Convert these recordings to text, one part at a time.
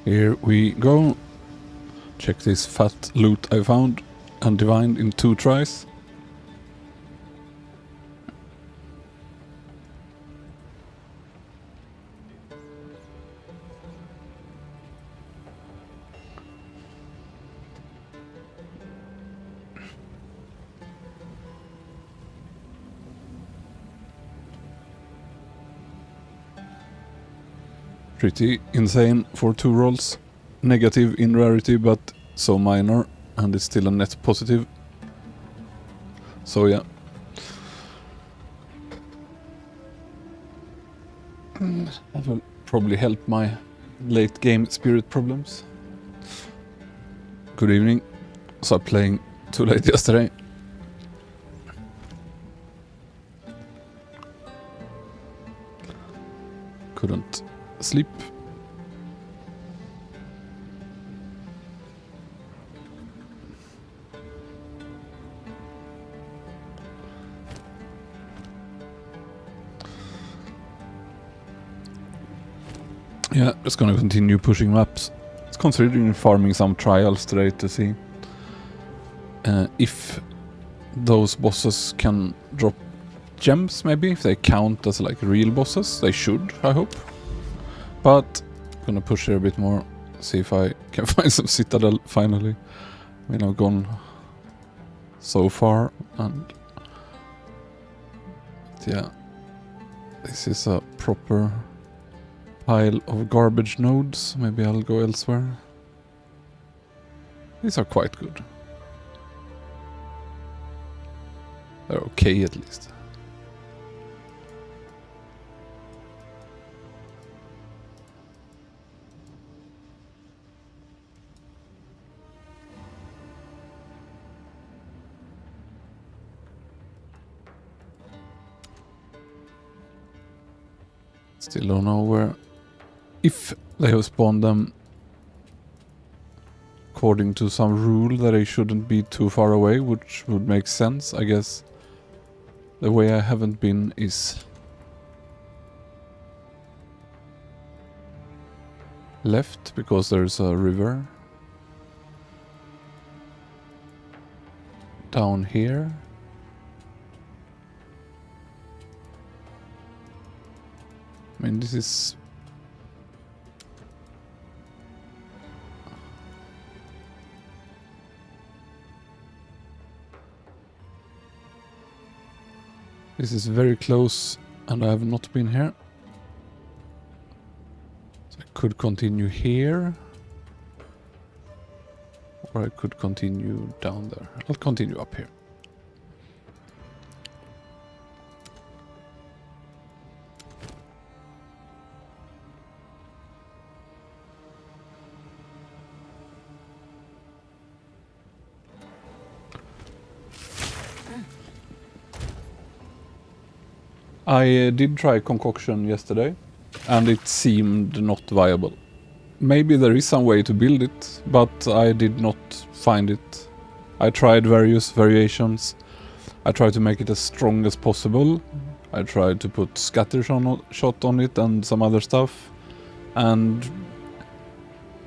Here we go. Check this fat loot I found and divined in 2 tries. Pretty insane for 2 rolls. Negative in rarity, but so minor, and it's still a net positive. So yeah. That will probably help my late game spirit problems. Good evening. Started playing too late yesterday. Couldn't sleep. Yeah, just gonna continue pushing maps. It's considering farming some trials today to see if those bosses can drop gems, maybe, if they count as like real bosses. They should, I hope. But gonna push here a bit more, see if I can find some citadel finally. I mean, I've gone so far, and yeah, this is a proper pile of garbage nodes. Maybe I'll go elsewhere. These are quite good. They're okay at least. Still don't know where, if they have spawned them according to some rule that they shouldn't be too far away, which would make sense, I guess. The way I haven't been is left, because there's a river down here. I mean, this is... This is very close, and I have not been here. So I could continue here. Or I could continue down there. I'll continue up here. I did try concoction yesterday, and it seemed not viable. Maybe there is some way to build it, but I did not find it. I tried various variations. I tried to make it as strong as possible. I tried to put scatter shot on it and some other stuff. And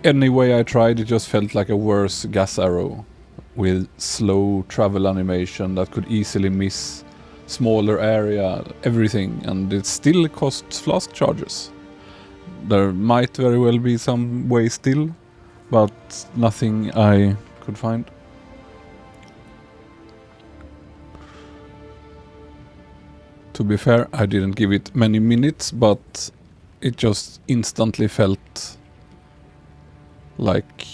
any way I tried, it just felt like a worse gas arrow with slow travel animation that could easily miss smaller area, everything, and it still costs flask charges. There might very well be some way still, but nothing I could find. To be fair, I didn't give it many minutes, but it just instantly felt like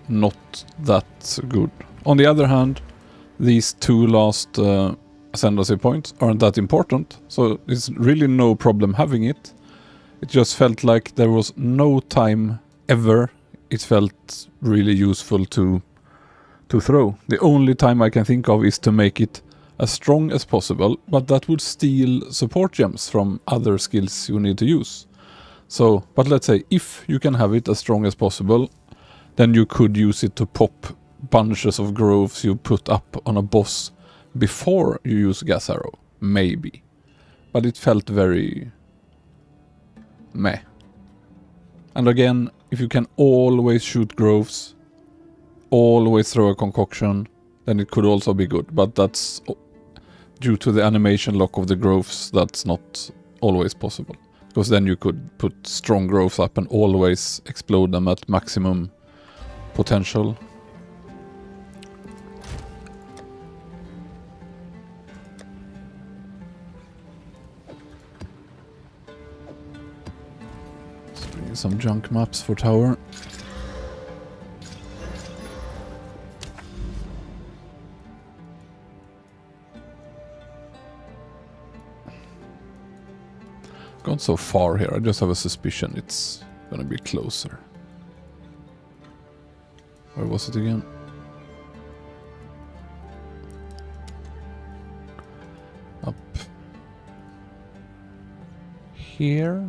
not that good. On the other hand, these 2 last ascendancy points aren't that important, so it's really no problem having it. It just felt like there was no time ever it felt really useful to throw. The only time I can think of is to make it as strong as possible, but that would steal support gems from other skills you need to use. So, but let's say if you can have it as strong as possible, then you could use it to pop bunches of groves you put up on a boss before you use gas arrow, maybe. But it felt very meh. And again, if you can always shoot groves, always throw a concoction, then it could also be good. But that's due to the animation lock of the groves, that's not always possible. Because then you could put strong groves up and always explode them at maximum potential. Let's bring some junk maps for tower. Gone so far here, I just have a suspicion it's gonna be closer. Where was it again? Up here?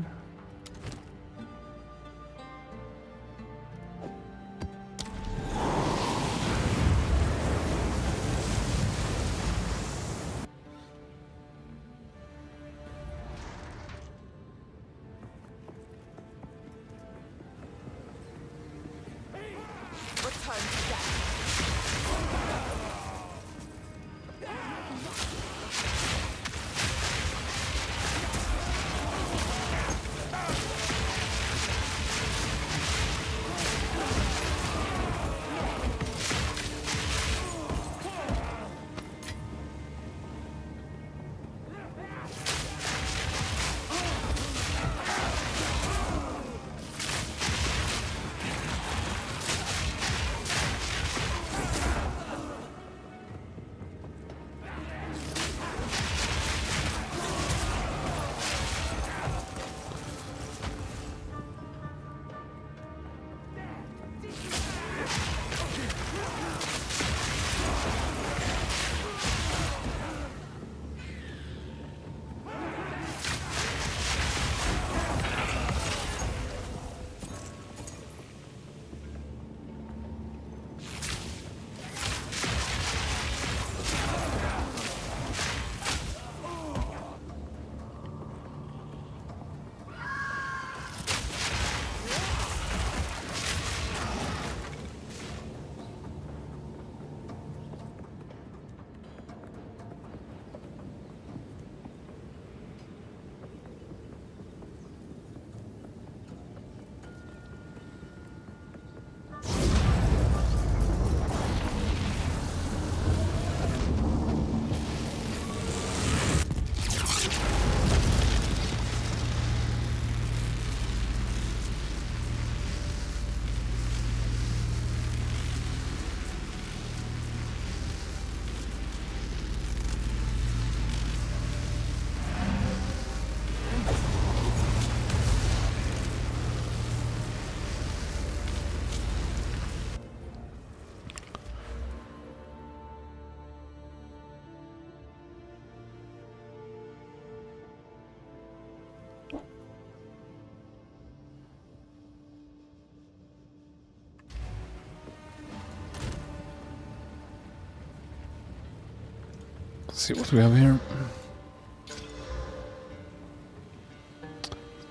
Let's see what we have here.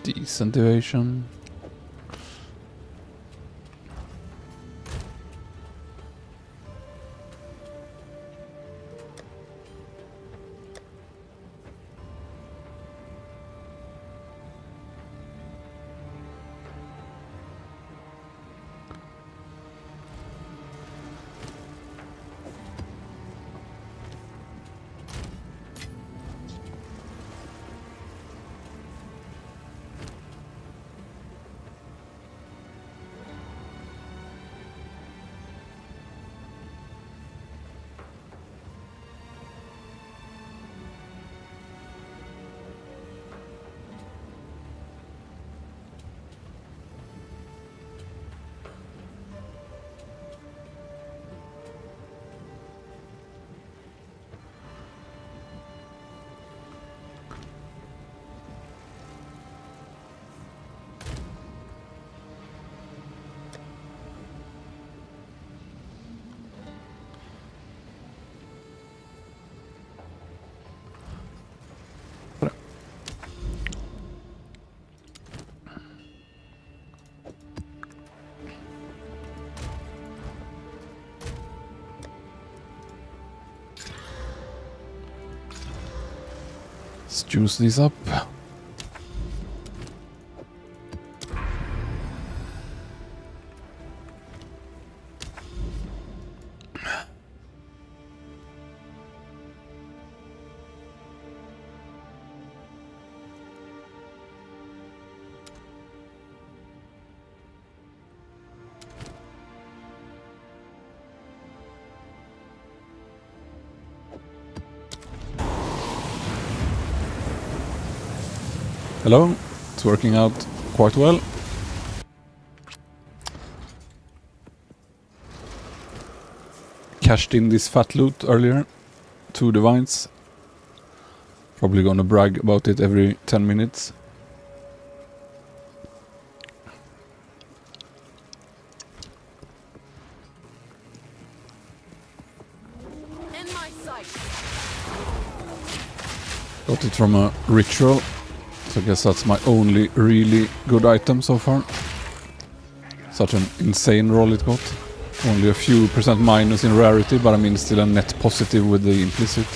Decent evasion. Let's juice these up. Hello, it's working out quite well. Cashed in this fat loot earlier. 2 divines. Probably gonna brag about it every 10 minutes. In my sight. Got it from a ritual. So I guess that's my only really good item so far. Such an insane roll it got. Only a few % minus in rarity, but I mean still a net positive with the implicit.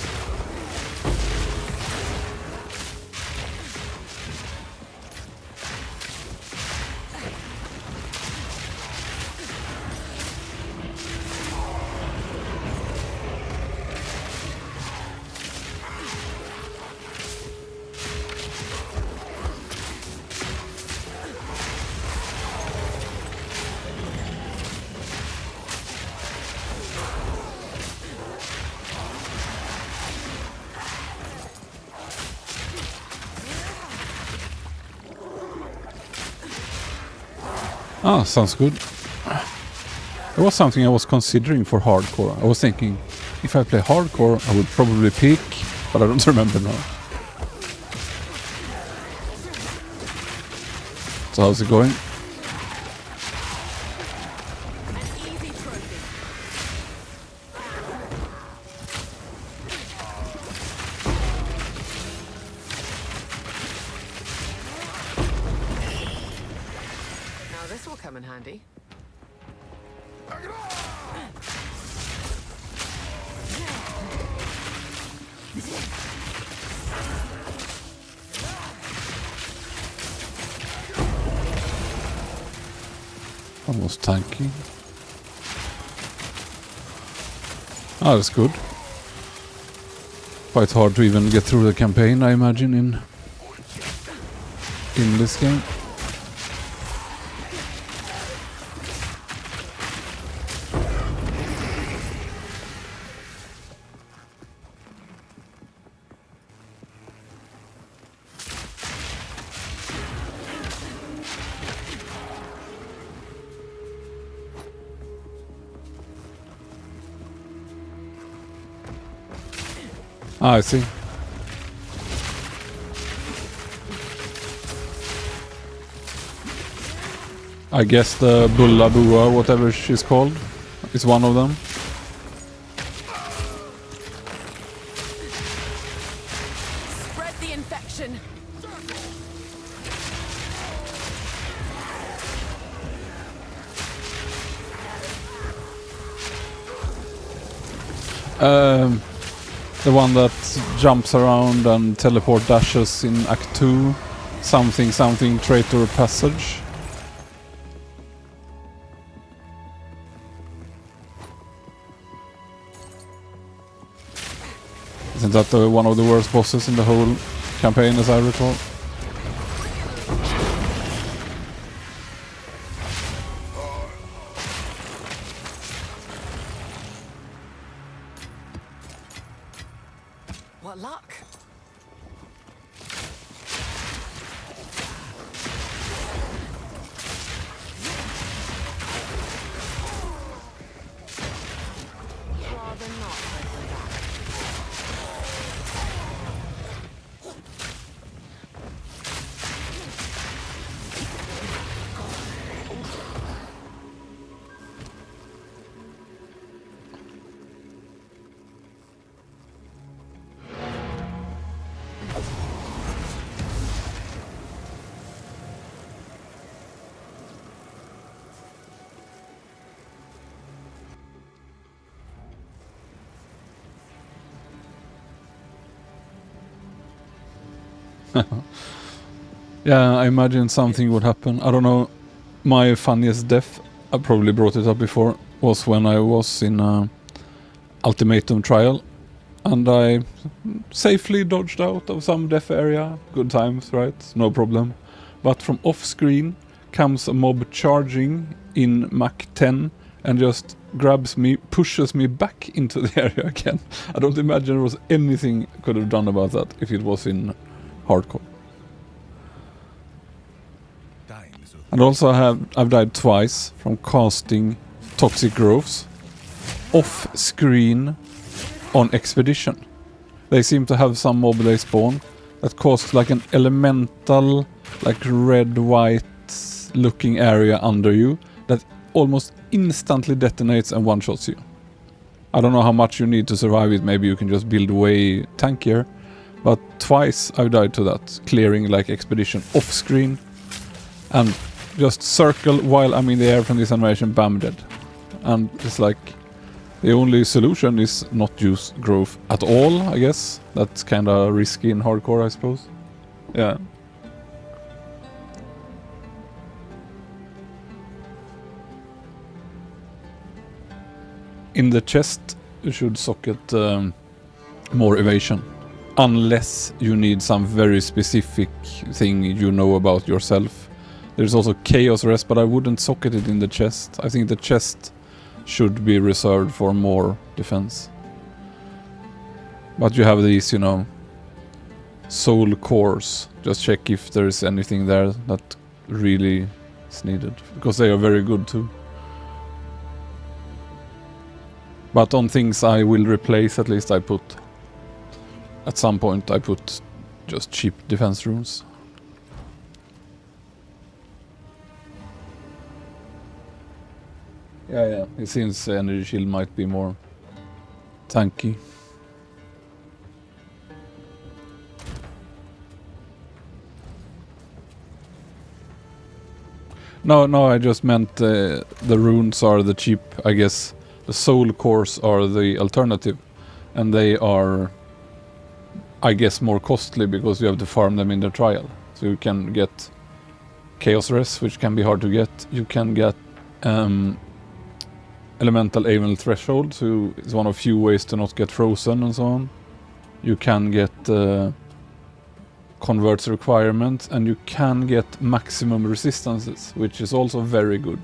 Ah, sounds good. It was something I was considering for hardcore. I was thinking, if I play hardcore, I would probably pick, but I don't remember now. So how's it going? An easy trophy. Now this will come in handy. Almost tanky. Ah, that's good. Quite hard to even get through the campaign, I imagine, in this game. Ah, I see. I guess the Bulla Bua, whatever she's called, is one of them. Spread the infection. The one that jumps around and teleport dashes in Act 2. Something something traitor passage. Isn't that one of the worst bosses in the whole campaign, as I recall? What luck? Rather not open that. Yeah, I imagine something would happen. I don't know. My funniest death, I probably brought it up before, was when I was in a ultimatum trial. And I safely dodged out of some death area. Good times, right? No problem. But from off screen comes a mob charging in Mach 10 and just grabs me, pushes me back into the area again. I don't imagine there was anything I could have done about that if it was in hardcore. And also I've died twice from casting toxic growths off screen on expedition. They seem to have some mob they spawn that caused like an elemental, like red-white looking area under you that almost instantly detonates and one-shots you. I don't know how much you need to survive it, maybe you can just build way tankier, but twice I've died to that, clearing like expedition off screen and just circle while I'm in the air from this animation, bam, dead. And it's like the only solution is not use growth at all, I guess. That's kinda risky in hardcore, I suppose. Yeah. In the chest, you should socket more evasion. Unless you need some very specific thing you know about yourself. There's also chaos rest, but I wouldn't socket it in the chest. I think the chest should be reserved for more defense. But you have these, you know, soul cores. Just check if there's anything there that really is needed. Because they are very good too. But on things I will replace, at least I put... At some point I put just cheap defense runes. Yeah. It seems energy shield might be more tanky. No, I just meant the runes are the cheap, I guess. The soul cores are the alternative. And they are, I guess, more costly because you have to farm them in the trial. So you can get chaos res, which can be hard to get. You can get elemental aiming threshold, so it's one of few ways to not get frozen and so on. You can get converts requirement, and you can get maximum resistances, which is also very good.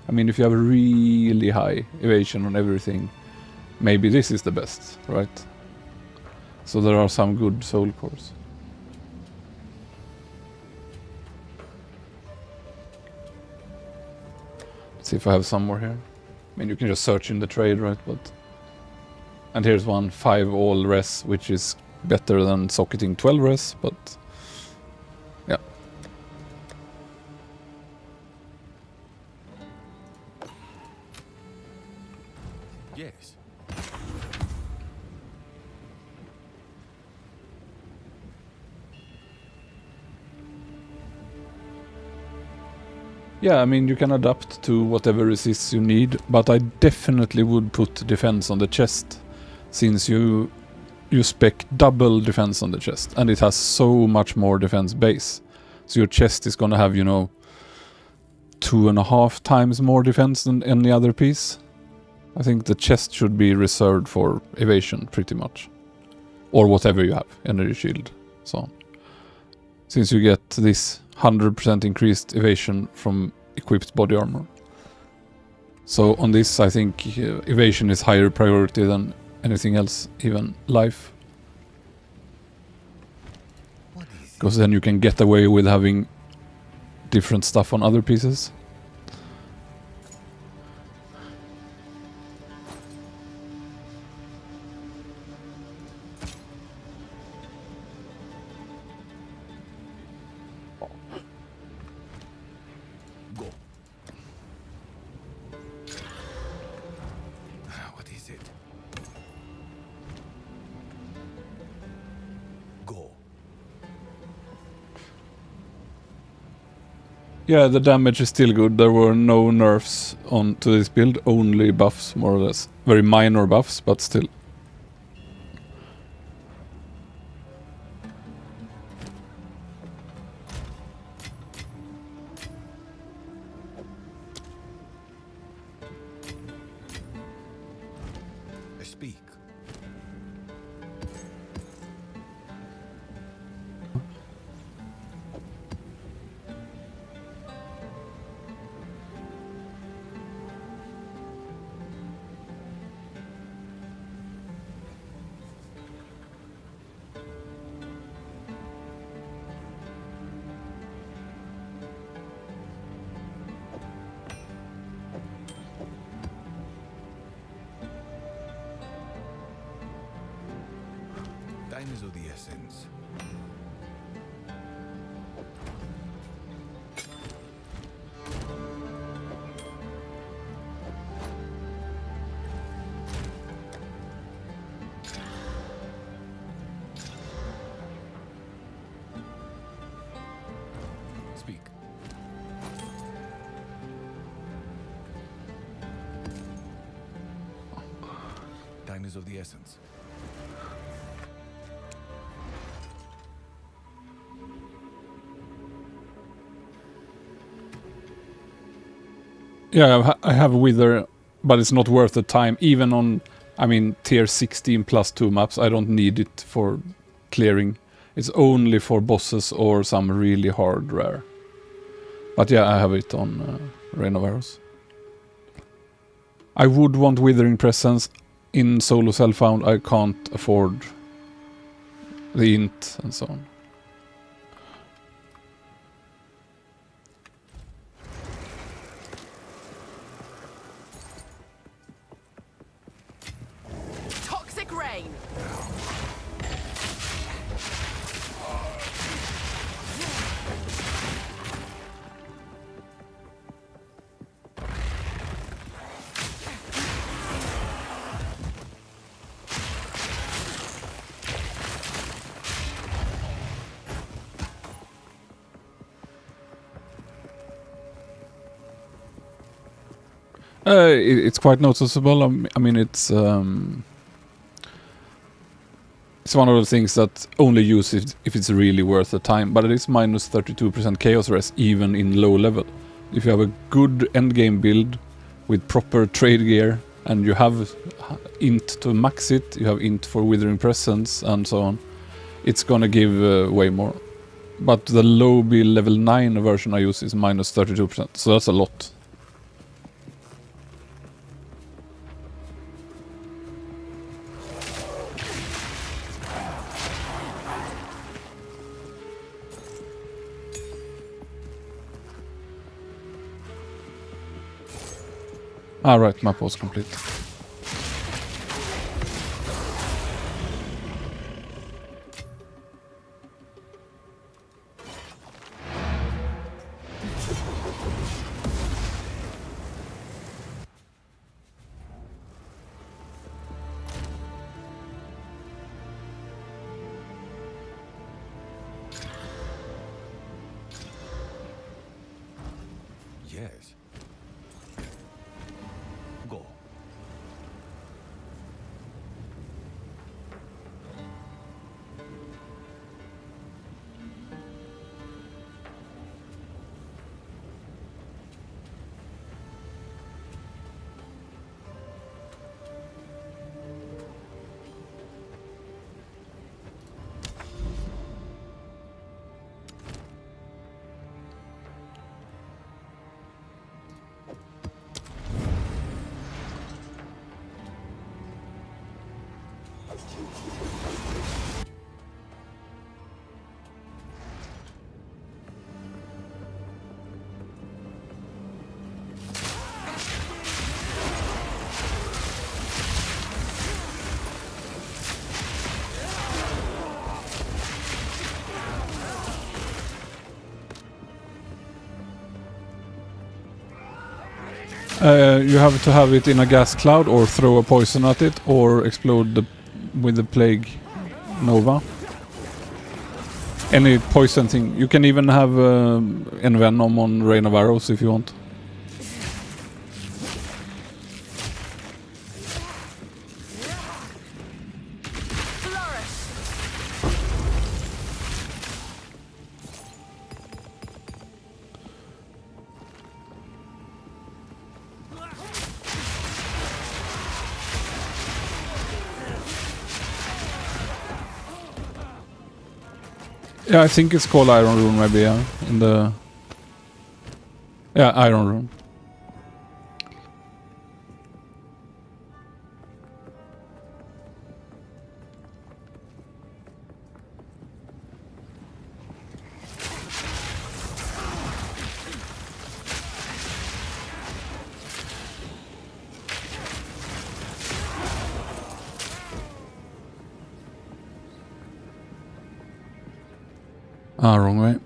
I mean, if you have a really high evasion on everything, maybe this is the best, right? So there are some good soul cores. Let's see if I have some more here. I mean, you can just search in the trade, right? But and here's one 5 all res, which is better than socketing 12 res, but yeah. Yes. Yeah, I mean, you can adapt to whatever resists you need, but I definitely would put defense on the chest, since you spec double defense on the chest, and it has so much more defense base. So your chest is gonna have, you know, 2.5 times more defense than any other piece. I think the chest should be reserved for evasion, pretty much. Or whatever you have, energy shield, so on. Since you get this 100% increased evasion from equipped body armor. So on this, I think evasion is higher priority than anything else, even life. Because then you can get away with having different stuff on other pieces. Yeah, the damage is still good. There were no nerfs on to this build, only buffs, more or less. Very minor buffs, but still. Speak. Time is of the essence. Speak. Time is of the essence. Yeah, I have Wither, but it's not worth the time. Even on, I mean, tier 16 plus 2 maps, I don't need it for clearing. It's only for bosses or some really hard rare. But yeah, I have it on Reign of Arrows. I would want Withering Presence. In solo self-found, I can't afford the int and so on. Toxic rain. It's quite noticeable. I mean, it's one of those things that only use it if it's really worth the time. But it is minus 32% chaos res even in low level. If you have a good endgame build with proper trade gear and you have int to max it, you have int for Withering Presence and so on, it's gonna give way more. But the low build level 9 version I use is minus 32%, so that's a lot. Ah, right, map was complete. Yes. Go. You have to have it in a gas cloud or throw a poison at it or explode with the plague nova. Any poison thing. You can even have envenom on Rain of Arrows if you want. Yeah, I think it's called Iron Rune maybe, yeah. In the... Yeah, Iron Rune. Ah, wrong way.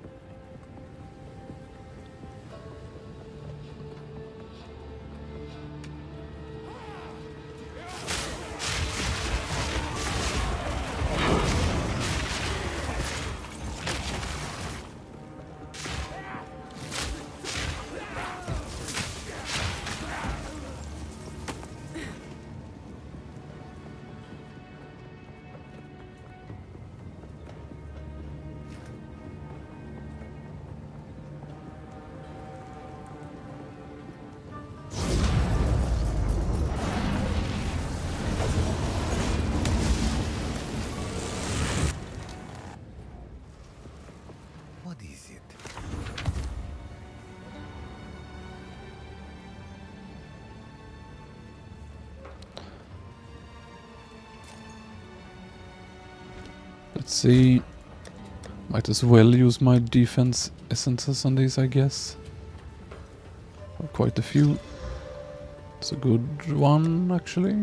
What is it? Let's see. Might as well use my defense essences on these, I guess. Quite a few. It's a good one, actually.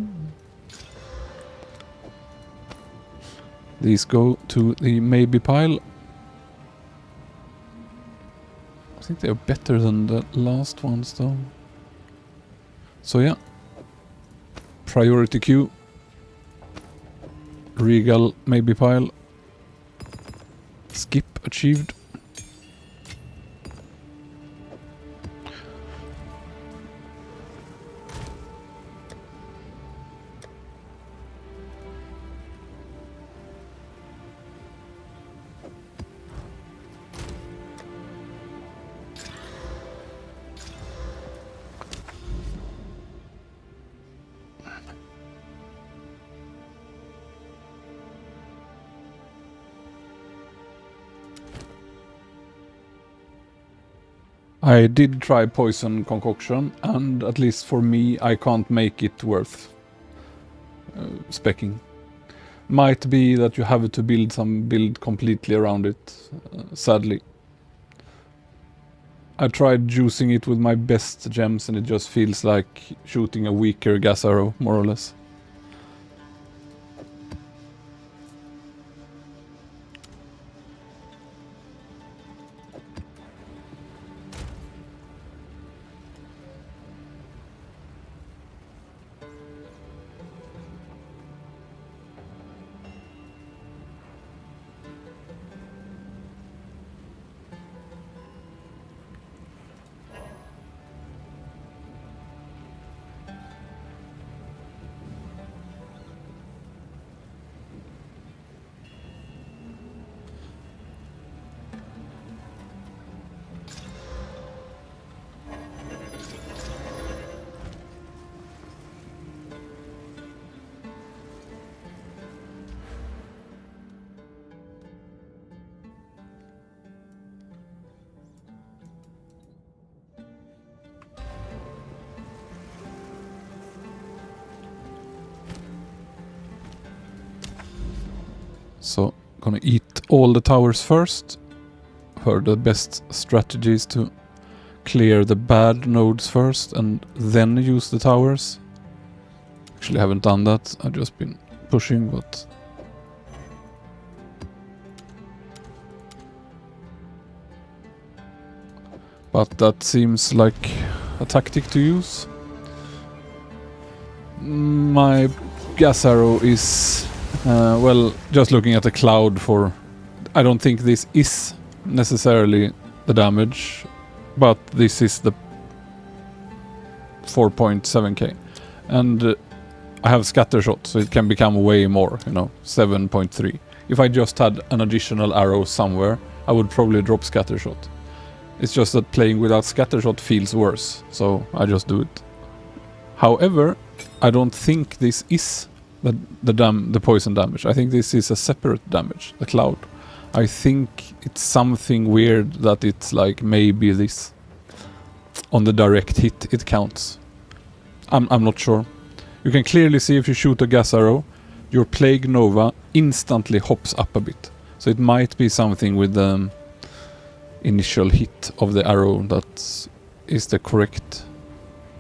These go to the maybe pile. I think they're better than the last ones, though. So yeah. Priority queue. Regal maybe pile. Skip achieved. I did try poison concoction, and at least for me, I can't make it worth specking. Might be that you have to build completely around it, sadly. I tried juicing it with my best gems, and it just feels like shooting a weaker gas arrow, more or less. So, gonna eat all the towers first. Heard the best strategy is to clear the bad nodes first and then use the towers. Actually haven't done that, I've just been pushing, but... But that seems like a tactic to use. My gas arrow is... well, just looking at the cloud for... I don't think this is necessarily the damage, but this is the 4.7k. And I have scatter shot, so it can become way more, 7.3. If I just had an additional arrow somewhere, I would probably drop scatter shot. It's just that playing without scatter shot feels worse, so I just do it. However, I don't think this is the poison damage. I think this is a separate damage, the cloud. I think it's something weird that it's like maybe this. On the direct hit it counts. I'm not sure. You can clearly see if you shoot a gas arrow, your Plague Nova instantly hops up a bit. So it might be something with the initial hit of the arrow that is the correct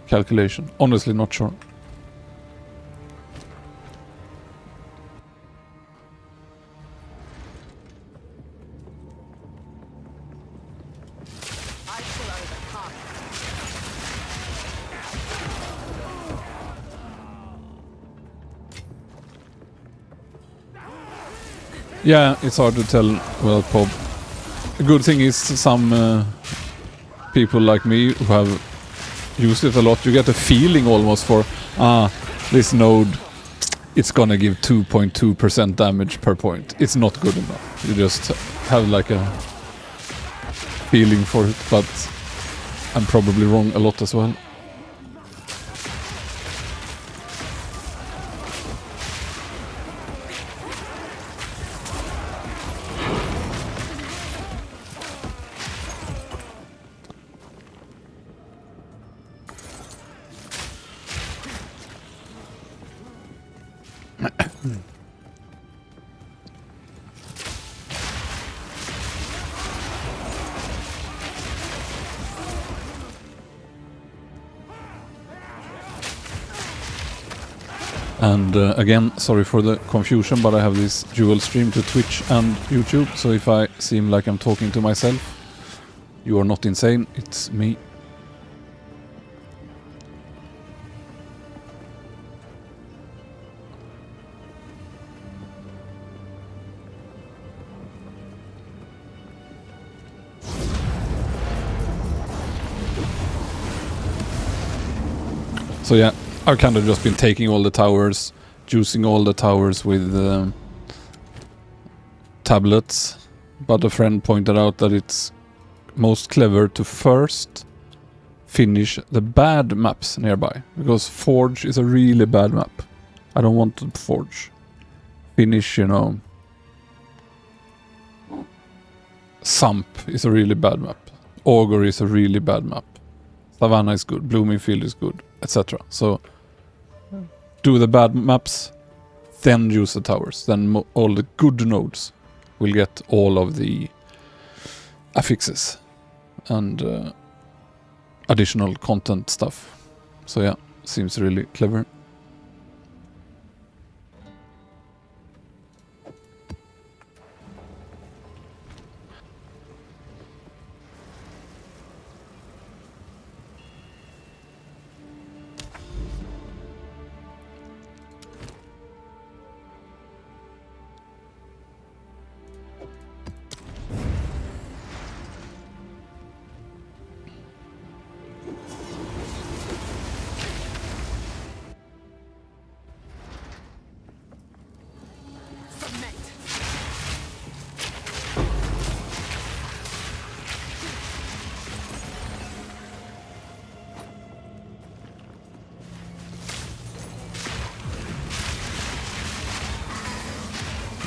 calculation. Honestly not sure. I shall overcome. Yeah, it's hard to tell without Pob. The good thing is some people like me who have used it a lot, you get a feeling almost for, this node, it's gonna give 2.2% damage per point. It's not good enough. You just have like a feeling for it, but I'm probably wrong a lot as well. And again, sorry for the confusion, but I have this dual stream to Twitch and YouTube, so if I seem like I'm talking to myself, you are not insane, it's me. So yeah, I've kind of just been taking all the towers, juicing all the towers with tablets, but a friend pointed out that it's most clever to first finish the bad maps nearby, because Forge is a really bad map. I don't want to Forge. Finish, you know, Sump is a really bad map. Augur is a really bad map. Savannah is good, Bloomingfield is good, etc. So do the bad maps, then use the towers. Then all the good nodes will get all of the affixes and additional content stuff. So yeah, seems really clever.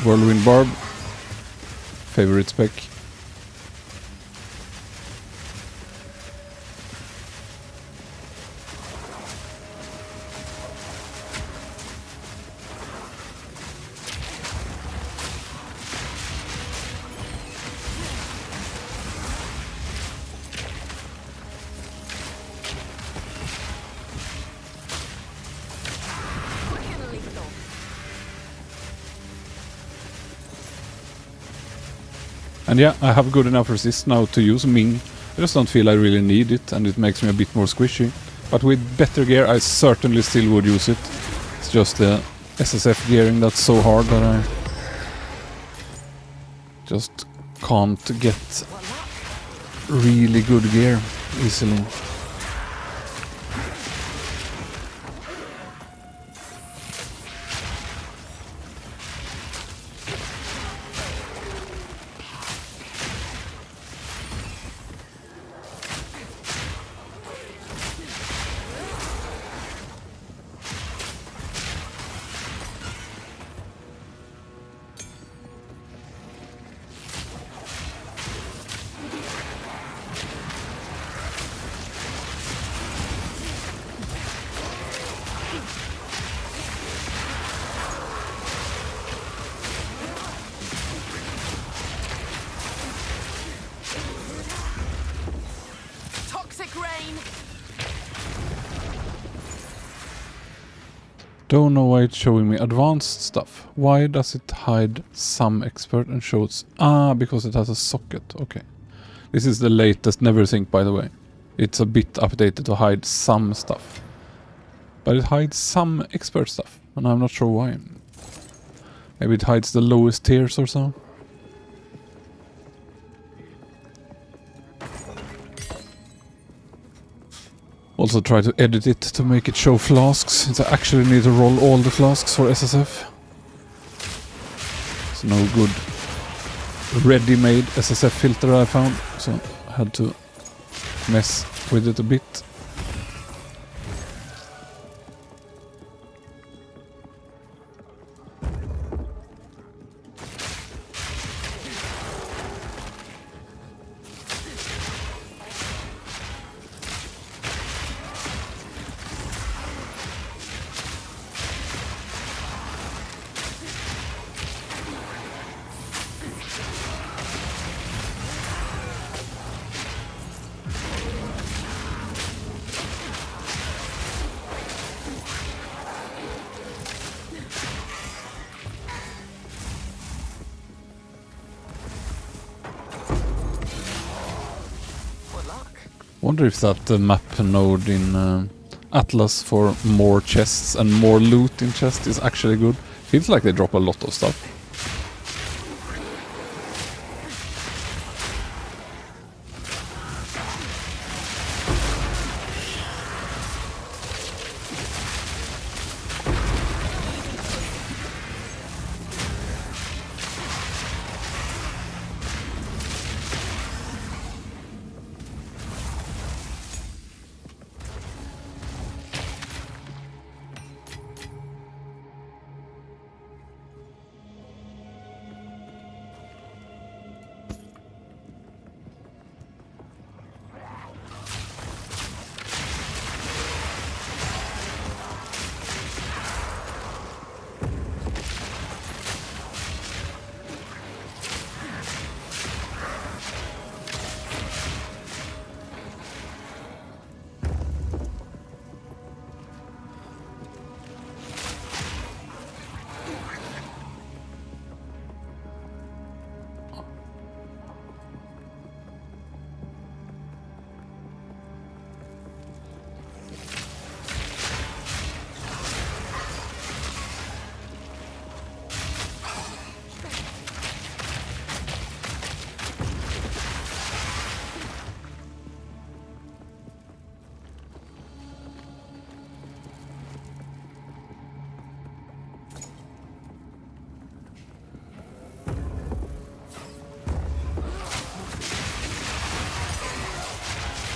Whirlwind Barb, favorite spec. Quick and lethal. And yeah, I have good enough resist now to use Ming. I just don't feel I really need it, and it makes me a bit more squishy. But with better gear, I certainly still would use it. It's just the SSF gearing that's so hard that I just can't get really good gear easily. rain. Don't know why it's showing me advanced stuff. Why does it hide some expert and shows... Ah, because it has a socket. Okay. This is the latest Neversink, by the way. It's a bit updated to hide some stuff. But it hides some expert stuff, and I'm not sure why. Maybe it hides the lowest tiers or so. Also try to edit it to make it show flasks, since I actually need to roll all the flasks for SSF. It's no good ready-made SSF filter I found, so I had to mess with it a bit. Wonder if that map node in Atlas for more chests and more loot in chests is actually good. Feels like they drop a lot of stuff.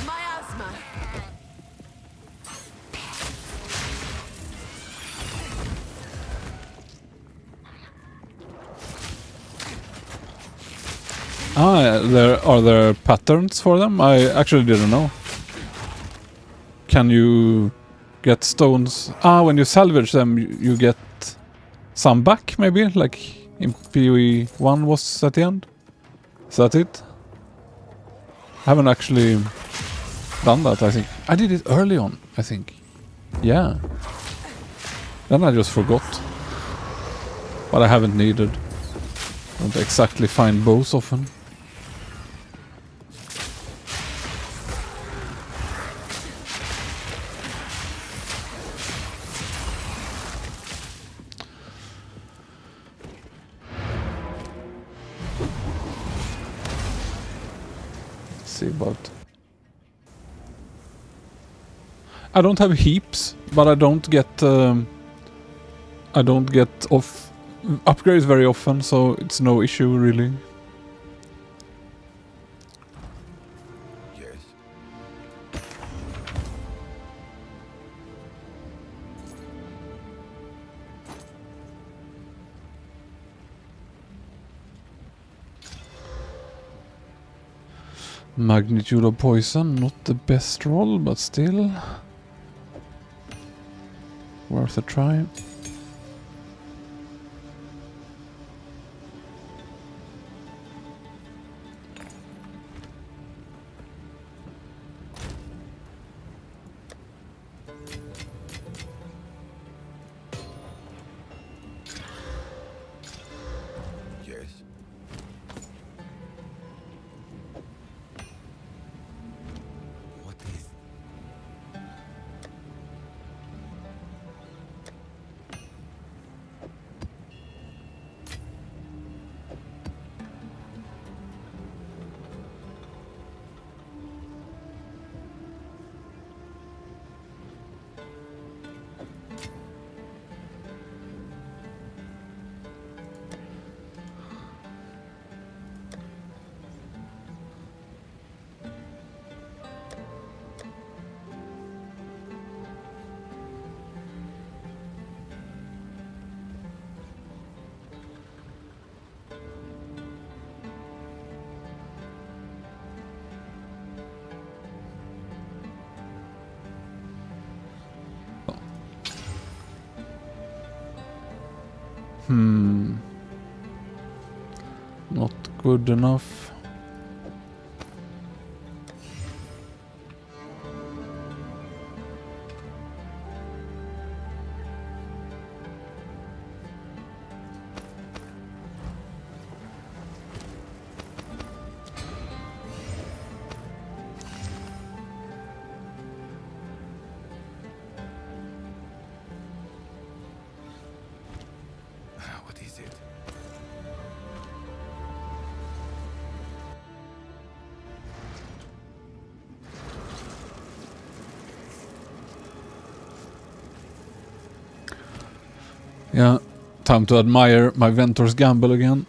Miasma. Ah, are there patterns for them? I actually didn't know. Can you get stones? Ah, when you salvage them, you get some back, maybe? Like in POE1 was at the end? Is that it? I haven't actually done that, I think. I did it early on, I think. Yeah. Then I just forgot. But I haven't needed. Don't exactly find bows often. See about... I don't have heaps, but I don't get off upgrades very often, so it's no issue really. Yes. Magnitude of poison, not the best roll, but still worth a try. Not good enough. What is it? Yeah, time to admire my Ventor's gamble again.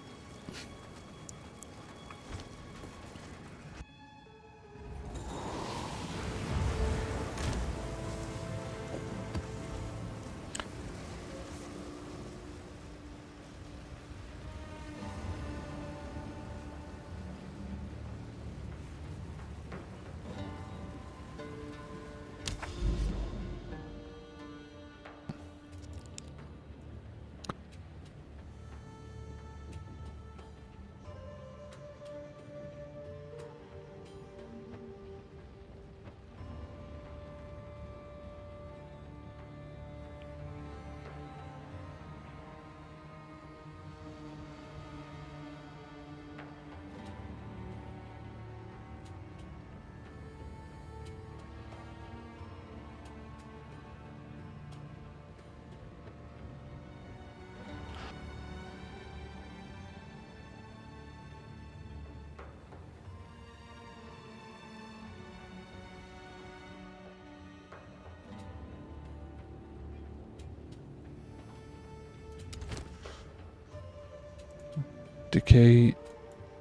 Decay.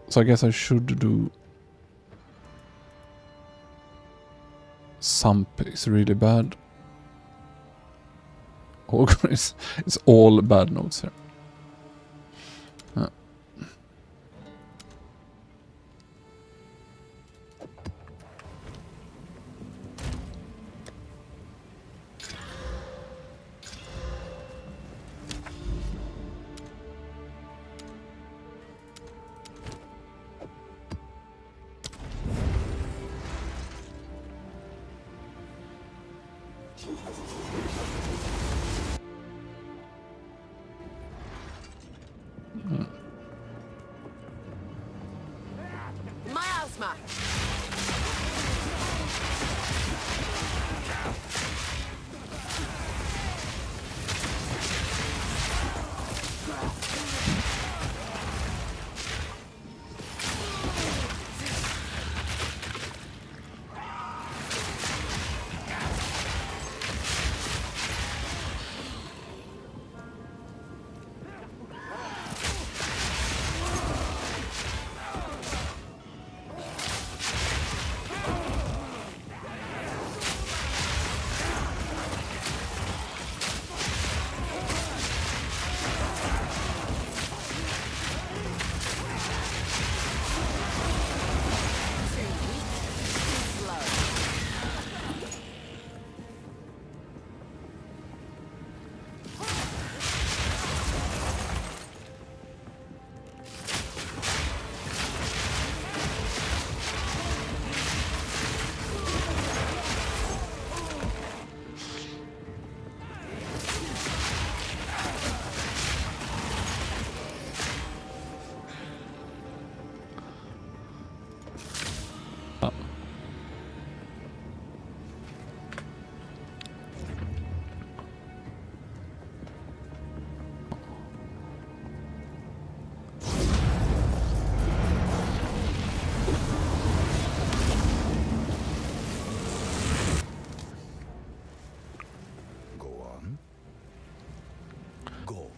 So I guess I should do... Sump is really bad. Ogre is... It's all bad notes here. Miasma. Go on. Go.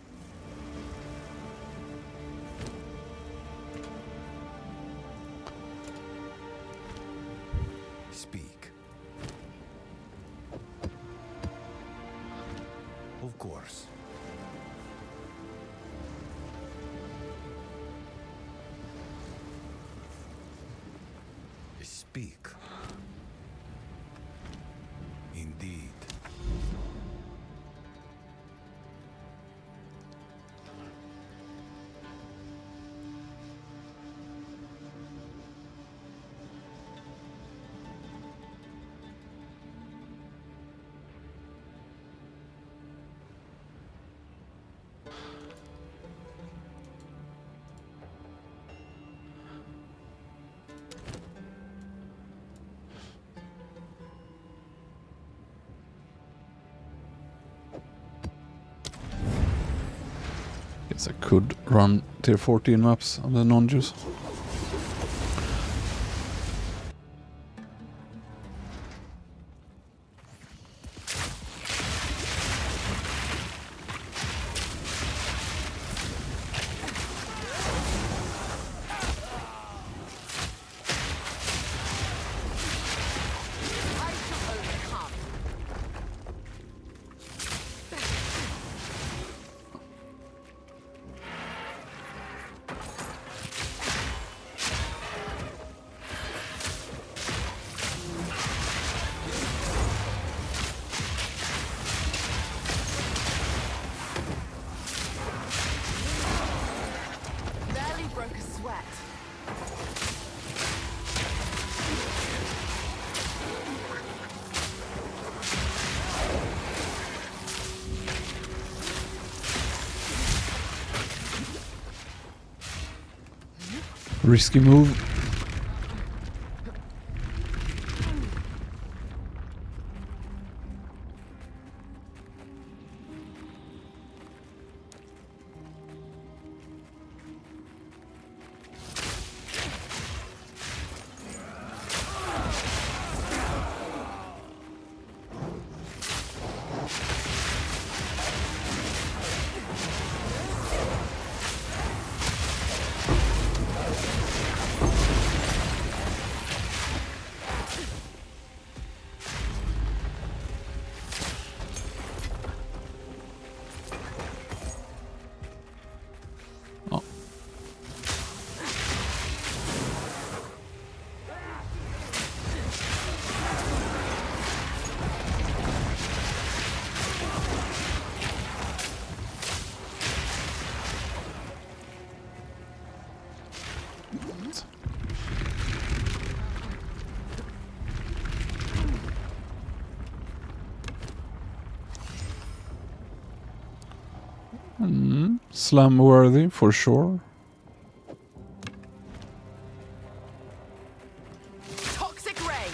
Speak. Of course. Speak. Indeed. So I could run tier 14 maps on the non-Jews. I shall overcome. Barely broke a sweat. Risky move. Oh. Slam worthy for sure. Toxic rain.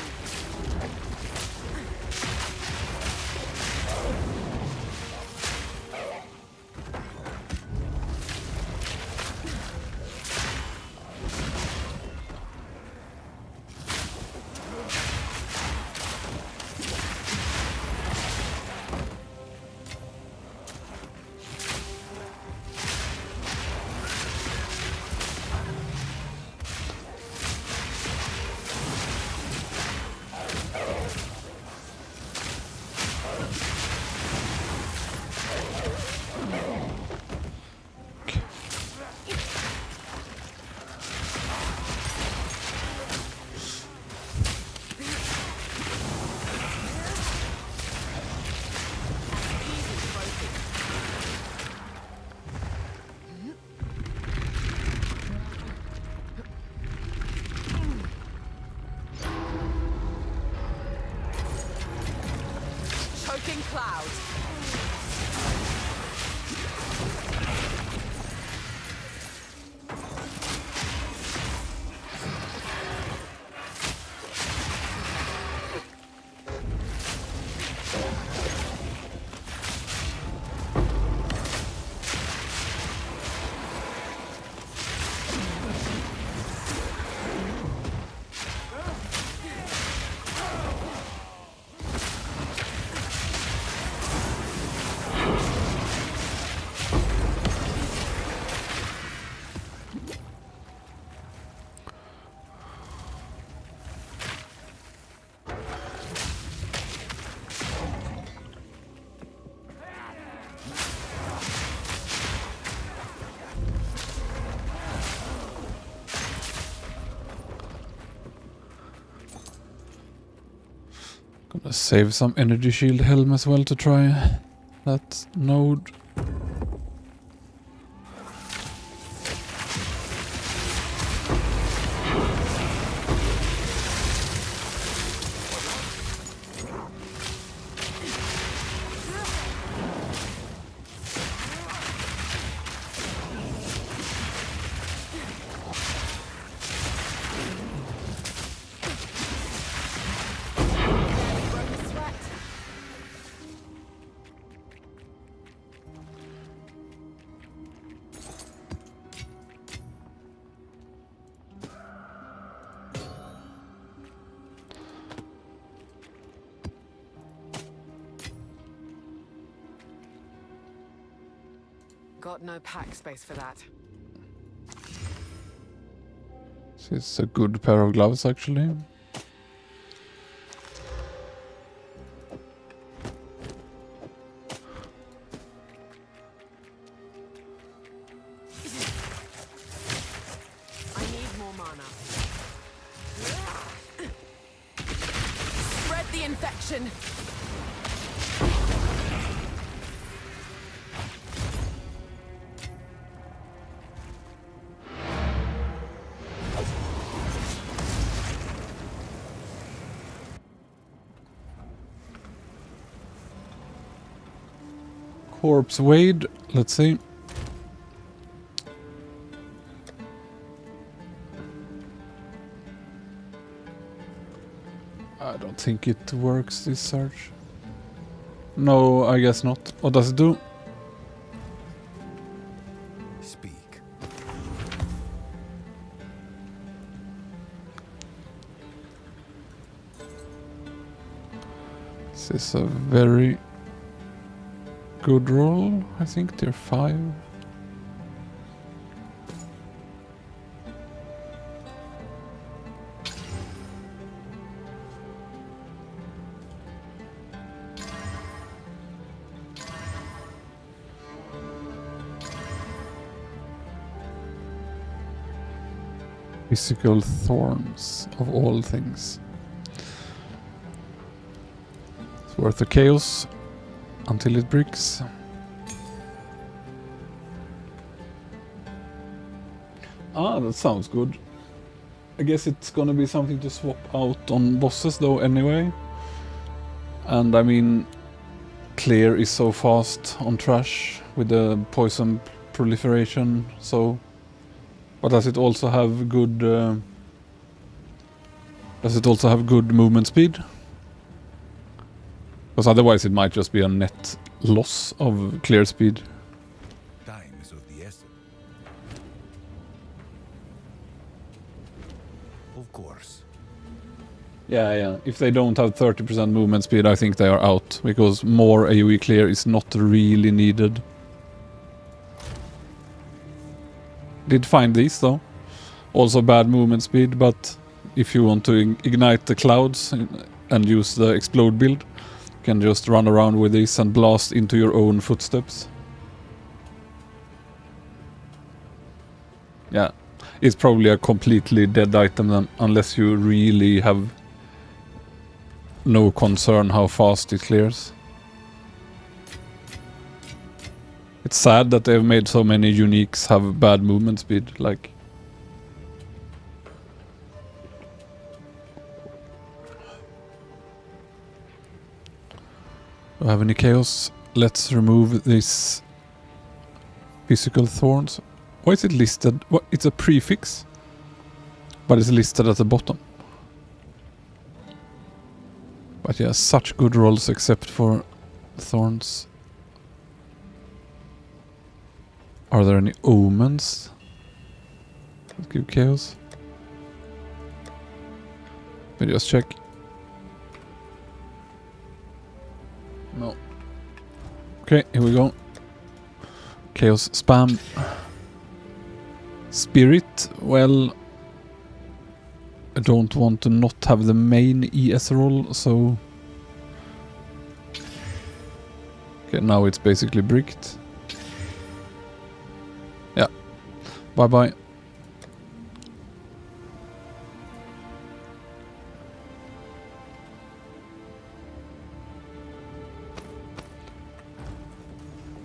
Choking cloud. Gonna save some energy shield helm as well to try that node. Broke a sweat. Got no pack space for that. It's a good pair of gloves, actually. I need more mana. Spread the infection. Corpse Wade, let's see. I don't think it works, this search. No, I guess not. What does it do? Speak. This is a very good roll, I think. Tier 5. Physical thorns, of all things. It's worth the chaos until it breaks. Ah, that sounds good. I guess it's gonna be something to swap out on bosses though anyway. And I mean, clear is so fast on trash with the poison proliferation, so... But does it also have good... does it also have good movement speed? Because otherwise it might just be a net loss of clear speed. Time is of the essence. Of course. Yeah. If they don't have 30% movement speed, I think they are out. Because more AoE clear is not really needed. Did find these though. Also bad movement speed, but if you want to ignite the clouds and use the explode build, you can just run around with these and blast into your own footsteps. Yeah, it's probably a completely dead item then, unless you really have no concern how fast it clears. It's sad that they've made so many uniques have bad movement speed, like... Do I have any chaos? Let's remove this physical thorns. Why is it listed? What? It's a prefix, but it's listed at the bottom. But yeah, such good rolls except for thorns. Are there any omens? Let's give chaos. Let me just check. No. Okay, here we go. Chaos spam. Spirit, well... I don't want to not have the main ES roll, so... Okay, now it's basically bricked. Yeah. Bye-bye.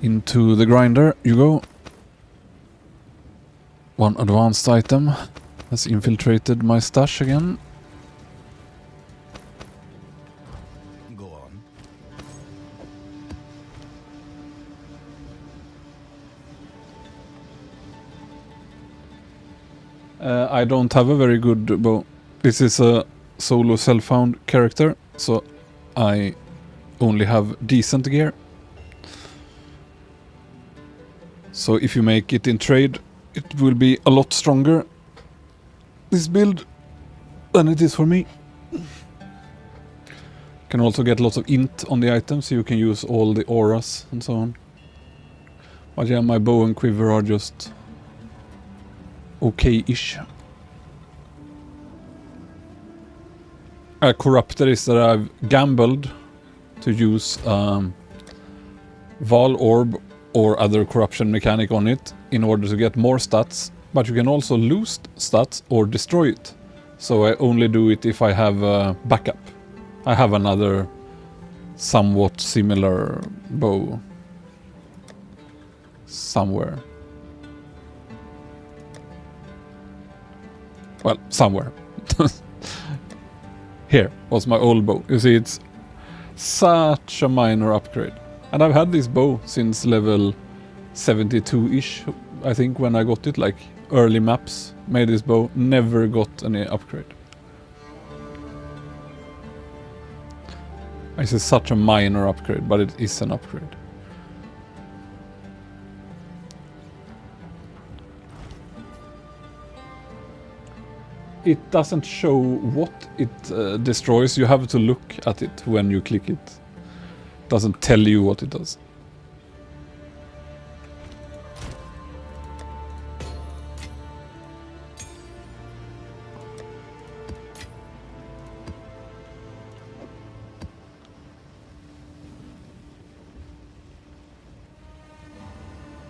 Into the grinder you go. One advanced item has infiltrated my stash again. Go on. I don't have a very good bow. This is a solo self-found character, so I only have decent gear. So if you make it in trade, it will be a lot stronger, this build, than it is for me. Can also get lots of int on the items, so you can use all the auras and so on. But yeah, my bow and quiver are just okay-ish. Corrupted is that I've gambled to use Val Orb or other corruption mechanic on it in order to get more stats, but you can also lose stats or destroy it. So I only do it if I have a backup. I have another somewhat similar bow somewhere. Well, somewhere. Here was my old bow. You see, it's such a minor upgrade. And I've had this bow since level 72-ish, I think, when I got it. Like, early maps made this bow. Never got any upgrade. I say such a minor upgrade, but it is an upgrade. It doesn't show what it destroys. You have to look at it when you click it. It doesn't tell you what it does.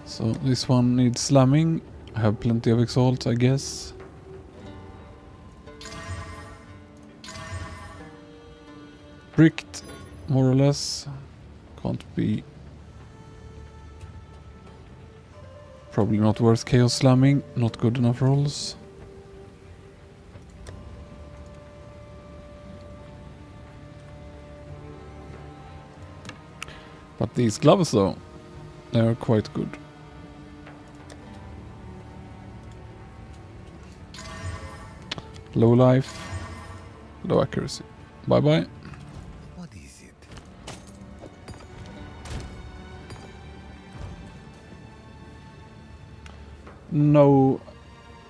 So this one needs slamming. I have plenty of exalt, I guess. Bricked, more or less. Can't be. Probably not worth chaos slamming. Not good enough rolls. But these gloves though, they are quite good. Low life, low accuracy. Bye bye. What is it? No,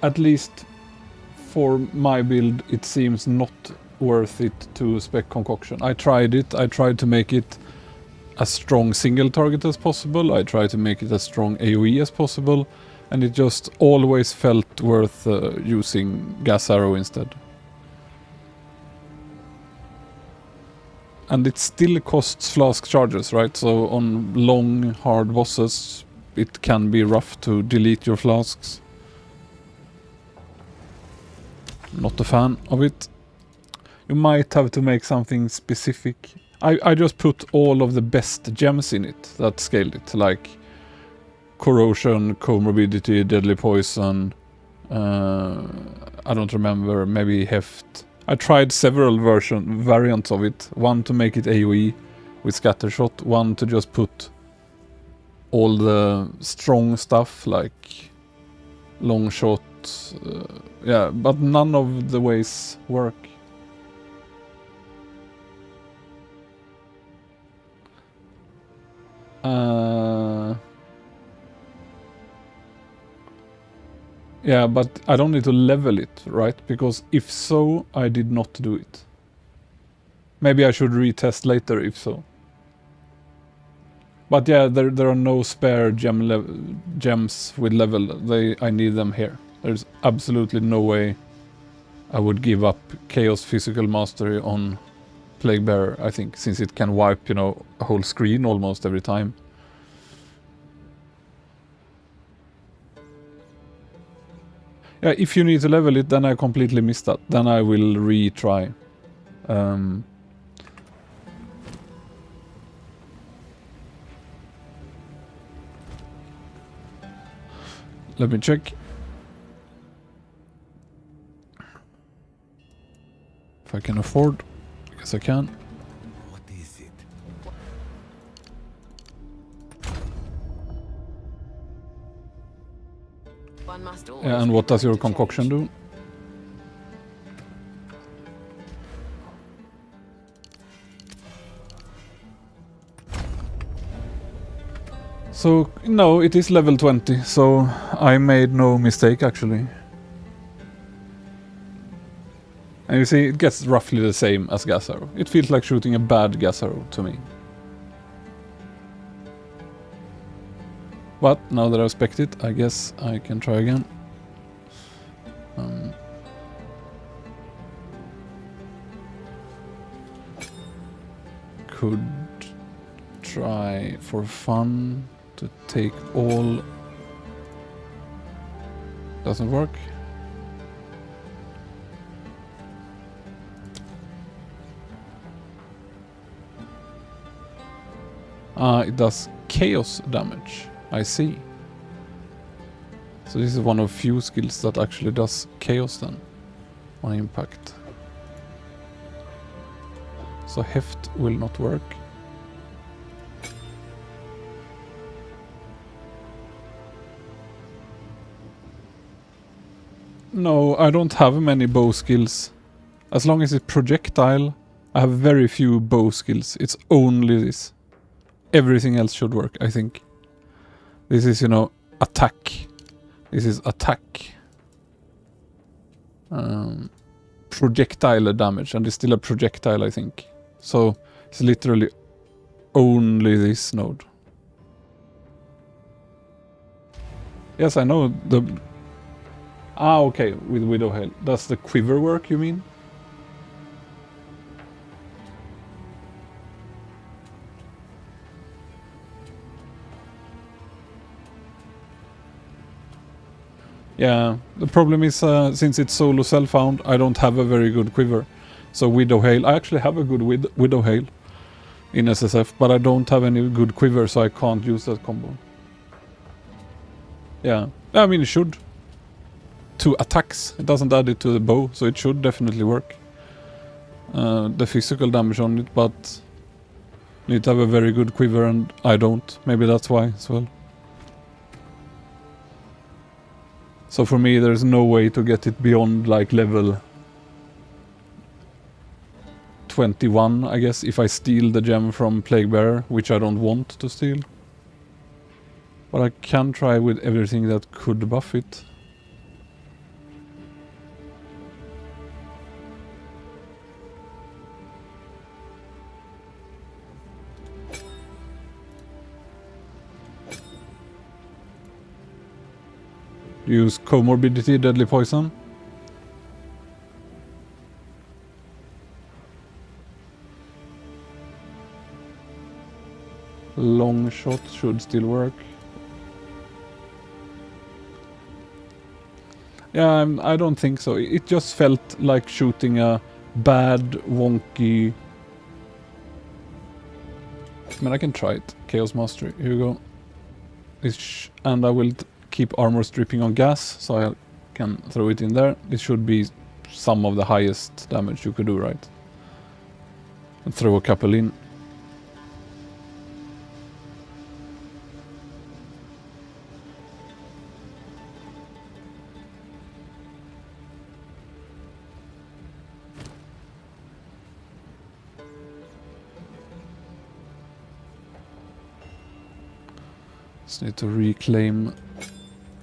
at least for my build, it seems not worth it to spec concoction. I tried it. I tried to make it as strong single target as possible. I tried to make it as strong AoE as possible. And it just always felt worth using gas arrow instead. And it still costs flask charges, right? So on long, hard bosses, it can be rough to delete your flasks. Not a fan of it. You might have to make something specific. I just put all of the best gems in it that scaled it, like corrosion, comorbidity, deadly poison. I don't remember, maybe heft. I tried several variants of it. One to make it AoE with scattershot, one to just put all the strong stuff like long shot. Yeah, but none of the ways work. Yeah, but I don't need to level it, right? Because if so, I did not do it. Maybe I should retest later if so. But yeah, there are no spare gems with level. I need them here. There's absolutely no way I would give up Chaos Physical Mastery on Plague Bearer, I think, since it can wipe, you know, a whole screen almost every time. Yeah, if you need to level it, then I completely missed that. Then I will retry. Let me check. If I can afford. I guess I can. What is it? One must always Yeah, and be what does your willing to concoction change. do? So, no, it is level 20, so I made no mistake actually. And you see, it gets roughly the same as gas arrow. It feels like shooting a bad gas arrow to me. But now that I've spec'd it, I guess I can try again. Could try for fun to take all. Doesn't work. It does chaos damage. I see. So this is one of few skills that actually does chaos then on impact. So heft will not work. No, I don't have many bow skills. As long as it's projectile, I have very few bow skills. It's only this. Everything else should work, I think. This is, you know, attack. This is attack. Projectile damage, and it's still a projectile, I think. So it's literally only this node. Yes, I know the... Ah, okay, with Widow Hail. Does the quiver work, you mean? Yeah, the problem is since it's solo self-found, I don't have a very good quiver. So Widow Hail, I actually have a good Widow Hail in SSF, but I don't have any good quiver, so I can't use that combo. Yeah, I mean it should. 2 attacks, it doesn't add it to the bow, so it should definitely work. The physical damage on it, but need to have a very good quiver, and I don't. Maybe that's why as well. So for me, there's no way to get it beyond like level 21, I guess, if I steal the gem from Plaguebearer, which I don't want to steal. But I can try with everything that could buff it. Use comorbidity, deadly poison. Long shot should still work. Yeah, I don't think so. It just felt like shooting a bad, wonky... I mean, I can try it. Chaos Mastery. Here we go. And I will keep armor stripping on gas, so I can throw it in there. This should be some of the highest damage you could do, right? And throw a couple in. Just need to reclaim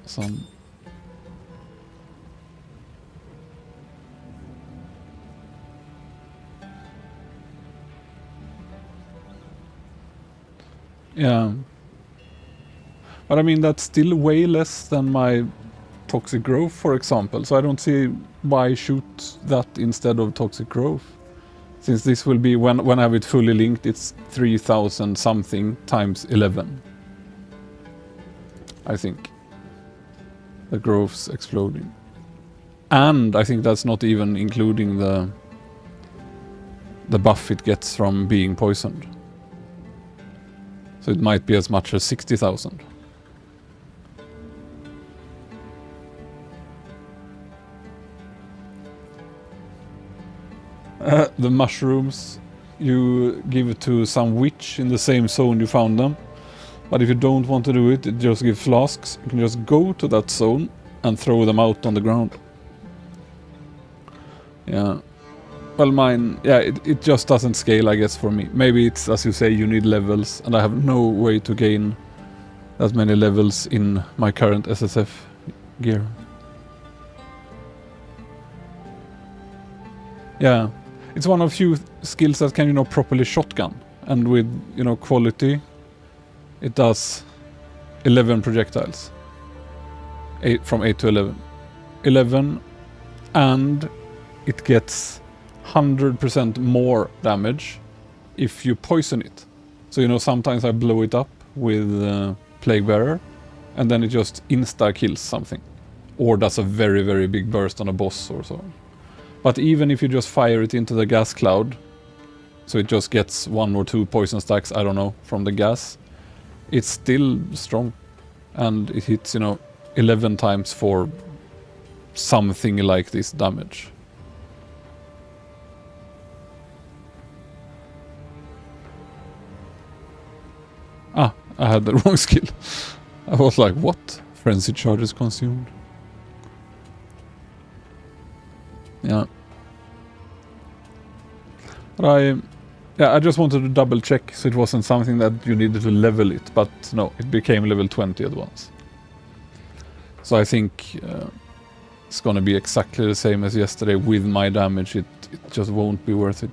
some. Yeah. But I mean, that's still way less than my Toxic Growth, for example. So I don't see why shoot that instead of Toxic Growth. Since this will be, when I have it fully linked, it's 3000 something times 11. I think. The growth's exploding. And I think that's not even including the buff it gets from being poisoned. So it might be as much as 60,000. The mushrooms you give it to some witch in the same zone you found them. But if you don't want to do it, just give flasks. You can just go to that zone and throw them out on the ground. Yeah. Well, mine, yeah, it just doesn't scale, I guess, for me. Maybe it's, as you say, you need levels, and I have no way to gain that many levels in my current SSF gear. Yeah. It's one of few skills that can, you know, properly shotgun. And with, you know, quality, it does 11 projectiles. From 8 to 11. 11, and it gets 100% more damage if you poison it. So, you know, sometimes I blow it up with Plague Bearer, and then it just insta-kills something. Or does a very, very big burst on a boss or so. But even if you just fire it into the gas cloud, so it just gets 1 or 2 poison stacks, I don't know, from the gas, it's still strong. And it hits, you know, 11 times for something like this damage. Ah, I had the wrong skill. I was like, what? Frenzy charges consumed. Yeah. But I just wanted to double check so it wasn't something that you needed to level it, but no, it became level 20 at once. So I think it's gonna be exactly the same as yesterday with my damage. It just won't be worth it.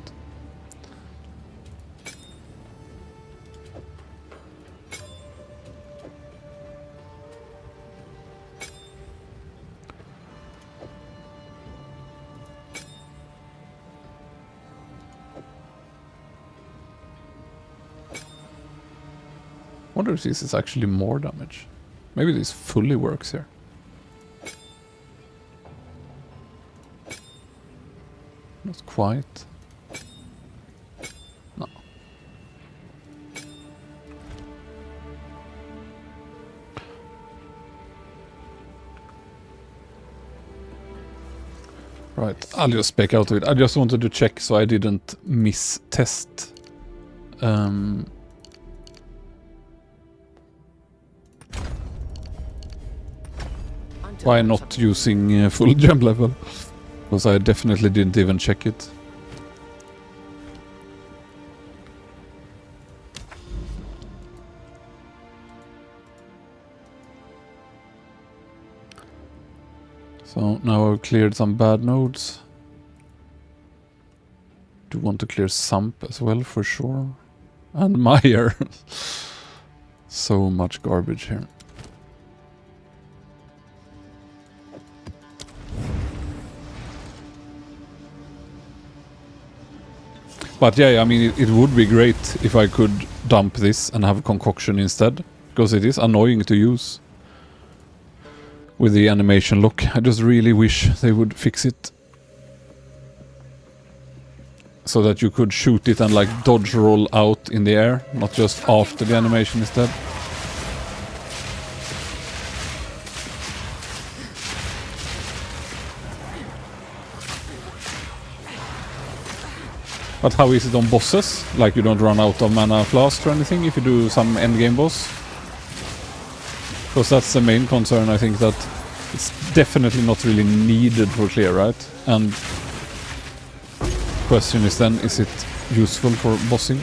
Wonder if this is actually more damage. Maybe this fully works here. Not quite. No. Right, I'll just spec out of it. I just wanted to check so I didn't miss-test. By not using full gem level. Because I definitely didn't even check it. So now I've cleared some bad nodes. Do want to clear Sump as well for sure. And Meyer. So much garbage here. But yeah, I mean, it would be great if I could dump this and have concoction instead. Because it is annoying to use with the animation lock. I just really wish they would fix it. So that you could shoot it and like dodge roll out in the air, not just after the animation instead. But how is it on bosses? Like you don't run out of mana flask or anything if you do some endgame boss? Because that's the main concern, I think, that it's definitely not really needed for clear, right? And question is then, is it useful for bossing?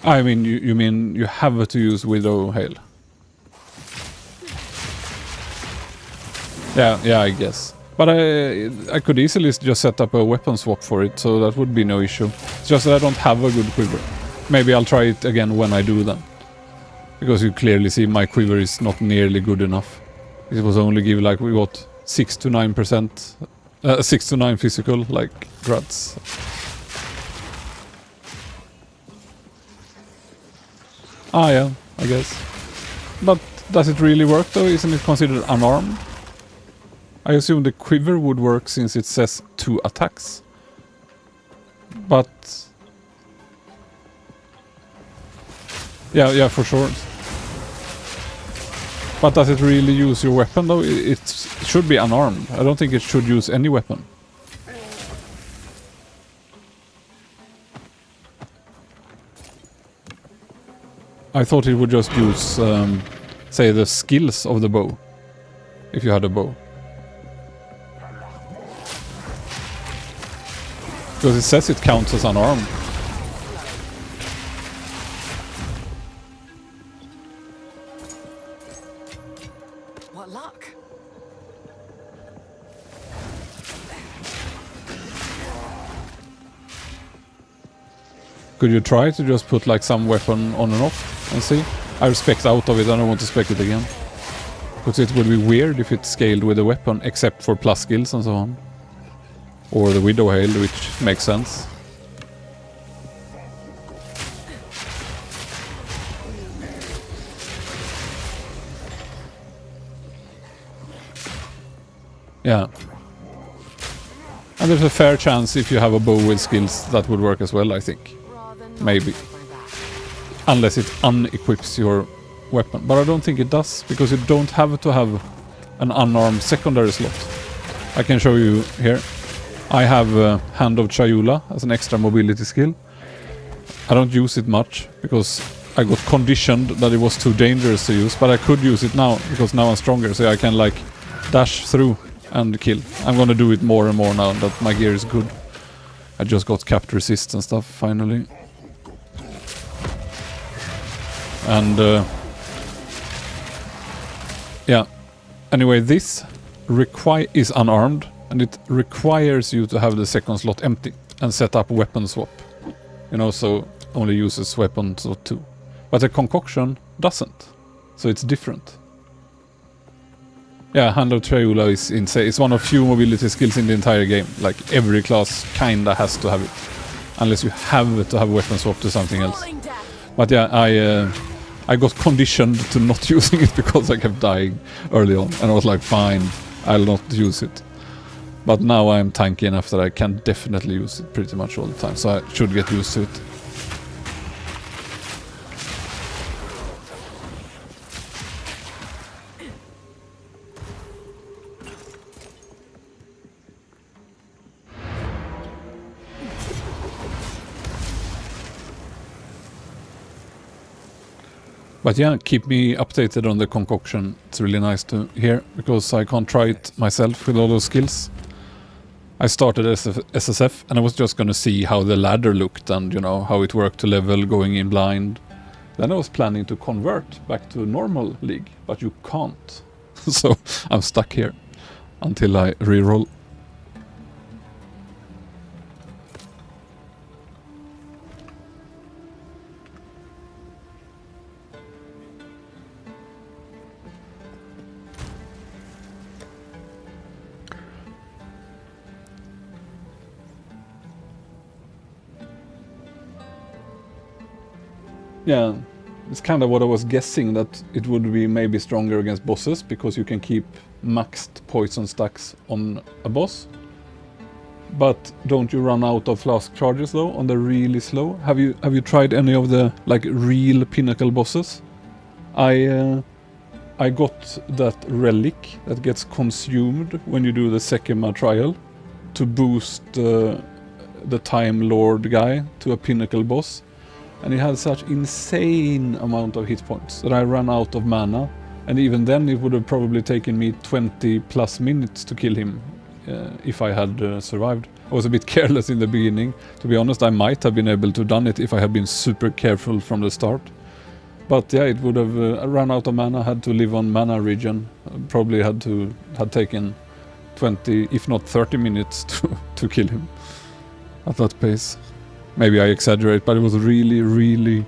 I mean, you mean you have to use Widow Hail? Yeah, I guess. But I could easily just set up a weapon swap for it, so that would be no issue. It's just that I don't have a good quiver. Maybe I'll try it again when I do then. Because you clearly see my quiver is not nearly good enough. It was only give like, we got 6 to 9%, 6 to 9 physical, like druds. Ah yeah, I guess. But does it really work though? Isn't it considered unarmed? I assume the quiver would work since it says 2 attacks. But... Yeah, for sure. But does it really use your weapon though? It should be unarmed. I don't think it should use any weapon. I thought it would just use, say, the skills of the bow. If you had a bow. Because it says it counts as unarmed. What luck? Could you try to just put like some weapon on and off and see? I spec'd out of it, I don't want to spec it again. Because it would be weird if it scaled with a weapon except for plus skills and so on. Or the Widow Hail, which makes sense. Yeah. And there's a fair chance if you have a bow with skills that would work as well, I think. Rather not Maybe. break my back. Unless it unequips your weapon. But I don't think it does, because you don't have to have an unarmed secondary slot. I can show you here. I have Hand of Chayula as an extra mobility skill. I don't use it much, because I got conditioned that it was too dangerous to use. But I could use it now, because now I'm stronger, so I can like dash through and kill. I'm gonna do it more and more now that my gear is good. I just got capped resist and stuff finally. And yeah. Anyway, this is unarmed, and it requires you to have the second slot empty and set up weapon swap. You know, so only uses weapon slot 2. But the concoction doesn't. So it's different. Yeah, Hand of Triula is insane. It's one of few mobility skills in the entire game. Like every class kinda has to have it. Unless you have to have weapon swap to something else. Rolling death. But yeah, I got conditioned to not using it because I kept dying early on. And I was like, fine, I'll not use it. But now I'm tanky enough that I can definitely use it pretty much all the time. So I should get used to it. But yeah, keep me updated on the concoction. It's really nice to hear, because I can't try it myself with all those skills. I started as SSF and I was just gonna see how the ladder looked and, you know, how it worked to level going in blind. Then I was planning to convert back to normal league, but you can't. So I'm stuck here until I reroll. Yeah, it's kind of what I was guessing, that it would be maybe stronger against bosses, because you can keep maxed poison stacks on a boss. But don't you run out of flask charges though on the really slow? Have you tried any of the like real pinnacle bosses? I got that relic that gets consumed when you do the Sekima trial to boost the Time Lord guy to a pinnacle boss. And he had such insane amount of hit points that I ran out of mana. And even then it would have probably taken me 20 plus minutes to kill him if I had survived. I was a bit careless in the beginning. To be honest, I might have been able to done it if I had been super careful from the start. But yeah, it would have run out of mana, had to live on mana regen. Probably had taken 20, if not 30 minutes to kill him at that pace. Maybe I exaggerate, but it was really, really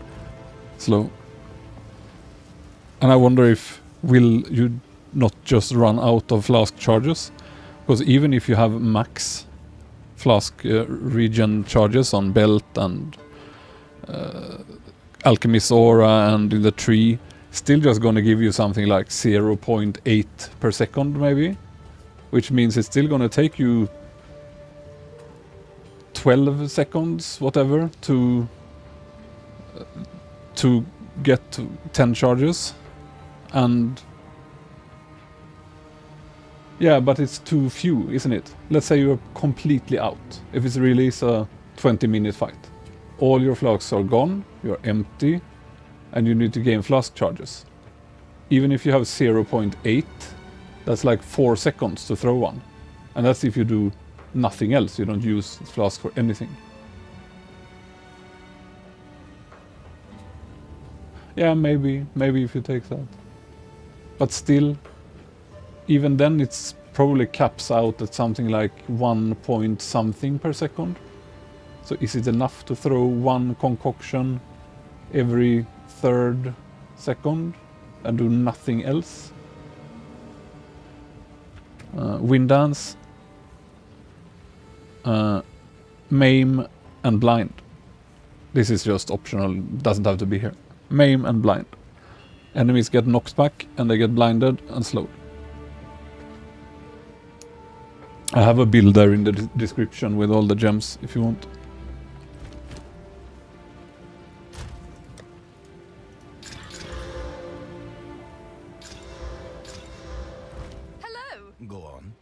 slow. And I wonder if will you not just run out of flask charges? Because even if you have max flask regen charges on belt and alchemist aura and in the tree, still just gonna give you something like 0.8 per second maybe, which means it's still gonna take you 12 seconds, whatever, to get to 10 charges. And yeah, but it's too few, isn't it? Let's say you're completely out. If it's really a 20-minute fight, all your flasks are gone, you're empty, and you need to gain flask charges. Even if you have 0.8, that's like 4 seconds to throw one. And that's if you do nothing else. You don't use flask for anything. Yeah, maybe if you take that. But still, even then it's probably caps out at something like 1 point something per second. So is it enough to throw one concoction every 3rd second and do nothing else? Wind dance, maim and blind. This is just optional, doesn't have to be here. Maim and blind. Enemies get knocked back and they get blinded and slowed. I have a build there in the description with all the gems if you want. Hello. Go on.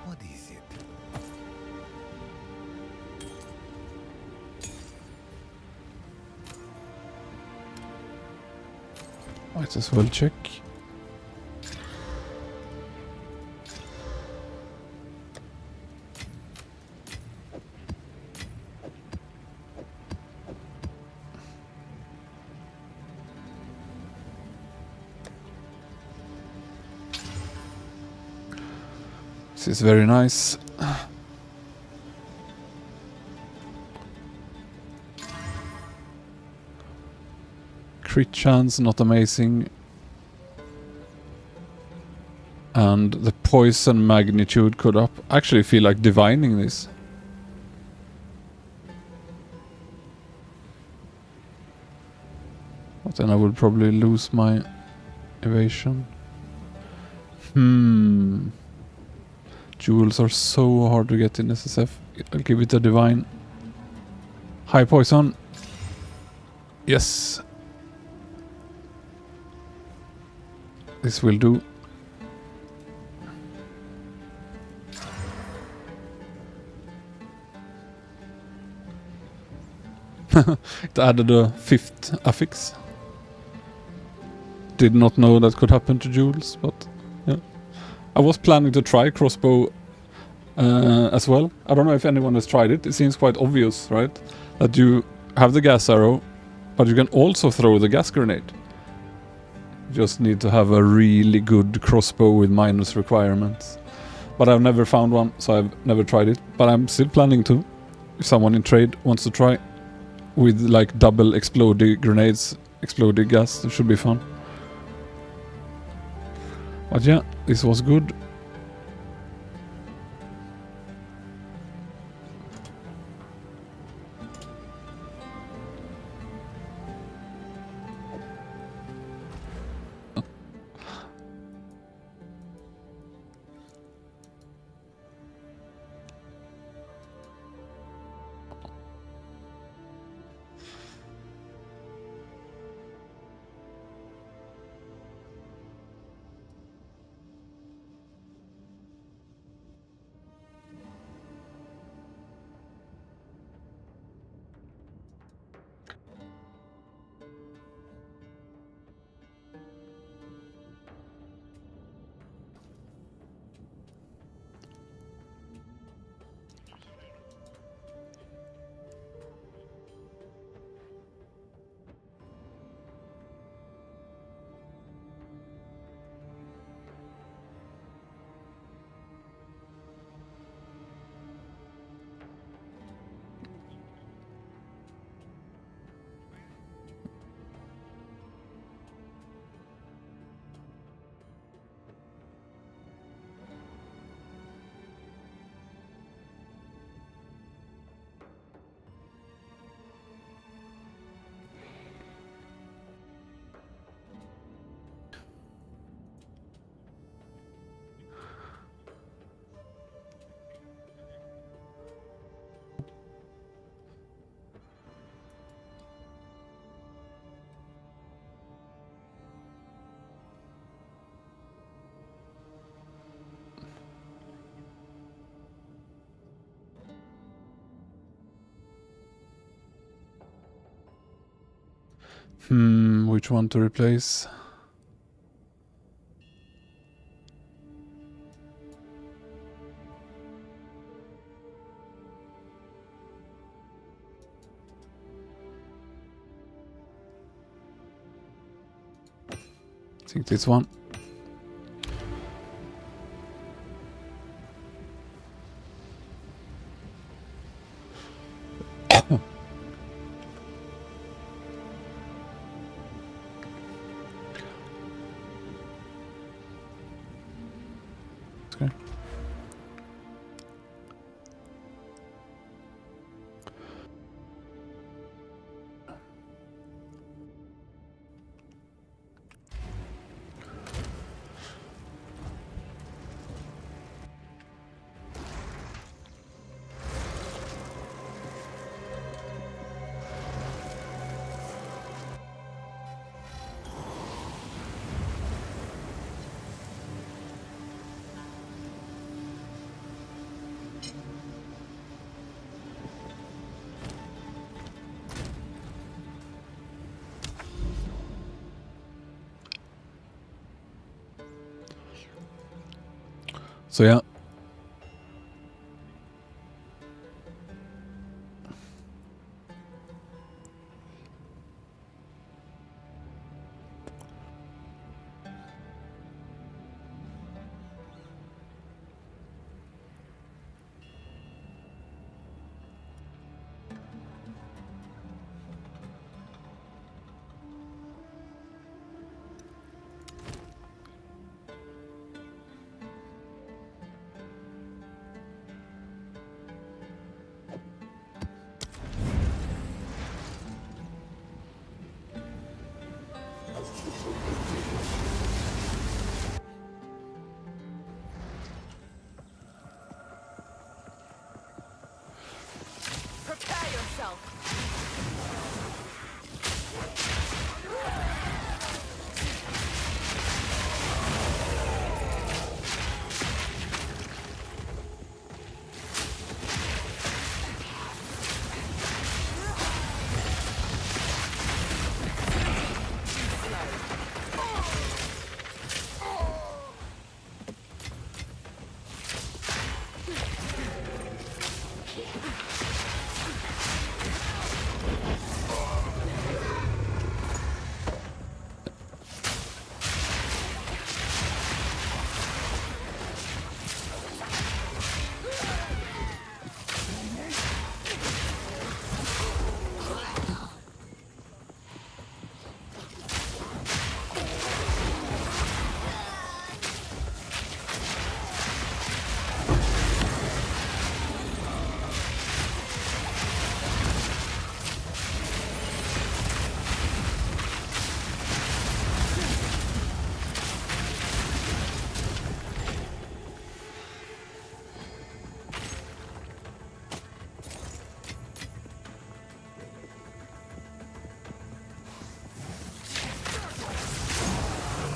What is it? Might as well check. This is very nice. Crit chance, not amazing. And the poison magnitude could up. Actually feel like divining this. But then I would probably lose my evasion. Jewels are so hard to get in SSF. I'll give it a divine. High poison. Yes. This will do. It added a 5th affix. Did not know that could happen to jewels, but yeah. I was planning to try crossbow as well. I don't know if anyone has tried it. It seems quite obvious, right? That you have the gas arrow, but you can also throw the gas grenade. You just need to have a really good crossbow with minus requirements. But I've never found one, so I've never tried it. But I'm still planning to. If someone in trade wants to try with like double exploding grenades, exploding gas, it should be fun. But yeah, this was good. Which one to replace? think this one. Okay. So yeah. Prepare yourself.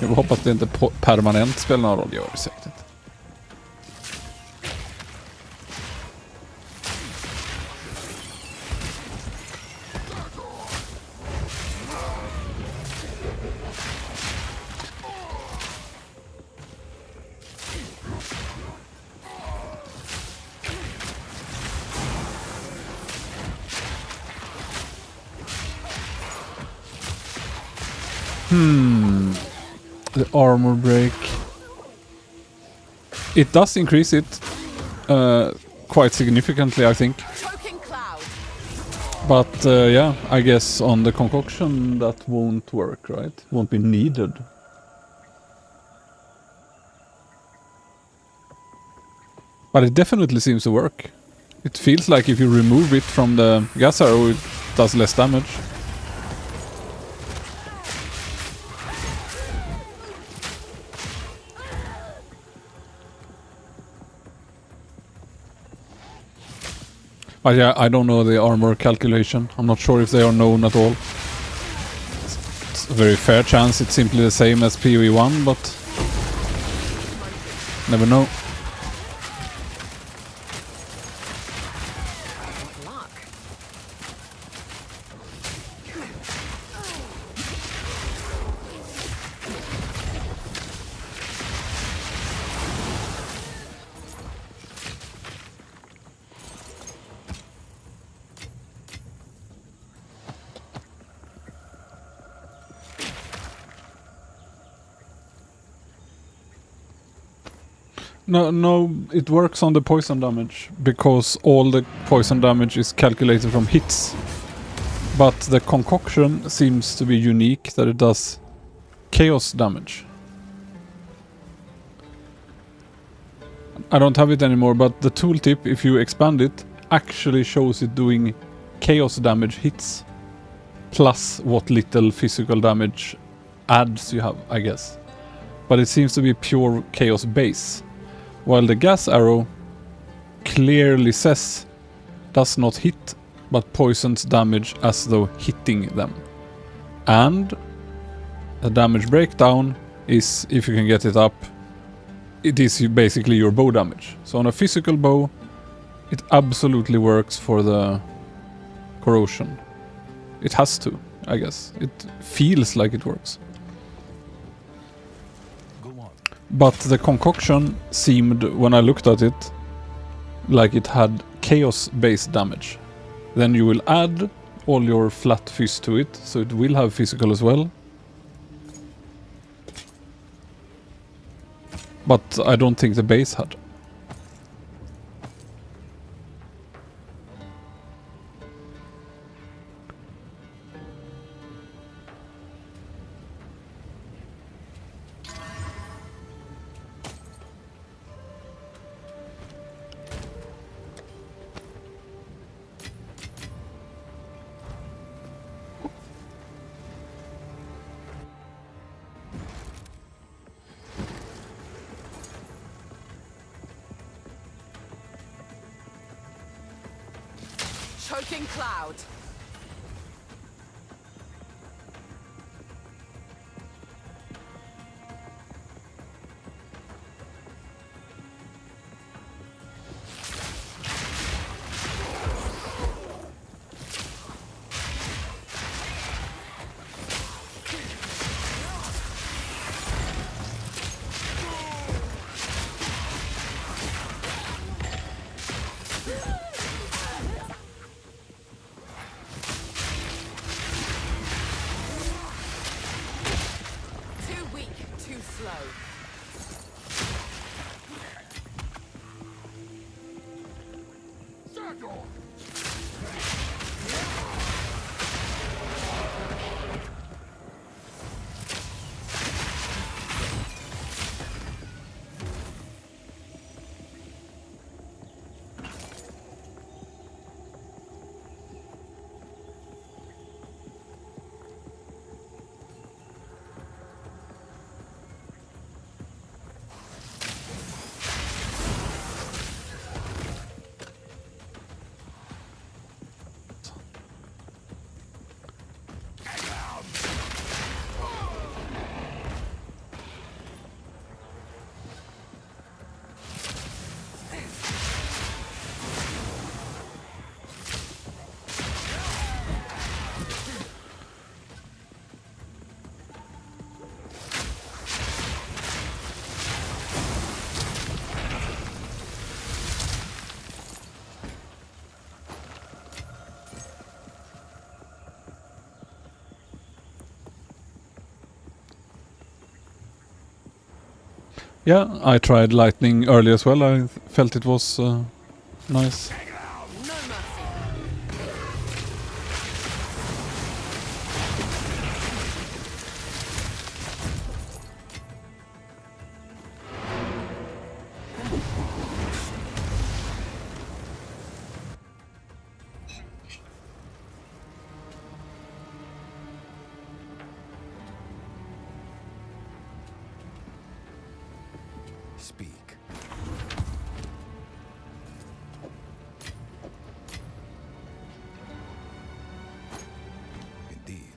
Jag hoppas det inte permanent spelar någon roll. Gör det säkert inte. The armor break. It does increase it quite significantly, I think. Choking cloud. But yeah, I guess on the concoction that won't work, right? Won't be needed. But it definitely seems to work. It feels like if you remove it from the gas arrow, it does less damage. But yeah, I don't know the armor calculation. I'm not sure if they are known at all. It's a very fair chance it's simply the same as POE1, but never know. Luck. No, it works on the poison damage because all the poison damage is calculated from hits. But the concoction seems to be unique that it does chaos damage. I don't have it anymore, but the tooltip, if you expand it, actually shows it doing chaos damage hits. Plus what little physical damage adds you have, I guess. But it seems to be pure chaos base. While the gas arrow clearly says does not hit, but poisons damage as though hitting them. And the damage breakdown is, if you can get it up, it is basically your bow damage. So on a physical bow, it absolutely works for the corrosion. It has to, I guess. It feels like it works. Go on. But the concoction seemed, when I looked at it, like it had chaos-based damage. Then you will add all your flat phys to it, so it will have physical as well. But I don't think the base had. Choking cloud. Too weak, too slow. Yeah, I tried lightning early as well. I felt it was nice. No mercy. Speak. Indeed.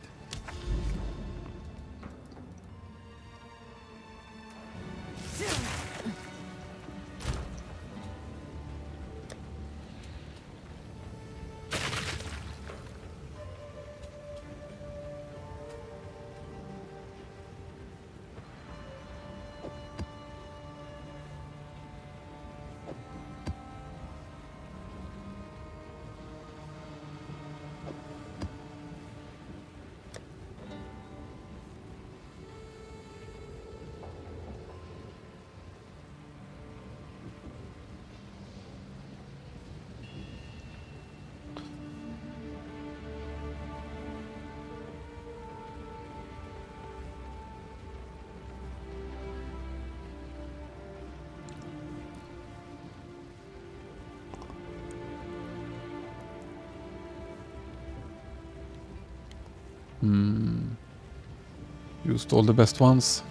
Used all the best ones.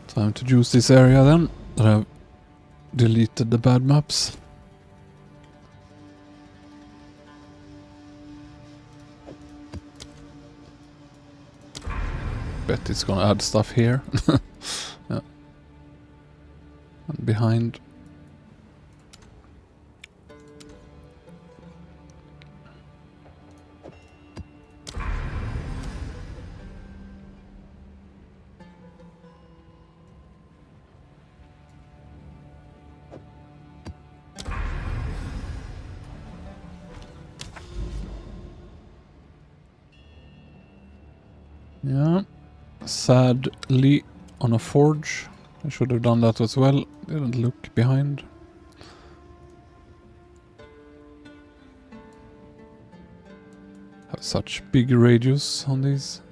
Time to use this area then, that I've deleted the bad maps. Bet it's gonna add stuff here. Yeah. And behind. Yeah, sadly on a forge. I should have done that as well. Didn't look behind. Have such big radius on these.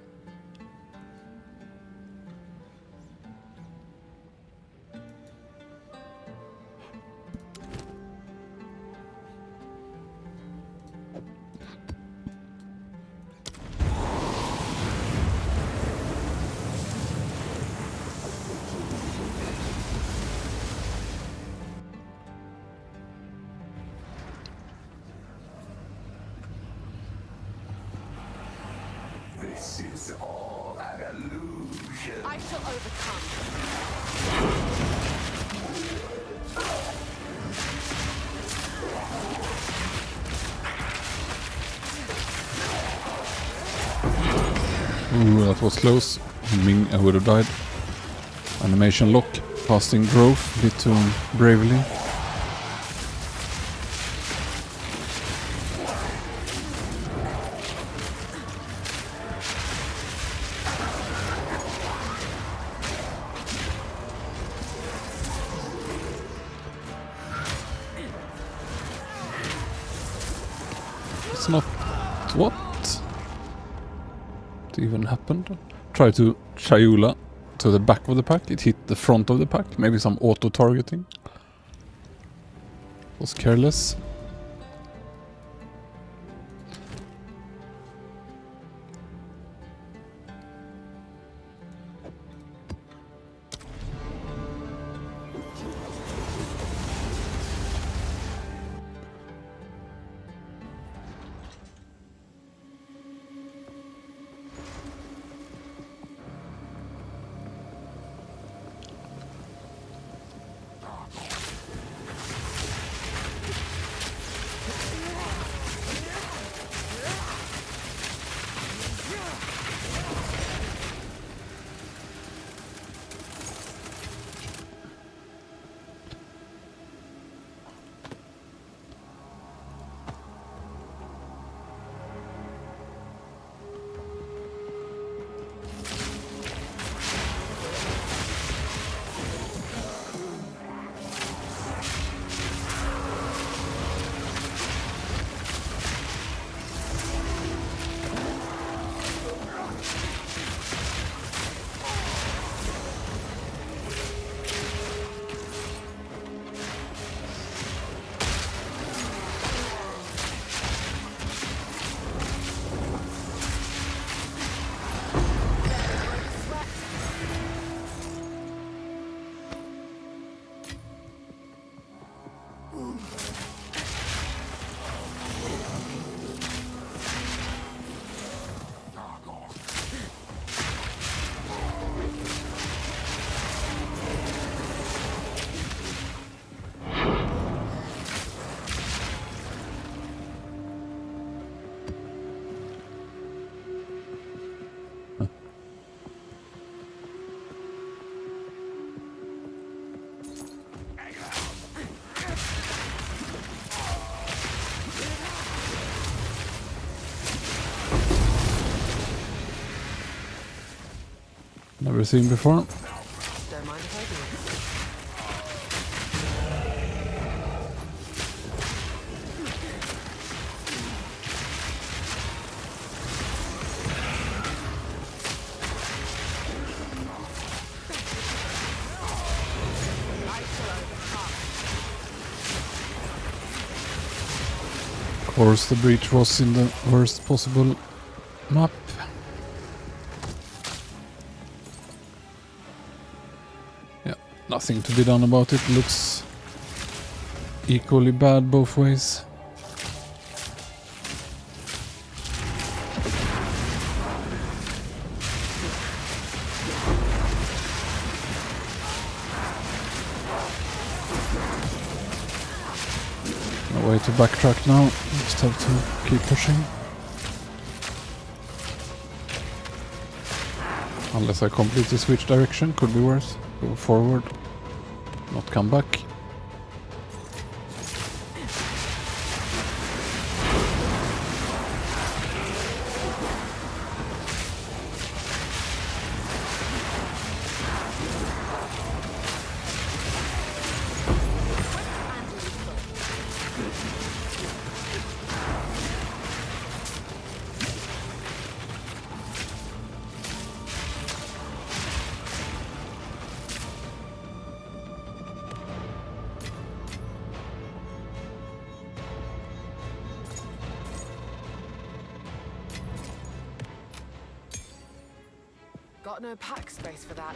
This is all an illusion. I shall overcome. Ooh, that was close. I would have died. Animation lock. Casting growth. Bit too bravely. It's not... What? It even happened? Try to Chayula to the back of the pack. It hit the front of the pack. Maybe some auto-targeting. Was careless. Never seen before. Don't mind if I do. course the breach was in the worst possible map. Yeah, nothing to be done about it. Looks equally bad both ways. No way to backtrack now. Just have to keep pushing. Unless I completely switch direction, could be worse. Go forward, not come back. Got no pack space for that.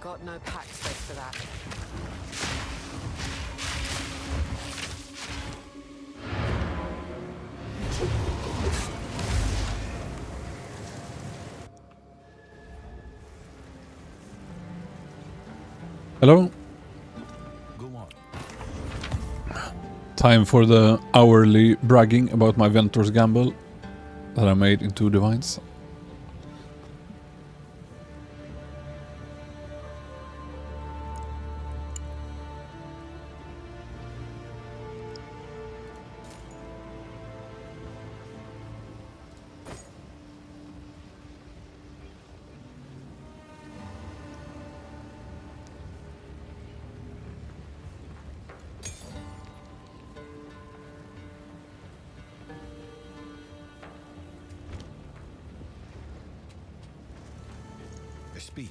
Got no pack space for that. Hello? Go on. Time for the hourly bragging about my Ventor's Gamble that I made in 2 Divines. Speed.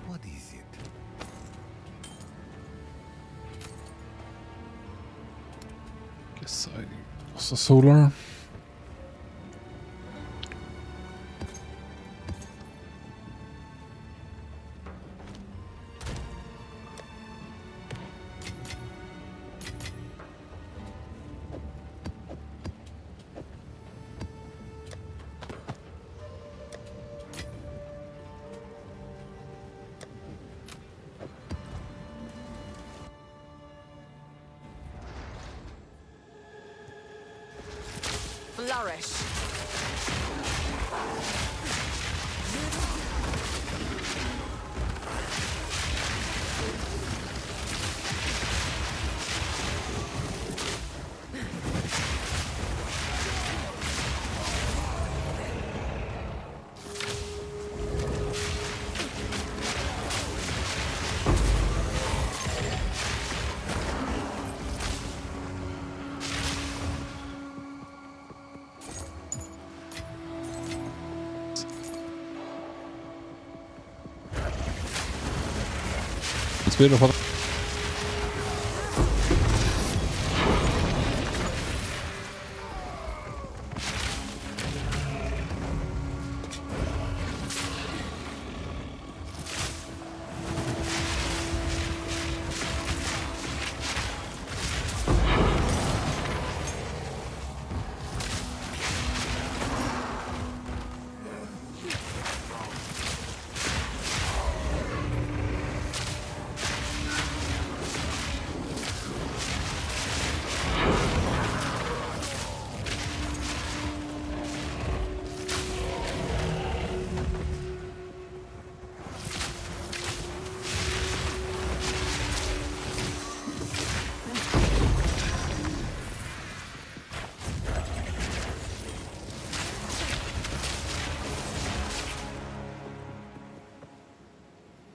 What is it? Guess I was a solar. Flourish. It's beautiful.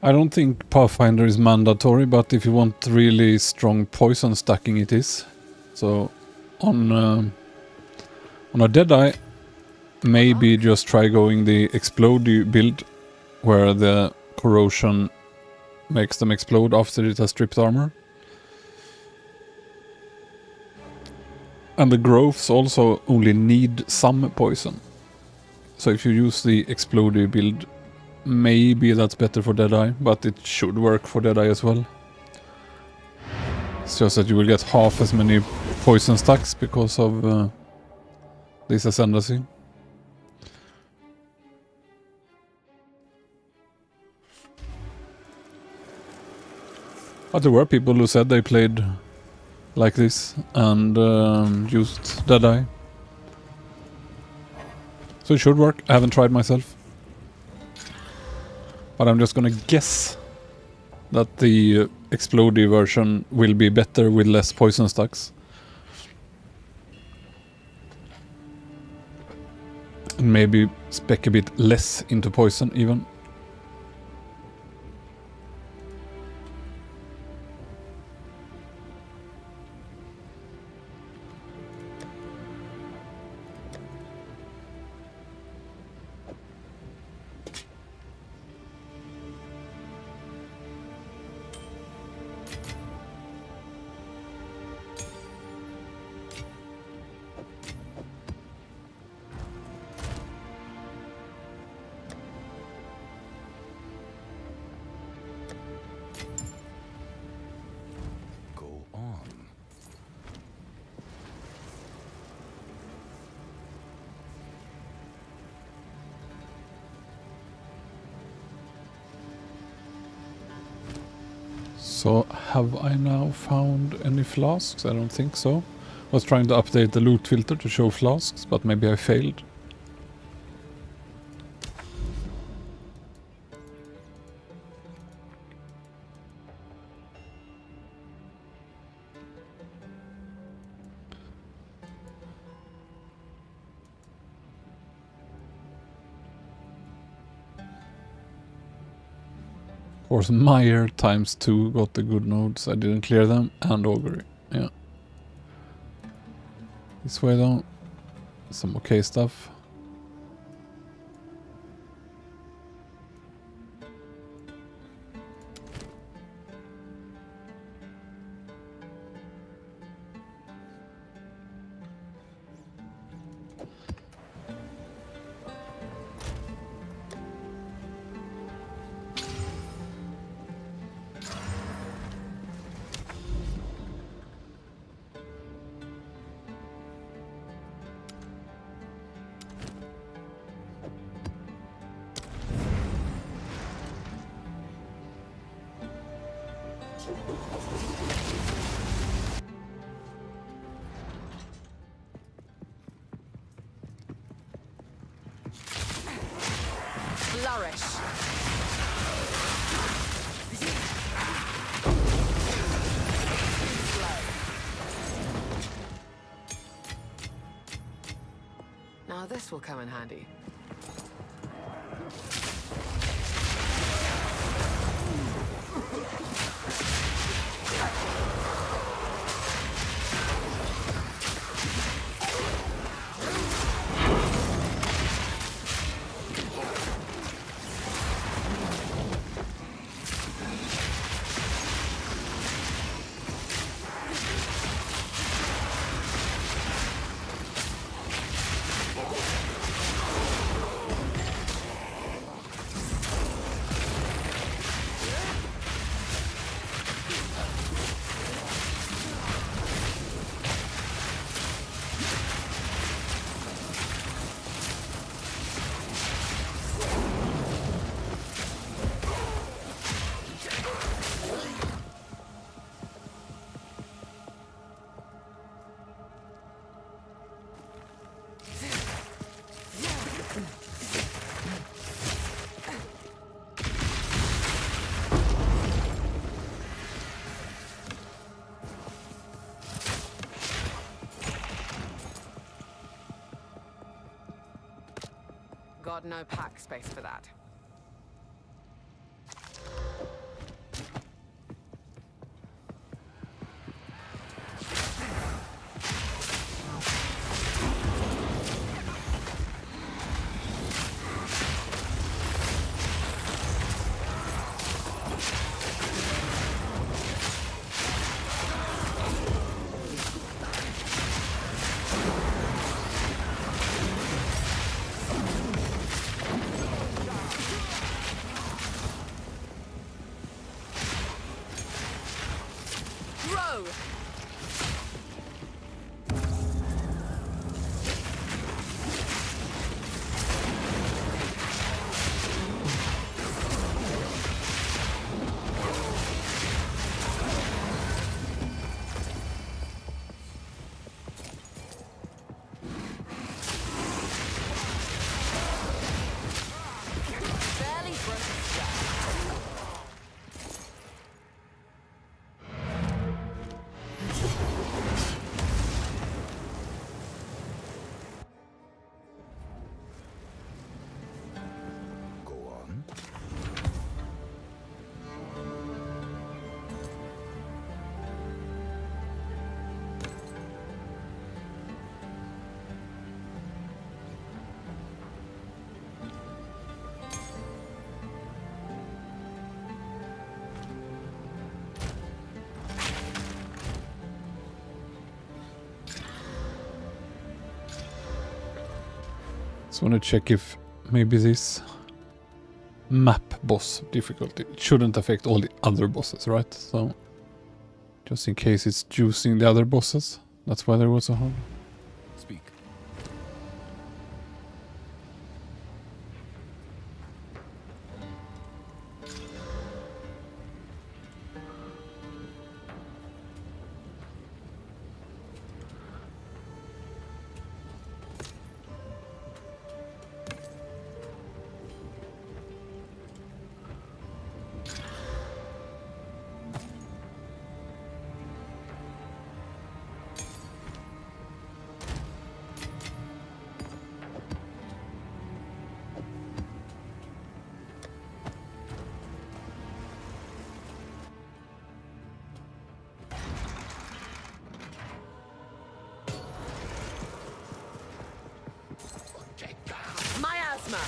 I don't think Pathfinder is mandatory, but if you want really strong poison stacking, it is. So on a Deadeye, maybe just try going the explode build, where the corrosion makes them explode after it has stripped armor. And the growths also only need some poison. So if you use the explode build, maybe that's better for Deadeye, but it should work for Deadeye as well. It's just that you will get half as many poison stacks because of this ascendancy. But there were people who said they played like this and used Deadeye. So it should work. I haven't tried myself. But I'm just gonna guess that the Explodey version will be better with less poison stacks. And maybe spec a bit less into poison even. Go on. So have I now found any flasks? I don't think so. I was trying to update the loot filter to show flasks, but maybe I failed. Of course, Meyer times 2 got the good nodes. I didn't clear them, and Augury. Yeah. This way though, some okay stuff. Flourish. Now this will come in handy. Got no pack space for that. Throw! Barely broke a sweat. Go on. Just want to check if maybe this map boss difficulty shouldn't affect all the other bosses, right? So just in case it's juicing the other bosses, that's why there was so hard. Speak. Miasma!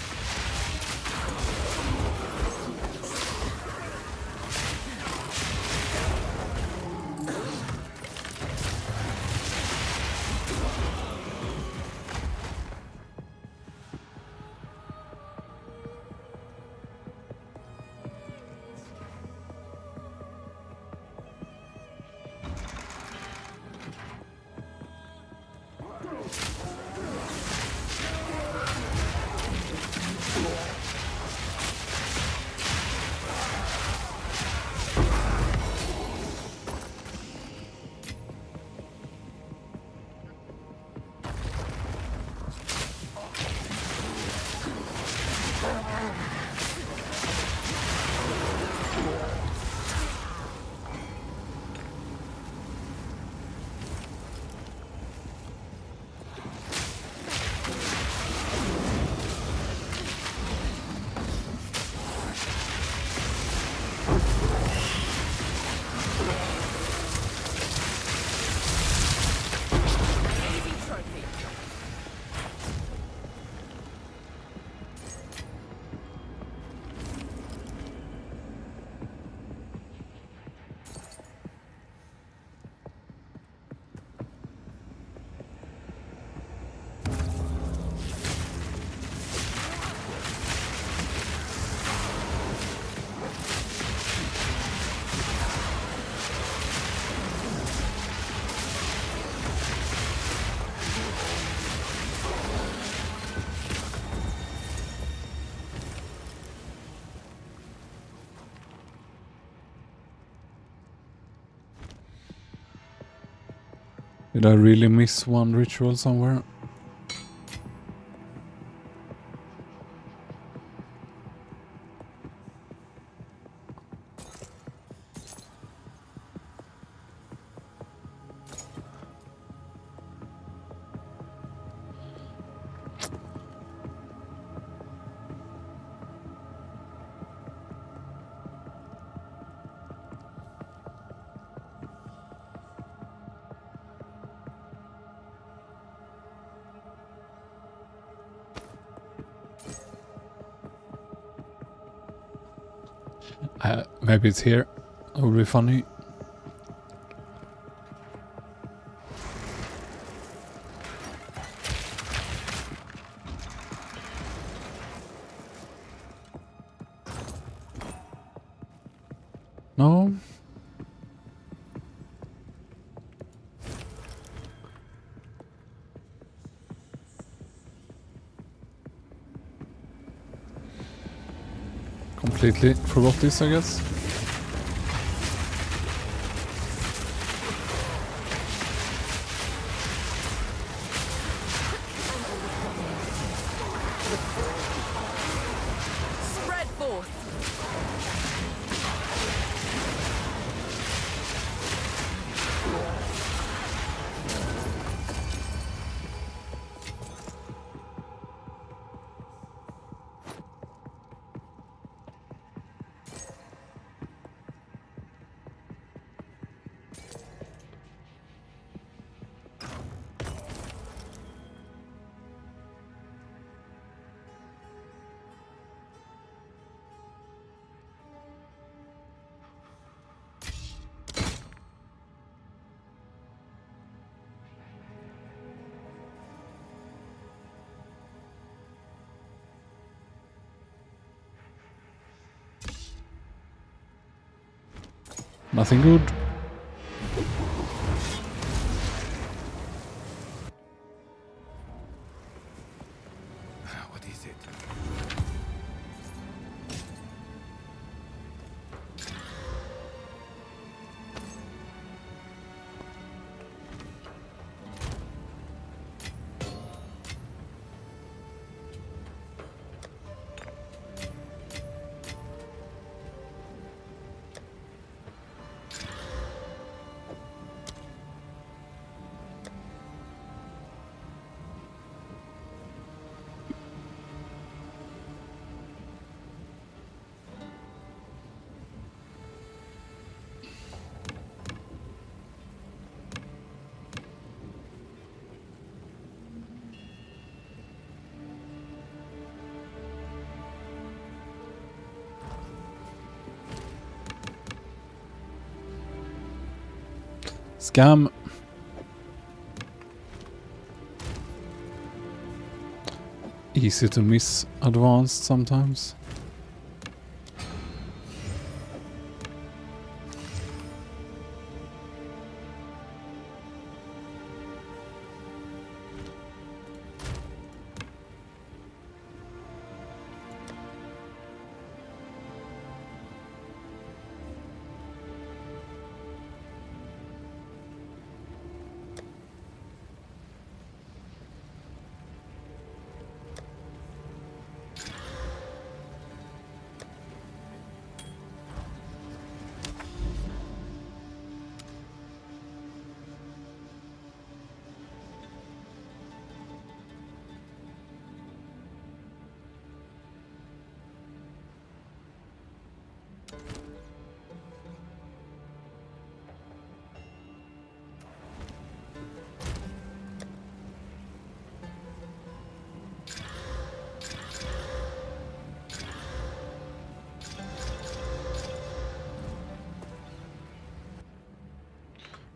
Did I really miss one ritual somewhere? Maybe it's here. It would be funny. No. Completely forgot this, I guess. Spread forth. Nothing good. What is it? Scam. Easy to miss advanced sometimes.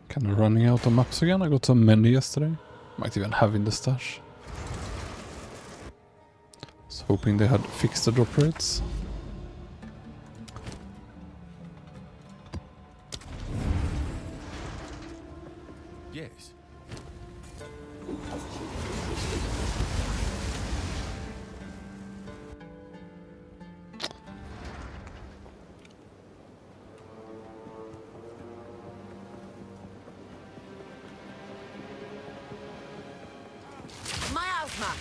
Kind of running out of maps again. I got so many yesterday. Might even have in the stash. Was hoping they had fixed the drop rates. Yes. Miasma.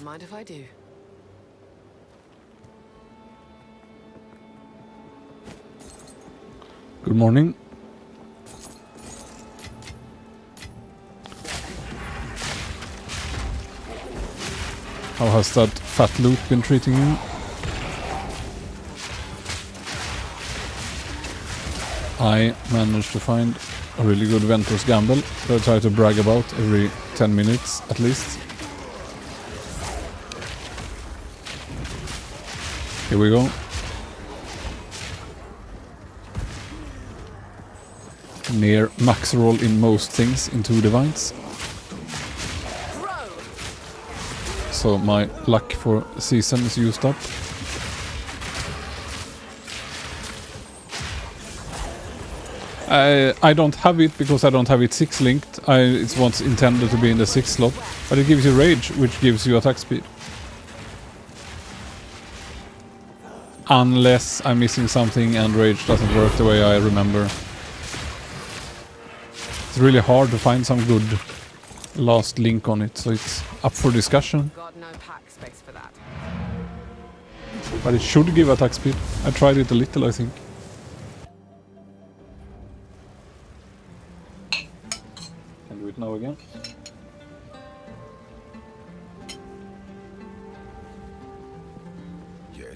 Don't mind if I do. Good morning. How has that fat loot been treating you? I managed to find a really good Ventus gamble that I try to brag about every 10 minutes at least. Here we go. Near max roll in most things in 2 divines. So my luck for the season is used up. I don't have it because I don't have it 6 linked. It's what's intended to be in the 6 slot, but it gives you rage, which gives you attack speed. Unless I'm missing something and rage doesn't work the way I remember. It's really hard to find some good last link on it, so it's up for discussion. Got no pack space for that. But it should give attack speed. I tried it a little, I think. Can do it now again. Yes.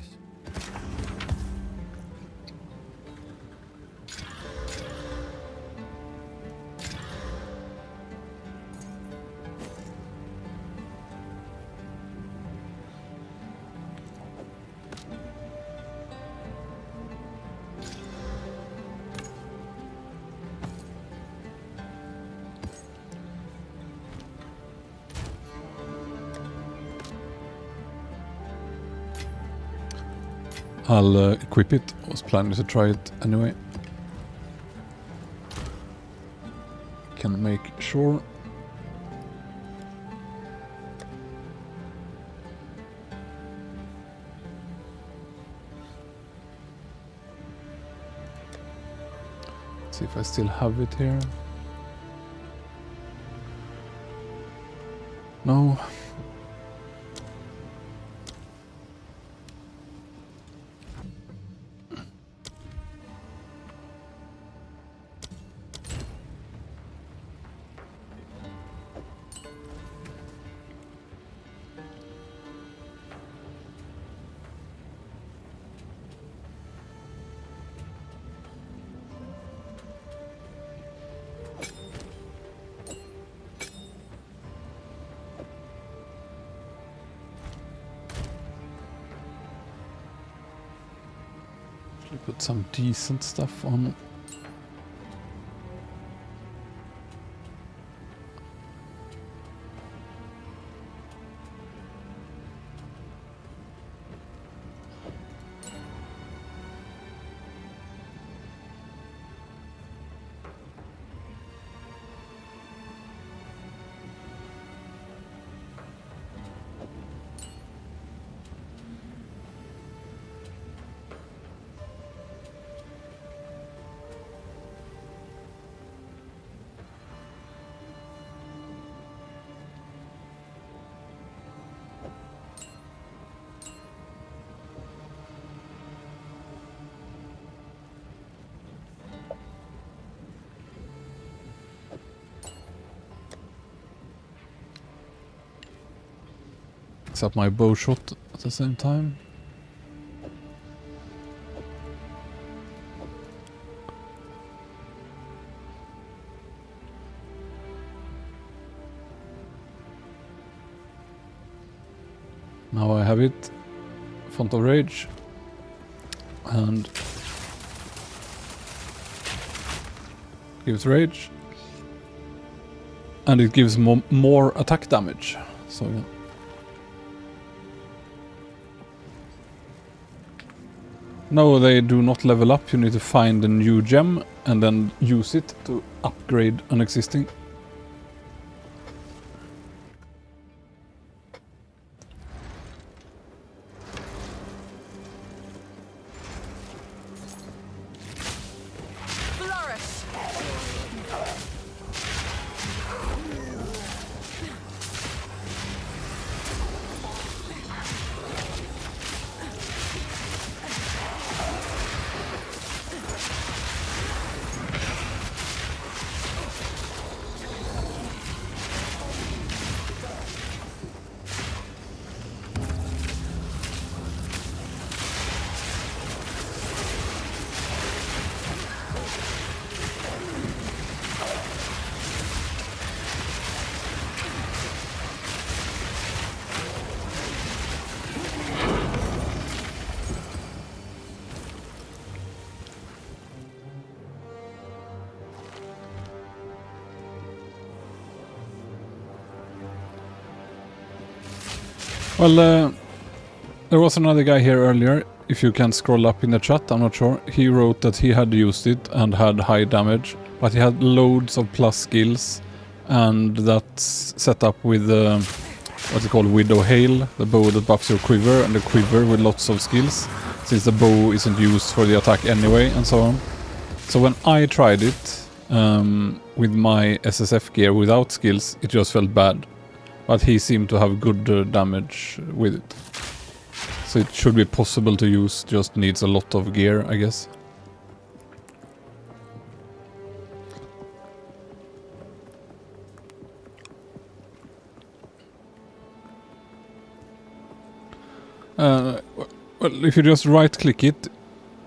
I'll equip it. I was planning to try it anyway. Can make sure. See if I still have it here. No. Put some decent stuff on. Up my bow shot at the same time. Now I have it. Font of Rage. And gives rage. And it gives more attack damage. So yeah. No, they do not level up. You need to find a new gem and then use it to upgrade an existing. Well, there was another guy here earlier. If you can scroll up in the chat, I'm not sure. He wrote that he had used it and had high damage, but he had loads of plus skills, and that's set up with what's it called, Widow Hail, the bow that buffs your quiver, and the quiver with lots of skills, since the bow isn't used for the attack anyway, and so on. So when I tried it with my SSF gear without skills, it just felt bad. But he seemed to have good damage with it. So it should be possible to use, just needs a lot of gear, I guess. Well, if you just right click it,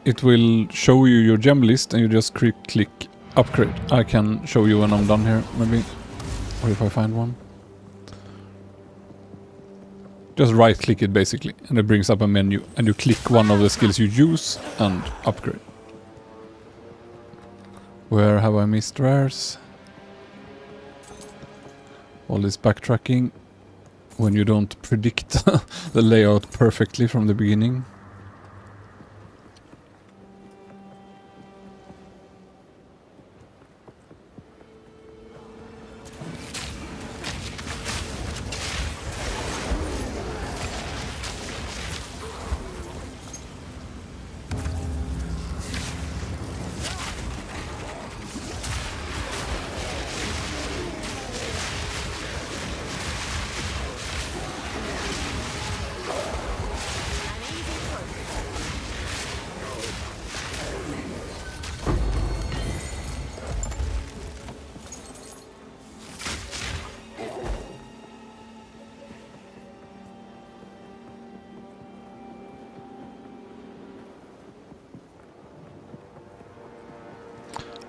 it will show you your gem list, and you just click upgrade. I can show you when I'm done here, maybe. Or if I find one. Just right click it basically, and it brings up a menu, and you click one of the skills you use and upgrade. Where have I missed rares? All this backtracking when you don't predict the layout perfectly from the beginning.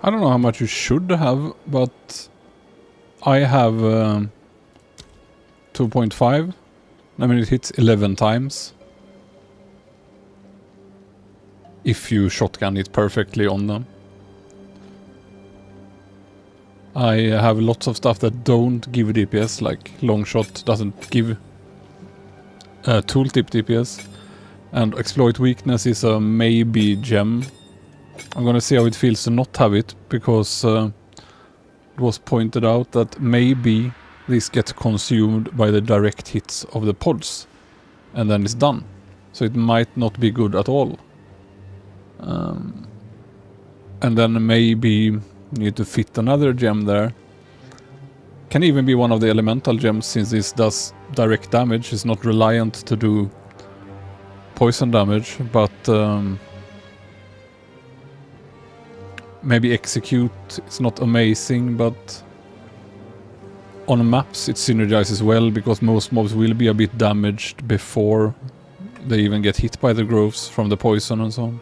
I don't know how much you should have, but I have 2.5. I mean, it hits 11 times. If you shotgun it perfectly on them. I have lots of stuff that don't give DPS, like long shot doesn't give tooltip DPS. And exploit weakness is a maybe gem. I'm gonna see how it feels to not have it, because it was pointed out that maybe this gets consumed by the direct hits of the pods, and then it's done. So it might not be good at all. And then maybe you need to fit another gem there. Can even be one of the elemental gems, since this does direct damage. It's not reliant to do poison damage, but maybe execute. It's not amazing, but on maps it synergizes well, because most mobs will be a bit damaged before they even get hit by the growths from the poison and so on.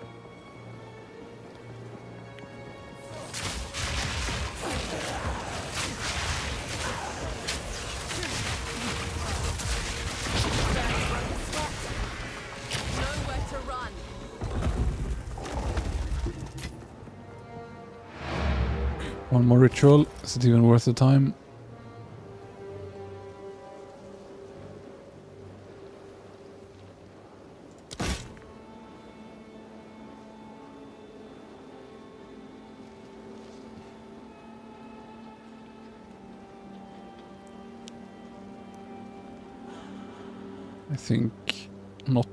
Nowhere to run. One more ritual. Is it even worth the time? I think not.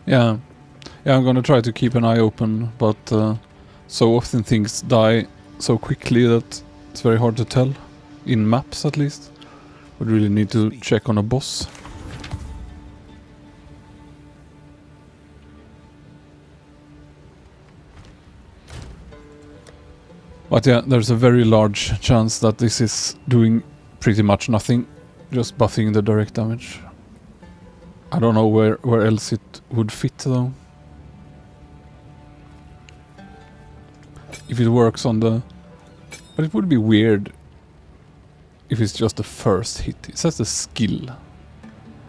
Yeah, I'm gonna try to keep an eye open, but so often things die so quickly that it's very hard to tell. In maps, at least. Would really need to check on a boss. But yeah, there's a very large chance that this is doing pretty much nothing, just buffing the direct damage. I don't know where else it would fit though. If it works on the... But it would be weird if it's just the first hit. It says the skill.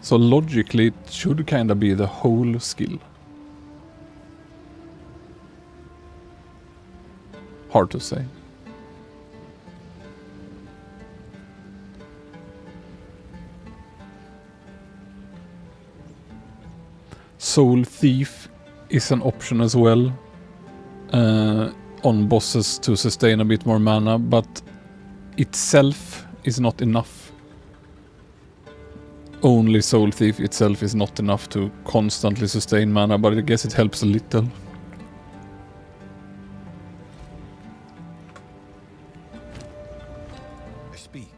So logically it should kinda be the whole skill. Hard to say. Soul Thief is an option as well on bosses to sustain a bit more mana, but itself is not enough. Only Soul Thief itself is not enough to constantly sustain mana, but I guess it helps a little. I speak.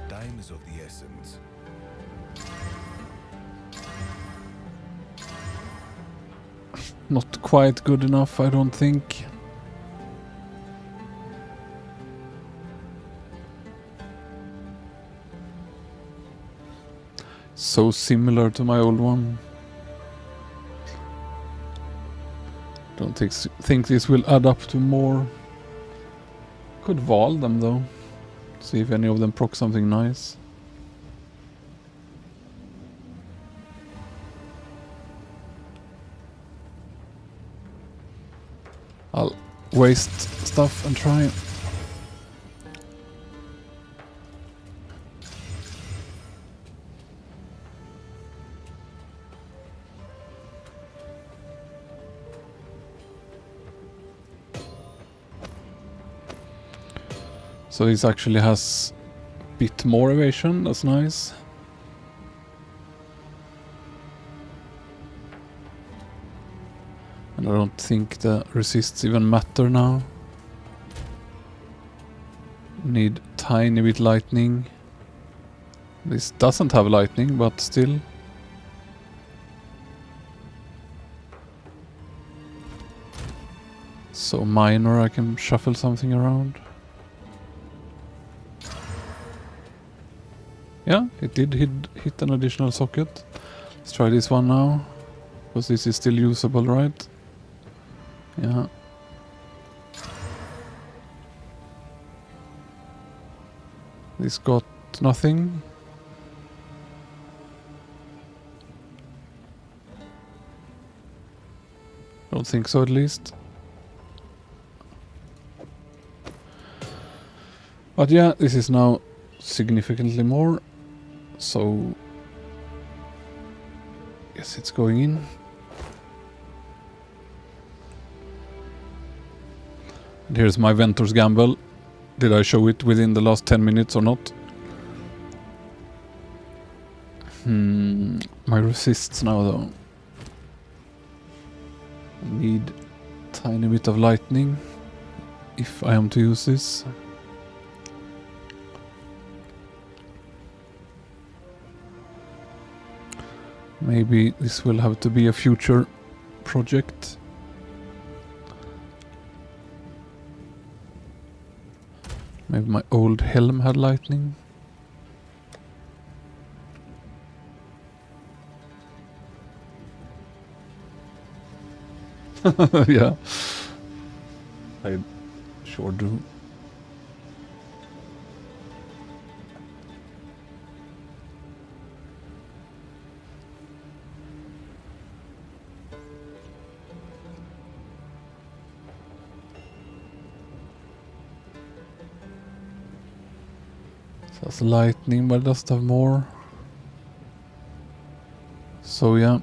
Time is of the essence. Not quite good enough, I don't think. So similar to my old one. Don't think this will add up to more. Could Val them though. See if any of them proc something nice. I'll waste stuff and try. So this actually has a bit more evasion, that's nice. And I don't think the resists even matter now. Need tiny bit lightning. This doesn't have lightning, but still. So minor, I can shuffle something around. Yeah, it did hit an additional socket. Let's try this one now. Because this is still usable, right? Yeah. This got nothing. Don't think so, at least. But yeah, this is now significantly more. So guess it's going in. And here's my Ventor's Gamble. Did I show it within the last 10 minutes or not? My resists now though. Need tiny bit of lightning if I am to use this. Maybe this will have to be a future project. Maybe my old helm had lightning. Yeah, I sure do. So that's lightning, but it does have more. So yeah.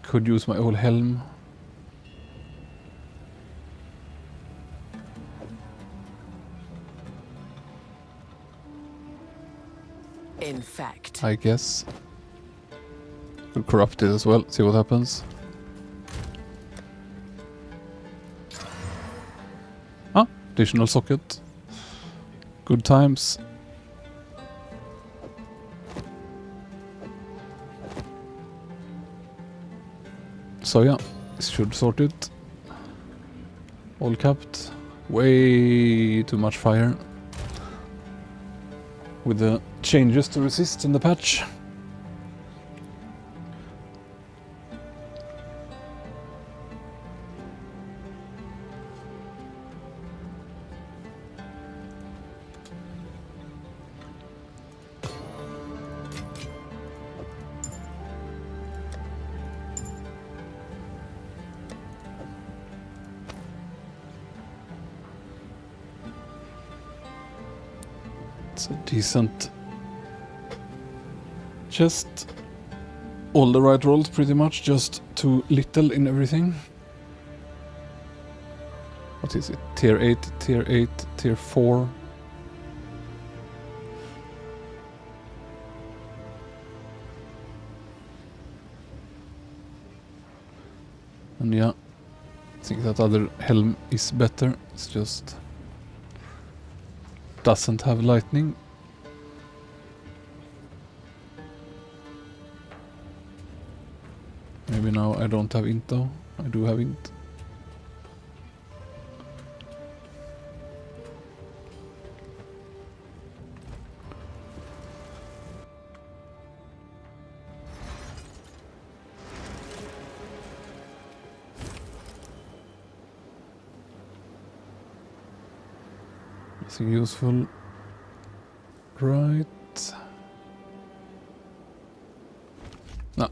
Could use my old helm. In fact, I guess. Could corrupt it as well, see what happens. Ah, additional socket. Good times. So yeah, this should sort it. All capped. Way too much fire. With the changes to resist in the patch. It's a decent chest. All the right rolls pretty much, just too little in everything. What is it? Tier 8, Tier 8, Tier 4. And yeah, I think that other helm is better. It's just doesn't have lightning. Maybe now I don't have int though. I do have int. Nothing useful. Right. No.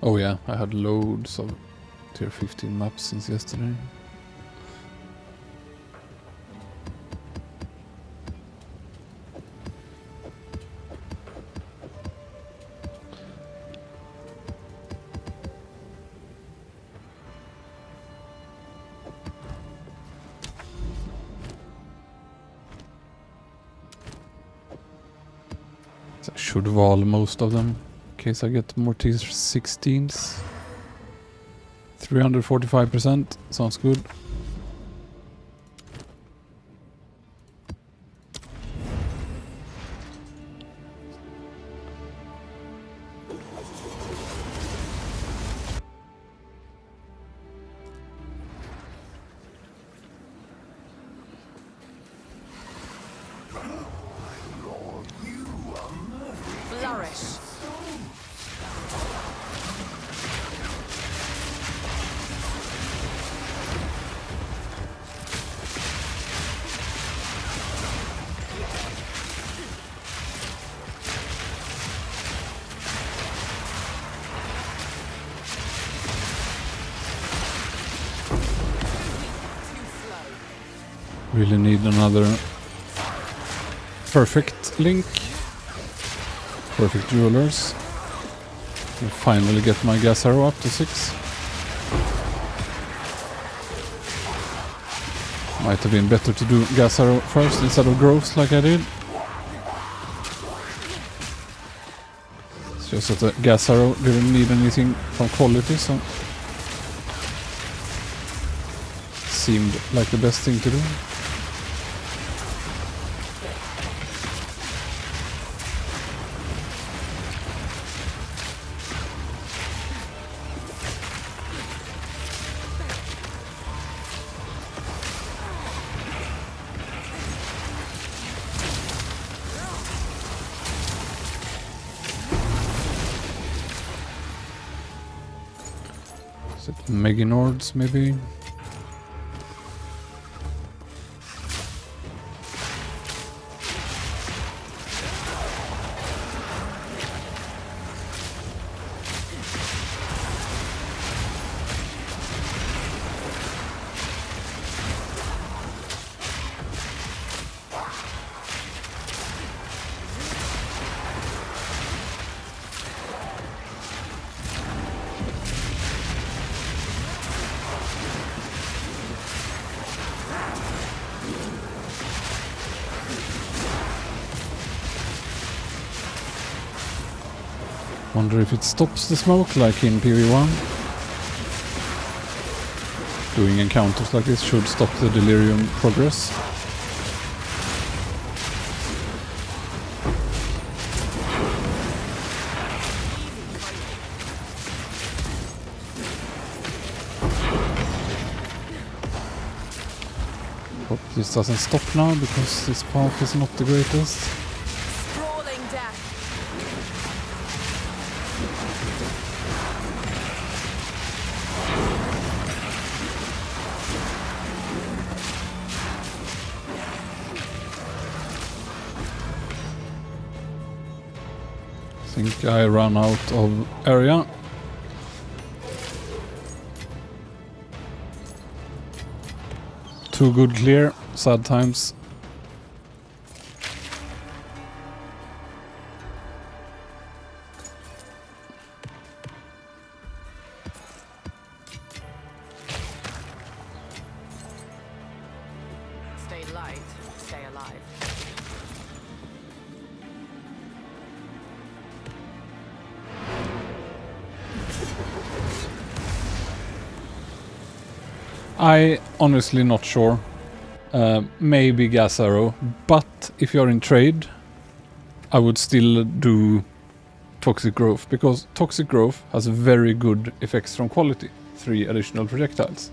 Oh yeah, I had loads of tier 15 maps since yesterday. So I should wall most of them. In case I get more tier 16s. 345%, sounds good. Flourish. Really need another perfect link. Perfect jewelers. I'll finally get my gas arrow up to 6. Might have been better to do gas arrow first instead of growths like I did. It's just that the gas arrow didn't need anything from quality, so seemed like the best thing to do. Is it Meganords maybe? Wonder if it stops the smoke like in POE1. Doing encounters like this should stop the delirium progress. Hope this doesn't stop now because this path is not the greatest. Sprawling death. think I ran out of area. Too good clear, sad times. Stay light, stay alive. I honestly not sure. Maybe gas arrow, but if you're in trade, I would still do toxic growth, because toxic growth has very good effects from quality, 3 additional projectiles.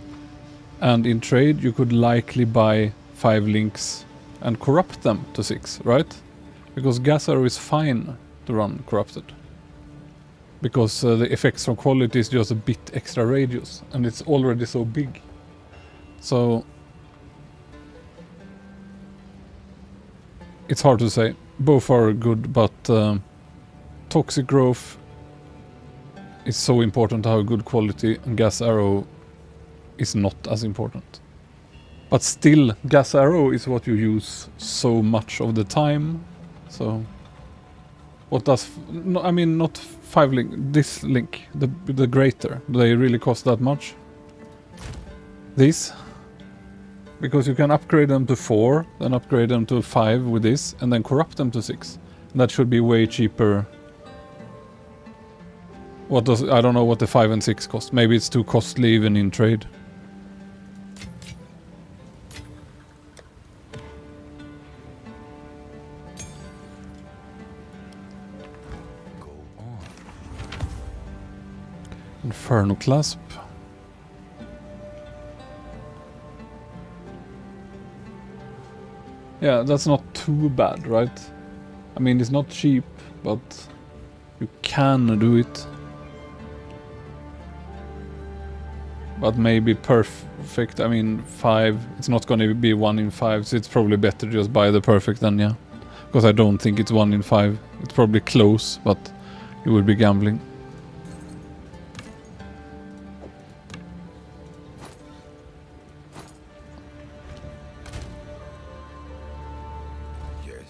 And in trade you could likely buy 5 links and corrupt them to 6, right? Because gas arrow is fine to run corrupted. Because the effects from quality is just a bit extra radius, and it's already so big. So it's hard to say. Both are good, but toxic growth is so important to have good quality, and gas arrow is not as important. But still, gas arrow is what you use so much of the time. So what does no, I mean, not 5 link, this link, the greater, do they really cost that much? These, because you can upgrade them to 4, then upgrade them to 5 with this, and then corrupt them to 6. That should be way cheaper. What does, I don't know what the 5 and 6 cost. Maybe it's too costly even in trade. Go on. Inferno clasp. Yeah, that's not too bad, right? I mean, it's not cheap, but you can do it. But maybe perfect, I mean 5, it's not going to be 1 in 5, so it's probably better to just buy the perfect then, yeah. Because I don't think it's 1 in 5. It's probably close, but you would be gambling. Yes.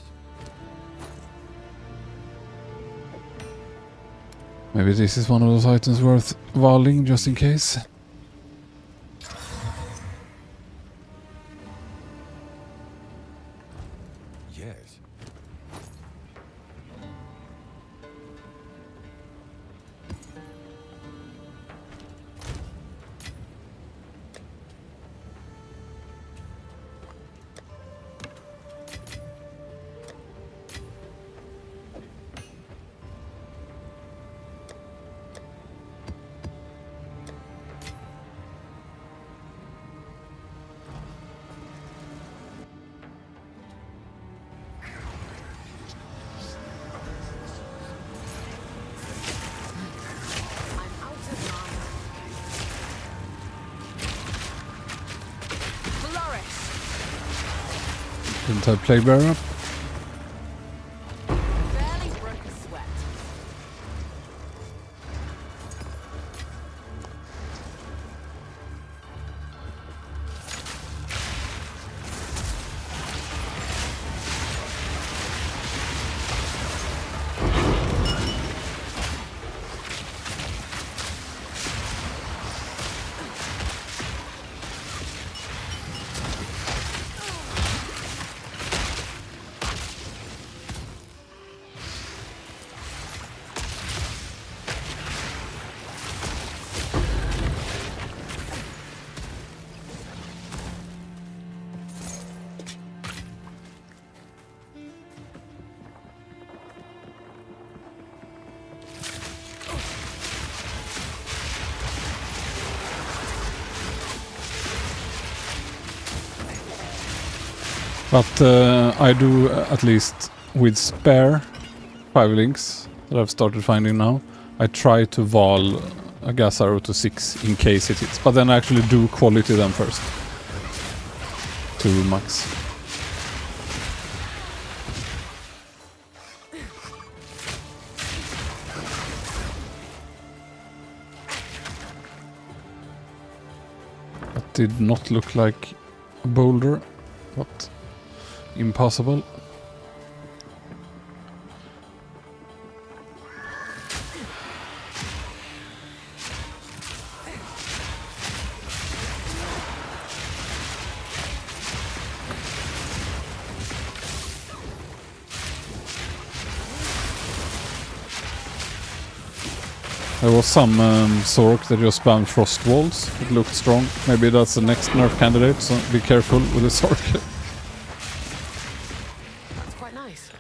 Maybe this is one of those items worth valing just in case. Yes. I'm out of line. Flourish! Didn't I play bearer? Barely broke a sweat. But I do at least with spare 5 links that I've started finding now. I try to vol a gas arrow to 6 in case it hits, but then I actually do quality them first to max. did not look like a boulder, but impossible. There was some Zork that just spammed frost walls. It looked strong. Maybe that's the next nerf candidate, so be careful with the Zork. That's quite nice.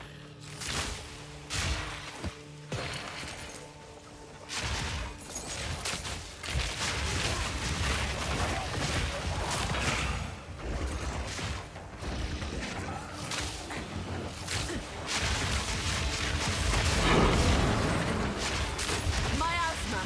Miasma.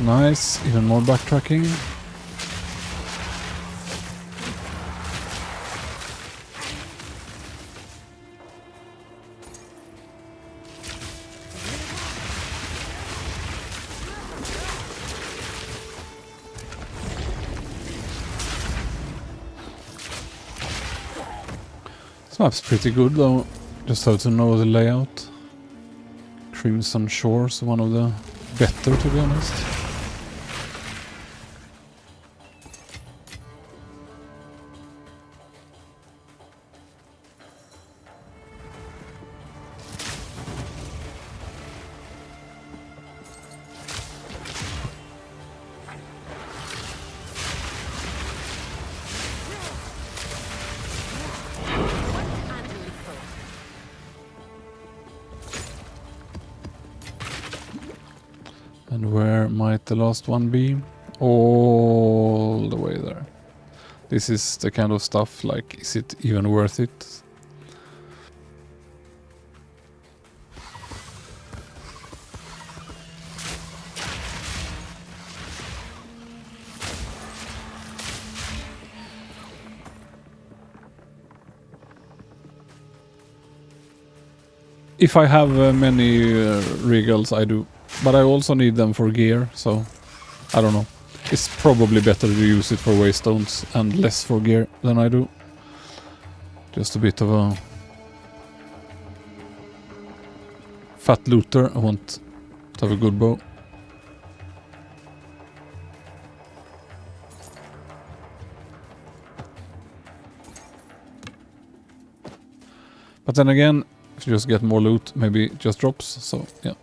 Nice, even more backtracking. This map's pretty good though, just have to know the layout. Crimson Shores, one of the better to be honest. And lethal. And where might the last one be? All the way there. This is the kind of stuff like, is it even worth it? If I have many regals, I do. But I also need them for gear, so I don't know. It's probably better to use it for waystones and less for gear than I do. Just a bit of a fat looter. I want to have a good bow. But then again, if you just get more loot, maybe it just drops, so yeah.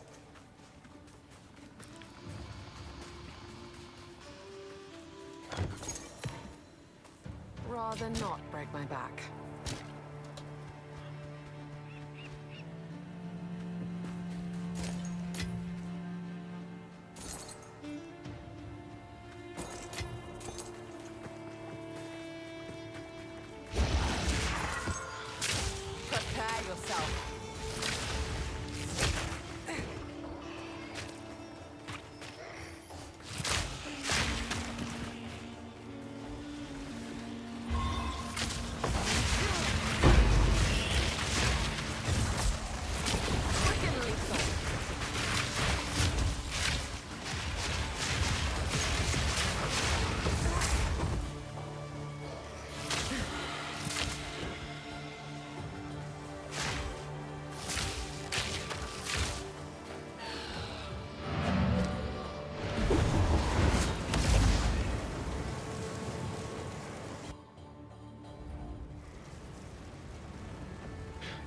Rather not break my back. Prepare yourself. Freaking lethal.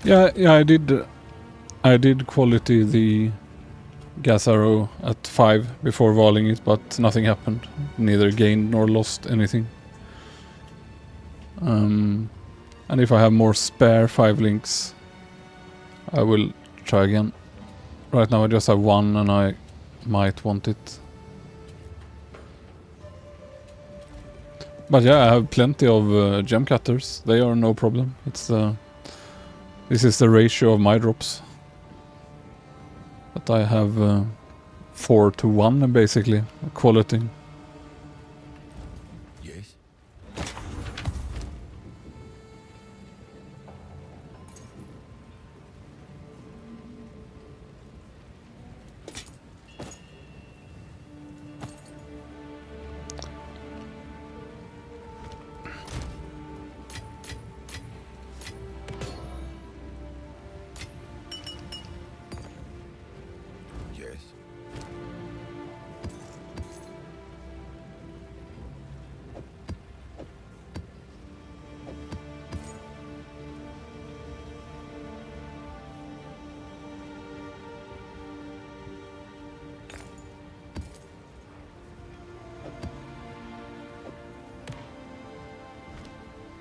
Yeah, I did quality the gas arrow at 5 before walling it, but nothing happened. Neither gained nor lost anything. And if I have more spare 5 links, I will try again. Right now I just have 1 and I might want it. But yeah, I have plenty of gem cutters. They are no problem. It's This is the ratio of my drops. But I have 4 to 1 basically, quality. Yes. Yes.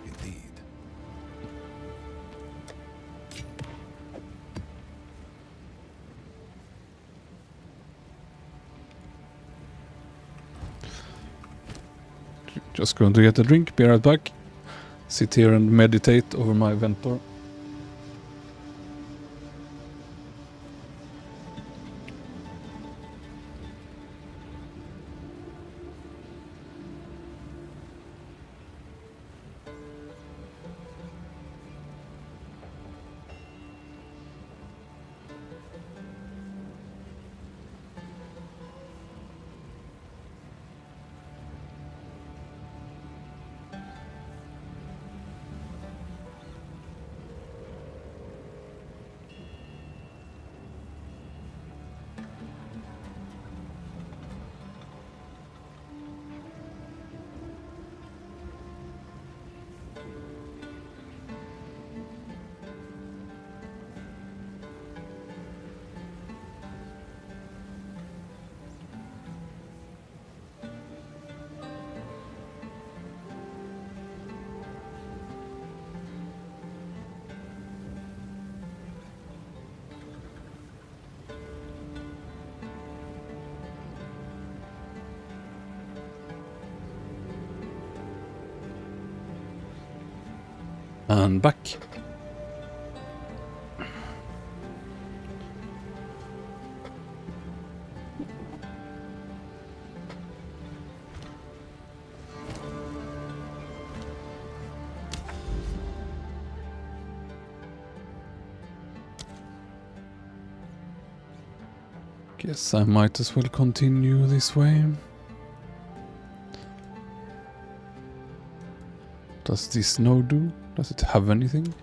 Indeed. Just going to get a drink, be right back. Sit here and meditate over my Ventor. And back. Guess I might as well continue this way. Does this node do? Does it have anything?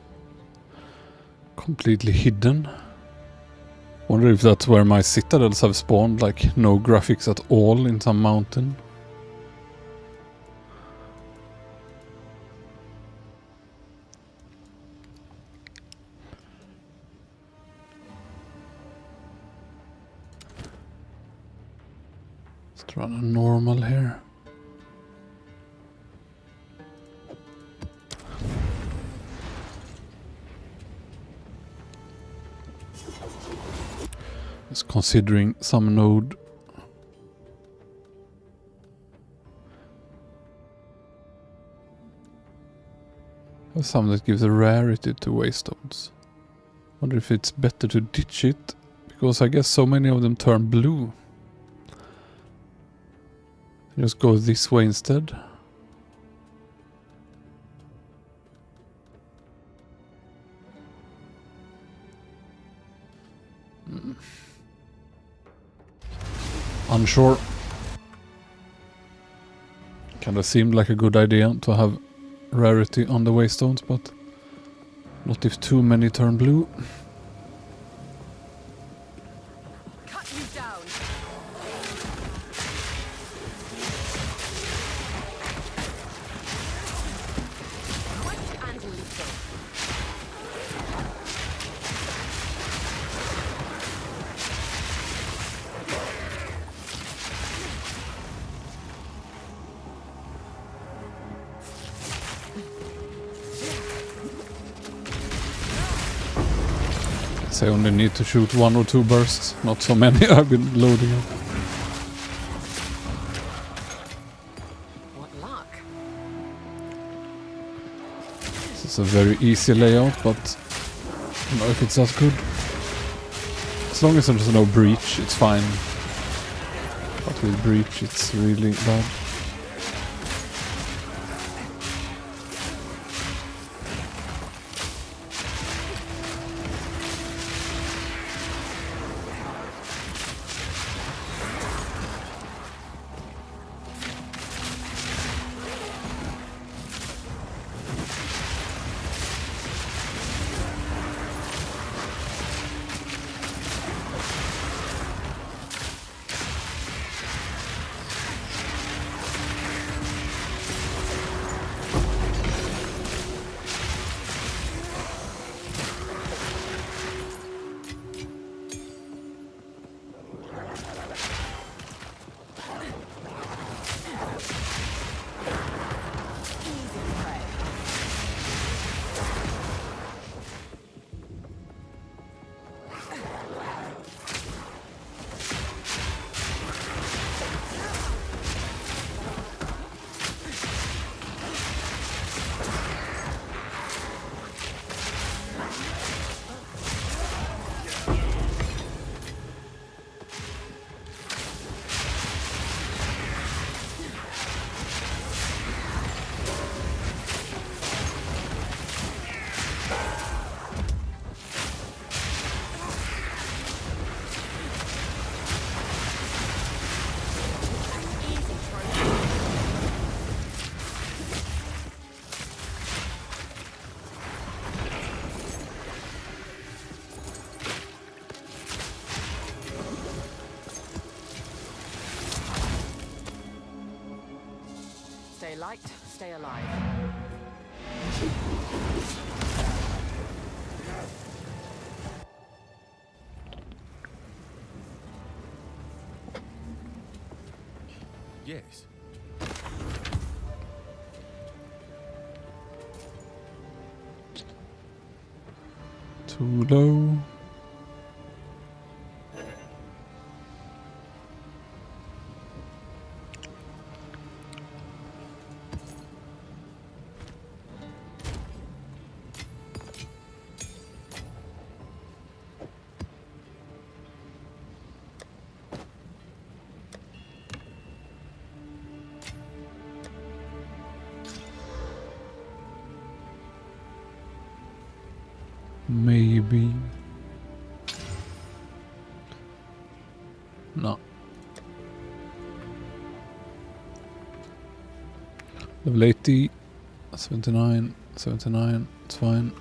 Completely hidden. Wonder if that's where my citadels have spawned, like no graphics at all in some mountain. Let's run a normal here. Just considering some node. There's some that gives a rarity to waystones. Wonder if it's better to ditch it, because I guess so many of them turn blue. Just go this way instead. Unsure. Kinda seemed like a good idea to have rarity on the waystones, but not if too many turn blue. Cut you down. Quick and lethal. I only need to shoot 1 or 2 bursts, not so many I've been loading up. What luck. This is a very easy layout, but don't know if it's that good. As long as there's no breach, it's fine. But with breach, it's really bad. Stay light, stay alive. Yes. Too low. Maybe. No. Level 80, 79, 79, it's fine.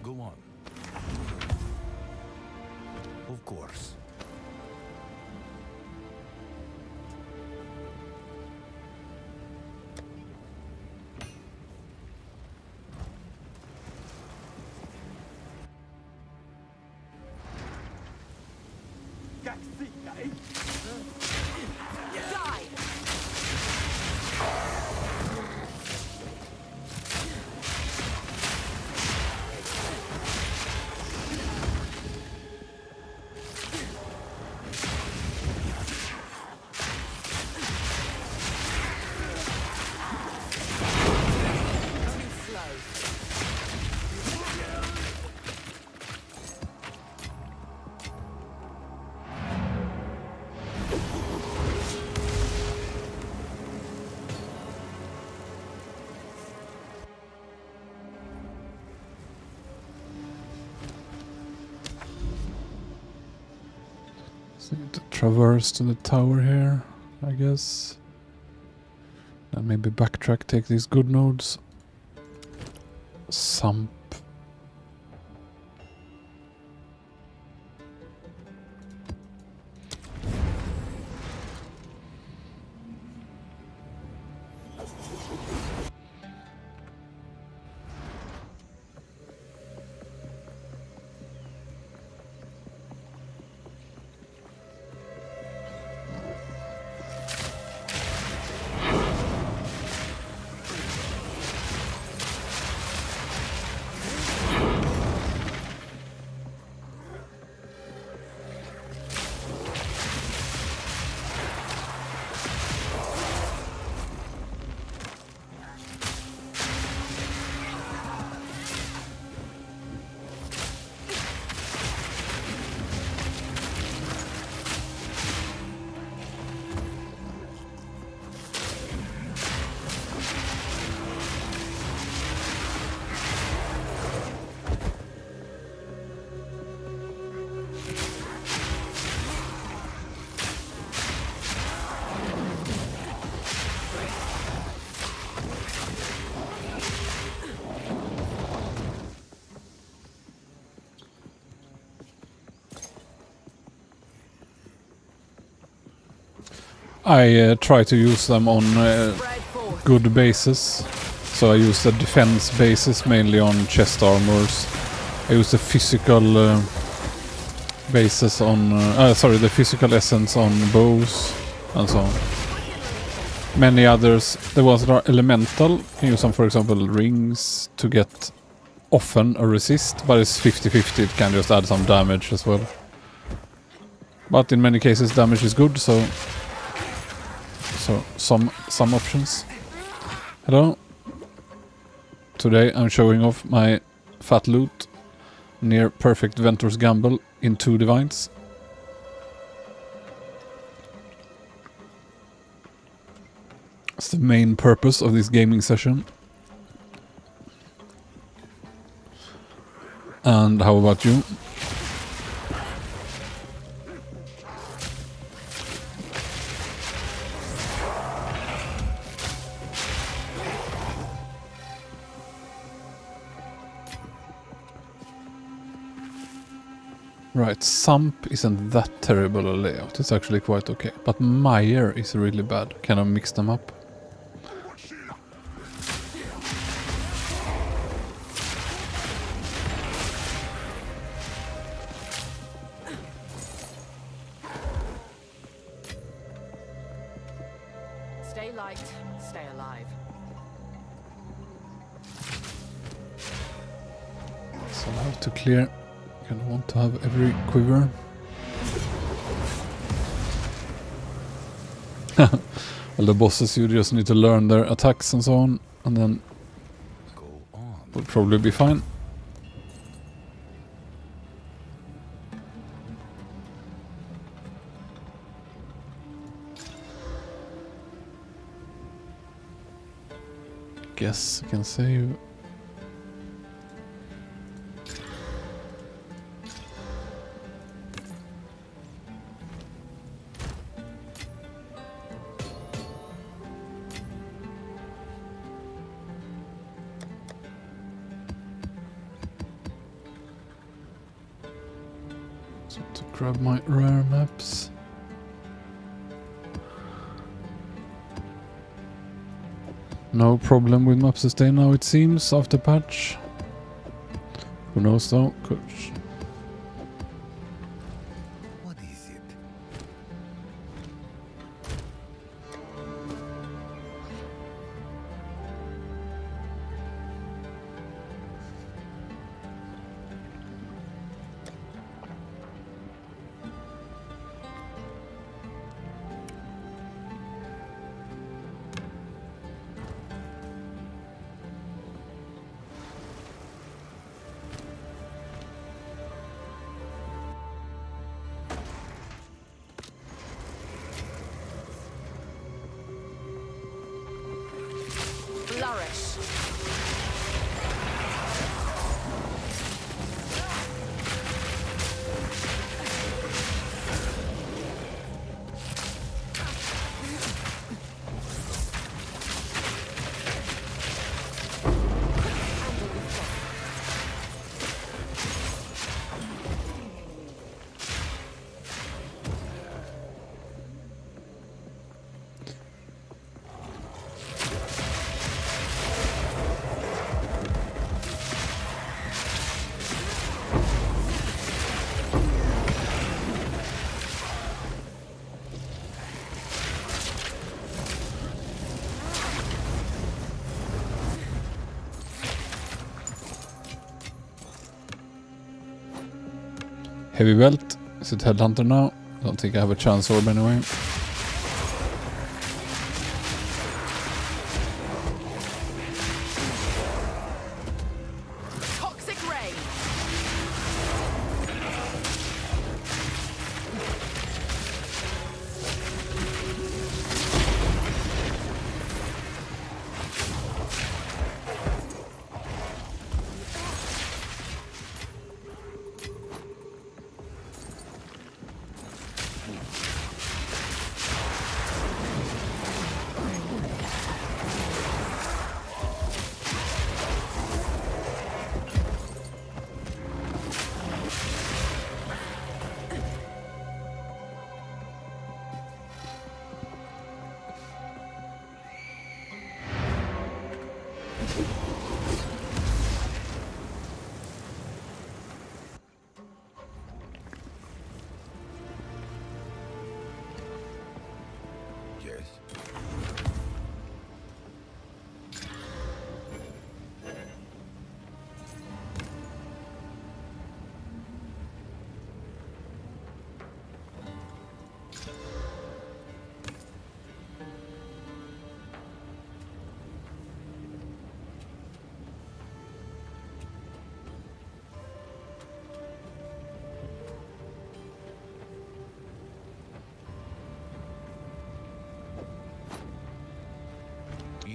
Go on. Of course. Die! Too slow. So need to traverse to the tower here, I guess. Then maybe backtrack, take these good nodes. Sump. I try to use them on Spread forth. good bases. So I use the defense bases mainly on chest armors. I use the physical bases on... the physical essence on bows and so on. Many others, the ones that are elemental, you can use them, for example, rings to get often a resist, but it's 50-50, it can just add some damage as well. But in many cases damage is good, so some options. Hello. Today I'm showing off my fat loot, near perfect Ventur's Gamble in 2 divines. That's the main purpose of this gaming session. And how about you? Right, Sump isn't that terrible a layout. It's actually quite okay. But Meyer is really bad. Can I mix them up? Stay light, stay alive. So I have to clear. I don't want to have every quiver. Well, the bosses, you just need to learn their attacks and so on, and then Go on. we'll probably be fine. Guess I can save. So to grab my rare maps. No problem with map sustain now, it seems, after patch. Who knows though? What is it? Flourish. Heavy belt. Is it Headhunter now? I don't think I have a chance orb anyway. Toxic ray.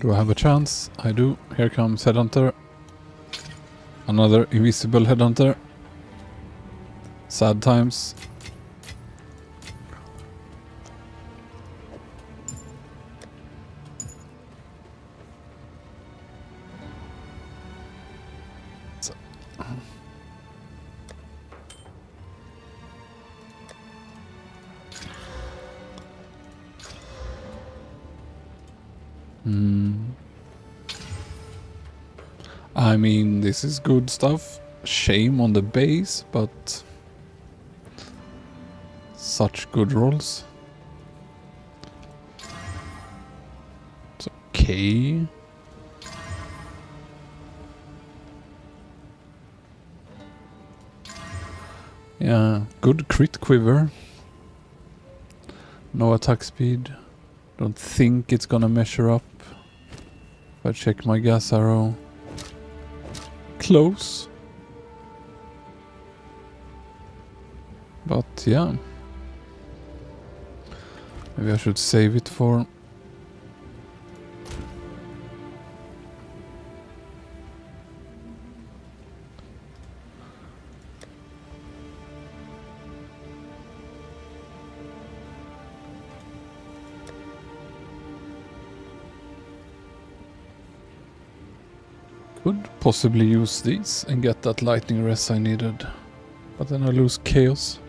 Do I have a chance? I do. Here comes Headhunter. Another invisible Headhunter. Sad times. I mean, this is good stuff. Shame on the base, but such good rolls. It's okay. Yeah, good crit quiver. No attack speed. Don't think it's gonna measure up. If I check my gas arrow. Close. But yeah. Maybe I should save it for... Could possibly use these and get that lightning res I needed. But then I lose chaos.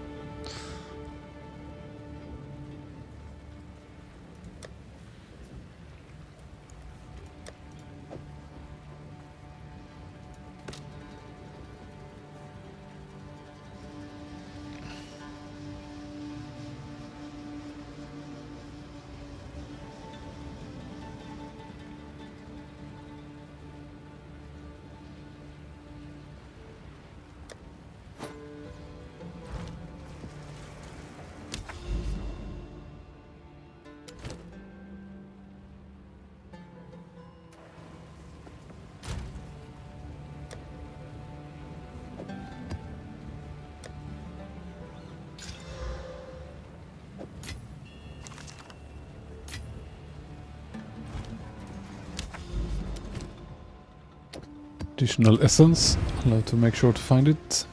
Additional essence. I'll have to make sure to find it.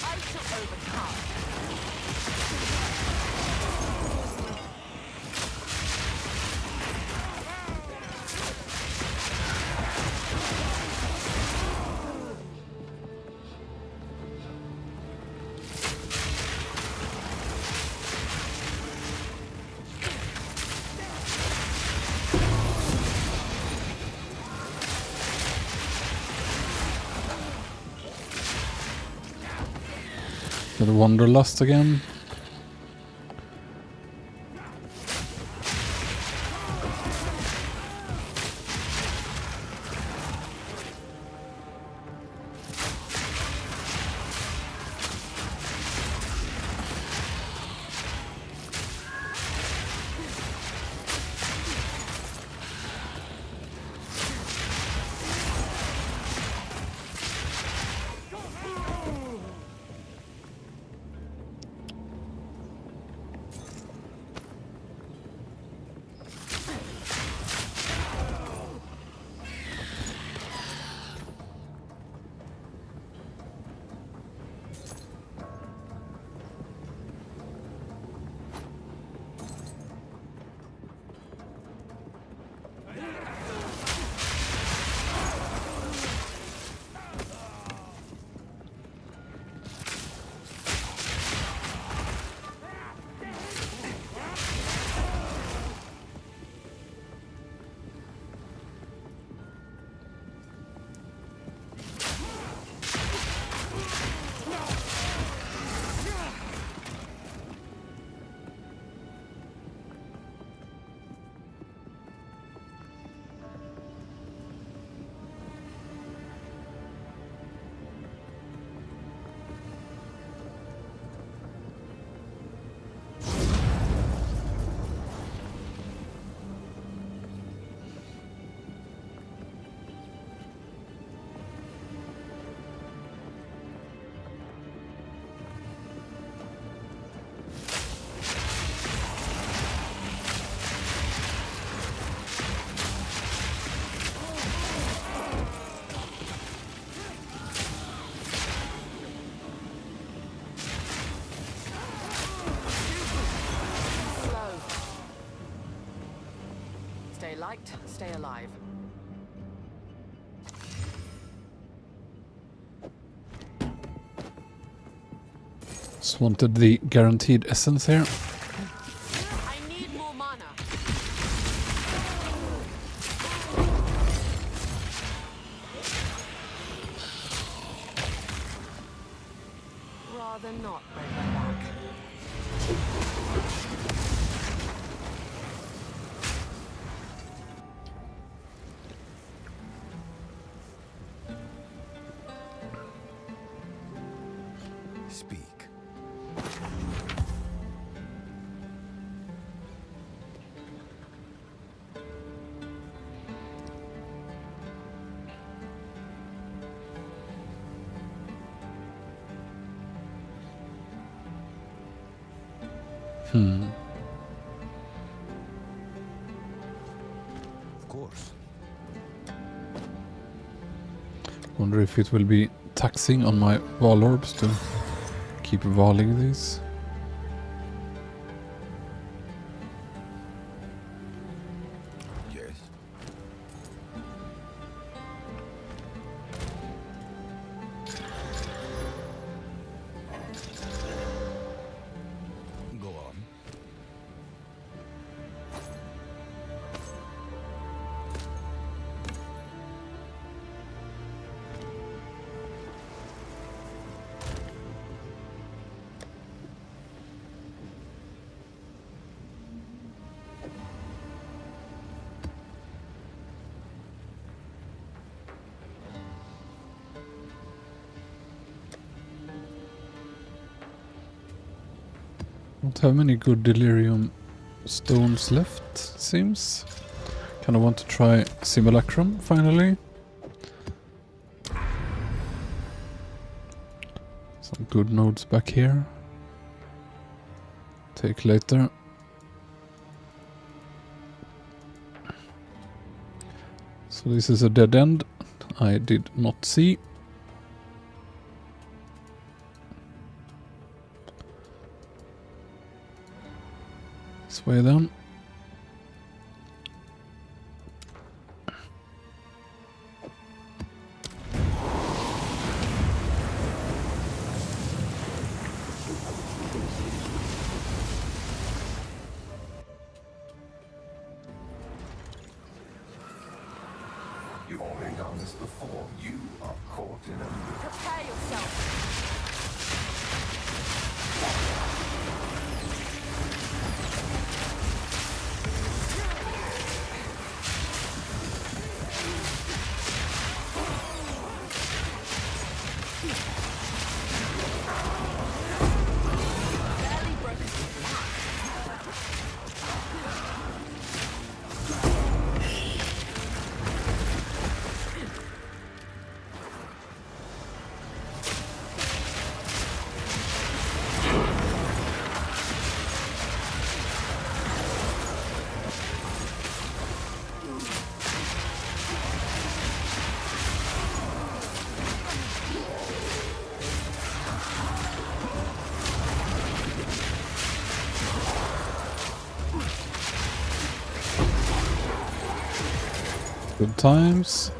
I shall overcome. Got a Wanderlust again. light, stay alive. Just wanted the guaranteed essence here. I need more mana. Rather not break my back. Speak. Of course. Wonder if it will be taxing on my Val orbs to keep volleying these. Yes. Go on. Don't have many good delirium stones left, seems. Kinda want to try Simulacrum finally. Some good nodes back here. Take later. So this is a dead end I did not see. This way then. You've already done this before. You are caught in a loop. Prepare yourself. Barely broken. Good times.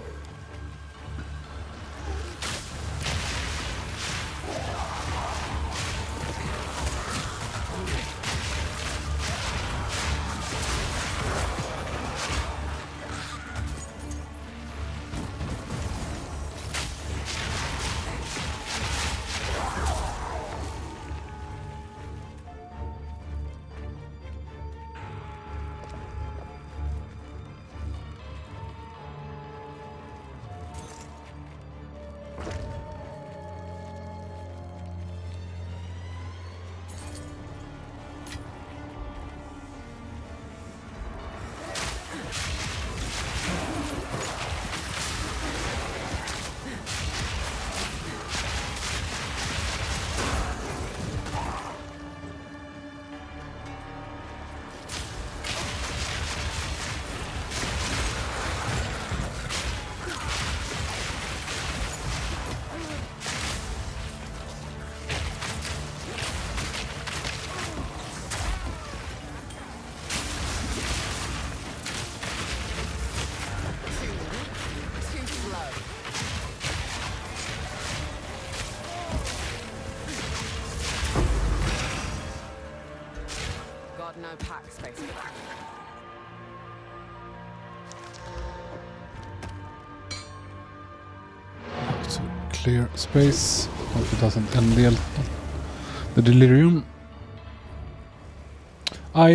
no pack space for that. So clear space. Hope it doesn't end the delirium. I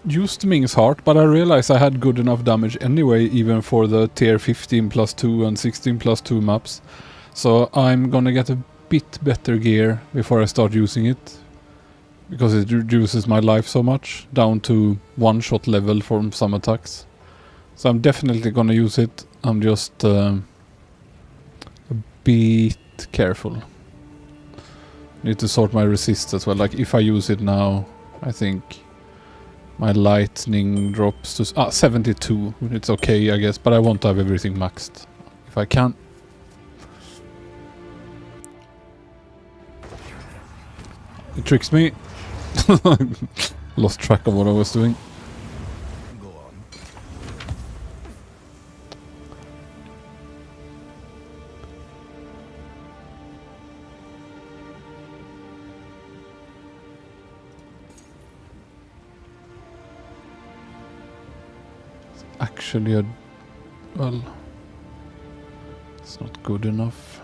used Ming's Heart, but I realized I had good enough damage anyway, even for the tier 15 plus 2 and 16 plus 2 maps. So I'm gonna get a bit better gear before I start using it. Because it reduces my life so much, down to one-shot level from some attacks. So I'm definitely gonna use it. I'm just a bit careful. Need to sort my resist as well. Like if I use it now, I think my lightning drops to 72. It's okay, I guess, but I want to have everything maxed if I can. It tricks me. Lost track of what I was doing. Go on. Actually, well, it's not good enough.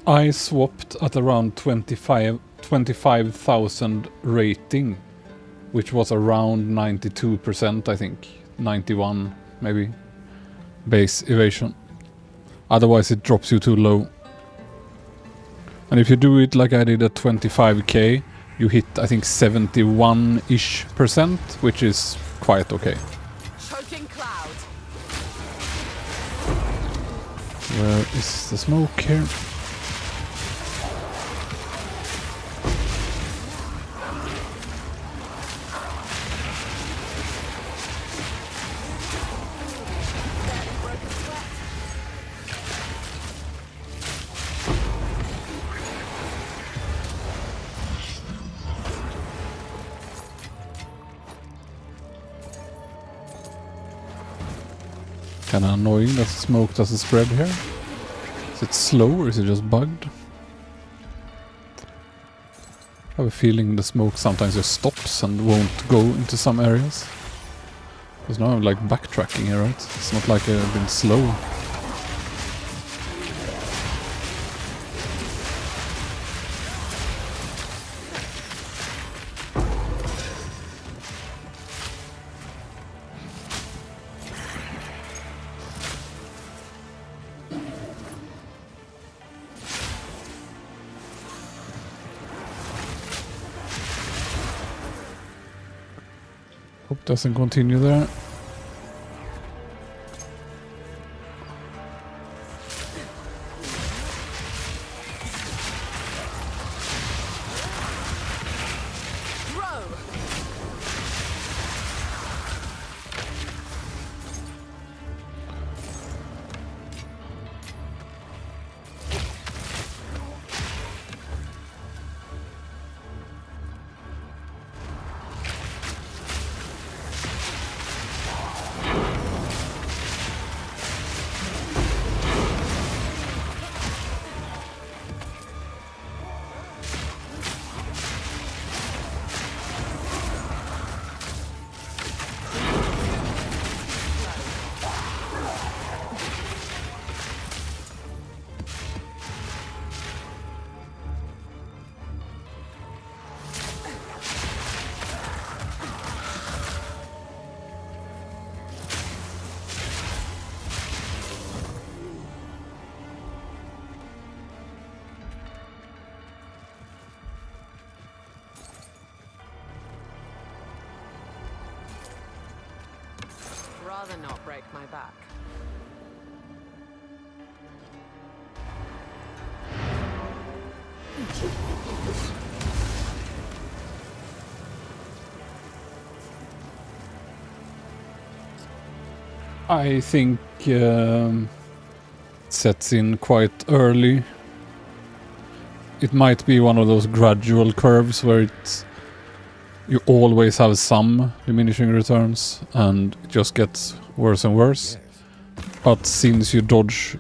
I swapped at around 25,000 rating, which was around 92%, I think. 91 maybe. Base evasion. Otherwise it drops you too low. And if you do it like I did at 25k, you hit I think 71-ish%, which is quite okay. Choking cloud. Where is the smoke here? Kinda annoying that the smoke doesn't spread here. Is it slow or is it just bugged? I have a feeling the smoke sometimes just stops and won't go into some areas. Because now I'm like backtracking here, right? It's not like I've been slow. Hope doesn't continue there. rather not break my back. I think it sets in quite early. It might be one of those gradual curves where you always have some diminishing returns and it just gets worse and worse. But since you dodge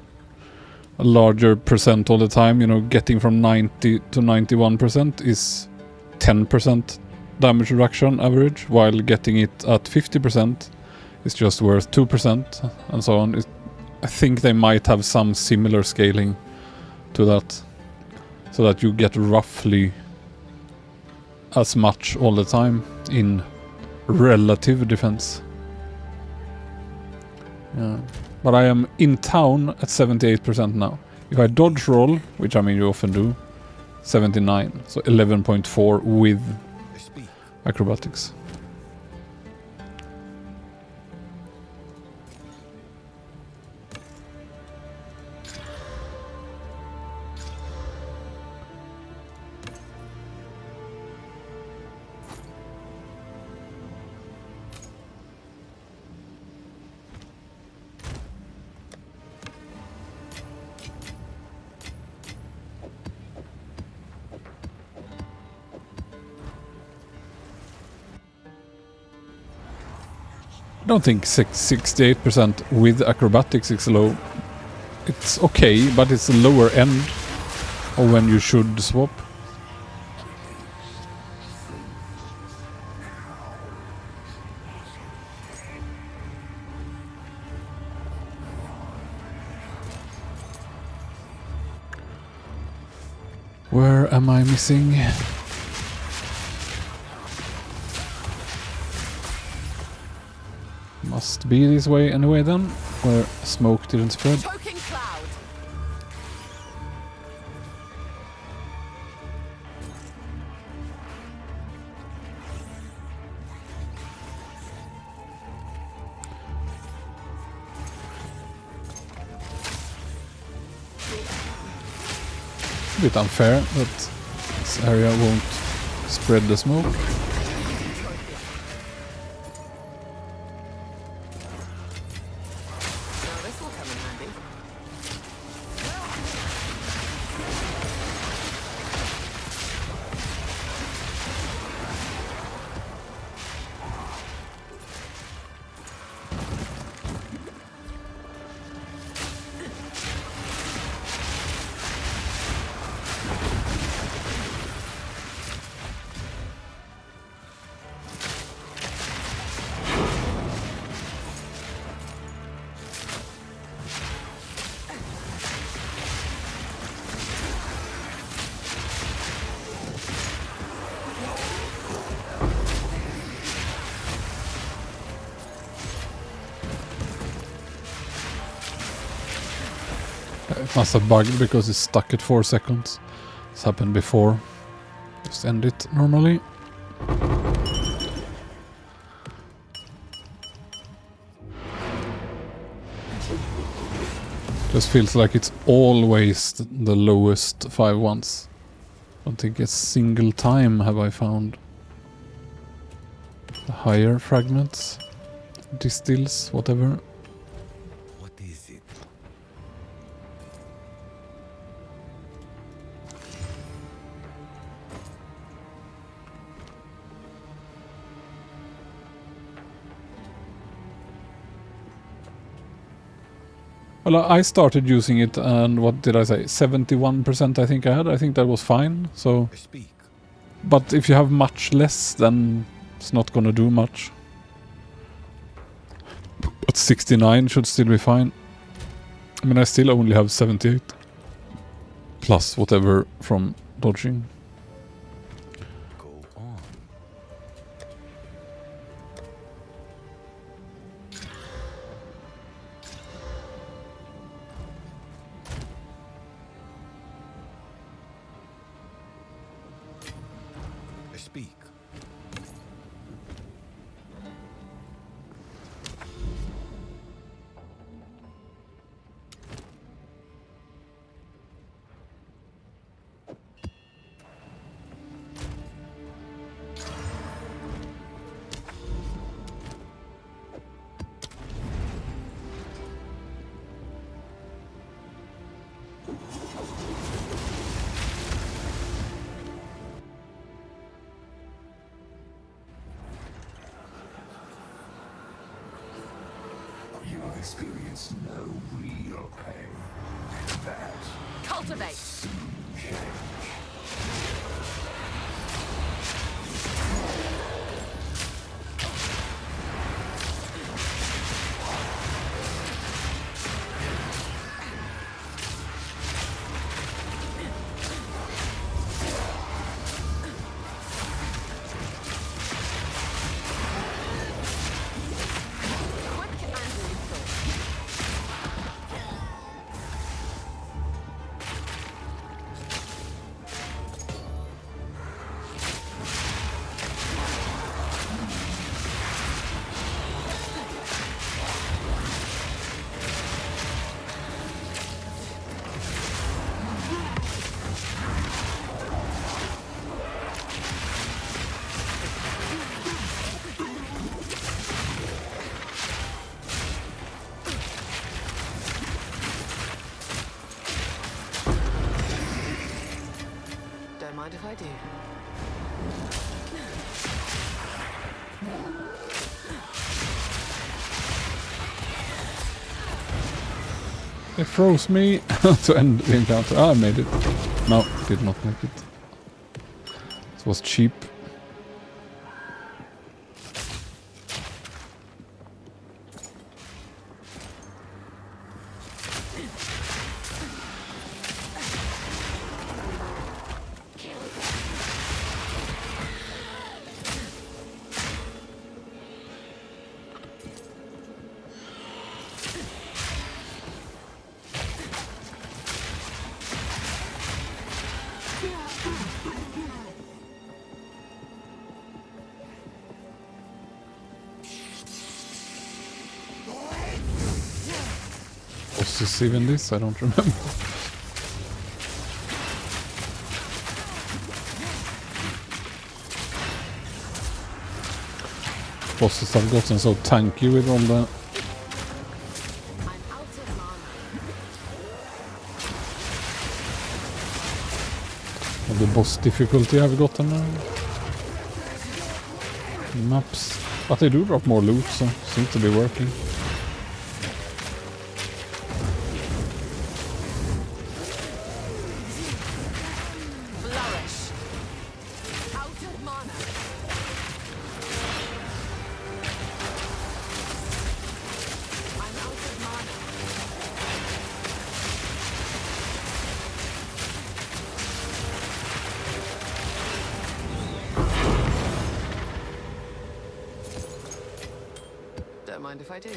a larger percent all the time, you know, getting from 90 to 91% is 10% damage reduction average, while getting it at 50% is just worth 2% and so on. I think they might have some similar scaling to that, so that you get roughly as much all the time in relative defense. Yeah. But I am in town at 78% now. If I dodge roll, which I mean you often do, 79. So 11.4 with Speak. acrobatics. I don't think 68% with acrobatics is low. It's okay, but it's the lower end of when you should swap. Where am I missing? Must be this way anyway then, where smoke didn't spread. Choking cloud. A bit unfair that this area won't spread the smoke. Now this will come in handy. It must have bugged because it's stuck at 4 seconds. It's happened before. Just end it normally. Just feels like it's always the lowest 5 ones. Don't think a single time have I found the higher fragments, distills, whatever. What is it? Well, I started using it and what did I say? 71% I think I had. I think that was fine. So, Speak. but if you have much less, then it's not gonna do much. But 69 should still be fine. I mean, I still only have 78. Plus whatever from dodging. Go on. Speak. You've experienced no real pain. That Cultivate. Quick and lethal. Don't mind if I do. It froze me to end the encounter. Ah, I made it. No, did not make it. It was cheap. Was this even this? I don't remember. Bosses have gotten so tanky with all the I'm out of mana. all the boss difficulty I've gotten now. Maps. But they do drop more loot, so seems to be working. Flourish. Out of mana. I'm out of mana. Don't mind if I do.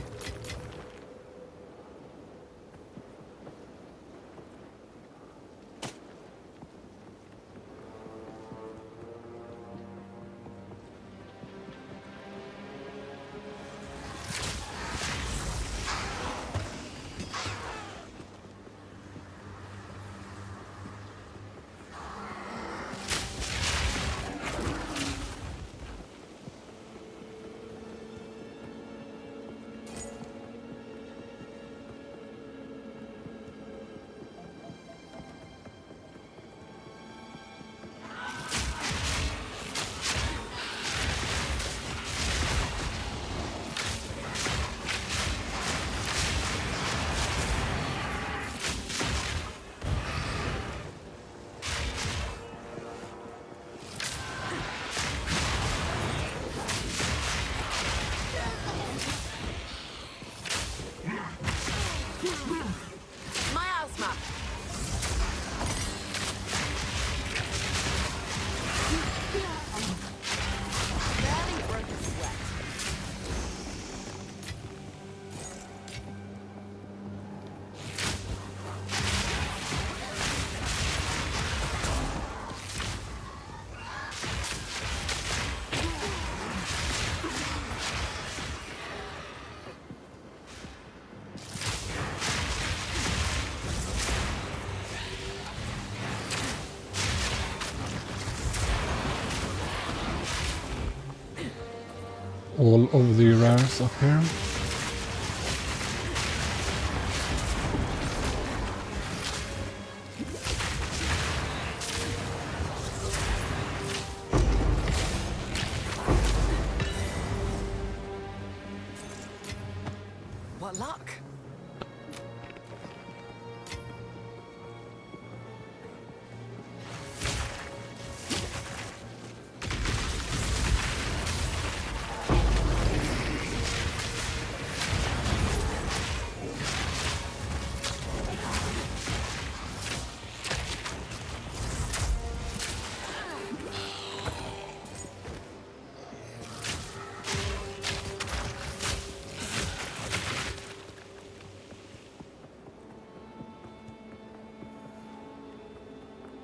Miasma. Barely broke a sweat. All of the rares up here. What luck?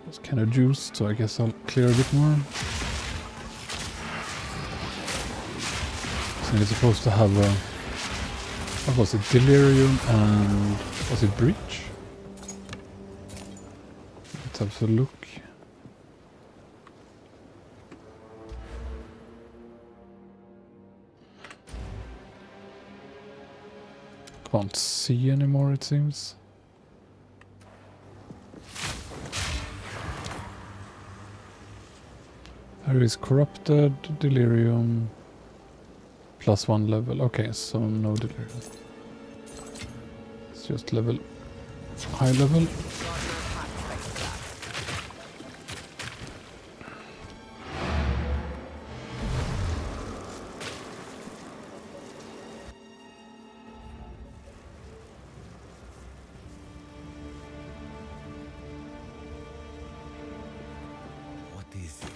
It's kind of juiced, so I guess I'll clear a bit more. So it's supposed to have a... What was it? Delirium and... Was it Breach? Let's have a look. Can't see anymore, it seems. There is Corrupted, Delirium, +1 level. Okay, so no Delirium. It's just level, high level. God knows how to fix that. What is it?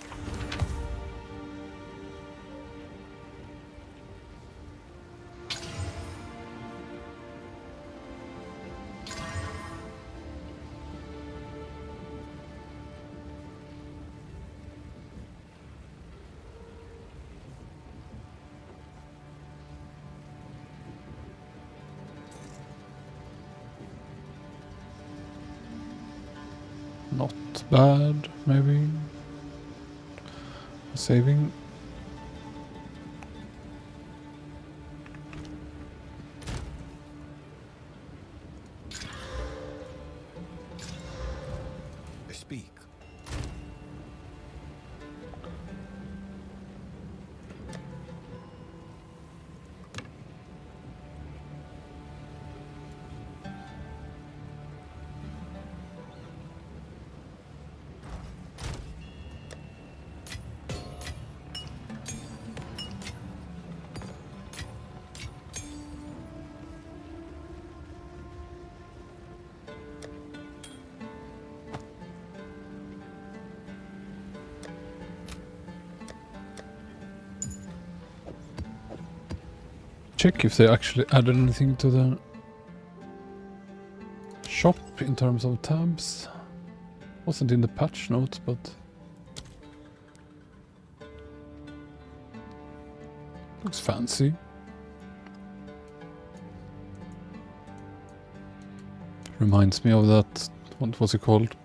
Not bad, maybe. Saving. Speak. Check if they actually added anything to the shop in terms of tabs. Wasn't in the patch notes, but looks fancy. Reminds me of that, what was it called?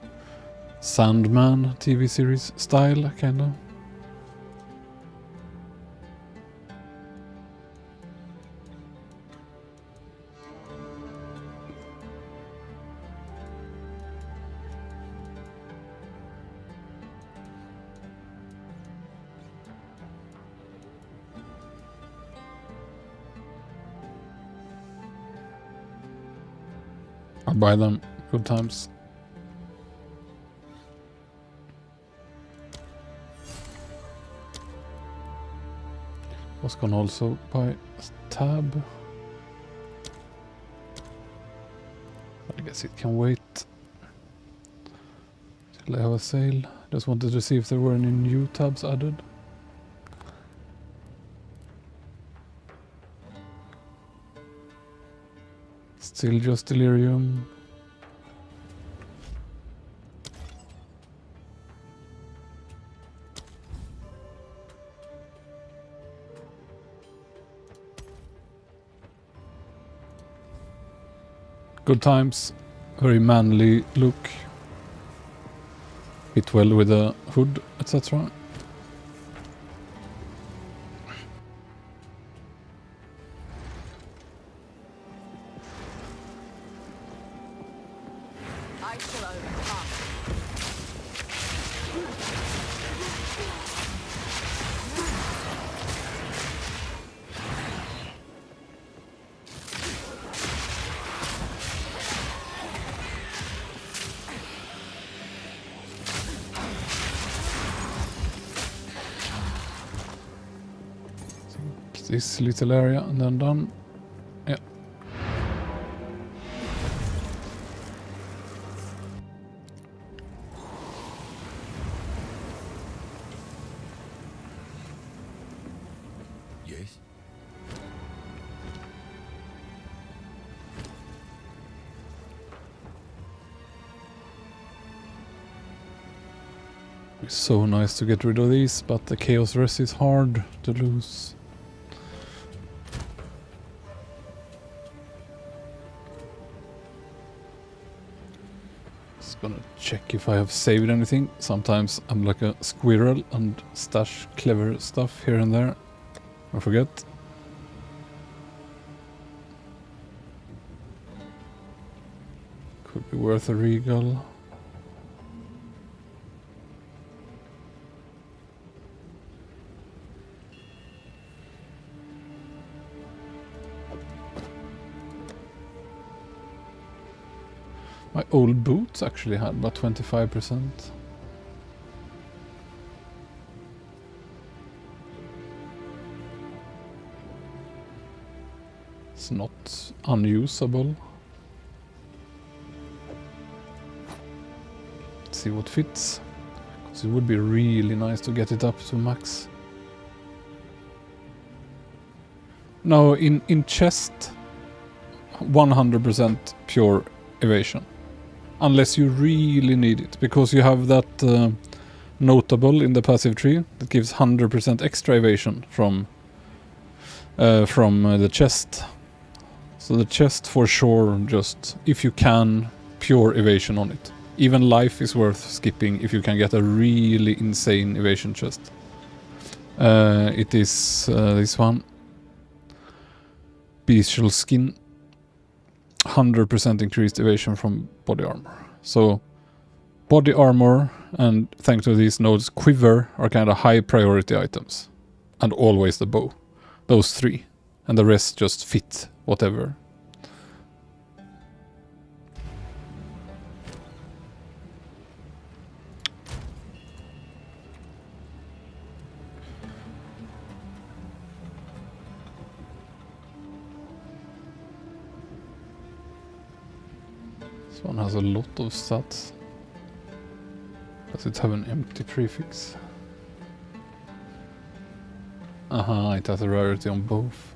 Sandman TV series style, kinda. I'll buy them. Good times. Was gonna also buy a tab. I guess it can wait till I have a sale. Just wanted to see if there were any new tabs added. Still just Delirium. Good times. Very manly look. Fit well with a hood, etc. I shall overcome. this little area and then done. Yeah. Yes? It's so nice to get rid of these, but the Chaos Res is hard to lose. Just gonna check if I have saved anything. Sometimes I'm like a squirrel and stash clever stuff here and there. I forget. Could be worth a regal. My old boots actually had about 25%. It's not unusable. Let's see what fits. Because it would be really nice to get it up to max. No, in chest, 100% pure evasion. Unless you really need it, because you have that notable in the passive tree that gives 100% extra evasion from the chest. So the chest for sure, just if you can, pure evasion on it. Even life is worth skipping if you can get a really insane evasion chest. It is this one. Bestial skin. 100% increased evasion from body armor. So body armor and thanks to these nodes, quiver are kind of high priority items. And always the bow. Those three. And the rest just fit whatever. One has a lot of stats. Does it have an empty prefix? Aha, it has a rarity on both.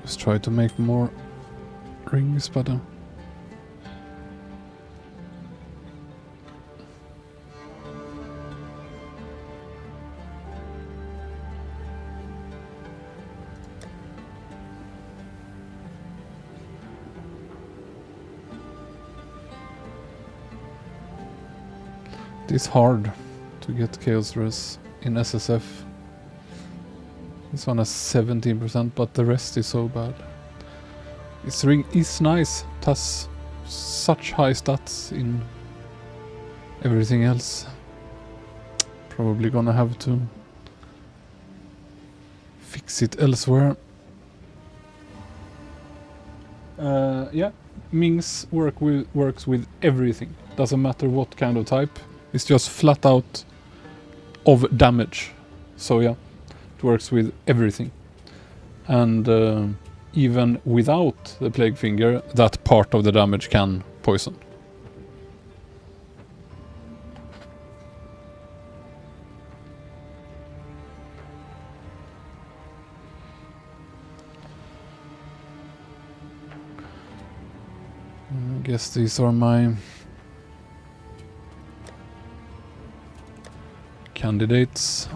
Let's try to make more rings, but it is hard to get Chaos Res in SSF. This one has 17%, but the rest is so bad. This ring is nice. It has such high stats in everything else. Probably gonna have to fix it elsewhere. Yeah, Ming's works with everything. Doesn't matter what kind of type. It's just flat out of damage. So yeah. Works with everything, and even without the Plague Finger, that part of the damage can poison. I guess these are my candidates.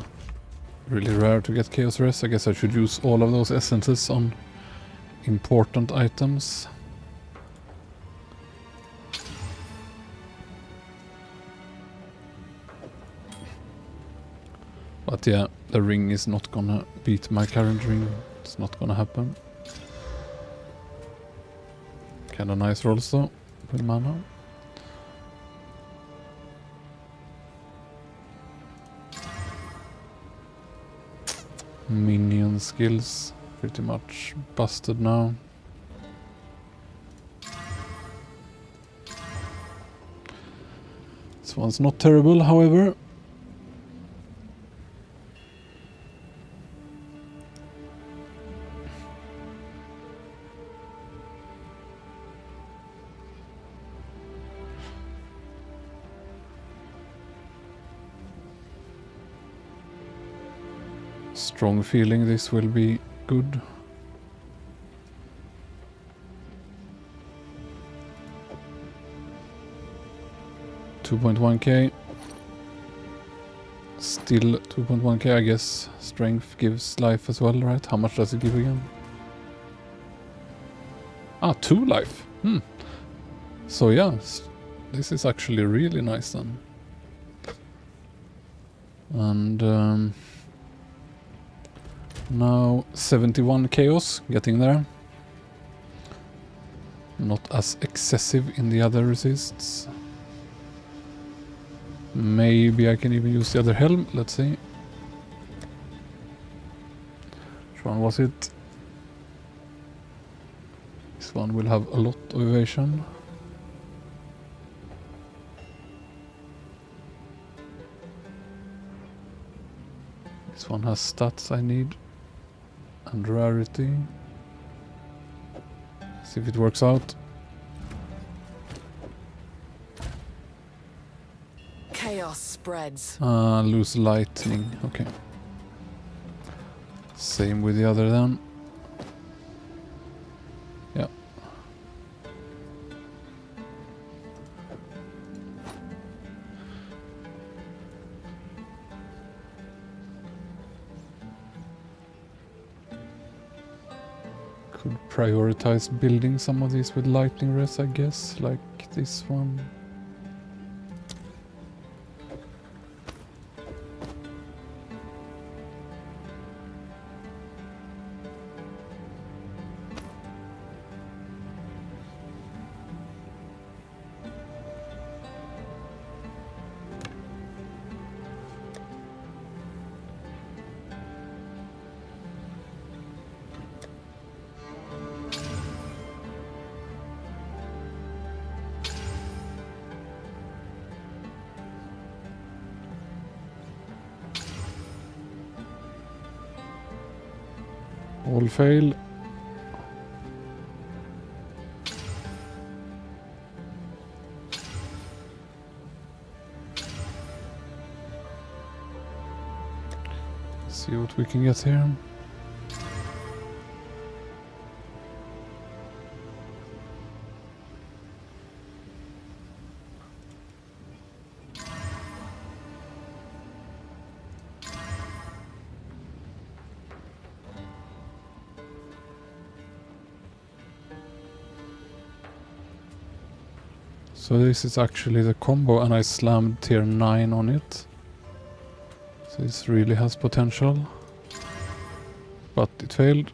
Really rare to get Chaos Res. I guess I should use all of those essences on important items. But yeah, the ring is not gonna beat my current ring. It's not gonna happen. Kinda nice rolls though, with mana. Minion skills pretty much busted now. This one's not terrible, however. Strong feeling this will be good. $2.1k. Still 2.1k, I guess. Strength gives life as well, right? How much does it give again? Ah, 2 life. So yeah, this is actually really nice then. And now 71 chaos, getting there. Not as excessive in the other resists. Maybe I can even use the other helm, let's see. Which one was it? This one will have a lot of evasion. This one has stats I need. And rarity. See if it works out. Chaos spreads. Lose lightning. Okay. Same with the other then. Yeah. Could prioritize building some of these with lightning res, I guess, like this one. All fail. See what we can get here. So this is actually the combo, and I slammed tier 9 on it. So this really has potential. But it failed.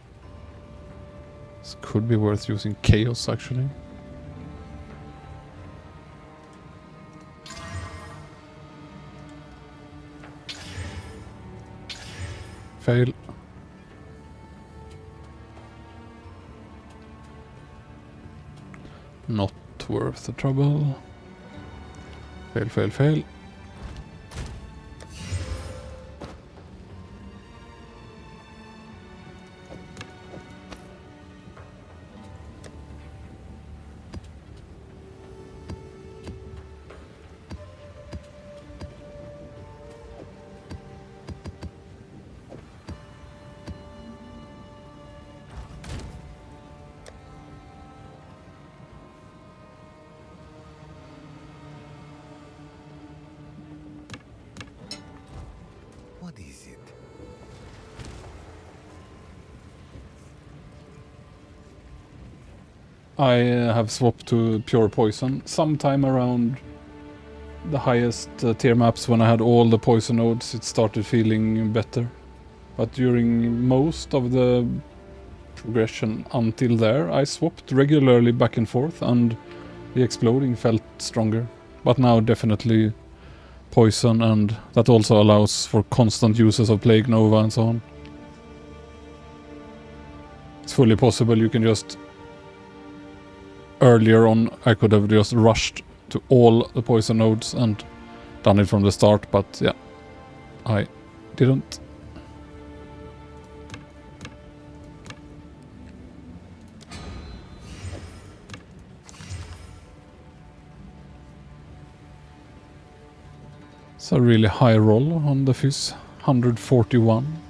This could be worth using chaos actually. Fail. Not worth the trouble. Fail, fail, fail. What is it? I have swapped to pure poison sometime around the highest tier maps. When I had all the poison nodes, it started feeling better. But during most of the progression until there, I swapped regularly back and forth, and the exploding felt stronger. But now definitely poison, and that also allows for constant uses of Plague Nova and so on. It's fully possible you can just... Earlier on, I could have just rushed to all the poison nodes and done it from the start, but yeah, I didn't. It's a really high roll on the fizz, 141.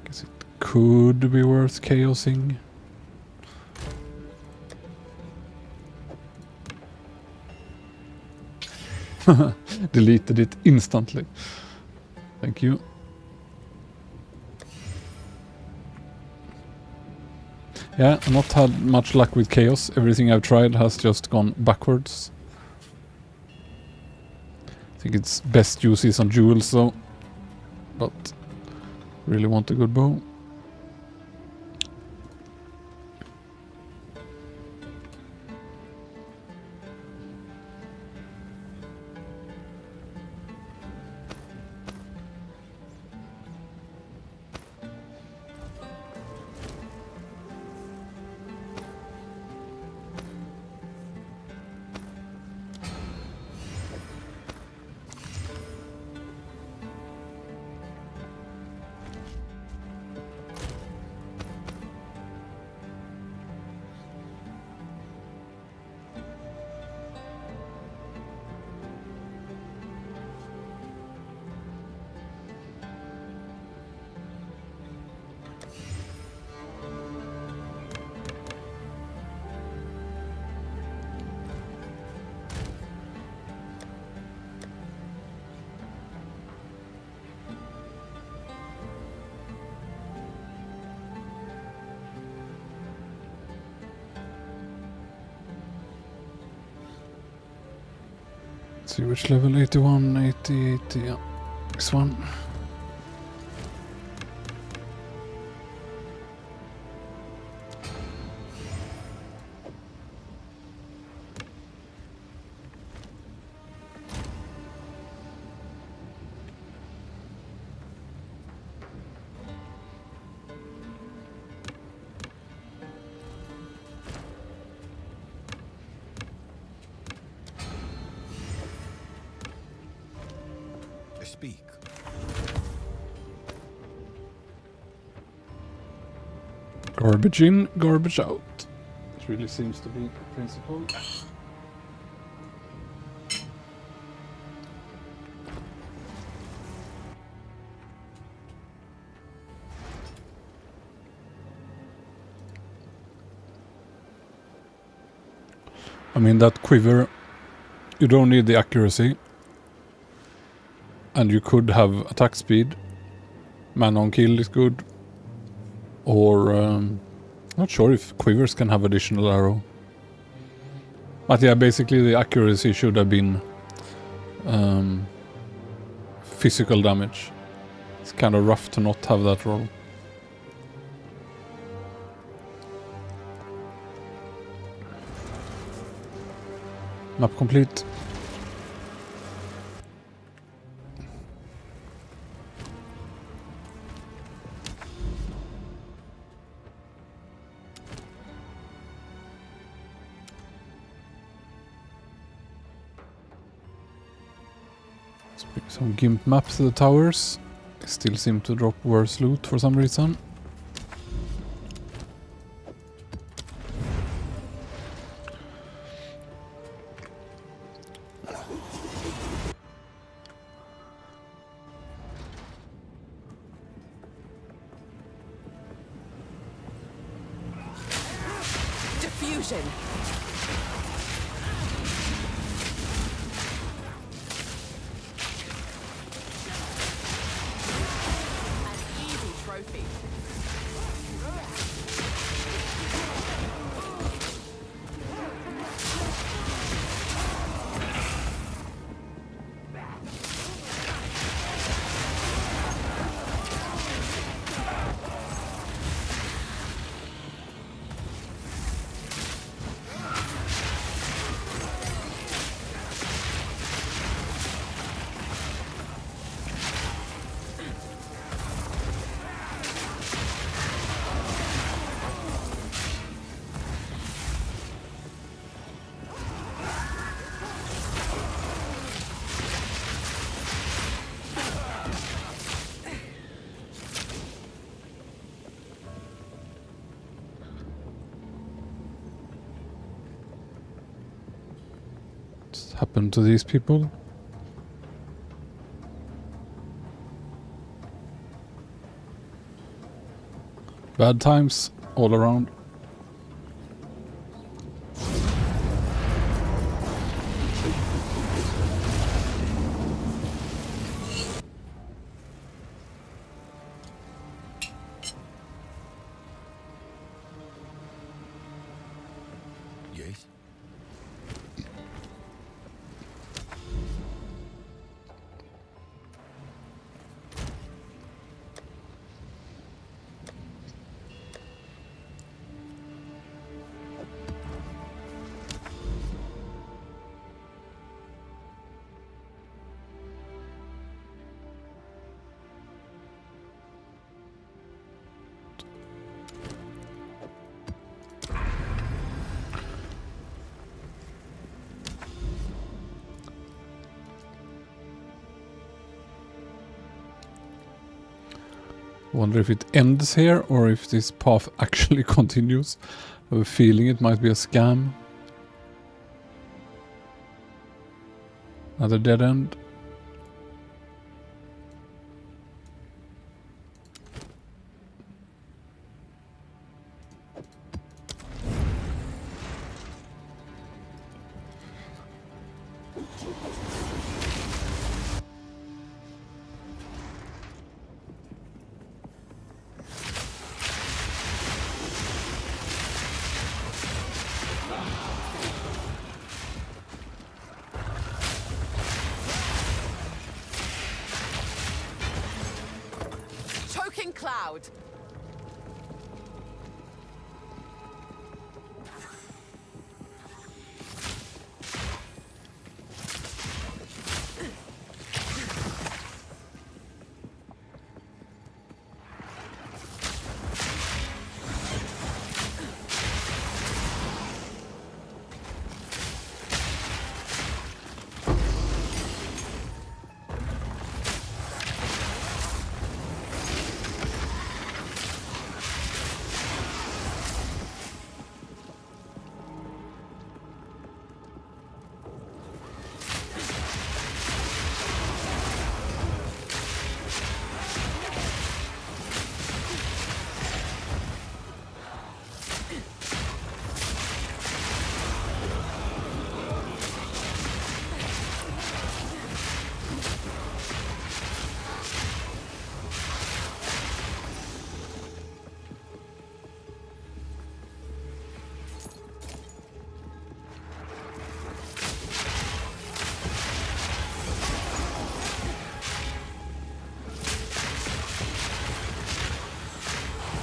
Guess it could be worth chaosing. Deleted it instantly. Thank you. Yeah, I've not had much luck with chaos. Everything I've tried has just gone backwards. I think it's best use is on jewels though. But really want a good bow. Let's see which level, 81, 80, 80, yeah. This one. Speak. Garbage in, garbage out. It really seems to be the principle. I mean, that quiver, you don't need the accuracy. And you could have attack speed. Man on kill is good. Or, not sure if quivers can have additional arrow. But yeah, basically the accuracy should have been physical damage. It's kind of rough to not have that roll. Map complete. Some gimp maps to the towers. They still seem to drop worse loot for some reason. Diffusion. happened to these people? Bad times all around. Yes? Wonder if it ends here or if this path actually continues. I have a feeling it might be a scam. Another dead end. Choking cloud.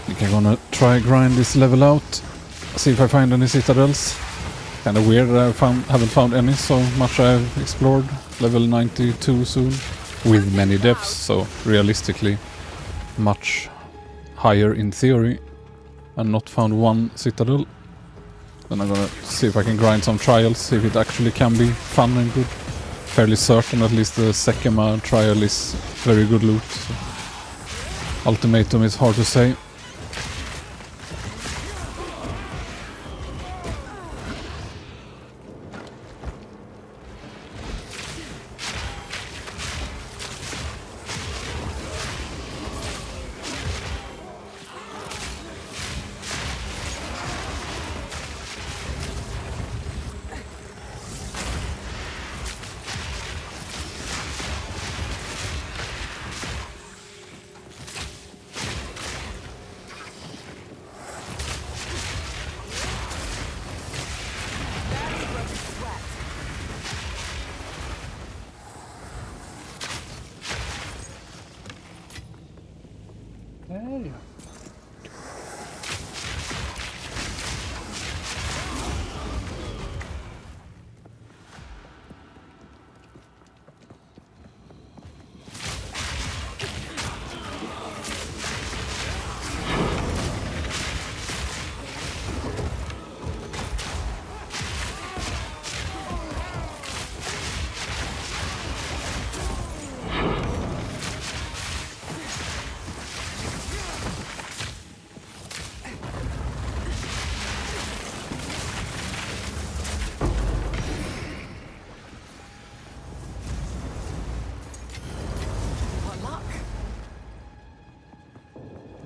I think I'm gonna try grind this level out. See if I find any citadels. Kinda weird that haven't found any so much I've explored. Level 92 soon. With many depths, so realistically much higher in theory. And not found one citadel. Then I'm gonna see if I can grind some trials, see if it actually can be fun and good. Fairly certain at least the Sekema trial is very good loot. So. Ultimatum is hard to say.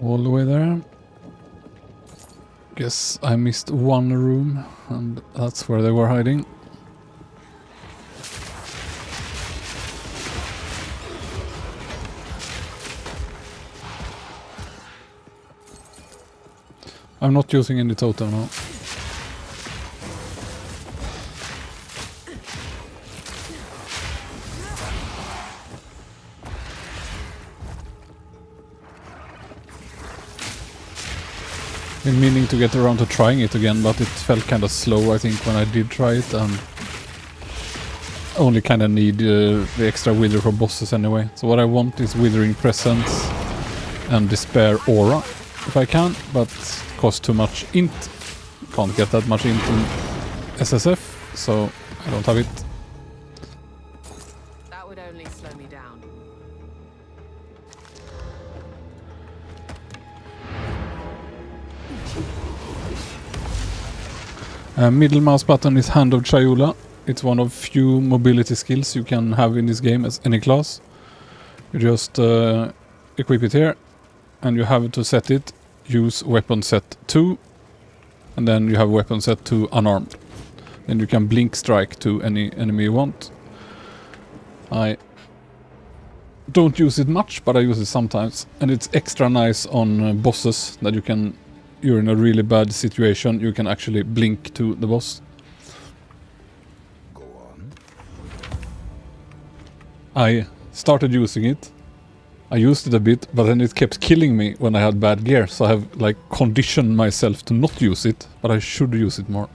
All the way there. Guess I missed one room, and that's where they were hiding. I'm not using any totem now. Been meaning to get around to trying it again, but it felt kind of slow, I think, when I did try it, and only kind of need the extra wither for bosses anyway. So what I want is Withering Presence and Despair Aura, if I can, but it costs too much int. Can't get that much int in SSF, so I don't have it. That would only slow me down. Middle mouse button is Hand of Chayula. It's one of few mobility skills you can have in this game as any class. You just equip it here, and you have to set it. Use weapon set 2, and then you have weapon set 2 unarmed. Then you can blink strike to any enemy you want. I don't use it much, but I use it sometimes, and it's extra nice on bosses that you're in a really bad situation, you can actually blink to the boss. Go on. I started using it. I used it a bit, but then it kept killing me when I had bad gear, so I have like conditioned myself to not use it, but I should use it more.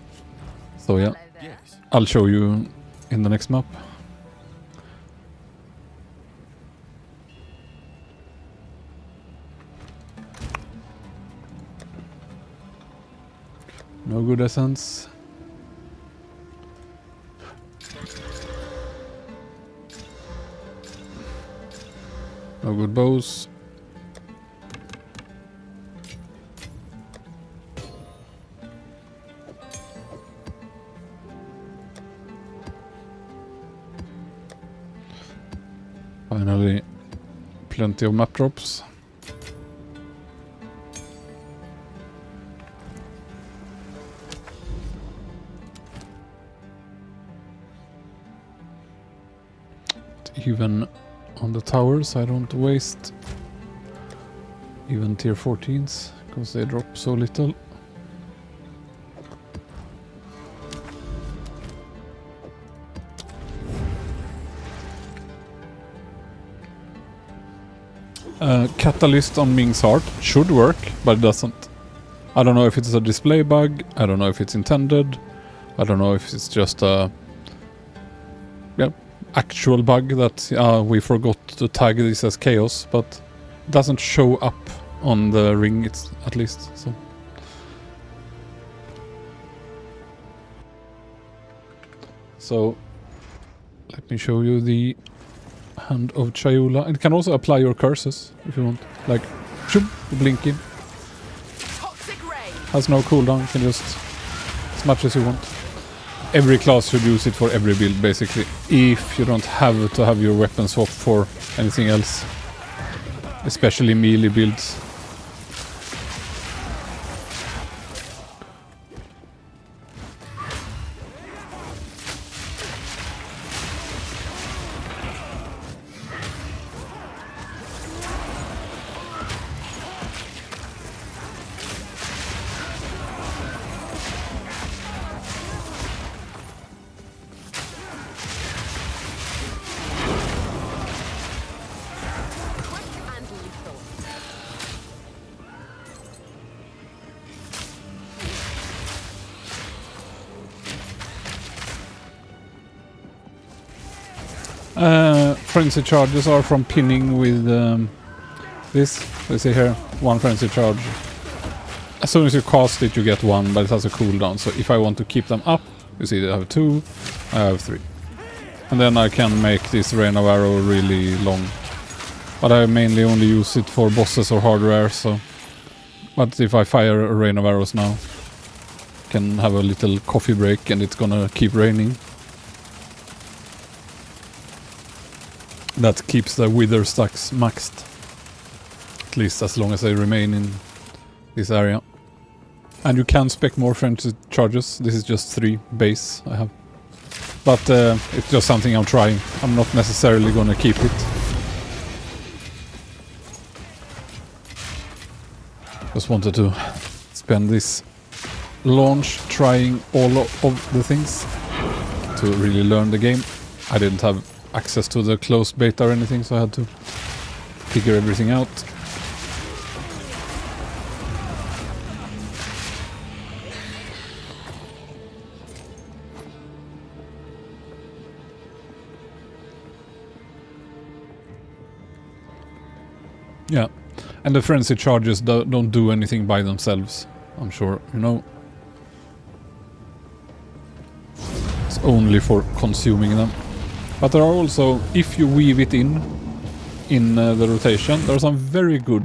So yeah, Yes. I'll show you in the next map. No good essence. No good bows. Finally, plenty of map drops. Even on the towers, I don't waste even tier 14s because they drop so little. Catalyst on Ming's Heart should work, but it doesn't. I don't know if it's a display bug, I don't know if it's intended, I don't know if it's just a actual bug that we forgot to tag this as chaos, but it doesn't show up on the ring, it's at least. So let me show you the Hand of Chayula. It can also apply your curses if you want, like shoop, blinking. Toxic rain. Has no cooldown, you can just as much as you want. Every class should use it for every build, basically, if you don't have to have your weapon swap for anything else, especially melee builds. And lethal. Frenzy charges are from pinning with this. Let's see here, one frenzy charge. As soon as you cast it, you get one, but it has a cooldown. So if I want to keep them up, you see I have 2, I have 3. And then I can make this rain of arrow really long. But I mainly only use it for bosses or hard rares, so... But if I fire a rain of arrows now, can have a little coffee break and it's gonna keep raining. That keeps the wither stacks maxed. At least as long as they remain in this area. And you can spec more frenzy charges. This is just 3 base I have. But it's just something I'm trying. I'm not necessarily gonna keep it. Just wanted to spend this launch trying all of the things to really learn the game. I didn't have access to the closed beta or anything, so I had to figure everything out. Yeah, and the frenzy charges don't do anything by themselves, I'm sure, you know. It's only for consuming them. But there are also, if you weave it in the rotation, there are some very good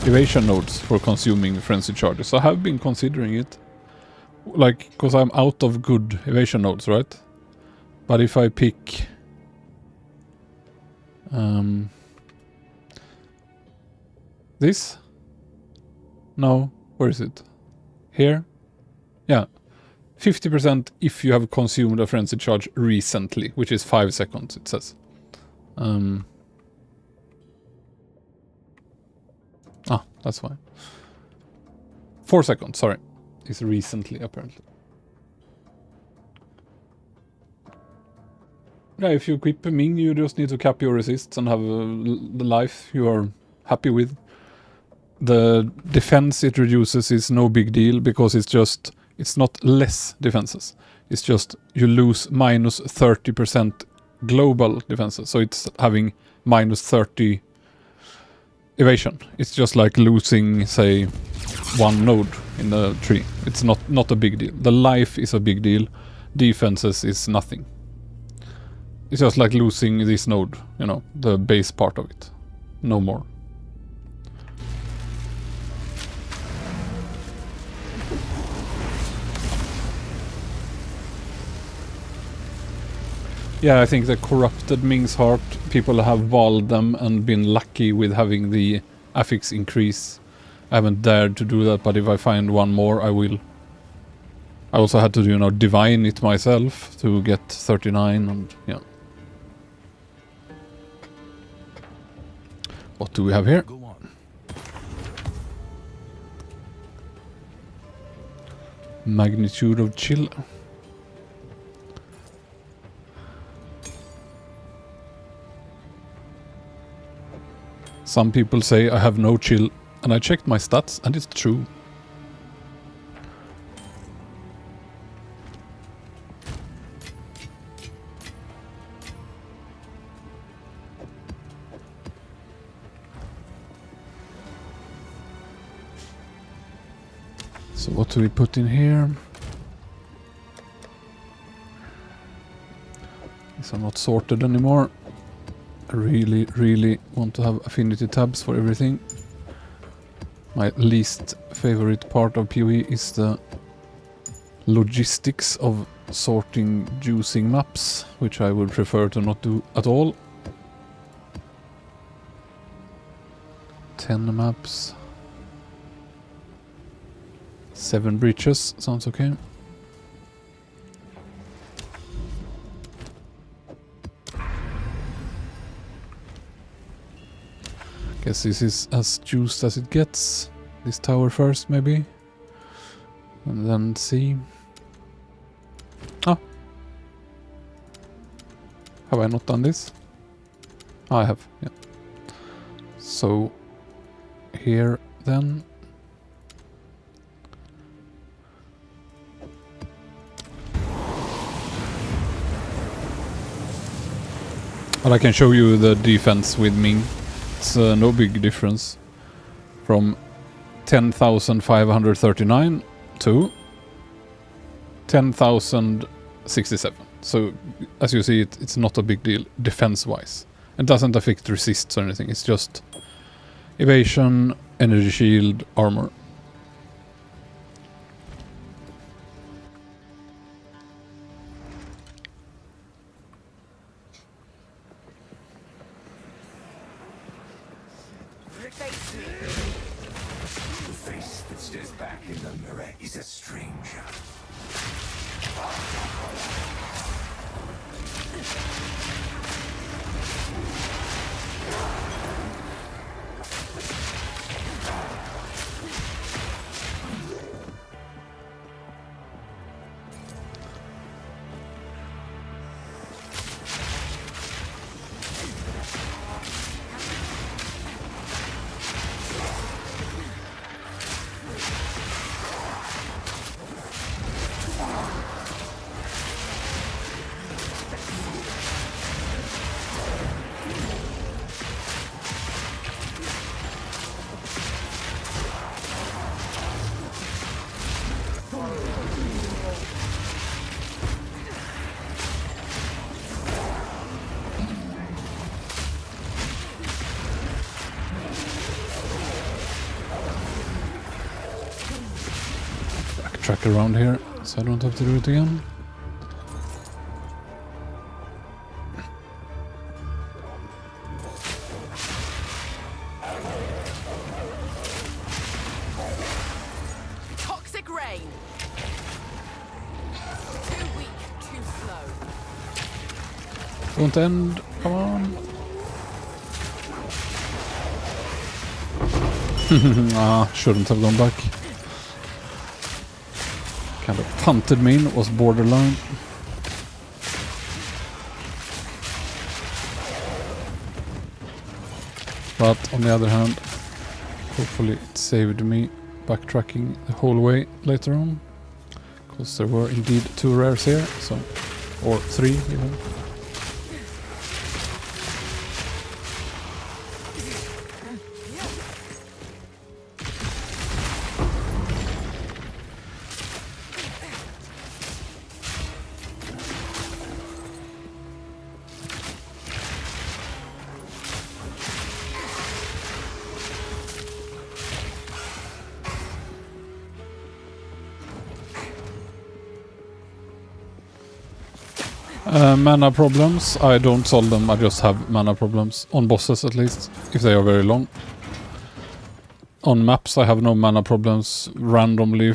evasion nodes for consuming frenzy charges. So I have been considering it. Like, because I'm out of good evasion nodes, right? But if I pick... this? No, where is it? Here? Yeah. 50% if you have consumed a frenzy charge recently, which is 5 seconds, it says. That's fine. 4 seconds, sorry. Is recently, apparently. Yeah, if you equip Ming, you just need to cap your resists and have the life you are happy with. The defense it reduces is no big deal because it's not less defenses. It's just you lose minus 30% global defenses. So it's having minus 30 evasion. It's just like losing, say, 1 node in the tree. It's not a big deal. The life is a big deal. Defenses is nothing. It's just like losing this node, you know, the base part of it. No more. Yeah, I think the corrupted Ming's Heart, people have walled them and been lucky with having the affix increase. I haven't dared to do that, but if I find one more, I will. I also had to, you know, divine it myself to get 39 and, yeah. What do we have here? Go on. Magnitude of chill. Some people say I have no chill, and I checked my stats, and it's true. So what do we put in here? These are not sorted anymore. I really want to have affinity tabs for everything. My least favorite part of POE is the logistics of sorting juicing maps, which I would prefer to not do at all. 10 maps. 7 breaches, sounds okay. Guess this is as juiced as it gets. This tower first, maybe. And then C. Ah! Have I not done this? Ah, I have, yeah. So, here then. But I can show you the defense with Ming. It's no big difference from 10,539 to 10,067. So as you see, it's not a big deal defense-wise. It doesn't affect resists or anything. It's just evasion, energy shield, armor. back in the mirror is a stranger. Backtrack around here so I don't have to do it again. Toxic rain. Too weak, too slow. Don't end. Come on. Shouldn't have gone back. Kind of punted me in, was borderline. But on the other hand, hopefully it saved me backtracking the whole way later on. Because there were indeed 2 rares here, so, or 3 even. Mana problems, I don't solve them, I just have mana problems. On bosses at least, if they are very long. On maps I have no mana problems randomly.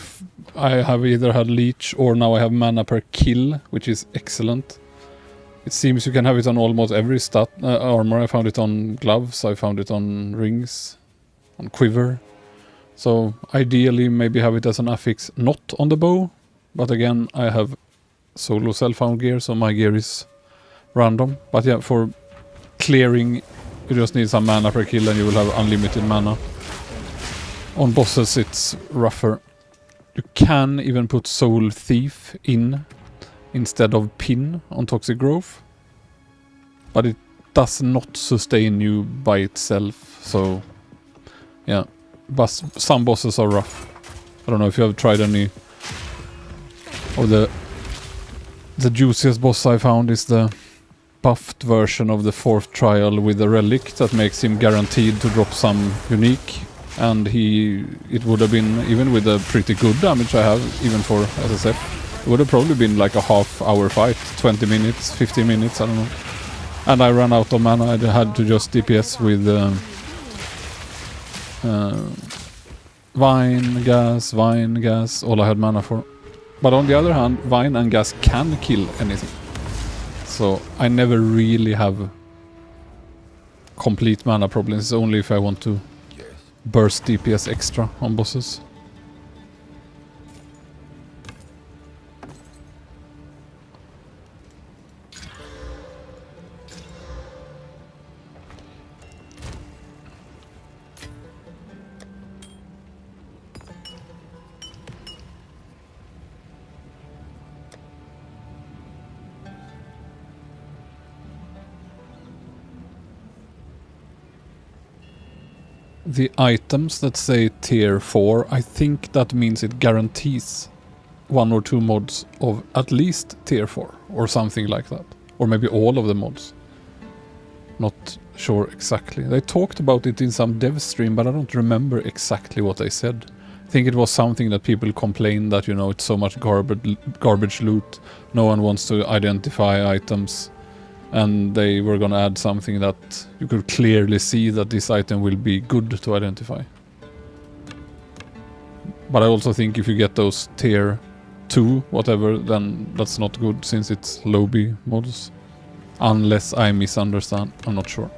I have either had leech or now I have mana per kill, which is excellent. It seems you can have it on almost every stat armor. I found it on gloves, I found it on rings, on quiver. So ideally maybe have it as an affix not on the bow. But again, I have solo self-found gear, so my gear is random. But yeah, for clearing you just need some mana per kill and you will have unlimited mana. On bosses it's rougher. You can even put Soul Thief in instead of Pin on Toxic Growth. But it does not sustain you by itself, so yeah. But some bosses are rough. I don't know if you have tried any of the juiciest boss I found is the buffed version of the 4th trial with a relic that makes him guaranteed to drop some unique. And it would have been, even with the pretty good damage I have, even for SSF, it would have probably been like a half-hour fight, 20 minutes, 15 minutes, I don't know. And I ran out of mana, I had to just DPS with Vine, gas, all I had mana for. But on the other hand, Vine and gas can kill anything. So I never really have complete mana problems. It's only if I want to burst DPS extra on bosses. The items that say tier 4, I think that means it guarantees 1 or 2 mods of at least tier 4 or something like that. Or maybe all of the mods. Not sure exactly. They talked about it in some dev stream, but I don't remember exactly what they said. I think it was something that people complained that, you know, it's so much garbage loot. No one wants to identify items. And they were gonna add something that you could clearly see that this item will be good to identify. But I also think if you get those tier 2, whatever, then that's not good since it's lobby mods. Unless I misunderstand, I'm not sure.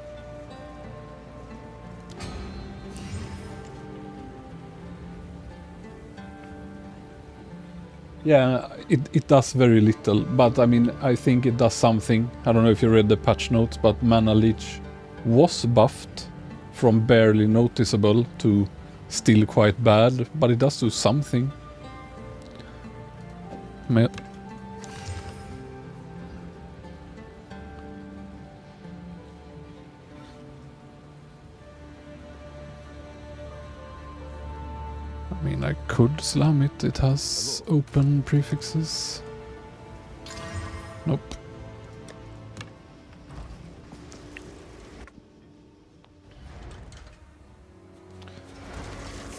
Yeah, it does very little, but I mean, I think it does something. I don't know if you read the patch notes, but Mana Leech was buffed from barely noticeable to still quite bad, but it does do something. I mean, I could slam it. It has open prefixes. Nope.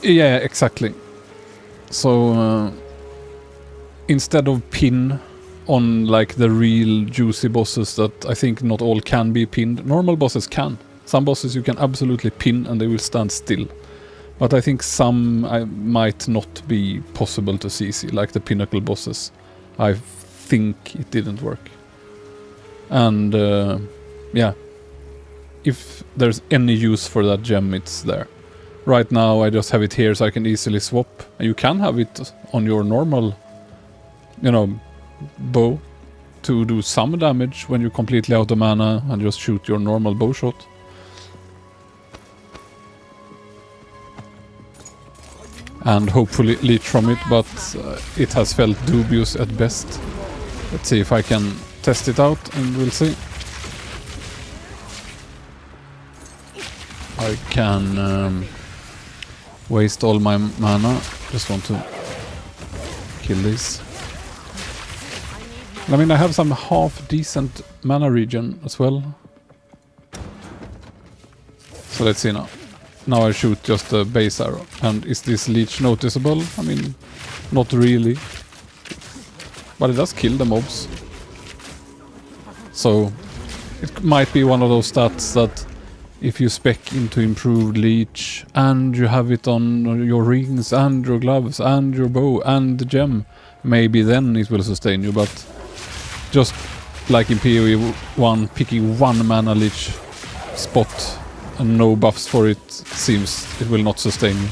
Yeah, exactly. So instead of pin on like the real juicy bosses that I think not all can be pinned, normal bosses can. Some bosses you can absolutely pin and they will stand still. But I think some might not be possible to CC, like the pinnacle bosses. I think it didn't work. And yeah, if there's any use for that gem, it's there. Right now I just have it here so I can easily swap. And you can have it on your normal, you know, bow to do some damage when you're completely out of mana and just shoot your normal bow shot. And hopefully leech from it, but it has felt dubious at best. Let's see if I can test it out and we'll see. I can waste all my mana. Just want to kill this. I mean, I have some half decent mana regen as well. So let's see now. Now I shoot just a base arrow. And is this leech noticeable? I mean, not really. But it does kill the mobs. So it might be one of those stats that if you spec into improved leech and you have it on your rings and your gloves and your bow and the gem, maybe then it will sustain you. But just like in POE1, picking one mana leech spot and no buffs for it, seems it will not sustain me.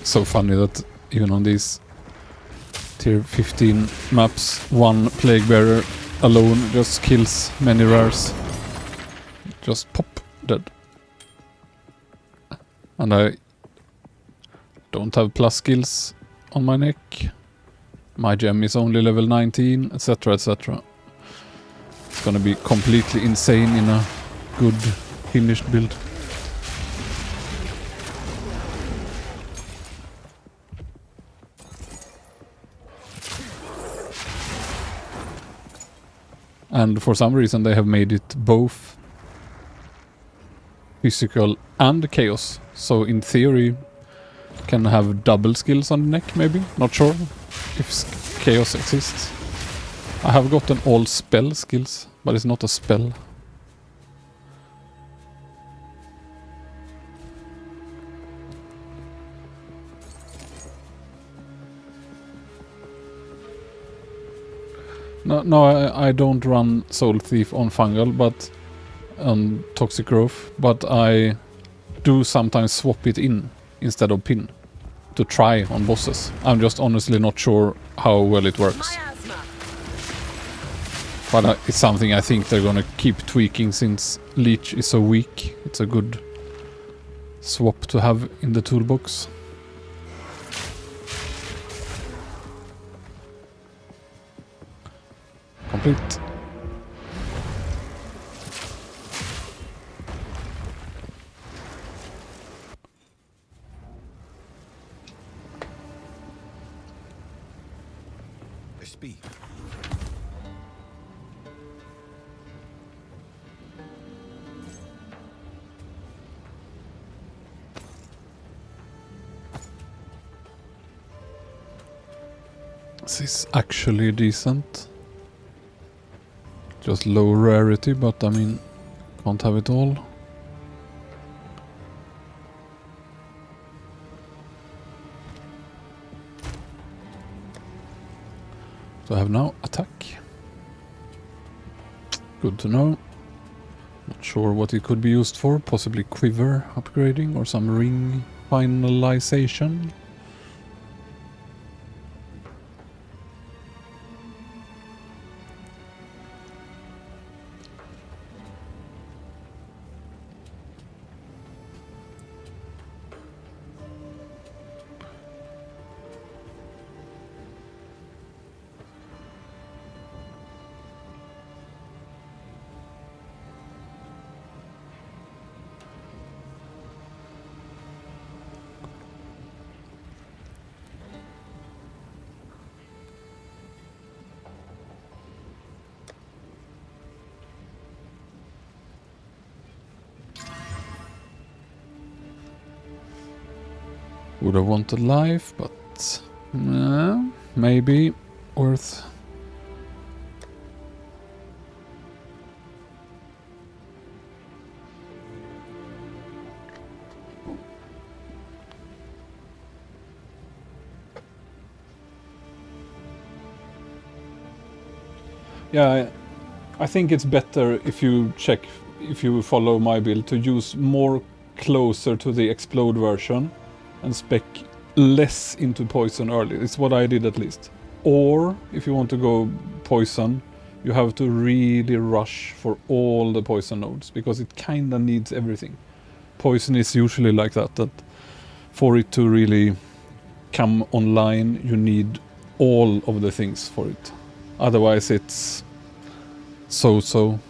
So funny that even on these tier 15 maps, one plague bearer alone just kills many rares. Just pop, dead. And I don't have plus skills on my neck. My gem is only level 19, etc, etc. It's gonna be completely insane in a good finished build. And for some reason they have made it both physical and chaos. So in theory can have double skills on the neck maybe. Not sure if chaos exists. I have gotten all spell skills, but it's not a spell. No, I don't run Soul Thief on Fungal, but on Toxic Growth, but I do sometimes swap it in instead of pin to try on bosses. I'm just honestly not sure how well it works. But it's something I think they're gonna keep tweaking since Leech is so weak. It's a good swap to have in the toolbox. Complete. Speed. This is actually decent. Just low rarity, but I mean, can't have it all. So I have now attack. Good to know. Not sure what it could be used for. Possibly quiver upgrading or some ring finalization. Would have wanted life, but maybe worth. Yeah, I think it's better if you check, if you follow my build, to use more closer to the explode version and spec less into poison early. It's what I did at least. Or if you want to go poison, you have to really rush for all the poison nodes, because it kinda needs everything. Poison is usually like that for it to really come online, you need all of the things for it. Otherwise it's so.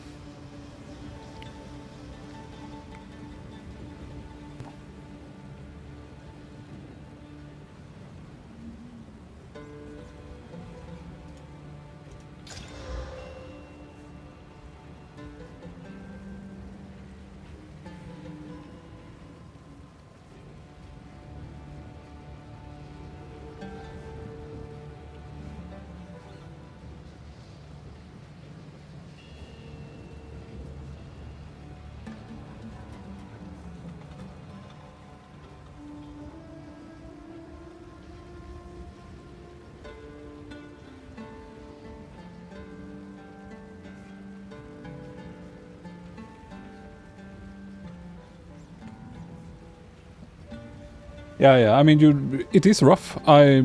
Yeah. I mean, it is rough. I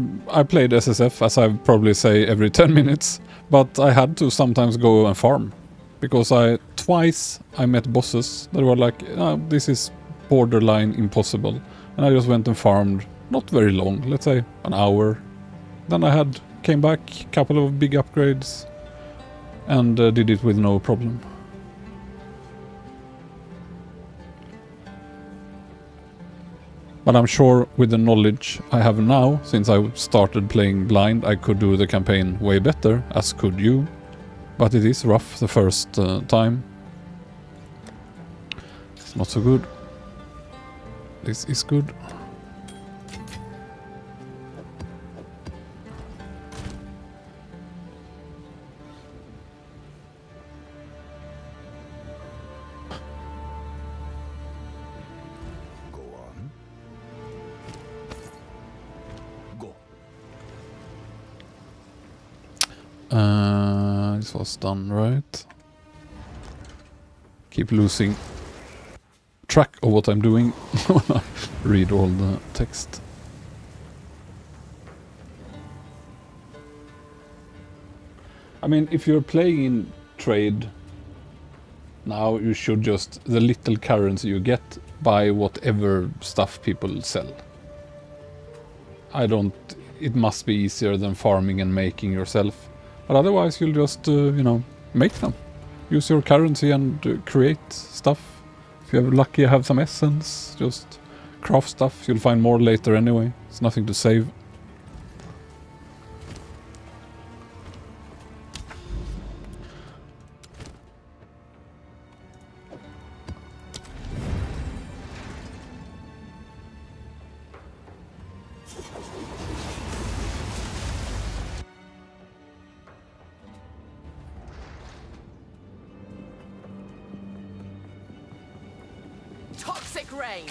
played SSF, as I probably say every 10 minutes, but I had to sometimes go and farm, because twice I met bosses that were like, oh, this is borderline impossible, and I just went and farmed, not very long, let's say an hour. Then I came back, couple of big upgrades, and did it with no problem. But I'm sure with the knowledge I have now, since I started playing blind, I could do the campaign way better, as could you. But it is rough the first time. It's not so good. This is good. This was done right. Keep losing track of what I'm doing when I read all the text. I mean, if you're playing in trade now, you should just, the little currency you get, buy whatever stuff people sell. It must be easier than farming and making yourself. But otherwise you'll just, make them. Use your currency and create stuff. If you're lucky, you have some essence, just craft stuff. You'll find more later anyway. It's nothing to save. Quick rain.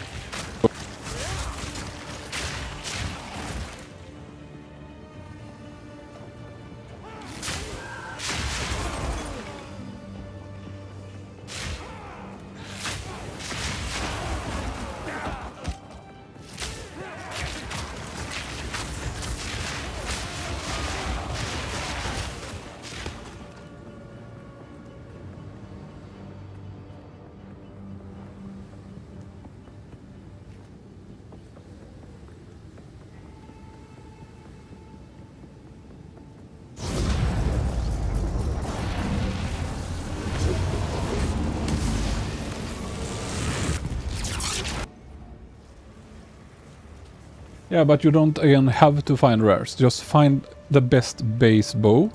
Yeah, but you don't again have to find rares. Just find the best base bow.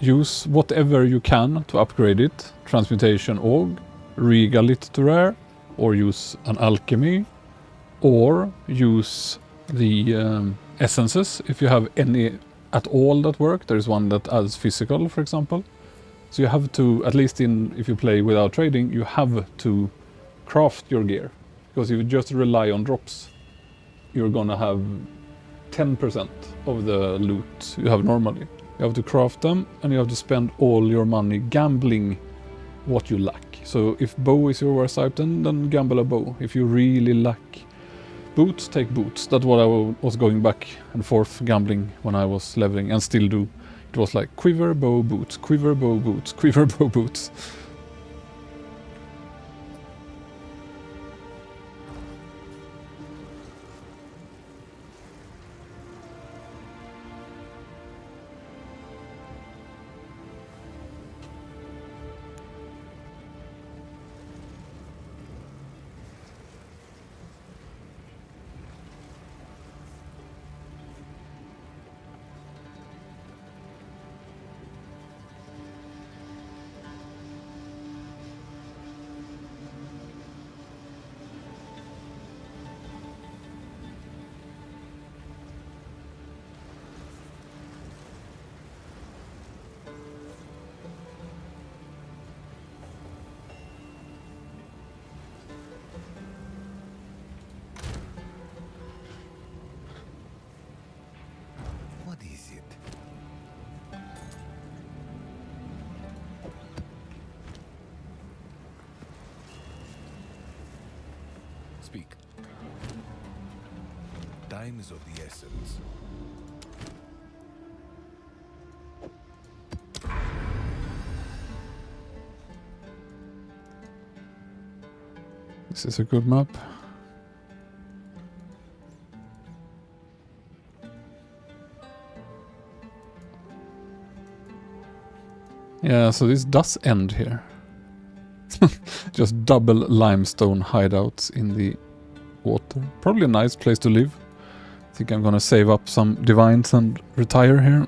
Use whatever you can to upgrade it. Transmutation Aug, regal it to rare, or use an alchemy, or use the essences if you have any at all that work. There is one that adds physical, for example. So you have to, at least if you play without trading, you have to craft your gear. Because if you just rely on drops, you're gonna have 10% of the loot you have normally. You have to craft them, and you have to spend all your money gambling what you lack. So if bow is your worst item, then gamble a bow. If you really lack boots, take boots. That's what I was going back and forth gambling when I was leveling, and still do. It was like quiver, bow, boots, quiver, bow, boots, quiver, bow, boots. What is it? Speak. Time is of the essence. This is a good map. Yeah, so this does end here. Just double limestone hideouts in the water. Probably a nice place to live. I think I'm gonna save up some divines and retire here.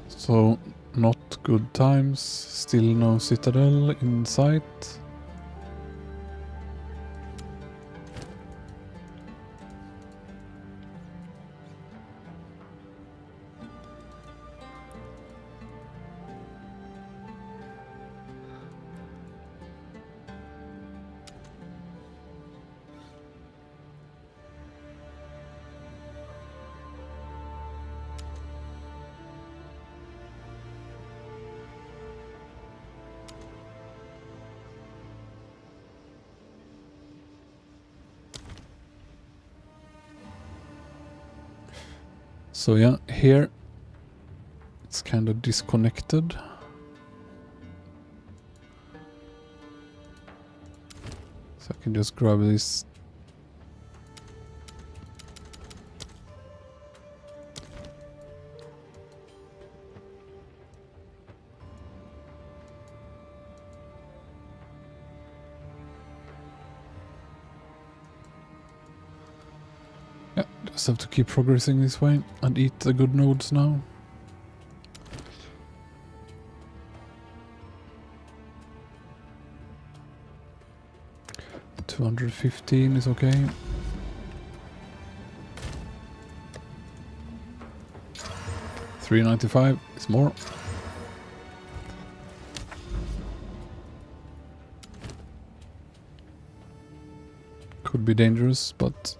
So, not good times. Still no citadel in sight. So yeah, here it's kind of disconnected. So I can just grab this. Yeah, just have to keep progressing this way and eat the good nodes now. $215 is okay. 395 is more. Could be dangerous, but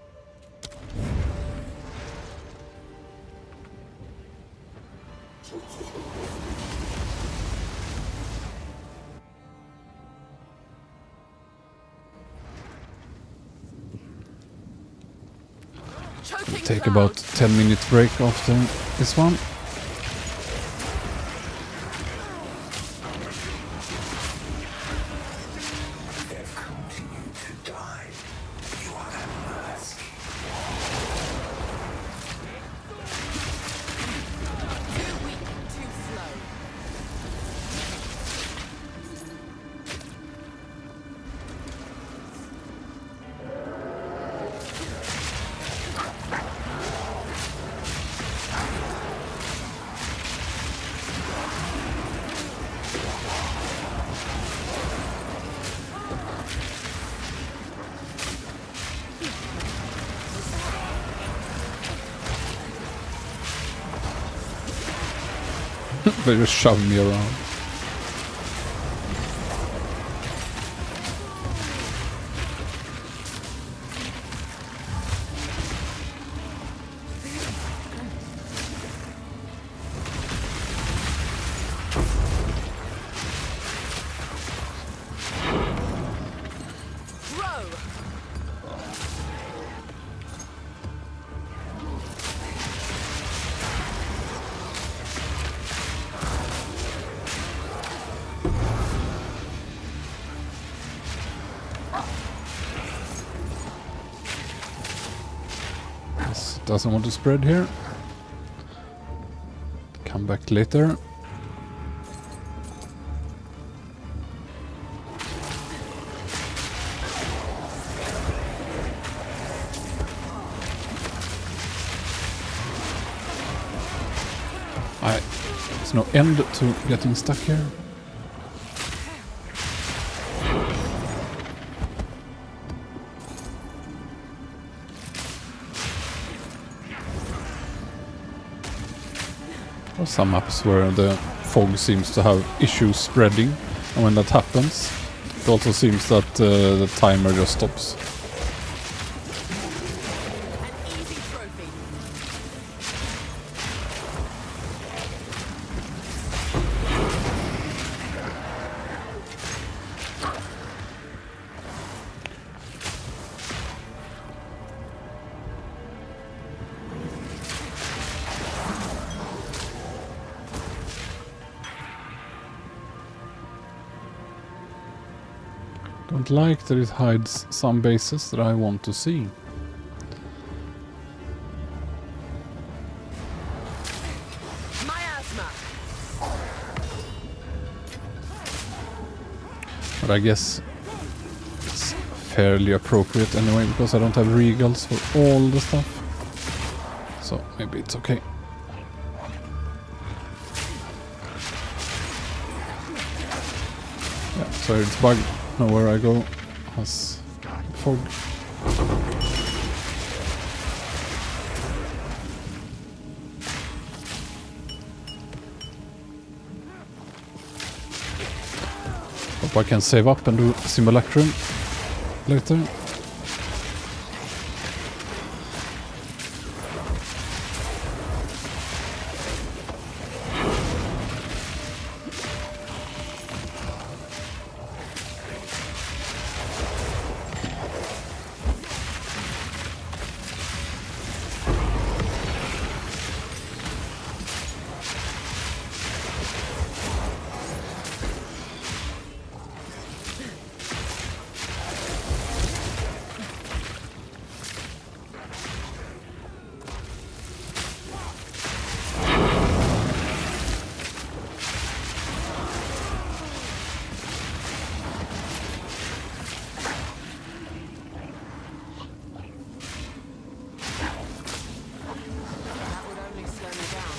Choking take cloud. about 10-minute break after this one. They've come to you to die. You are at mercy. Too weak, too slow. They just shove me around. Row. This doesn't want to spread here. Come back later. There's no end to getting stuck here. There are some maps where the fog seems to have issues spreading, and when that happens, it also seems that the timer just stops. An easy trophy. Don't like that it hides some bases that I want to see. Miasma. But I guess it's fairly appropriate anyway, because I don't have regals for all the stuff. So maybe it's okay. Yeah, so it's bug. Nowhere I go has fog. Hope I can save up and do simulacrum later. That would only slow me down.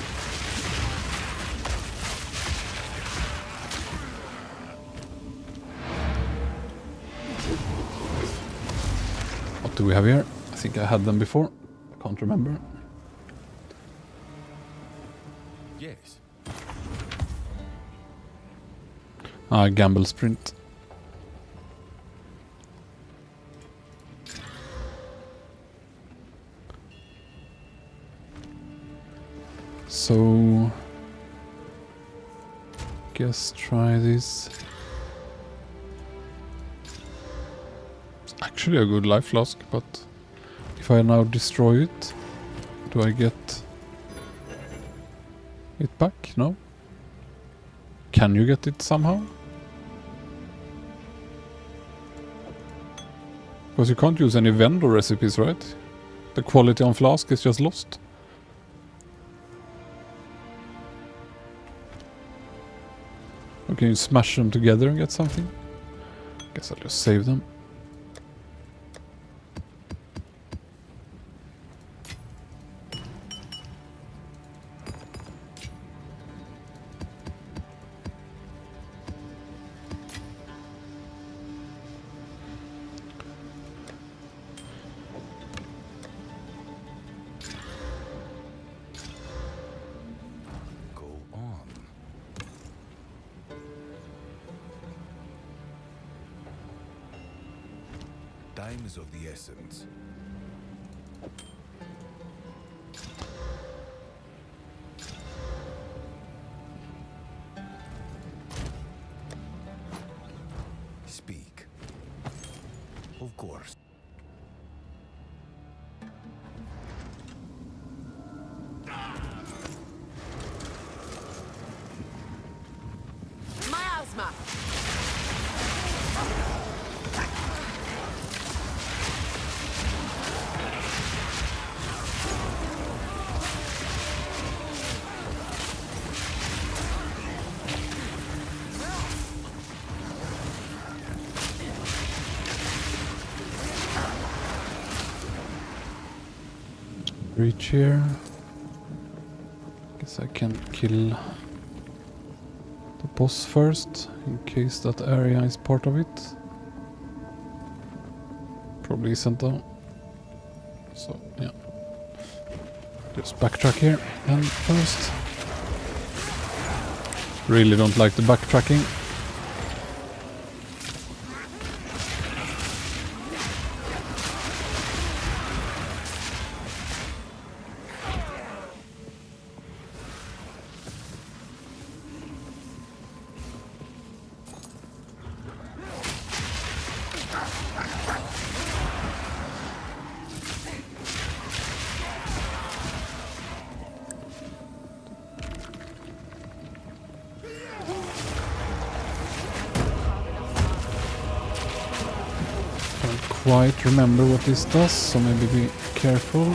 What do we have here? I think I had them before. I can't remember. Yes. Gamble sprint. So guess try this. It's actually a good life flask, but if I now destroy it, do I get it back? No? Can you get it somehow? Because you can't use any vendor recipes, right? The quality on flask is just lost. Or can you smash them together and get something? Guess I'll just save them. Go on. Time is of the essence. Speak. Of course. Miasma! Reach here. Guess I can kill the boss first, in case that area is part of it. Probably isn't though. So, yeah. Just backtrack here and first. Really don't like the backtracking. Can't quite remember what this does, so maybe be careful.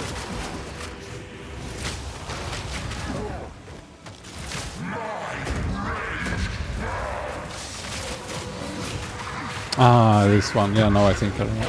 This one. Yeah, no, I think I remember.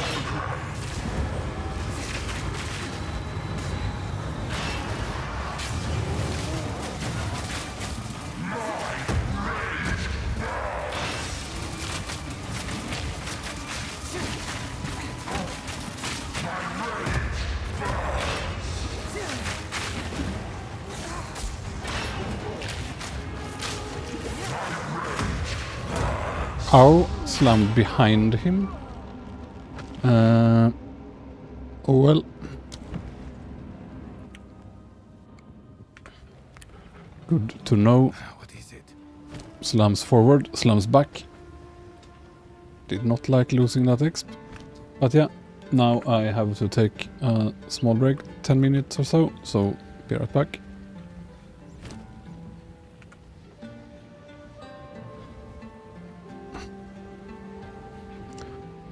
Ow, slammed behind him. Oh well. Good to know. What is it? Slams forward, slams back. Did not like losing that exp. But yeah, now I have to take a small break, 10 minutes or so be right back.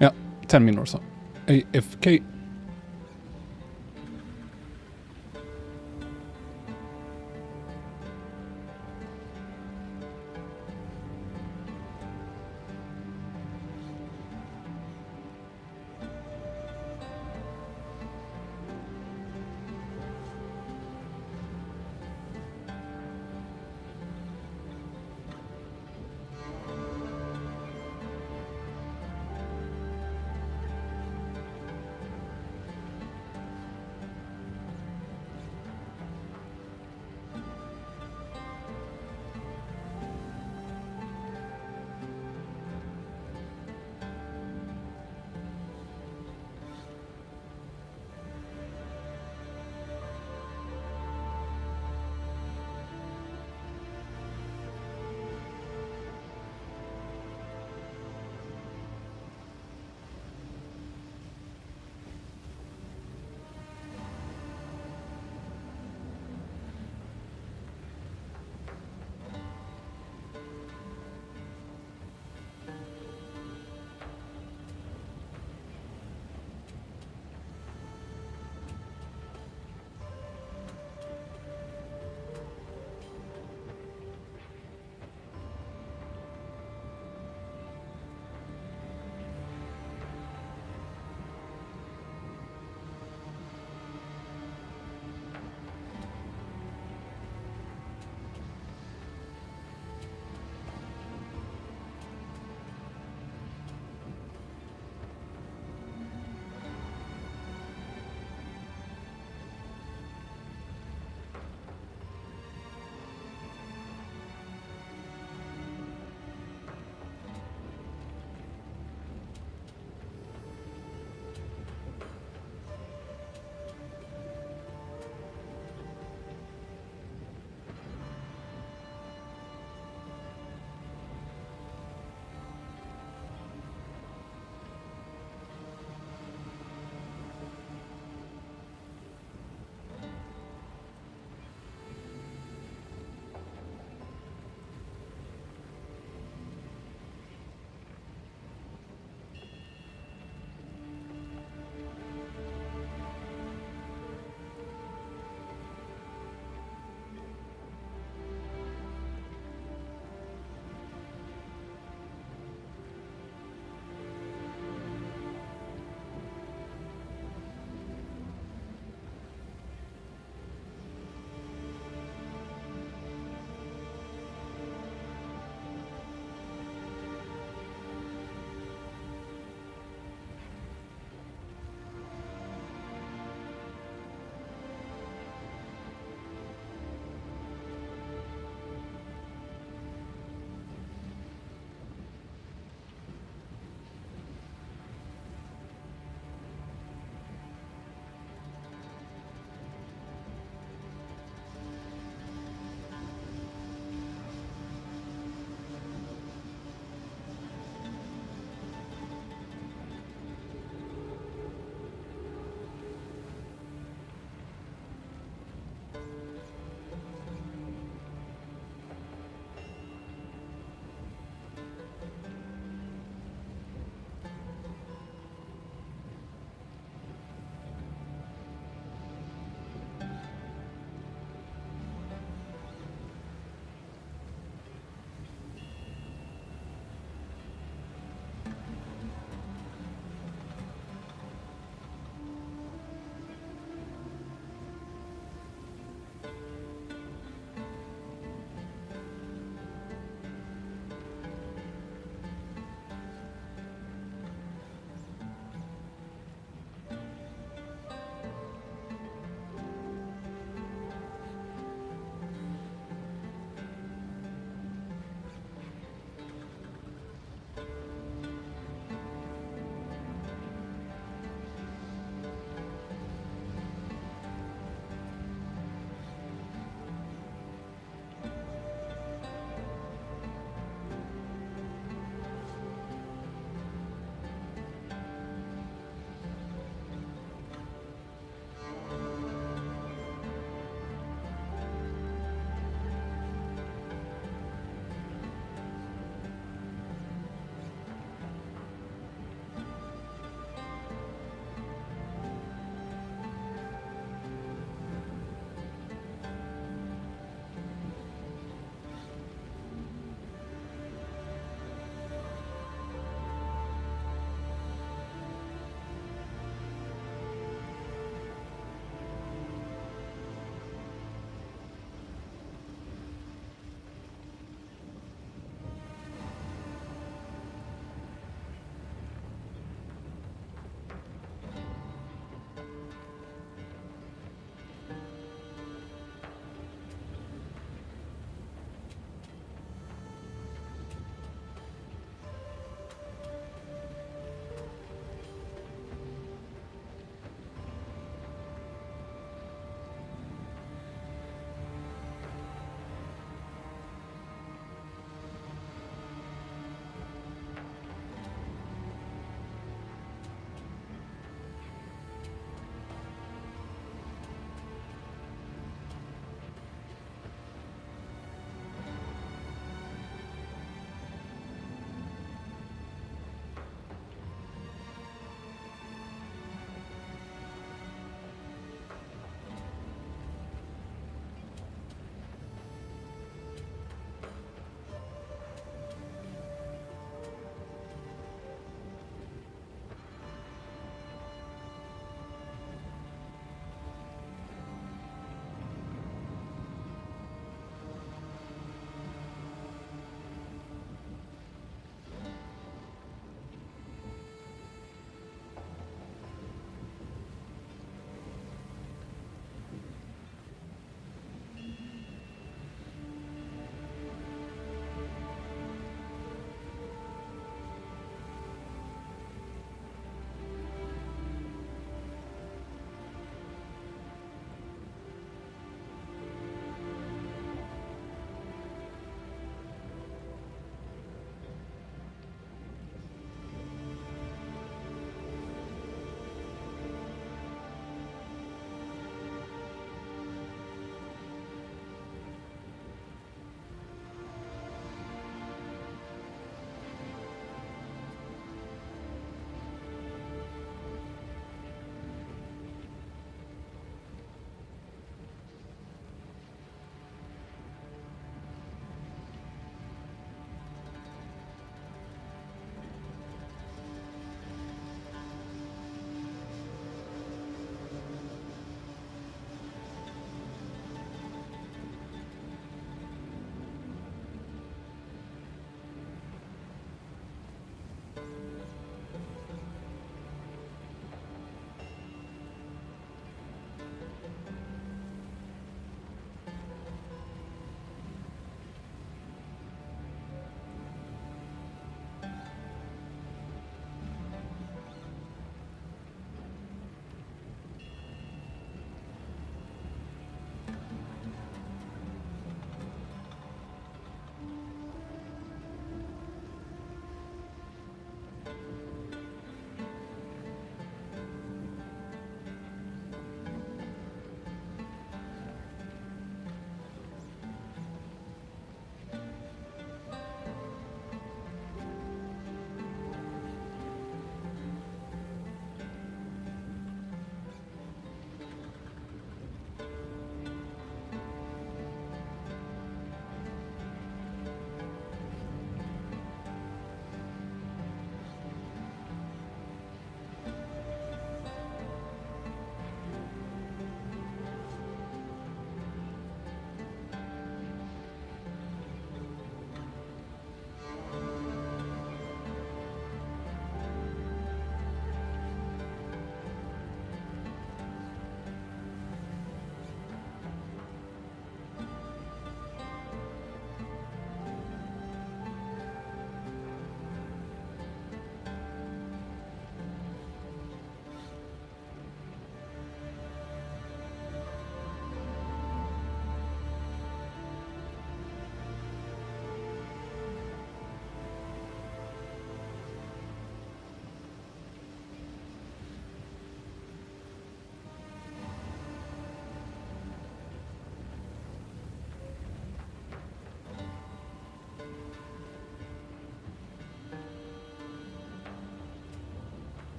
Yeah, 10 minutes or so. AFK.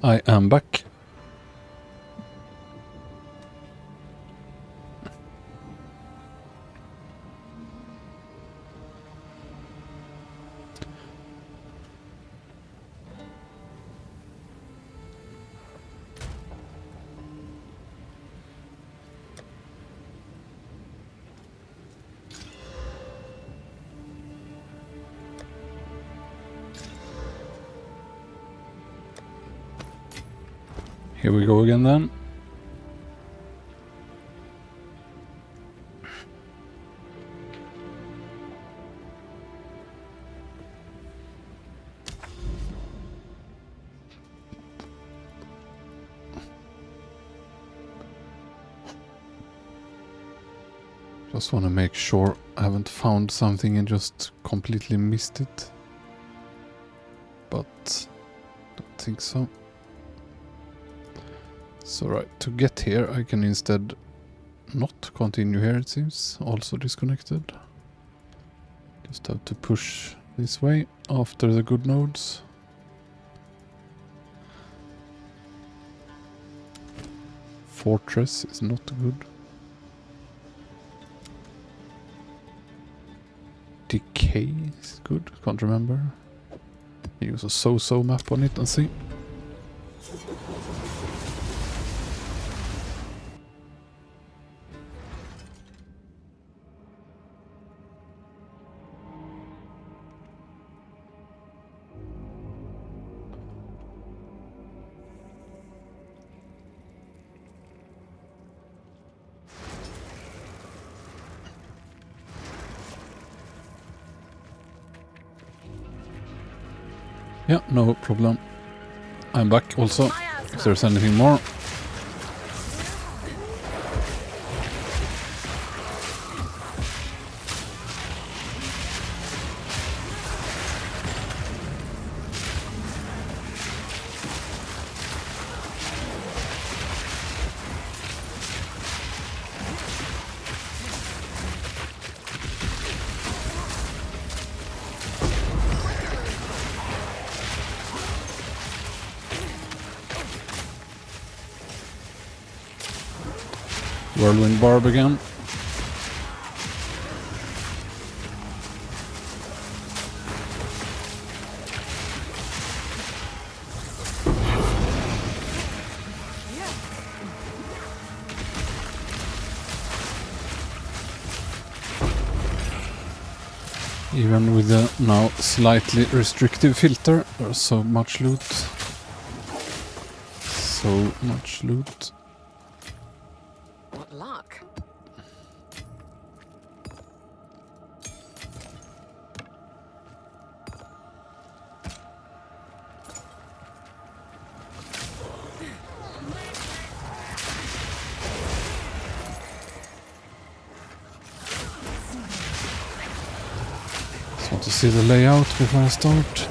I am back. Here we go again then. Just want to make sure I haven't found something and just completely missed it. But don't think so. So right, to get here I can instead not continue here, it seems. Also disconnected. Just have to push this way after the good nodes. Fortress is not good. Decay is good, can't remember. Use a so-so map on it and see. Yeah, no problem. I'm back also, if there's anything more. Whirlwind Barb again. Even with the now slightly restrictive filter, there's so much loot. So much loot. What luck. Just want to see the layout before I start.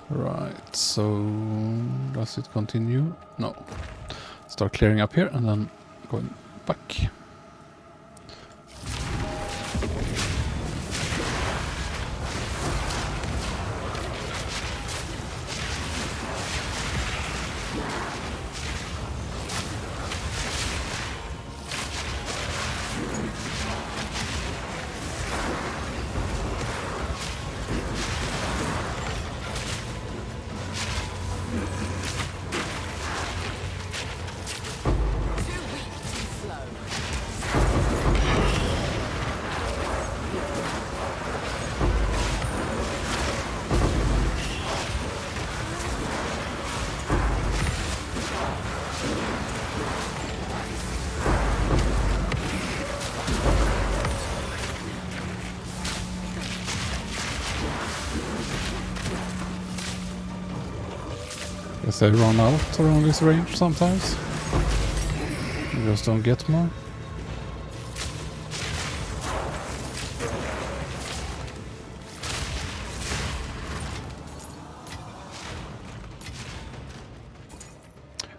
Right, so does it continue? No. Start clearing up here and then going back. Guess I run out around this range sometimes. You just don't get more.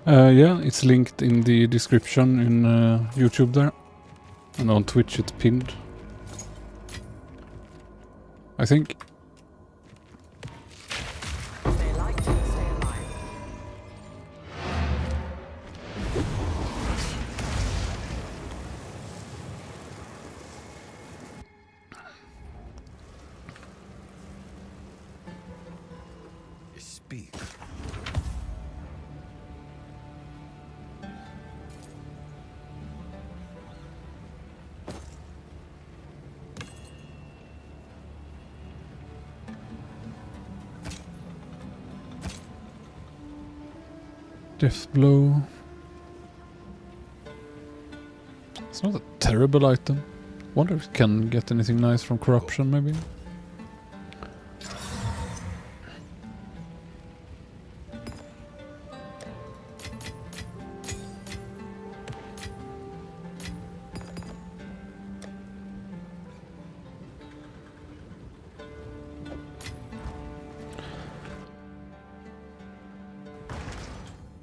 Yeah, it's linked in the description in YouTube there. And on Twitch it's pinned. I think. They like to stay alive. Speak. Death blow. It's not a terrible item. Wonder if it can get anything nice from corruption, maybe.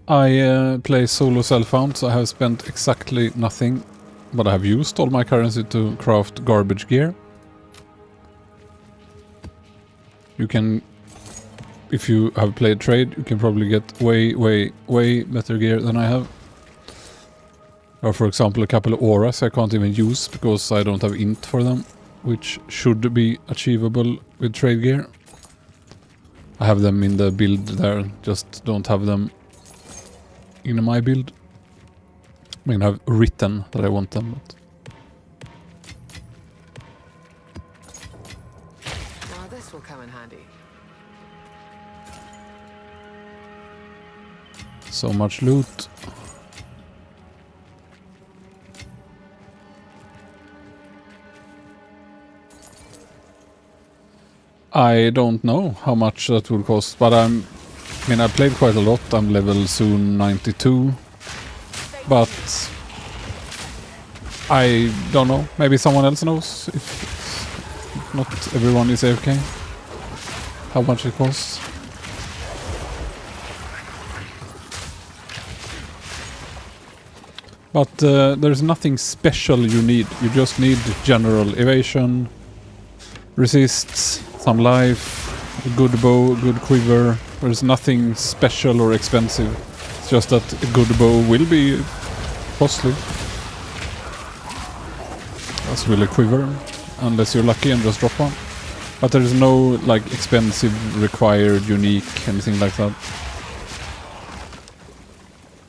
I play solo self-found, so I have spent exactly nothing, but I have used all my currency to craft garbage gear. You can, if you have played trade, you can probably get way better gear than I have. Or for example, a couple of auras I can't even use because I don't have int for them, which should be achievable with trade gear. I have them in the build there, just don't have them in my build. I mean, I've written that I want them, but Now this will come in handy. so much loot. I don't know how much that will cost, but I mean, I played quite a lot. I'm level soon 92, but I don't know. Maybe someone else knows if not everyone is AFK. How much it costs. But there's nothing special you need. You just need general evasion, resists, some life, a good bow, good quiver. There's nothing special or expensive. It's just that a good bow will be costly. As will a quiver, unless you're lucky and just drop one. But there is no like expensive, required, unique, anything like that.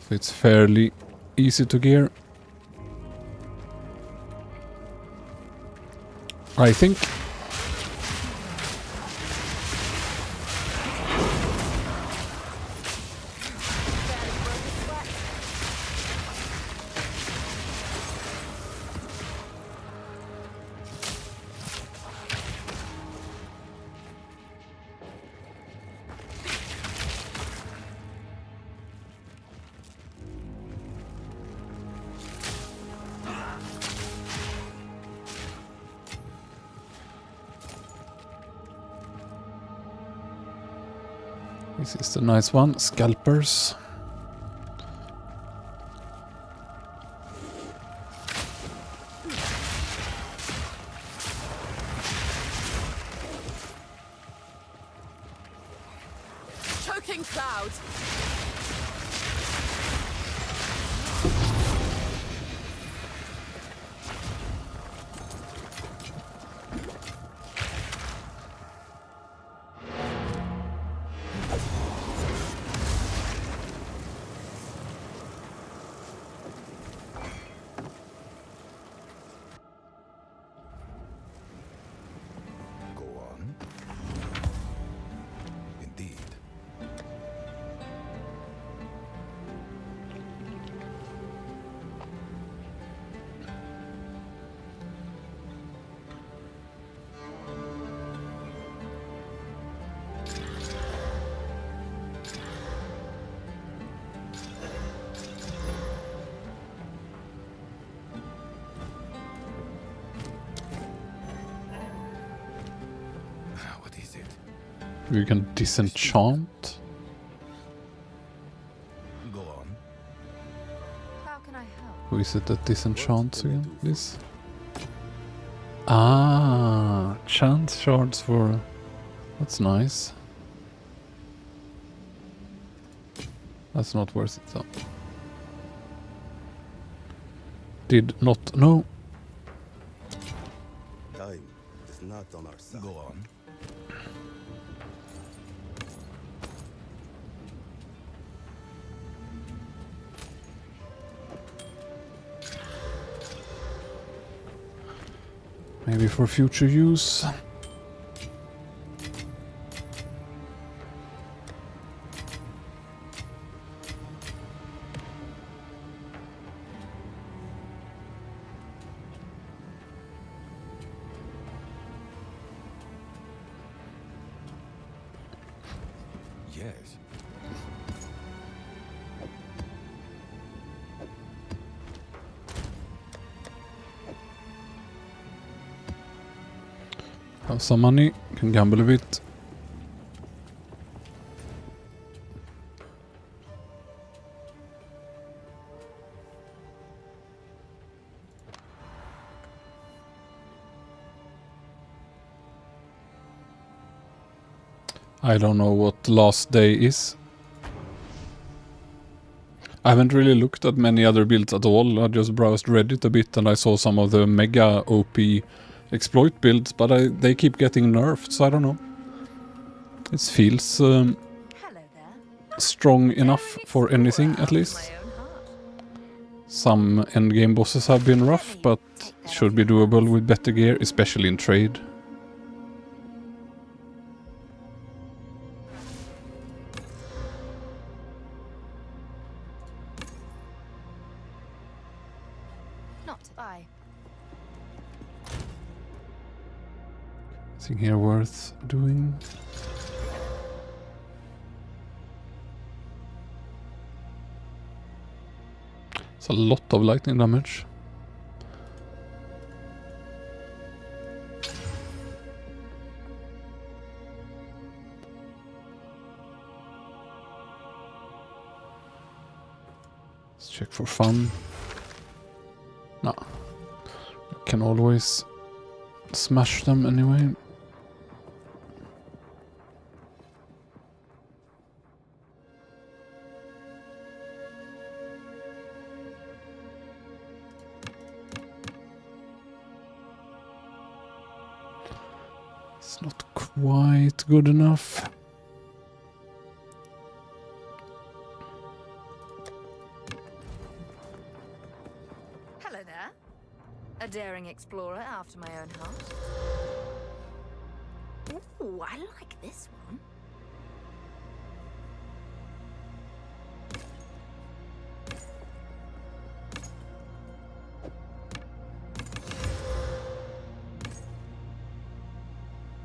So it's fairly easy to gear. I think. This is the nice one, scalpers. Choking clouds. Go on. Indeed. What is it? We can disenchant. Go on. How can I help? Who is it that disenchants again? This? Ah, chance shards for... That's nice. That's not worth it though. Did not know. Time is not on our side. Go on. Maybe for future use. Yes. Have some money, can gamble a bit. I don't know what last day is. I haven't really looked at many other builds at all. I just browsed Reddit a bit and I saw some of the mega OP exploit builds, but they keep getting nerfed, so I don't know. It feels Hello there. strong enough for anything, at least. Some endgame bosses have been rough, but should be doable with better gear, especially in trade. Not to buy. Anything here worth doing? It's a lot of lightning damage. Let's check for fun. No. You can always smash them anyway. It's not quite good enough. Hello there. A daring explorer after my own heart. Ooh, I like this one.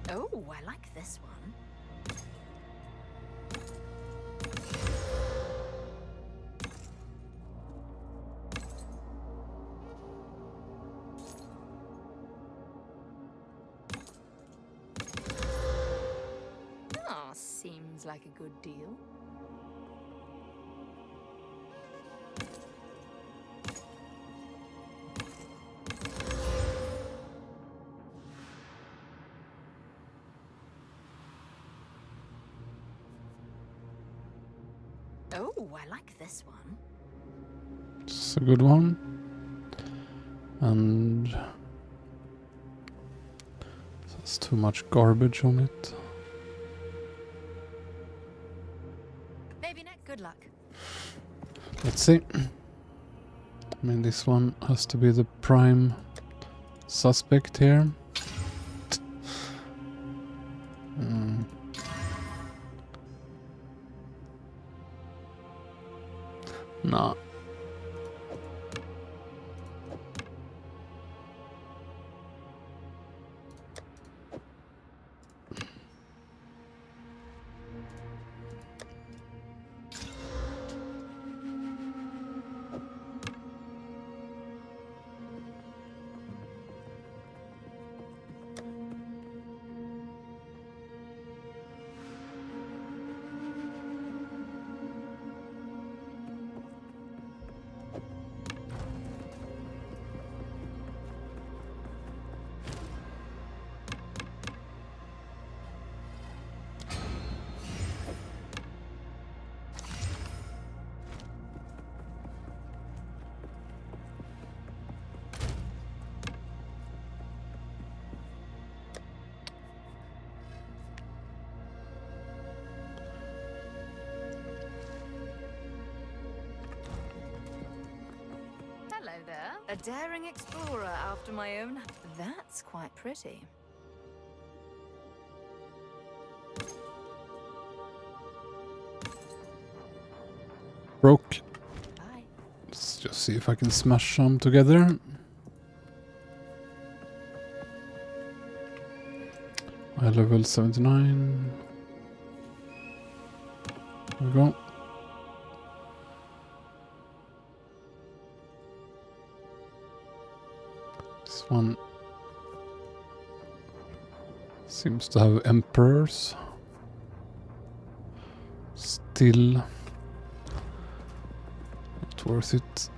Oh, I like this one. Oh, seems like a good deal. Oh, I like this one. It's a good one. And there's too much garbage on it. Maybe next. Good luck. Let's see. I mean, this one has to be the prime suspect here. Mm. Nah. A daring explorer after my own. That's quite pretty. Broke. Bye. Let's just see if I can smash some together. I level 79. There we go. This one seems to have emperors. Still not worth it.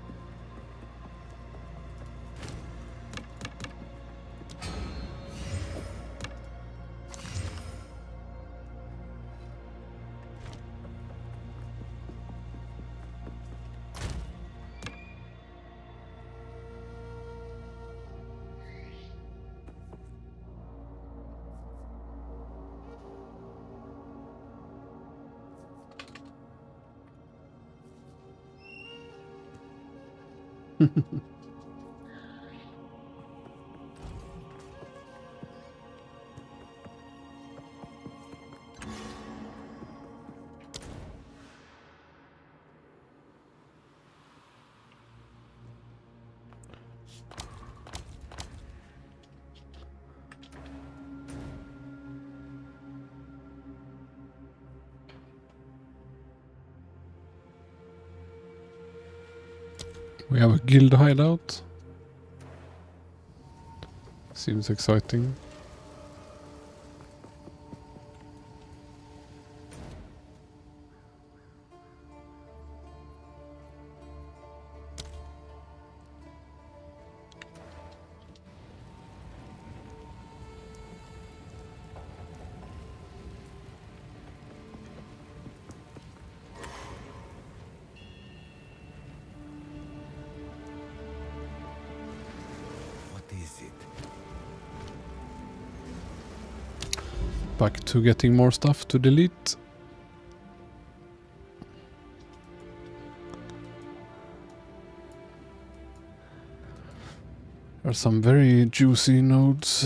We have a guild hideout. Seems exciting. What is it? Back to getting more stuff to delete. There are some very juicy nodes.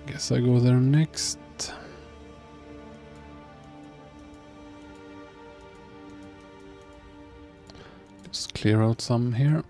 Guess I go there next. Just clear out some here.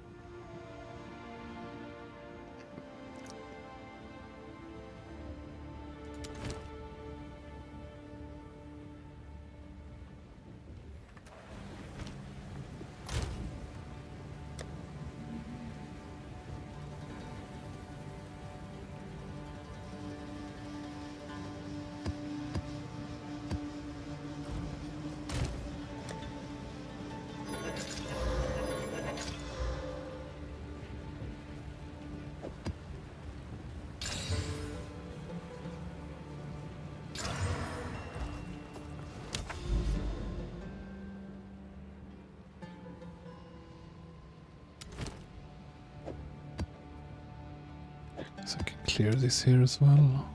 So I can clear this here as well.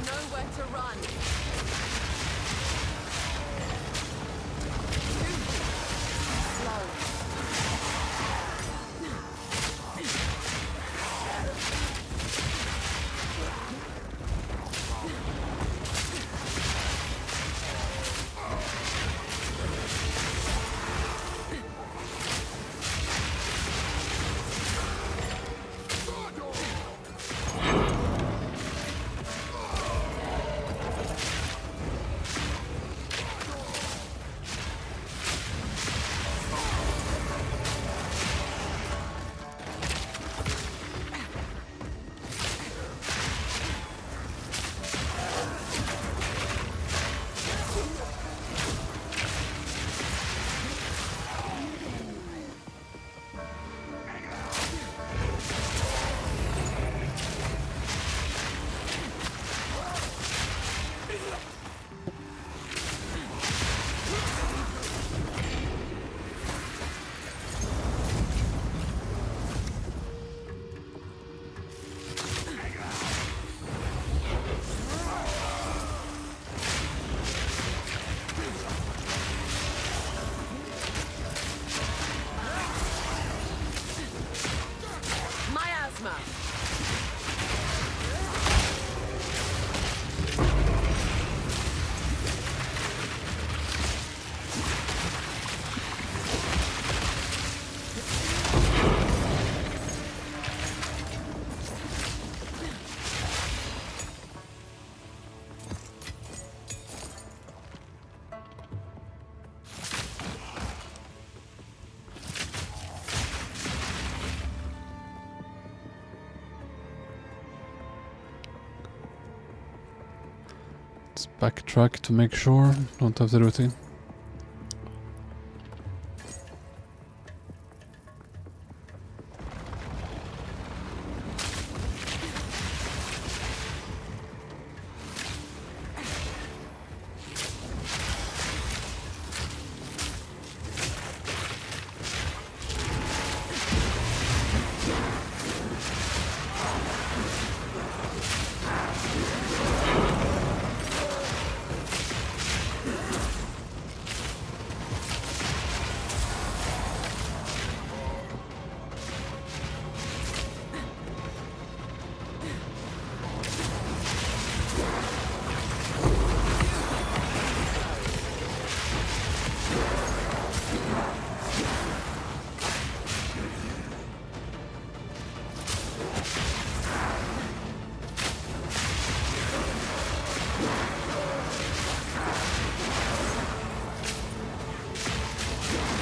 Nowhere to run. Slow. Let's backtrack to make sure. Don't have the routine.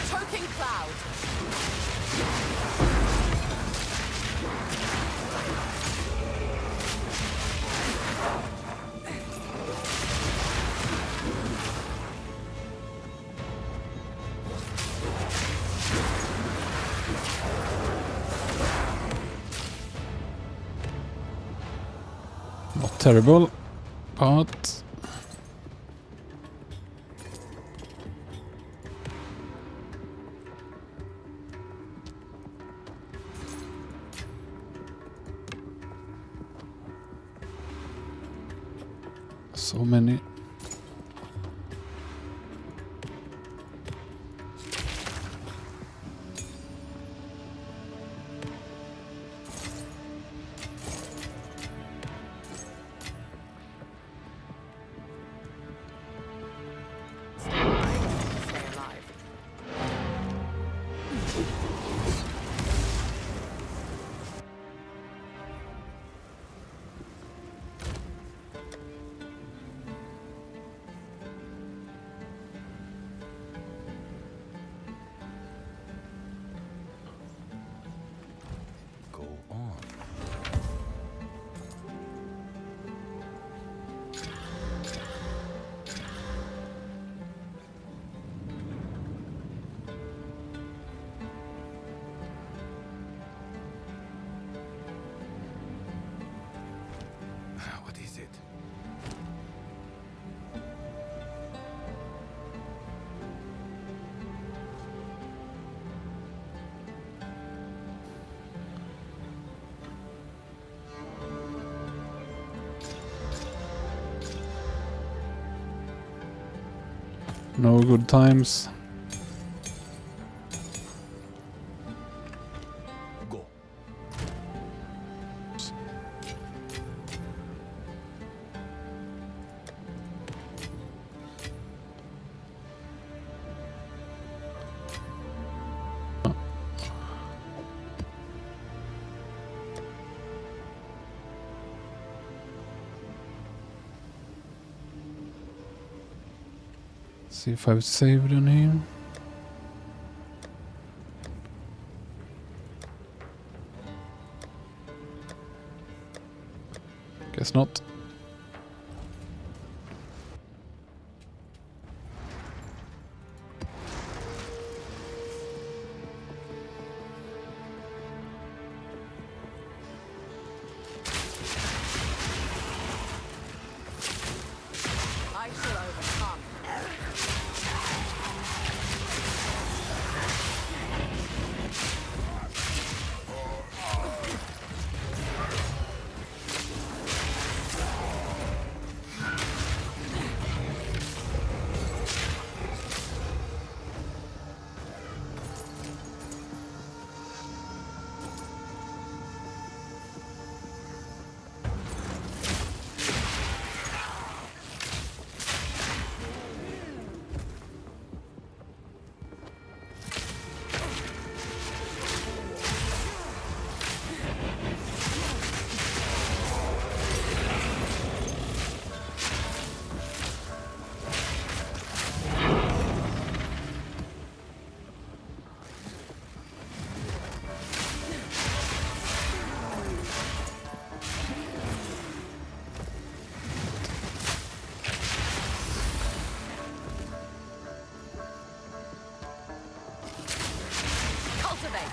Choking cloud. Not terrible, but so many. Stay alive. Go on. What is it? No good times. Go. See if I've saved any. Guess not. I shall overcome. Cultivate.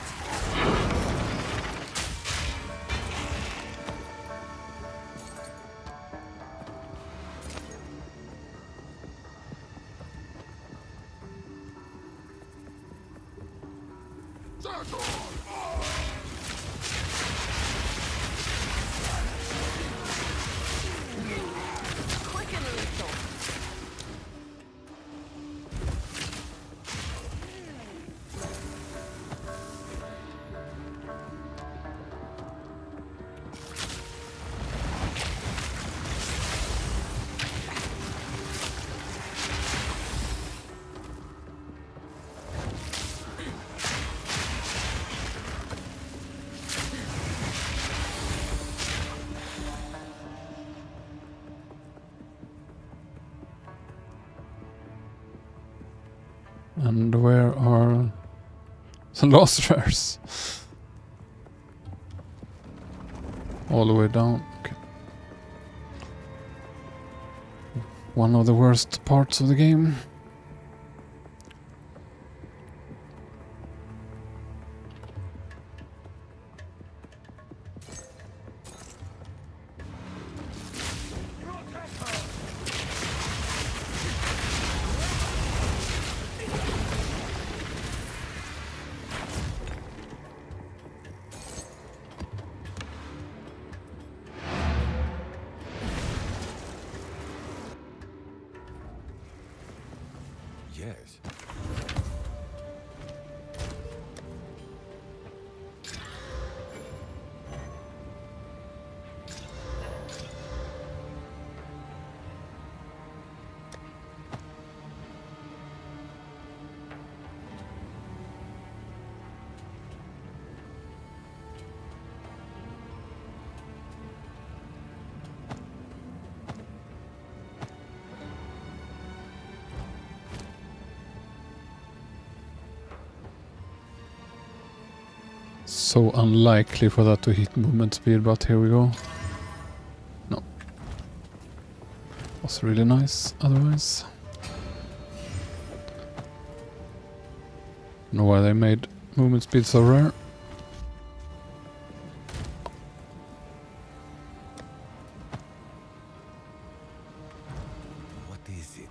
Quick and lethal. And where are the last rares? All the way down. Okay. One of the worst parts of the game. Yes. So unlikely for that to hit movement speed, but here we go. No. Was really nice otherwise. Know why they made movement speed so rare. What is it?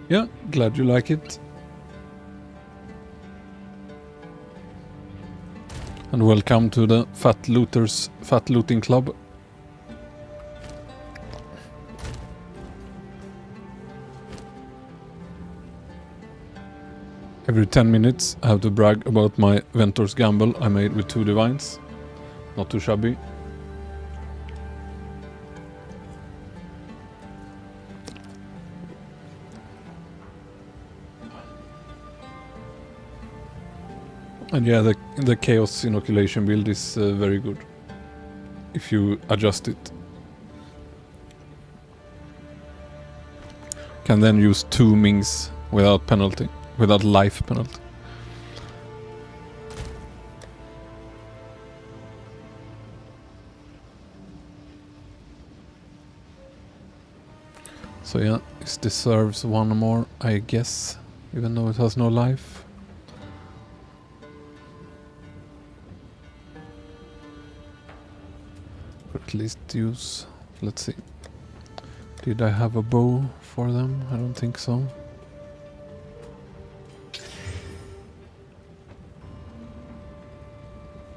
Yeah, glad you like it. And welcome to the Fat Looters Fat Looting Club. Every 10 minutes I have to brag about my Ventor's Gamble I made with 2 divines. Not too shabby. And yeah, the Chaos Inoculation build is very good. If you adjust it. Can then use 2 Mings without penalty. Without life penalty. So yeah, this deserves 1 more, I guess. Even though it has no life. Could at least use... Let's see. Did I have a bow for them? I don't think so.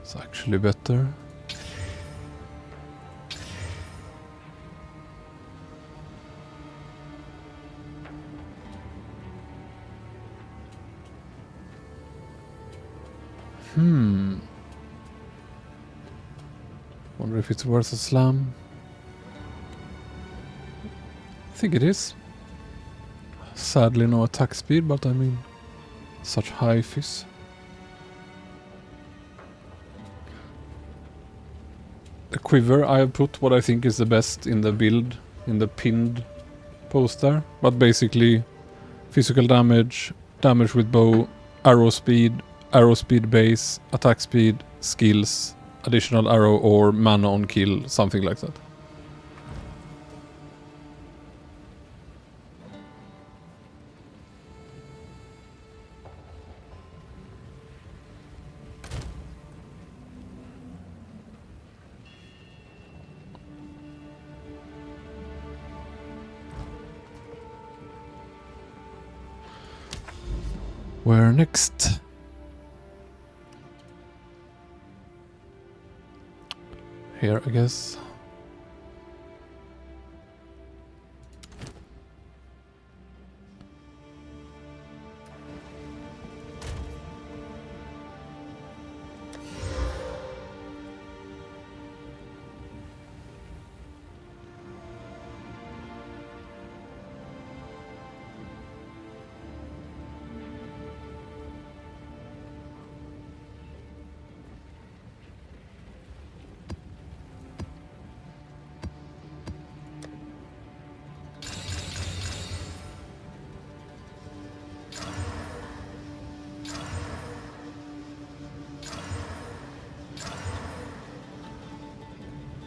It's actually better. Wonder if it's worth a slam. I think it is. Sadly no attack speed, but I mean, such high fizz. The quiver I have put what I think is the best in the build, in the pinned poster, but basically physical damage, damage with bow, arrow speed base, attack speed, skills, additional arrow or mana on kill, something like that. Where next? Here, I guess.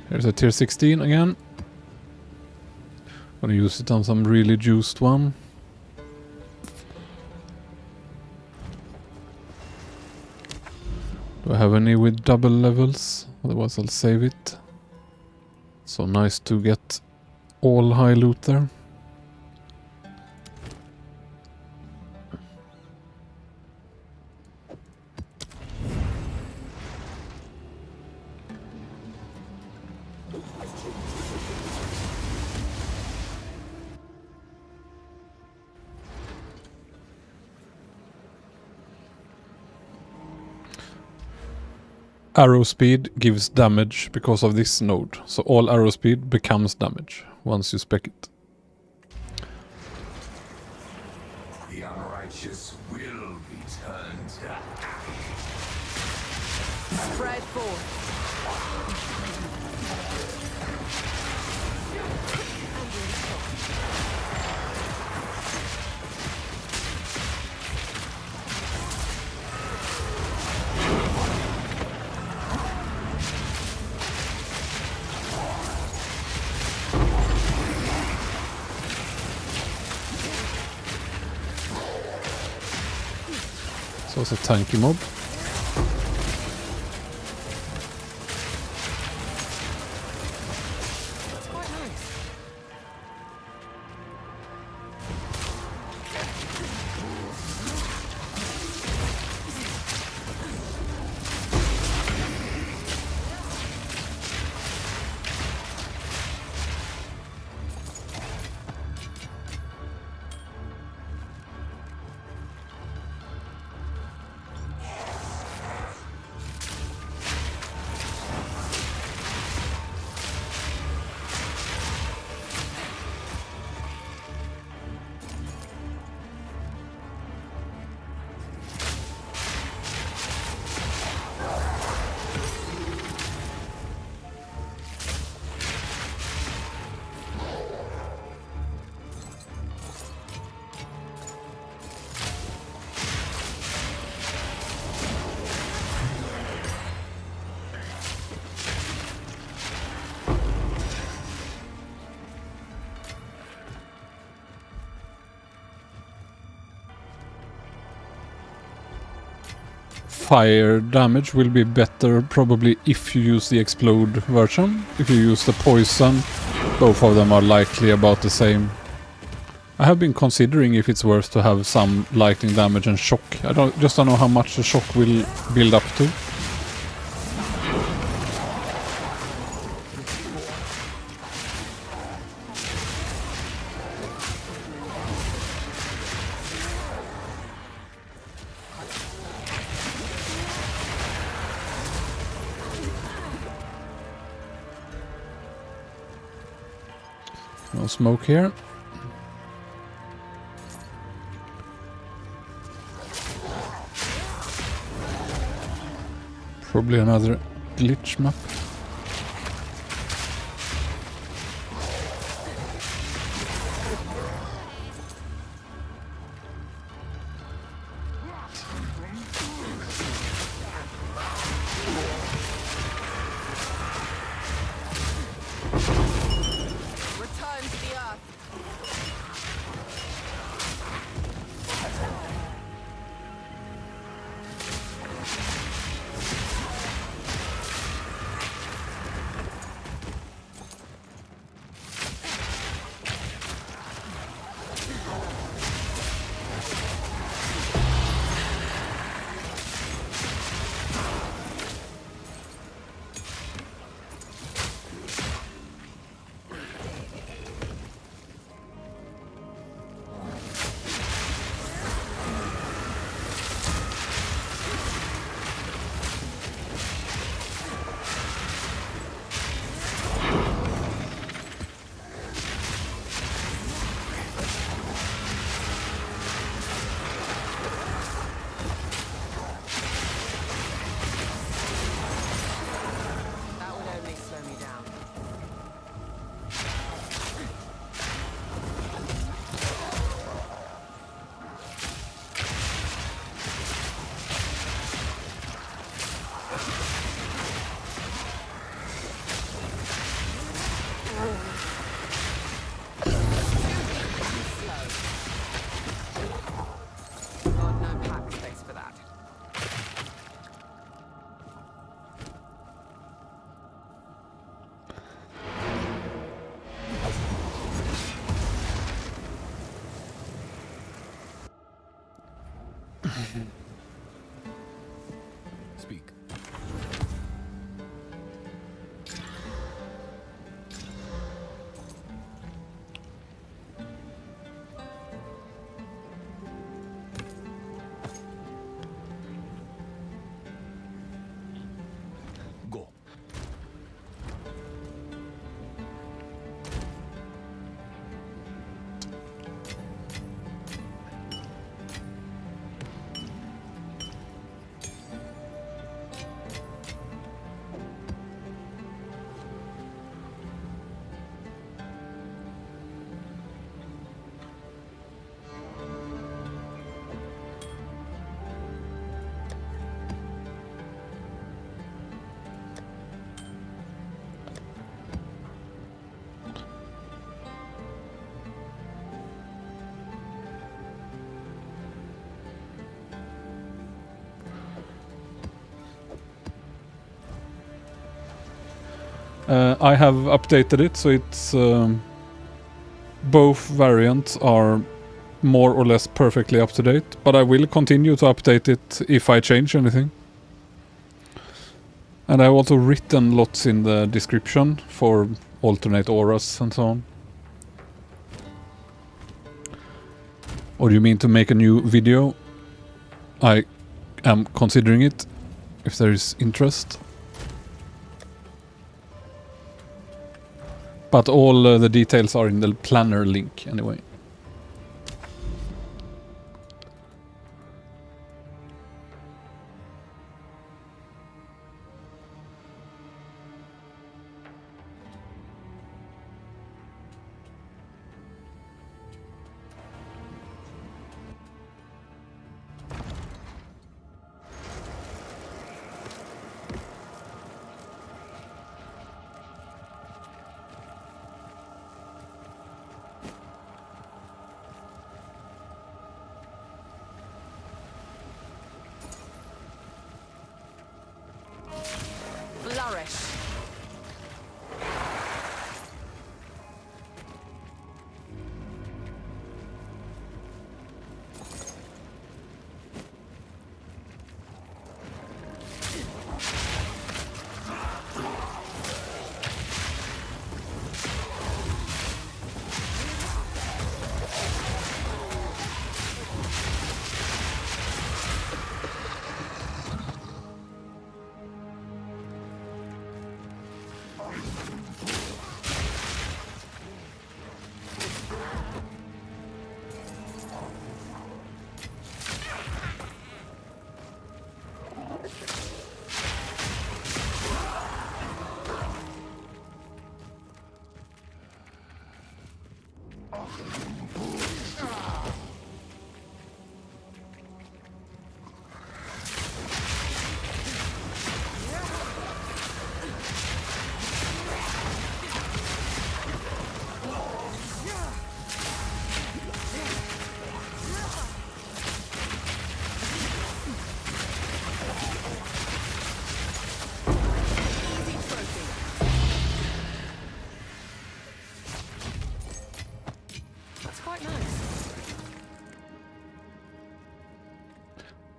Here's a tier 16 again. Gonna use it on some really juiced one. Do I have any with double levels? Otherwise I'll save it. So nice to get all high loot there. Arrow speed gives damage because of this node. So all arrow speed becomes damage once you spec it. The unrighteous will be turned to Spread forth. So it's a tanky mob. That's quite nice. fire damage will be better probably if you use the explode version. If you use the poison, both of them are likely about the same. I have been considering if it's worth to have some lightning damage and shock. I don't know how much the shock will build up to. No smoke here. Probably another glitch map. Return to the earth. That would only slow me down. God, no pack space for that. Speak. Go. I have updated it, so it's both variants are more or less perfectly up to date, but I will continue to update it if I change anything. And I've also written lots in the description for alternate auras and so on. Or do you mean to make a new video? I am considering it, if there is interest. But all the details are in the planner link anyway. That's quite nice.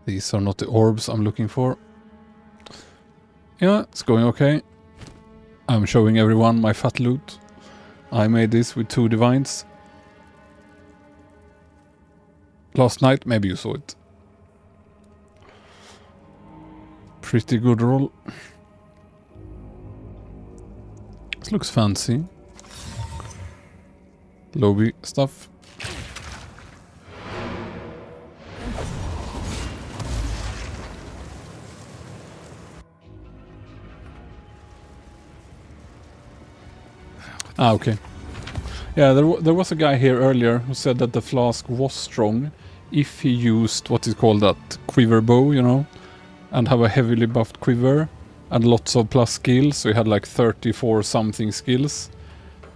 These are not the orbs I'm looking for. Yeah, it's going okay. I'm showing everyone my fat loot. I made this with 2 divines. Last night, maybe you saw it. Pretty good roll. This looks fancy. Lobby stuff. Ah, okay. Yeah, there was a guy here earlier who said that the flask was strong if he used what is called that quiver bow, you know, and have a heavily buffed quiver and lots of plus skills. So he had like 34 something skills,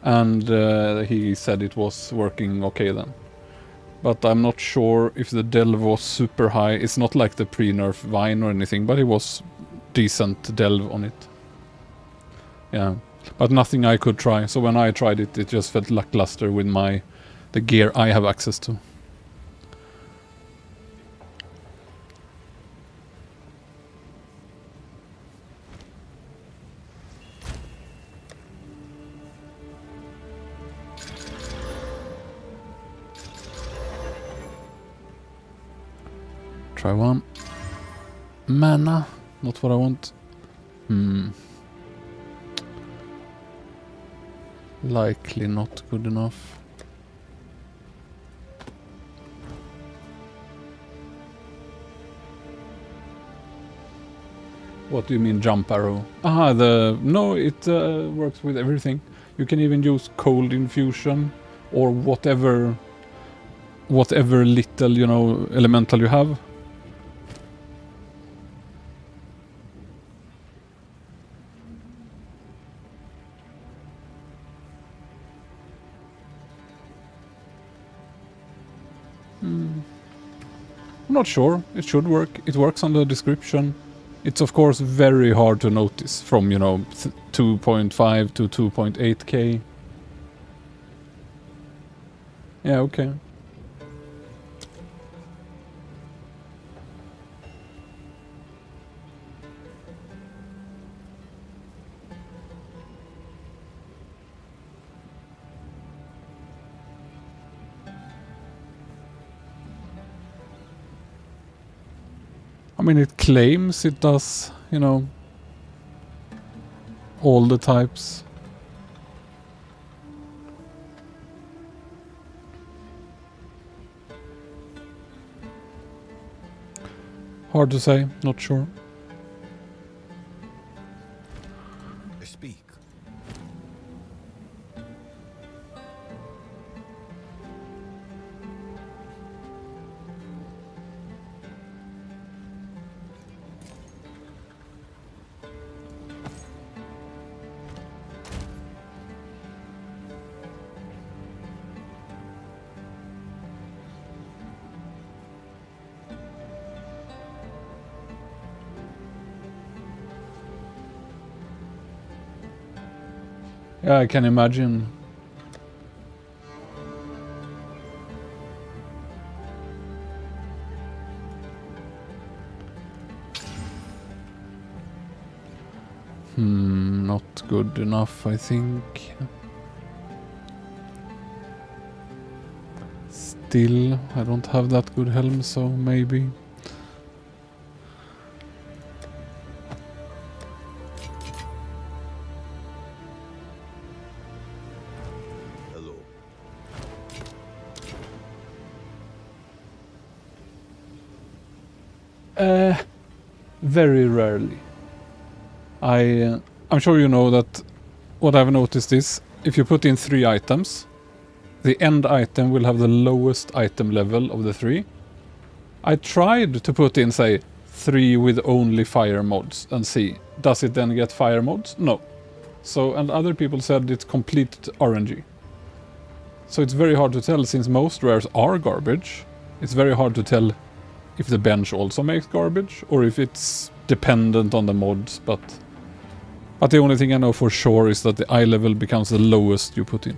and he said it was working okay then. But I'm not sure if the delve was super high. It's not like the pre-nerf Vine or anything, but it was decent delve on it. Yeah. But nothing I could try. So when I tried it, it just felt lackluster with the gear I have access to. Try one. Mana, not what I want. Likely not good enough. What do you mean jump arrow? Ah, no, it works with everything. You can even use cold infusion or whatever little, you know, elemental you have. I'm not sure. It should work. It works on the description. It's of course very hard to notice from, you know, 2.5 to 2.8k. Yeah, okay. I mean, it claims it does, you know, all the types. Hard to say, not sure. Speak. Yeah, I can imagine. Not good enough, I think. Still, I don't have that good helm, so maybe. Hello. Very rarely. I'm sure you know that what I've noticed is if you put in 3 items the end item will have the lowest item level of the 3. I tried to put in, say, 3 with only fire mods and see, does it then get fire mods? No. So, and other people said it's complete RNG. So it's very hard to tell, since most rares are garbage. It's very hard to tell if the bench also makes garbage, or if it's dependent on the mods, but the only thing I know for sure is that the eye level becomes the lowest you put in.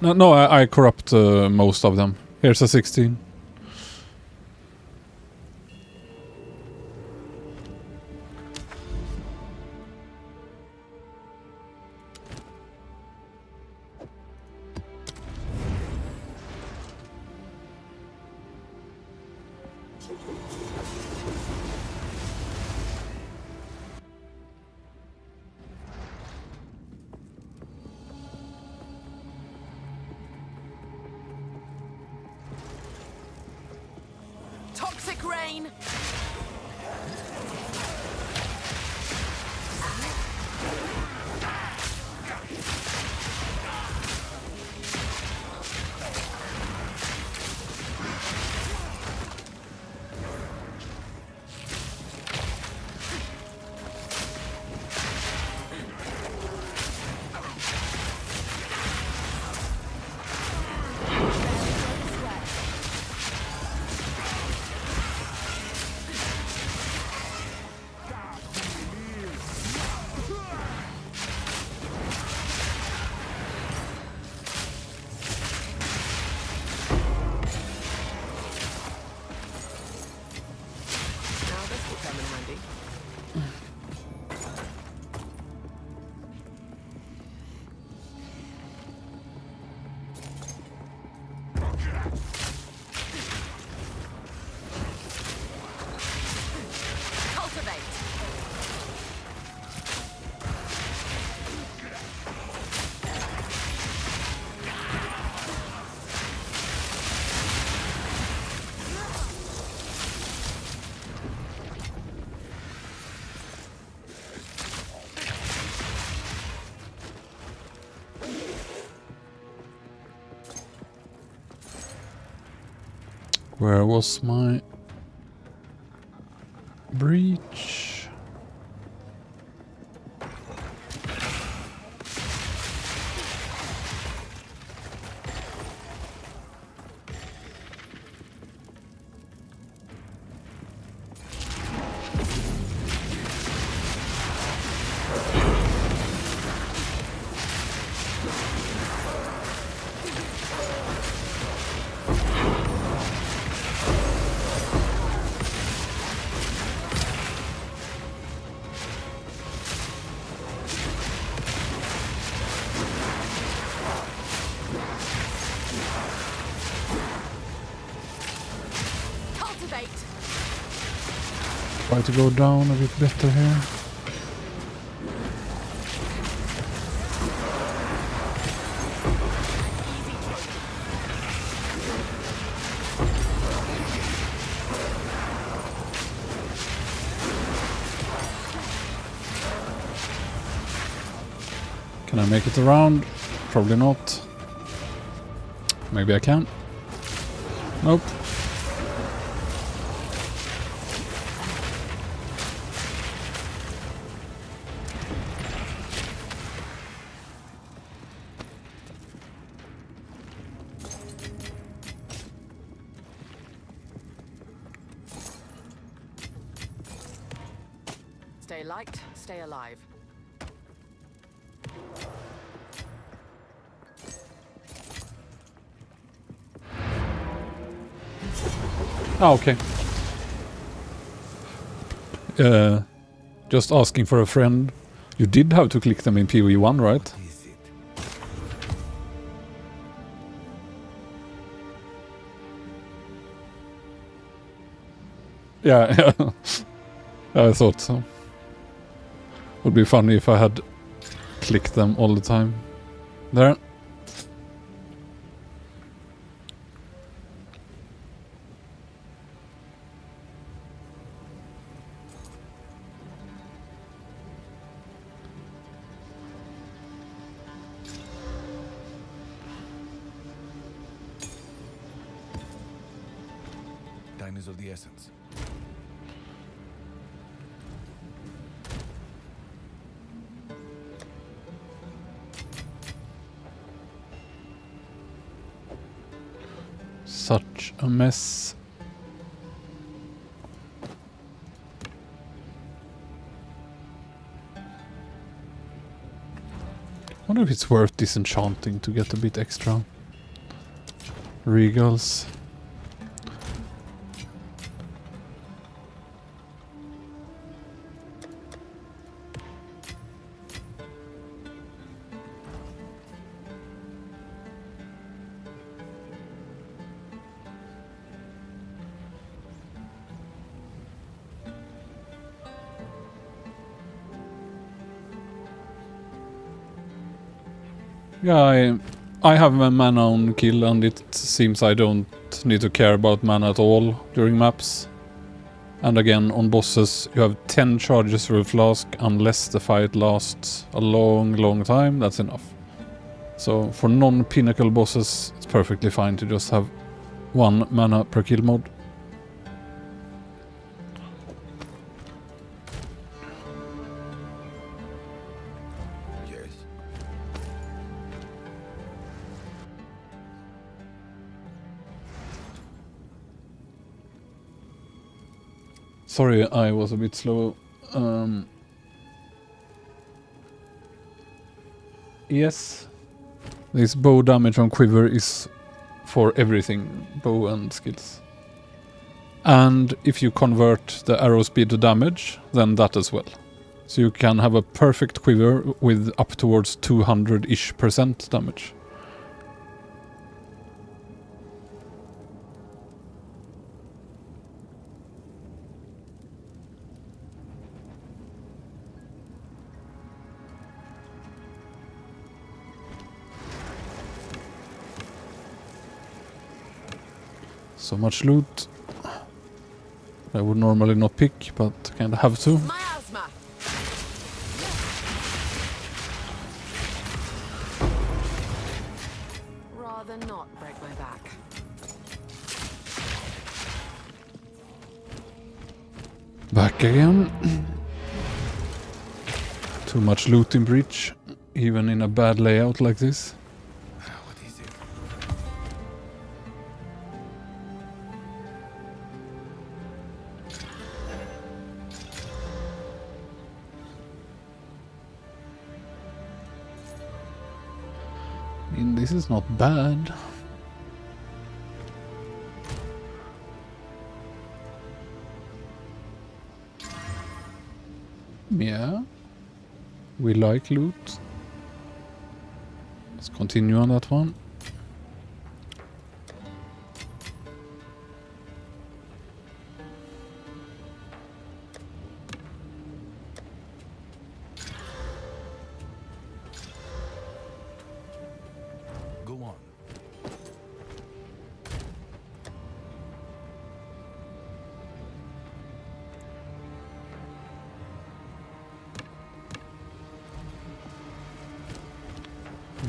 No, I corrupt most of them. Here's a 16. Toxic rain! Now this will come in handy. Cultivate! Where was my breach? Cultivate! Try to go down a bit better here. Can I make it around? Probably not. Maybe I can. Nope. Stay light, stay alive. Ah, okay. Just asking for a friend. You did have to click them in POE1, right? What is it? Yeah, I thought so. Would be funny if I had clicked them all the time. There. Time is of the essence. Such a mess. Wonder if it's worth disenchanting to get a bit extra regals. Yeah, I have a mana on kill and it seems I don't need to care about mana at all during maps. And again, on bosses you have 10 charges through a flask unless the fight lasts a long time, that's enough. So for non-pinnacle bosses it's perfectly fine to just have 1 mana per kill mode. Yes. Sorry, I was a bit slow. Yes, this bow damage on quiver is for everything, bow and skills. And if you convert the arrow speed to damage, then that as well. So you can have a perfect quiver with up towards 200-ish% damage. So much loot. I would normally not pick, but kinda have to. Miasma. Rather not break my back. Back again. Too much loot in Breach, even in a bad layout like this. What is it? I mean, this is not bad. Yeah. We like loot. Let's continue on that one. Go on.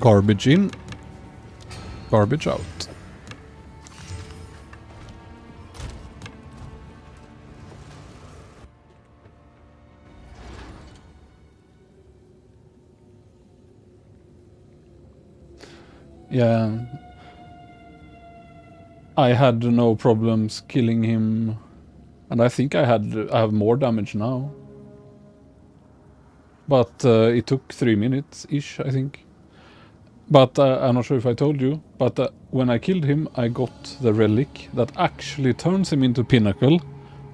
Garbage in, garbage out. Yeah, I had no problems killing him, and I think I have more damage now. but it took 3 minutes-ish, I think. But I'm not sure if I told you, but when I killed him, I got the relic that actually turns him into Pinnacle,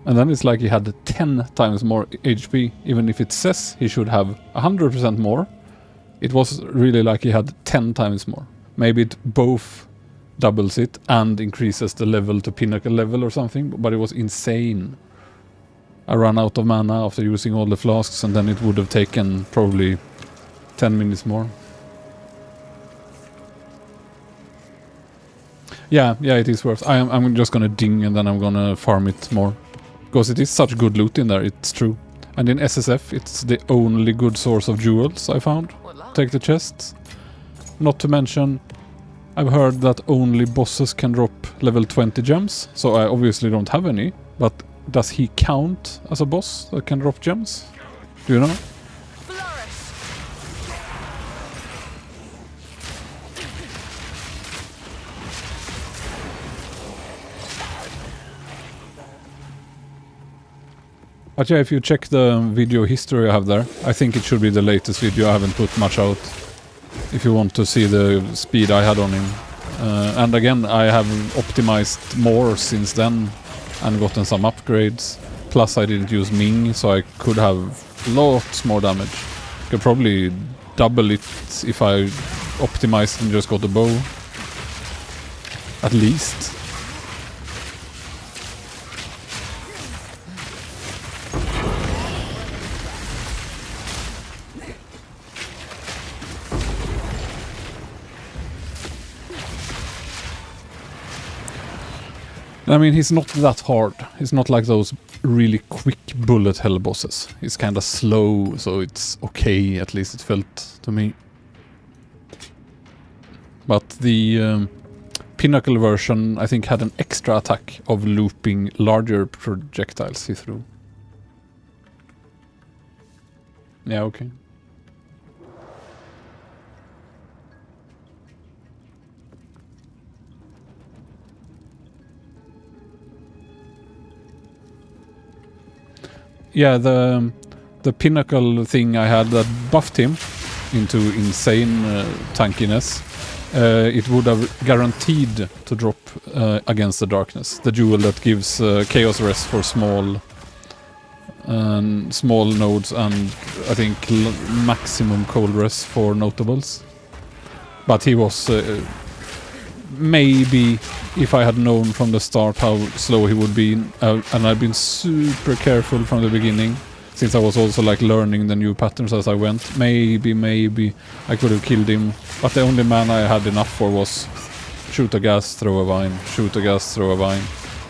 and then it's like he had 10 times more HP, even if it says he should have 100% more. It was really like he had 10 times more. Maybe it both doubles it and increases the level to Pinnacle level or something, but it was insane. I ran out of mana after using all the flasks, and then it would have taken probably 10 minutes more. Yeah, it is worth. I'm just gonna ding and then I'm gonna farm it more. Because it is such good loot in there, it's true. And in SSF, it's the only good source of jewels I found. Take the chests. Not to mention, I've heard that only bosses can drop level 20 gems, so I obviously don't have any. But does he count as a boss that can drop gems? Do you know? But yeah, if you check the video history I have there, I think it should be the latest video. I haven't put much out. If you want to see the speed I had on him. And again, I have optimized more since then and gotten some upgrades. Plus I didn't use Ming, so I could have lots more damage. Could probably double it if I optimized and just got a bow. At least. I mean, he's not that hard. He's not like those really quick bullet hell bosses. He's kinda slow, so it's okay, at least it felt to me. But the Pinnacle version, I think, had an extra attack of looping larger projectiles he threw. Yeah, okay. Yeah, the Pinnacle thing I had that buffed him into insane tankiness, it would have guaranteed to drop against the darkness. The jewel that gives chaos rest for small nodes and I think maximum cold rest for notables. But he was maybe, if I had known from the start how slow he would be, and I've been super careful from the beginning, since I was also like learning the new patterns as I went, maybe I could have killed him. But the only mana I had enough for was shoot a gas, throw a vine, shoot a gas, throw a vine.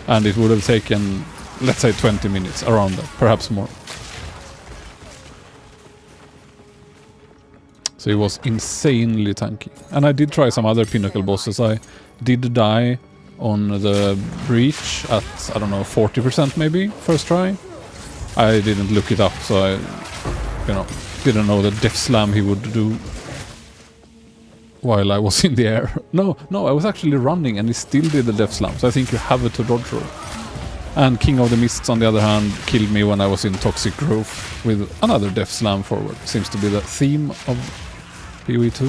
And it would have taken, let's say, 20 minutes, around that, perhaps more. So it was insanely tanky. And I did try some other Pinnacle bosses. I did die on the breach at, I don't know, 40% maybe, first try. I didn't look it up, so I, didn't know the death slam he would do while I was in the air. No, I was actually running and he still did the death slam, so I think you have it to dodge roll. And King of the Mists, on the other hand, killed me when I was in Toxic Growth with another death slam forward. Seems to be the theme of POE2.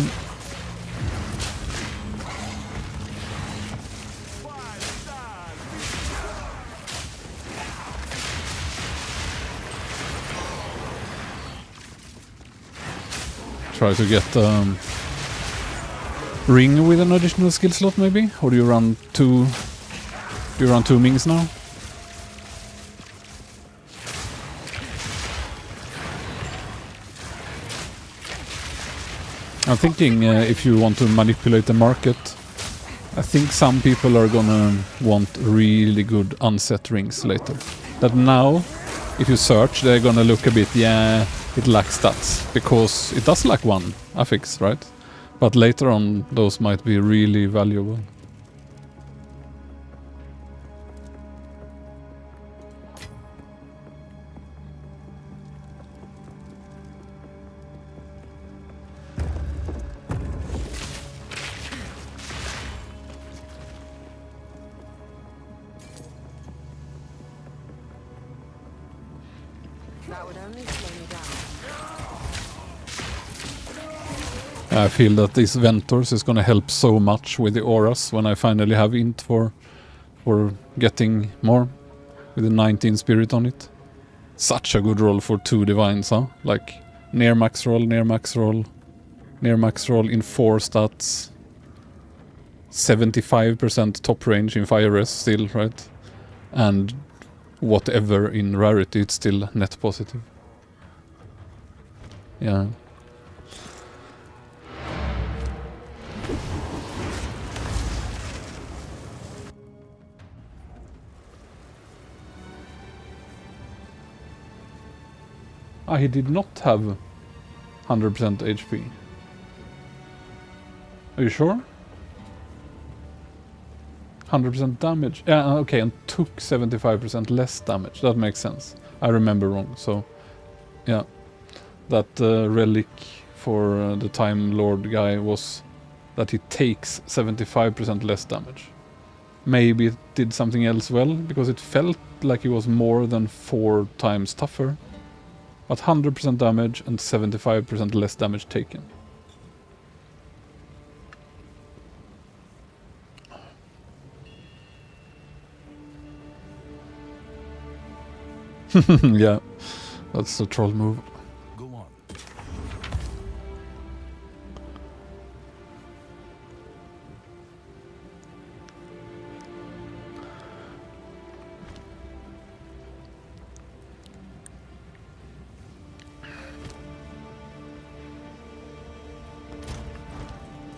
Try to get ring with an additional skill slot maybe? Or do you run two Mings now? I'm thinking if you want to manipulate the market, I think some people are gonna want really good unset rings later. That now, if you search, they're gonna look a bit, yeah, it lacks stats, because it does lack one affix, right? But later on, those might be really valuable. That would only slow me down. I feel that these Ventors is gonna help so much with the auras when I finally have int for getting more with the 19 spirit on it. Such a good roll for 2 divines, huh? Like near max roll, near max roll, near max roll in 4 stats. 75% top range in fire res still, right? And whatever in rarity, it's still net positive. Yeah. Ah, he did not have 100% HP. Are you sure? 100% damage. Yeah, okay, and took 75% less damage. That makes sense. I remember wrong, so... Yeah. That relic for the Time Lord guy was that he takes 75% less damage. Maybe it did something else well, because it felt like he was more than 4 times tougher. But 100% damage and 75% less damage taken. Yeah, that's the troll move. Go on.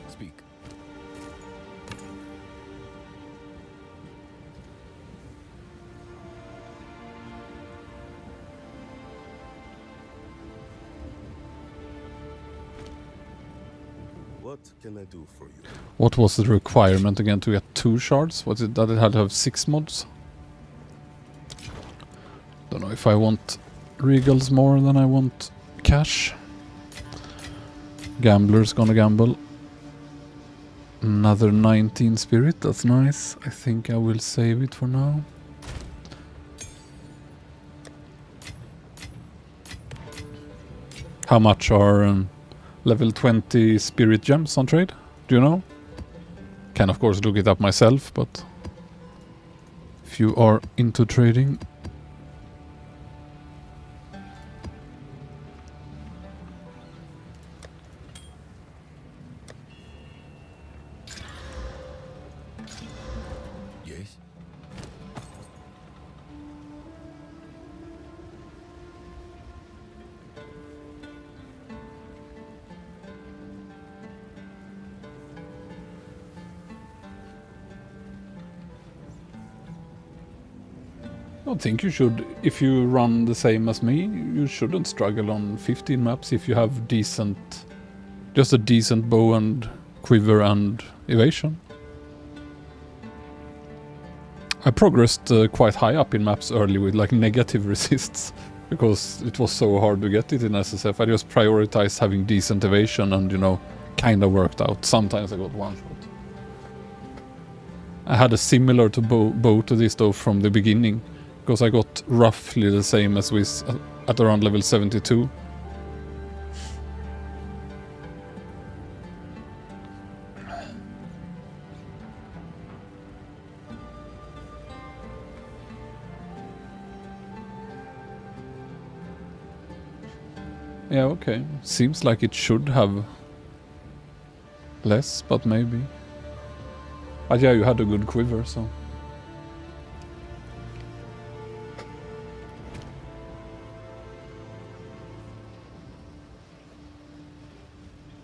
Speak. What can I do for you? What was the requirement again to get 2 shards? Was it that it had to have 6 mods? Don't know if I want regals more than I want cash. Gambler's gonna gamble. Another 19 spirit, that's nice. I think I will save it for now. How much are level 20 spirit gems on trade? Do you know? Can of course look it up myself, but if you are into trading. Yes. I don't think you should, if you run the same as me, you shouldn't struggle on 15 maps if you have decent, just a decent bow and quiver and evasion. I progressed quite high up in maps early with like negative resists because it was so hard to get it in SSF. I just prioritized having decent evasion and, you know, kind of worked out. Sometimes I got one shot. I had a similar to bow to this though from the beginning, because I got roughly the same as with at around level 72. Yeah, okay. Seems like it should have less, but maybe. But yeah, you had a good quiver, so...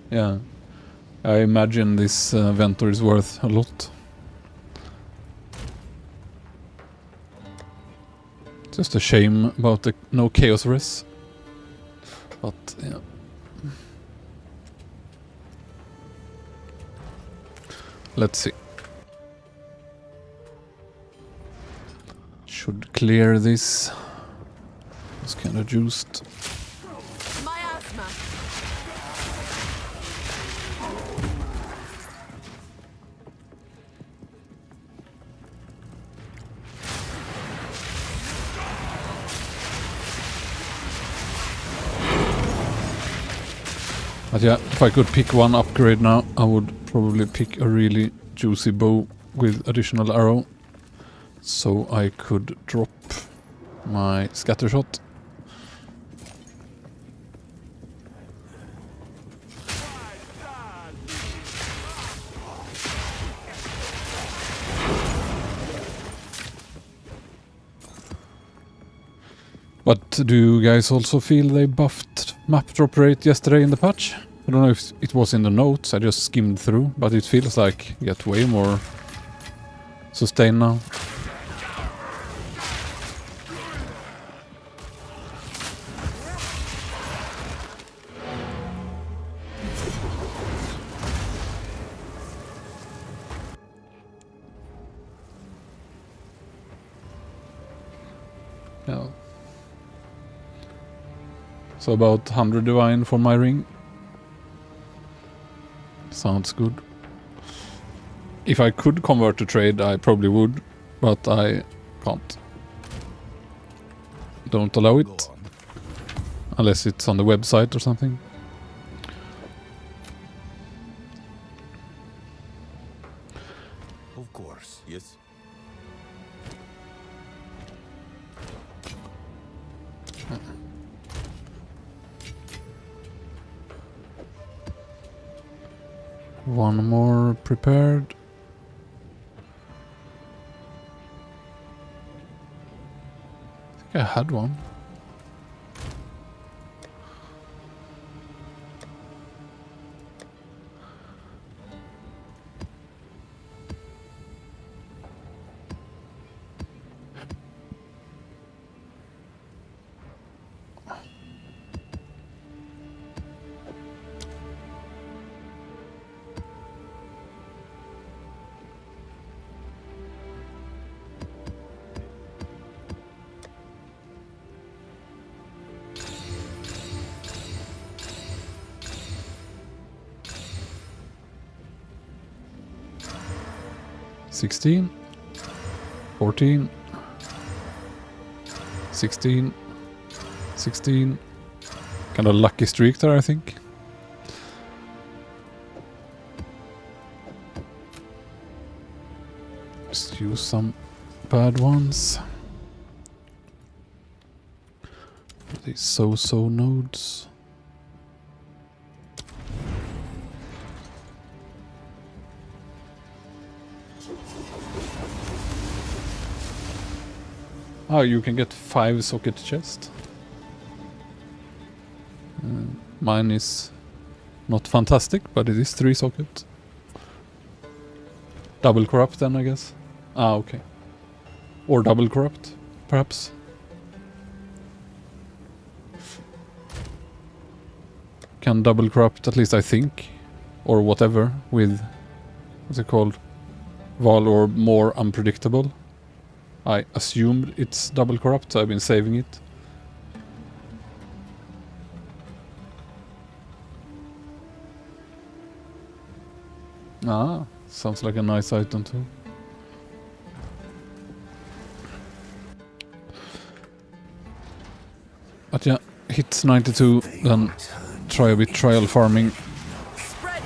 Yeah, I imagine this Ventor is worth a lot. Just a shame about the no chaos res. But yeah. Let's see. Should clear this. It's kind of juiced. Miasma. But yeah, if I could pick one upgrade now, I would probably pick a really juicy bow with additional arrow. So I could drop my scatter shot. But do you guys also feel they buffed map drop rate yesterday in the patch? I don't know if it was in the notes, I just skimmed through, but it feels like you get way more sustain now. Yeah. So about 100 divine for my ring. Sounds good. If I could convert to trade, I probably would, but I can't. Don't allow Go it, on. unless it's on the website or something. Of course. Yes. One more prepared. I think I had one. $16, $14, $16, $16. Kind of lucky streak there, I think. Just use some bad ones. These so-so nodes. Oh, you can get 5 socket chest. Mine is not fantastic, but it is 3 socket. Double corrupt then, I guess. Ah, okay. Or double corrupt, perhaps. Can double corrupt, at least I think. Or whatever, with... what's it called? Val or more unpredictable. I assumed it's double corrupt, so I've been saving it. Ah, sounds like a nice item too. But yeah, hit 92, then try a bit trial farming. Spread.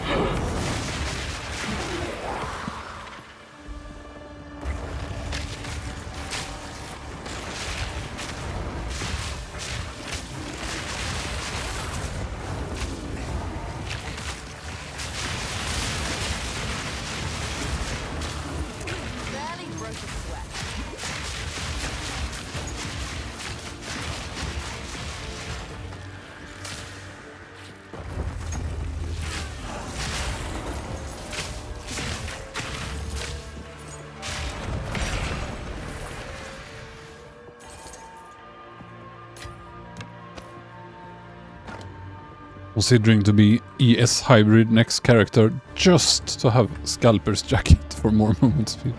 Barely broke a sweat. Considering to be ES hybrid next character just to have Scalper's jacket for more movement speed.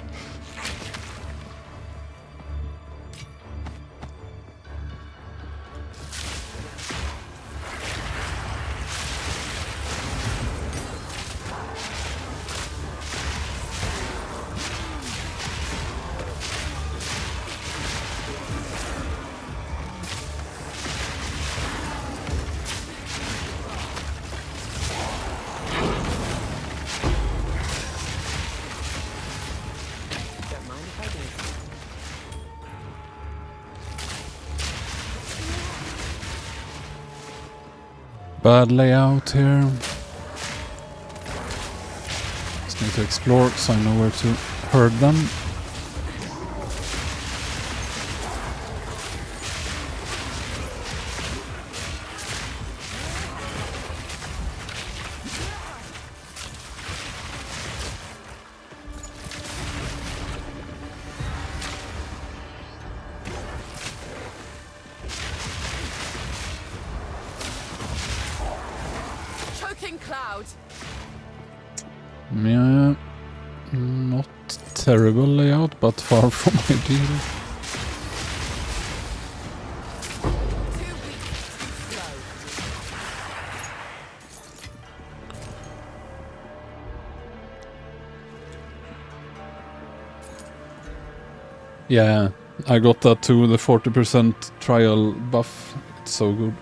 Bad layout here. Just need to explore so I know where to herd them. Choking cloud. Yeah, not terrible layout, but far from ideal. Too weak, too slow. Yeah, I got that too, the 40% trial buff. It's so good.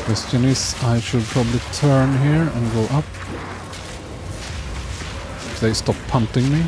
Question is, I should probably turn here and go up. If they stop punting me.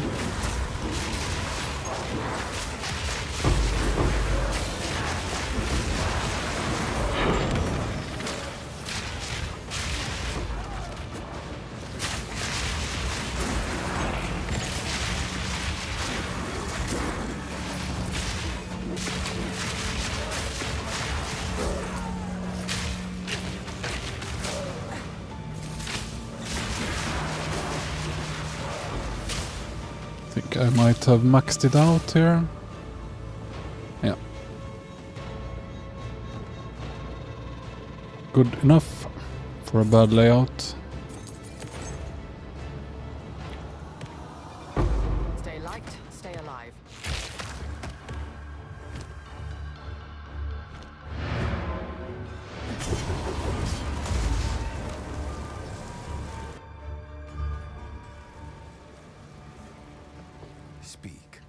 I think I might have maxed it out here. Yeah. Good enough for a bad layout. Stay light, stay alive. Speak.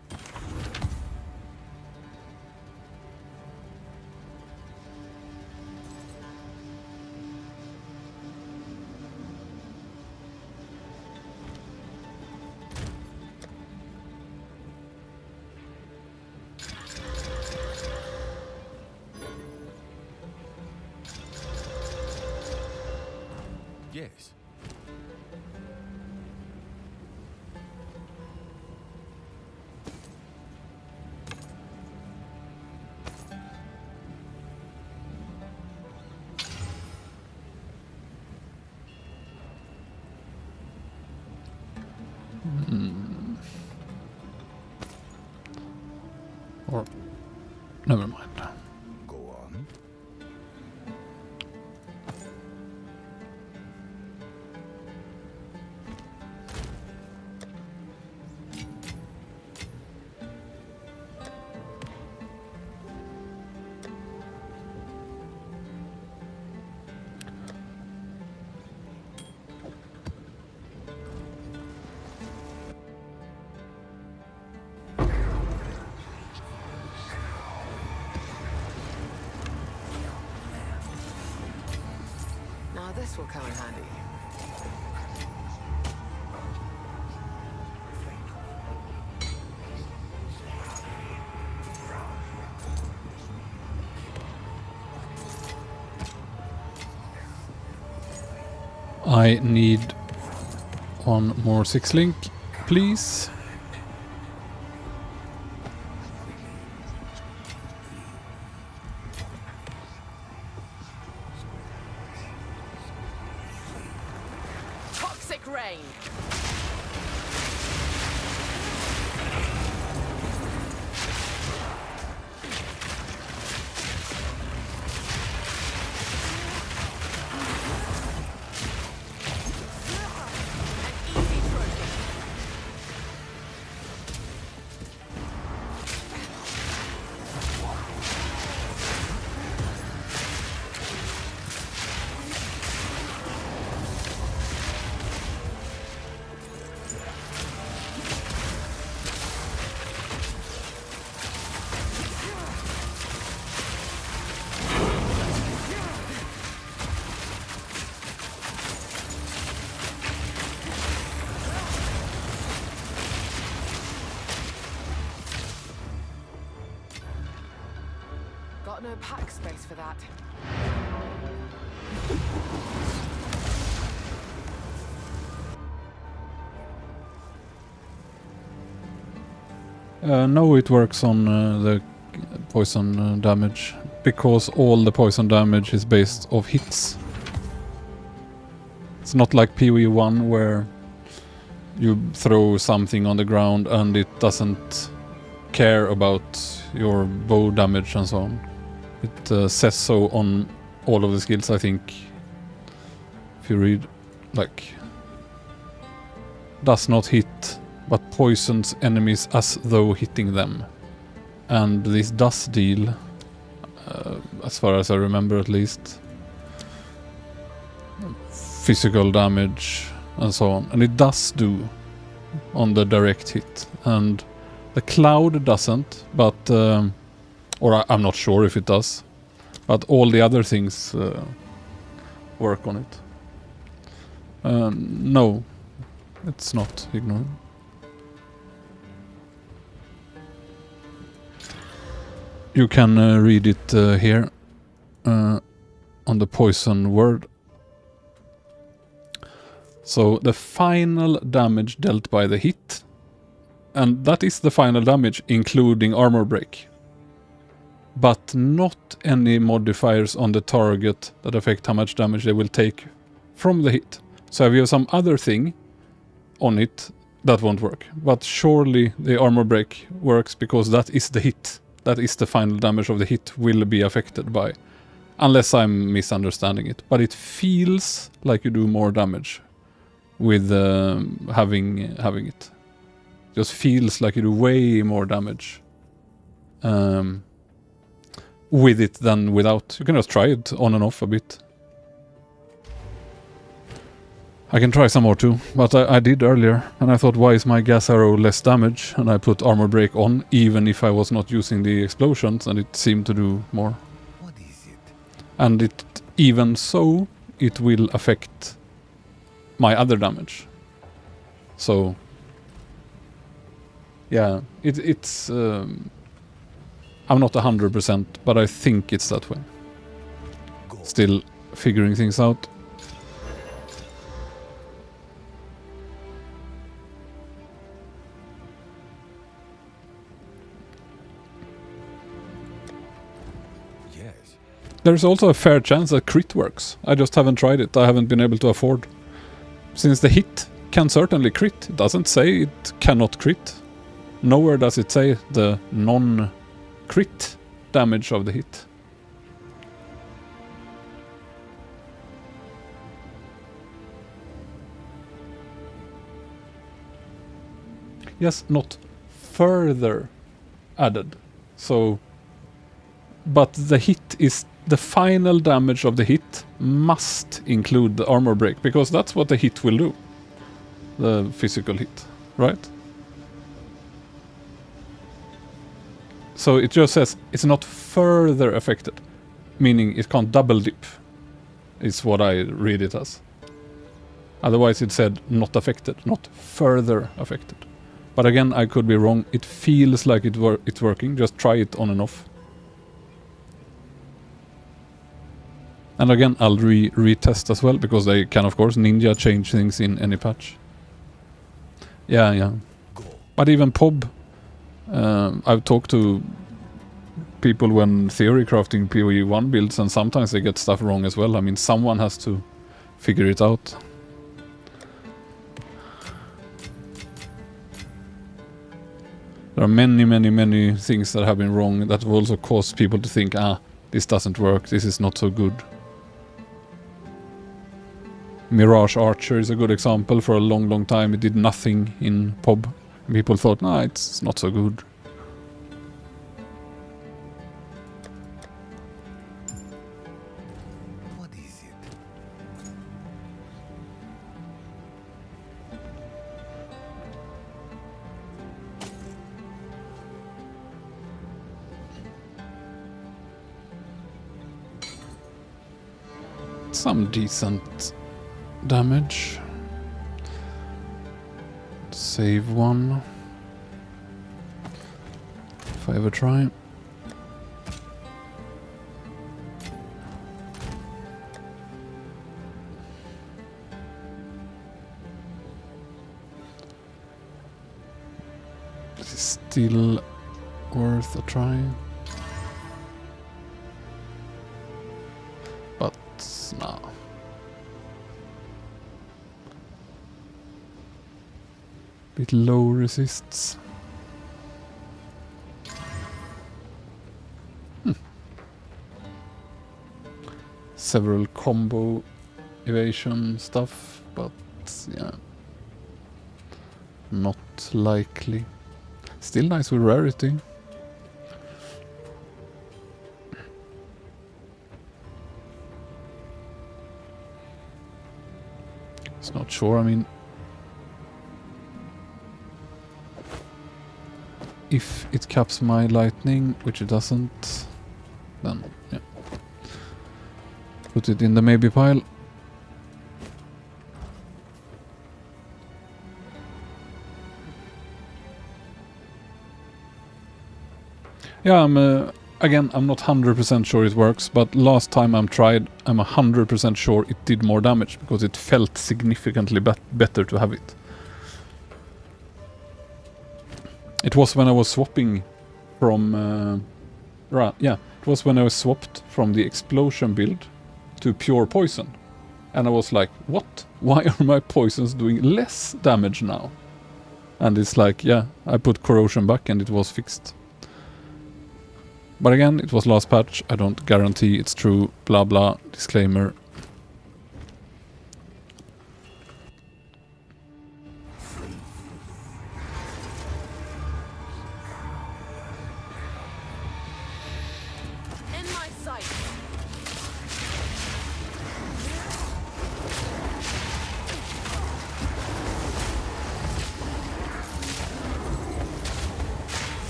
Yes. Or never mind. Go on. Now this will come in handy. I need one more 6-link, please. Toxic rain. An easy trophy. no pack space for that. No, it works on the poison damage, because all the poison damage is based off hits. It's not like POE1 where you throw something on the ground and it doesn't care about your bow damage and so on. It says so on all of the skills, I think. If you read, like, does not hit, but poisons enemies as though hitting them. And this does deal, as far as I remember at least, physical damage and so on. And it does do on the direct hit. And the cloud doesn't, but or I'm not sure if it does, but all the other things work on it. No, it's not ignored. You can read it here on the poison word. So the final damage dealt by the hit, and that is the final damage including armor break, but not any modifiers on the target that affect how much damage they will take from the hit. So if you have some other thing on it, that won't work. But surely the armor break works because that is the hit. That is the final damage of the hit will be affected by. Unless I'm misunderstanding it. But it feels like you do more damage with having it. Just feels like you do way more damage with it than without. You can just try it on and off a bit. I can try some more too, but I did earlier, and I thought, why is my gas arrow less damage? And I put armor break on, even if I was not using the explosions, and it seemed to do more. What is it? And it, even so, it will affect my other damage. So, yeah, it's... I'm not 100%, but I think it's that way. Still figuring things out. There's also a fair chance that crit works. I just haven't tried it. I haven't been able to afford. Since the hit can certainly crit. It doesn't say it cannot crit. Nowhere does it say the non-crit damage of the hit. Yes, not further added. So, but the hit is... The final damage of the hit must include the armor break, because that's what the hit will do. The physical hit, right? So it just says it's not further affected, meaning it can't double dip, is what I read it as. Otherwise it said not affected, not further affected. But again, I could be wrong. It feels like it's working. Just try it on and off. And again, I'll retest as well, because they can, of course, ninja change things in any patch. Yeah. But even POB, I've talked to people when theory crafting POE1 builds, and sometimes they get stuff wrong as well. I mean, someone has to figure it out. There are many things that have been wrong that have also caused people to think, this doesn't work, this is not so good. Mirage Archer is a good example. For a long time it did nothing in POB. People thought, it's not so good. What is it? Some decent damage. Save one. If I ever try. is still worth a try. But no. Bit low resists. Several combo evasion stuff, but yeah, not likely. Still nice with rarity. It's not sure, I mean, if it caps my lightning, which it doesn't, then yeah. Put it in the maybe pile. Yeah, again, I'm not 100% sure it works, but last time I tried, I'm 100% sure it did more damage because it felt significantly better to have it. It was when I was swapping from... it was when I was swapped from the explosion build to pure poison. And I was like, what? Why are my poisons doing less damage now? And it's like, yeah, I put corrosion back and it was fixed. But again, it was last patch, I don't guarantee it's true, blah blah, disclaimer. In my sight.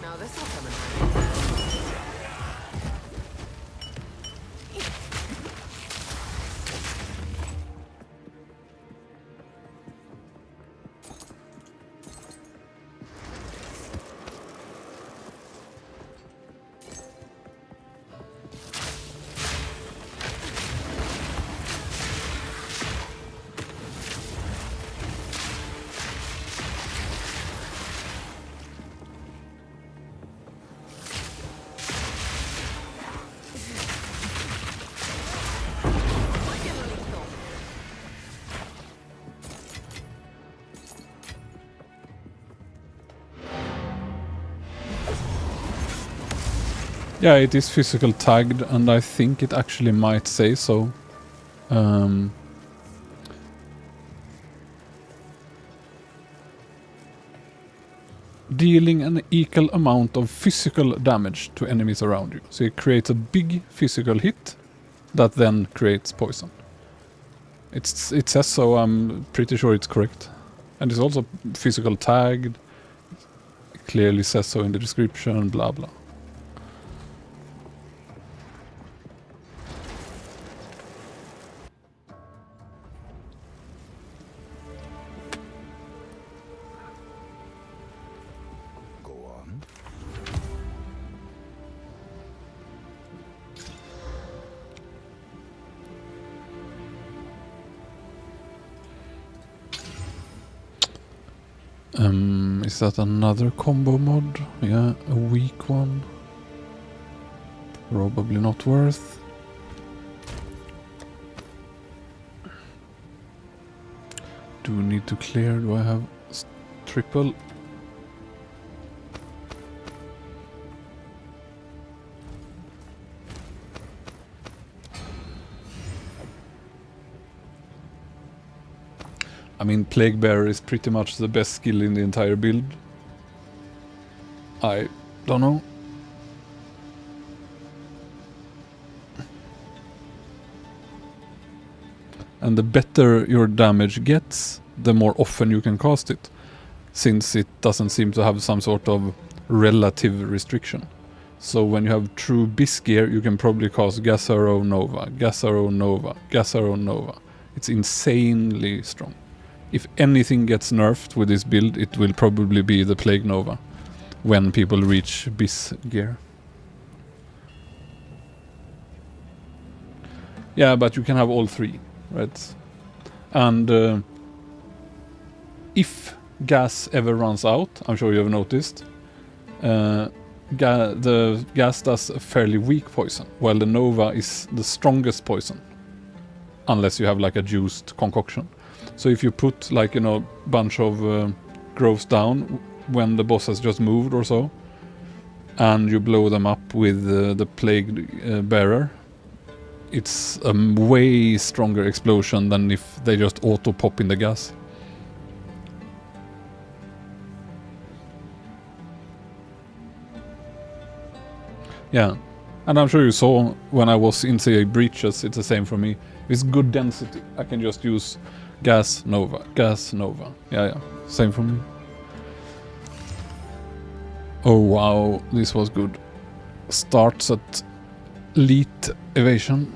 Now this will come in handy. Yeah, it is physical tagged, and I think it actually might say so. Dealing an equal amount of physical damage to enemies around you. So it creates a big physical hit that then creates poison. It says so, I'm pretty sure it's correct. And it's also physical tagged. It clearly says so in the description, blah blah. Go on. Is that another combo mod? Yeah, a weak one. Probably not worth. Do we need to clear? Do I have triple? I mean, Plague Bearer is pretty much the best skill in the entire build. I don't know. And the better your damage gets, the more often you can cast it, since it doesn't seem to have some sort of relative restriction. So when you have true Bis gear, you can probably cast Gas Arrow Nova, Gas Arrow Nova, Gas Arrow Nova. It's insanely strong. If anything gets nerfed with this build, it will probably be the Plague Nova when people reach Bis gear. Yeah, but you can have all three, right? And if gas ever runs out, I'm sure you have noticed, the gas does a fairly weak poison, while the Nova is the strongest poison. Unless you have like a juiced concoction. So if you put like, bunch of growths down when the boss has just moved or so, and you blow them up with the plague bearer, it's a way stronger explosion than if they just auto pop in the gas. Yeah, and I'm sure you saw when I was in CA breaches, it's the same for me. It's good density. I can just use gas, Nova, gas, Nova. Yeah, same for me. Oh wow, this was good. Starts at elite evasion.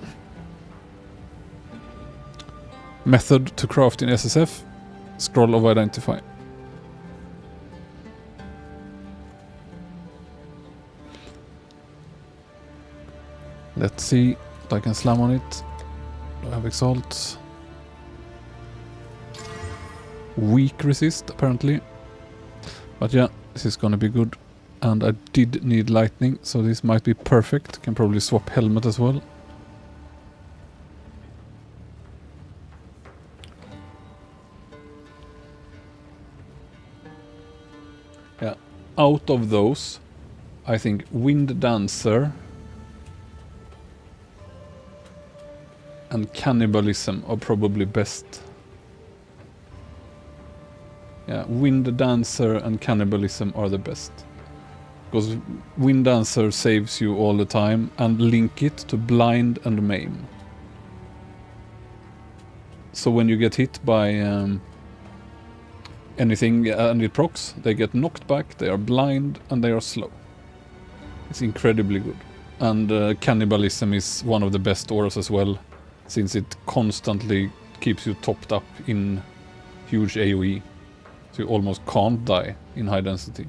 Method to craft in SSF. Scroll of identify. Let's see if I can slam on it. Do I have exalt? Weak resist apparently. But yeah, this is gonna be good. And I did need lightning, so this might be perfect. Can probably swap helmet as well. Yeah, out of those, I think Wind Dancer and Cannibalism are probably best. Yeah, Wind Dancer and Cannibalism are the best. Because Wind Dancer saves you all the time, and link it to Blind and Maim. So when you get hit by anything and it procs, they get knocked back, they are blind, and they are slow. It's incredibly good. And Cannibalism is one of the best auras as well, since it constantly keeps you topped up in huge AoE. So you almost can't die in high density.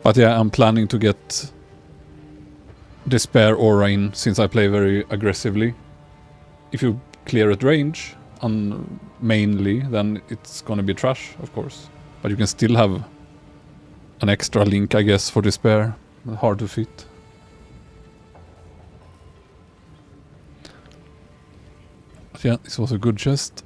But yeah, I'm planning to get Despair aura in, since I play very aggressively. If you clear at range, mainly, then it's gonna be trash, of course. But you can still have an extra link, I guess, for Despair. Hard to fit. But yeah, this was a good chest.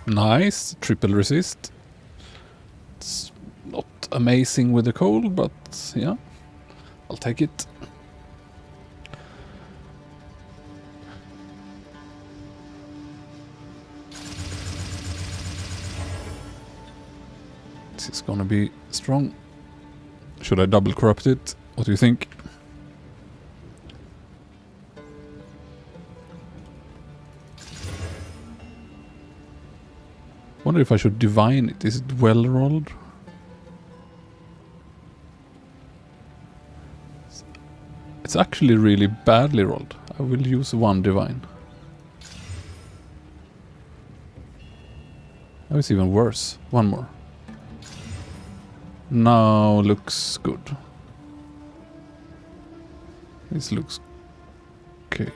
Nice, triple resist. It's not amazing with the cold, but yeah, I'll take it. This is gonna be strong. Should I double corrupt it? What do you think? Wonder if I should divine it. Is it well rolled? It's actually really badly rolled. I will use one divine. Oh, it's even worse. One more. Now looks good. This looks okay.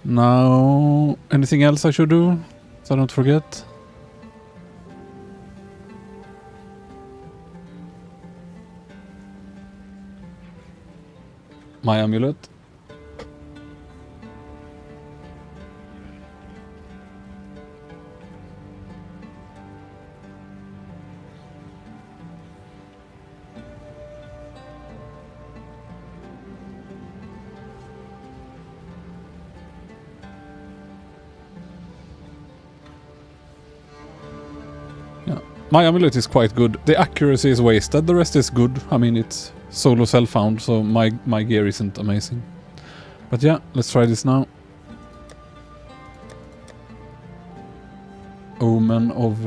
Now, anything else I should do so I don't forget? My amulet. My amulet is quite good. The accuracy is wasted, the rest is good. I mean, it's solo self-found, so my gear isn't amazing. But yeah, let's try this now. Omen of...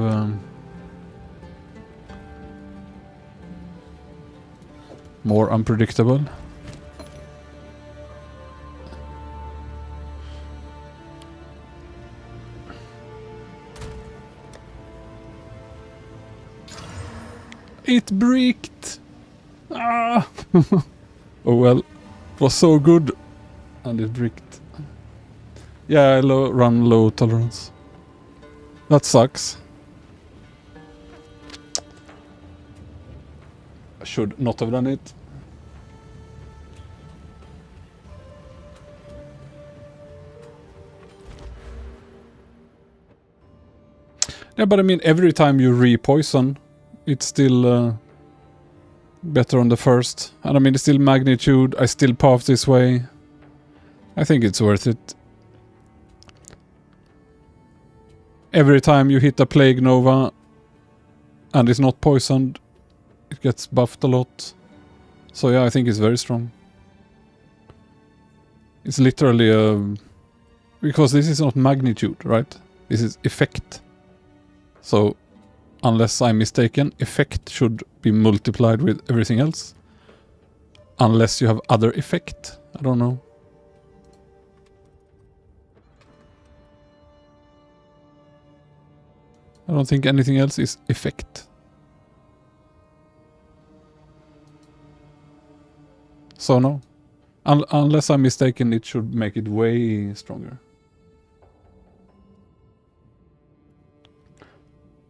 more unpredictable. It bricked! Ah! Oh well, it was so good. And it bricked. Yeah, I run low tolerance. That sucks. I should not have done it. Yeah, but I mean, every time you re-poison, it's still better on the first. And I mean, it's still magnitude. I still path this way. I think it's worth it. Every time you hit a Plague Nova and it's not poisoned, it gets buffed a lot. So yeah, I think it's very strong. It's literally because this is not magnitude, right? This is effect. So, unless I'm mistaken, effect should be multiplied with everything else. Unless you have other effect. I don't know. I don't think anything else is effect. So no. Unless I'm mistaken, it should make it way stronger.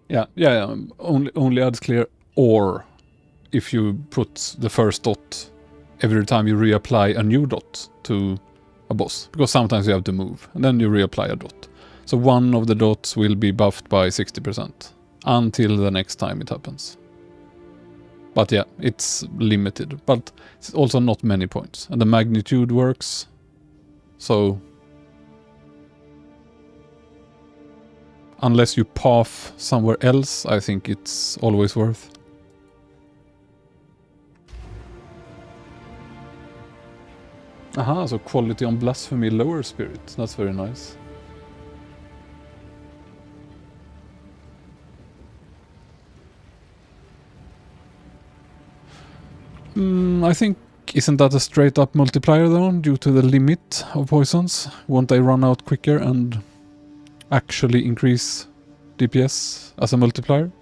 Yeah. Only adds clear, or if you put the first dot every time you reapply a new dot to a boss. Because sometimes you have to move, and then you reapply a dot. So one of the dots will be buffed by 60% until the next time it happens. But yeah, it's limited, but it's also not many points. And the magnitude works, so... Unless you path somewhere else, I think it's always worth. Aha, so quality on blasphemy lower spirit. That's very nice. I think, isn't that a straight up multiplier though, due to the limit of poisons? Won't they run out quicker and actually increase DPS as a multiplier?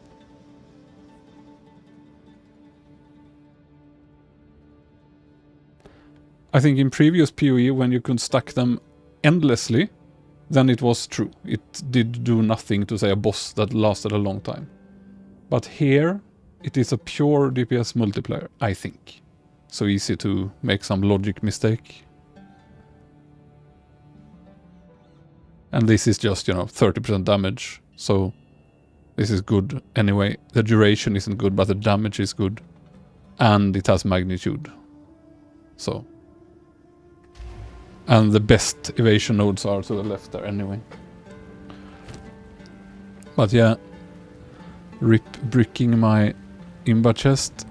I think in previous POE, when you could stack them endlessly, then it was true. It did do nothing to, say, a boss that lasted a long time. But here, it is a pure DPS multiplier, I think. So easy to make some logic mistake. And this is just, 30% damage. So this is good anyway. The duration isn't good, but the damage is good. And it has magnitude. So. And the best evasion nodes are to the left there anyway. But yeah. Rip bricking my Imba chest.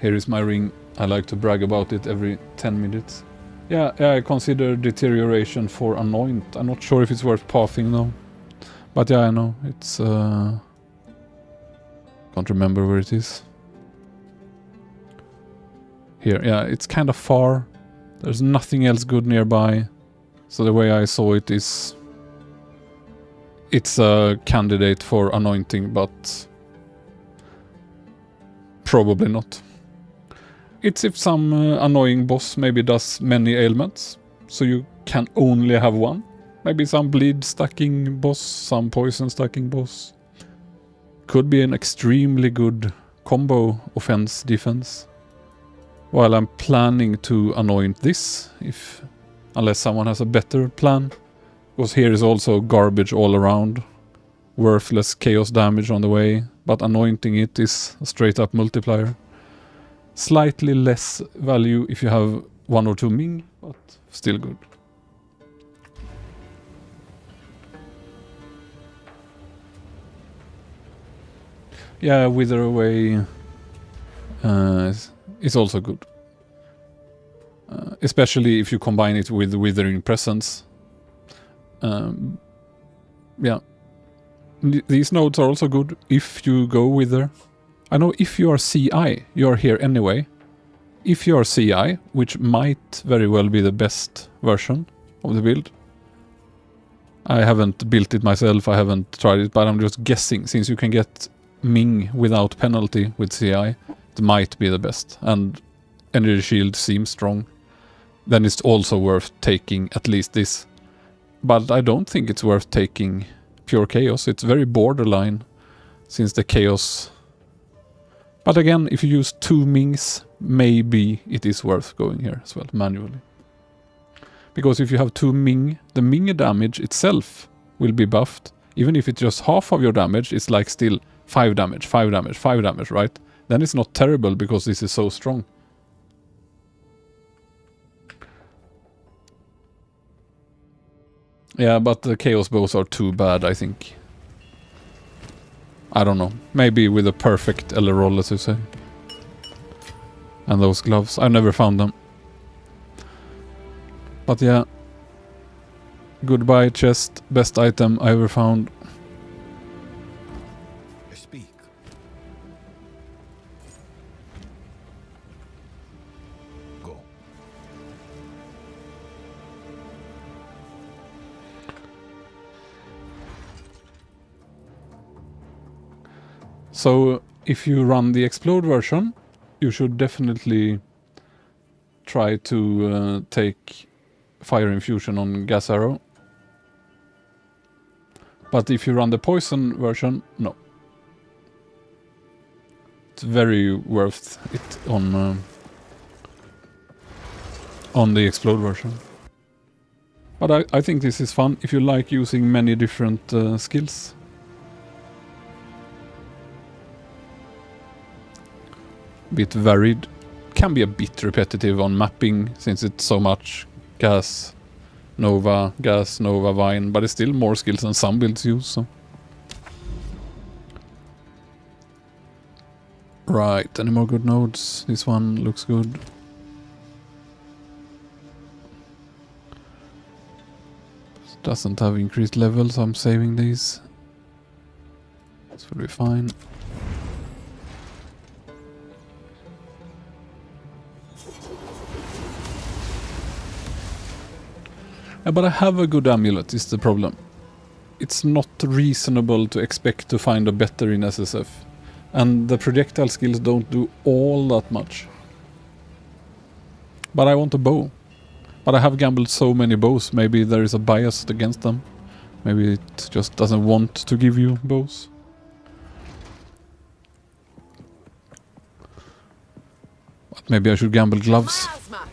Here is my ring. I like to brag about it every 10 minutes. Yeah, I consider deterioration for anoint. I'm not sure if it's worth pathing though. But yeah, I know. It's... can't remember where it is. Here, yeah, it's kind of far. There's nothing else good nearby. So the way I saw it is... It's a candidate for anointing, but... Probably not. It's if some annoying boss maybe does many ailments, so you can only have one. Maybe some bleed stacking boss, some poison stacking boss. Could be an extremely good combo offense defense. While I'm planning to anoint this, unless someone has a better plan. Because here is also garbage all around. Worthless chaos damage on the way, but anointing it is a straight up multiplier. Slightly less value if you have 1 or 2 Ming, but still good. Yeah, Wither Away is also good. Especially if you combine it with Withering Presence. Yeah. These nodes are also good if you go Wither. I know if you are CI, you are here anyway. If you are CI, which might very well be the best version of the build. I haven't built it myself, I haven't tried it, but I'm just guessing. Since you can get Ming without penalty with CI, it might be the best. And Energy Shield seems strong. Then it's also worth taking at least this. But I don't think it's worth taking Pure Chaos. It's very borderline since the Chaos... But again, if you use 2 Mings, maybe it is worth going here as well, manually. Because if you have 2 Ming, the Ming damage itself will be buffed. Even if it's just half of your damage, it's like still 5 damage, 5 damage, 5 damage, right? Then it's not terrible because this is so strong. Yeah, but the Chaos Bows are too bad, I think. I don't know. Maybe with a perfect Eller roll, as you say. And those gloves. I never found them. But yeah. Goodbye chest. Best item I ever found. Speak. Go. So, if you run the Explode version, you should definitely try to take Fire Infusion on Gas Arrow. But if you run the Poison version, no. It's very worth it on the Explode version. But I think this is fun if you like using many different skills. Bit varied. Can be a bit repetitive on mapping since it's so much gas, nova, vine, but it's still more skills than some builds use. So. Right, any more good nodes? This one looks good. Doesn't have increased levels, so I'm saving these. This will be fine. Yeah, but I have a good amulet, is the problem. It's not reasonable to expect to find a better in SSF. And the projectile skills don't do all that much. But I want a bow. But I have gambled so many bows, maybe there is a bias against them. Maybe it just doesn't want to give you bows. But maybe I should gamble gloves. Plasma.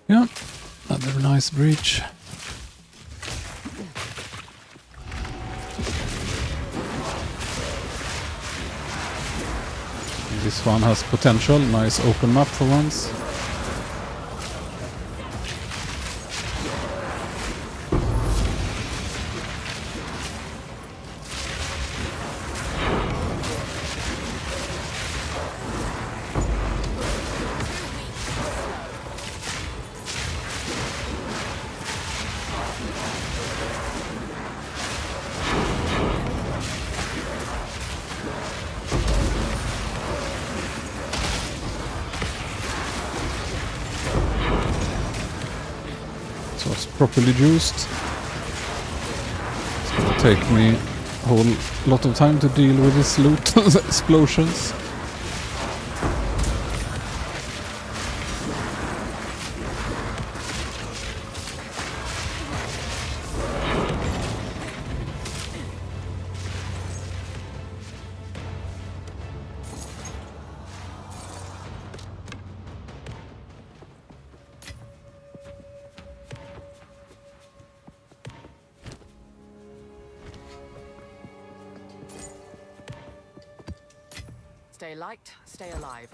Yeah, another nice breach. This one has potential. Nice open map for once. So it's properly juiced. It's gonna take me a whole lot of time to deal with this loot explosions. Stay light, stay alive.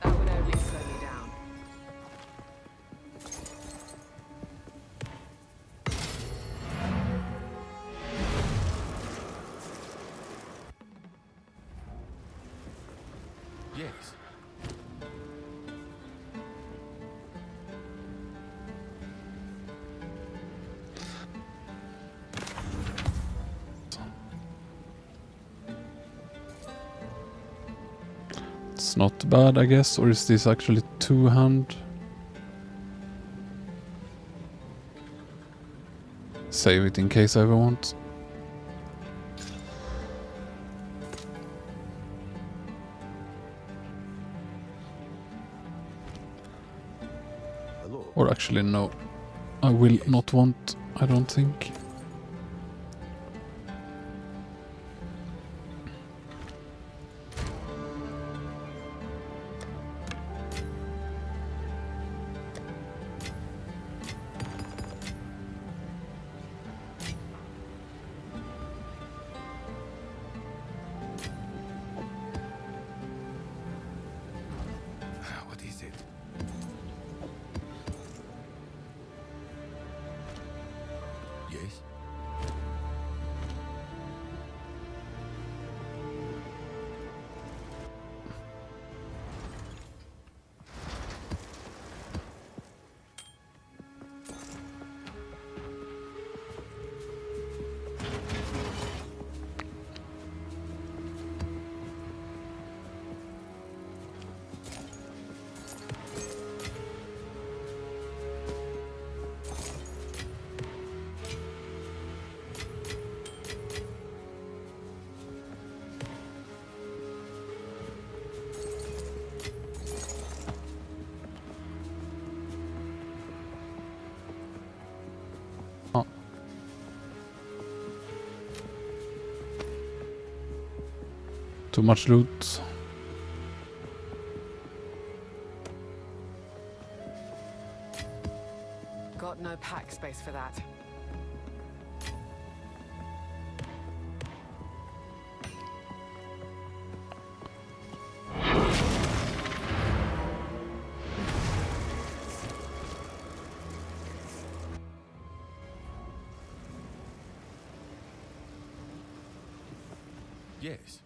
That would only slow me down. Yes. It's not bad, I guess. Or is this actually two-hand? Save it in case I ever want. Hello. Or actually, no. I will not want, I don't think. What is it? Yes. Oh. Too much loot. Got no pack space for that. Yes.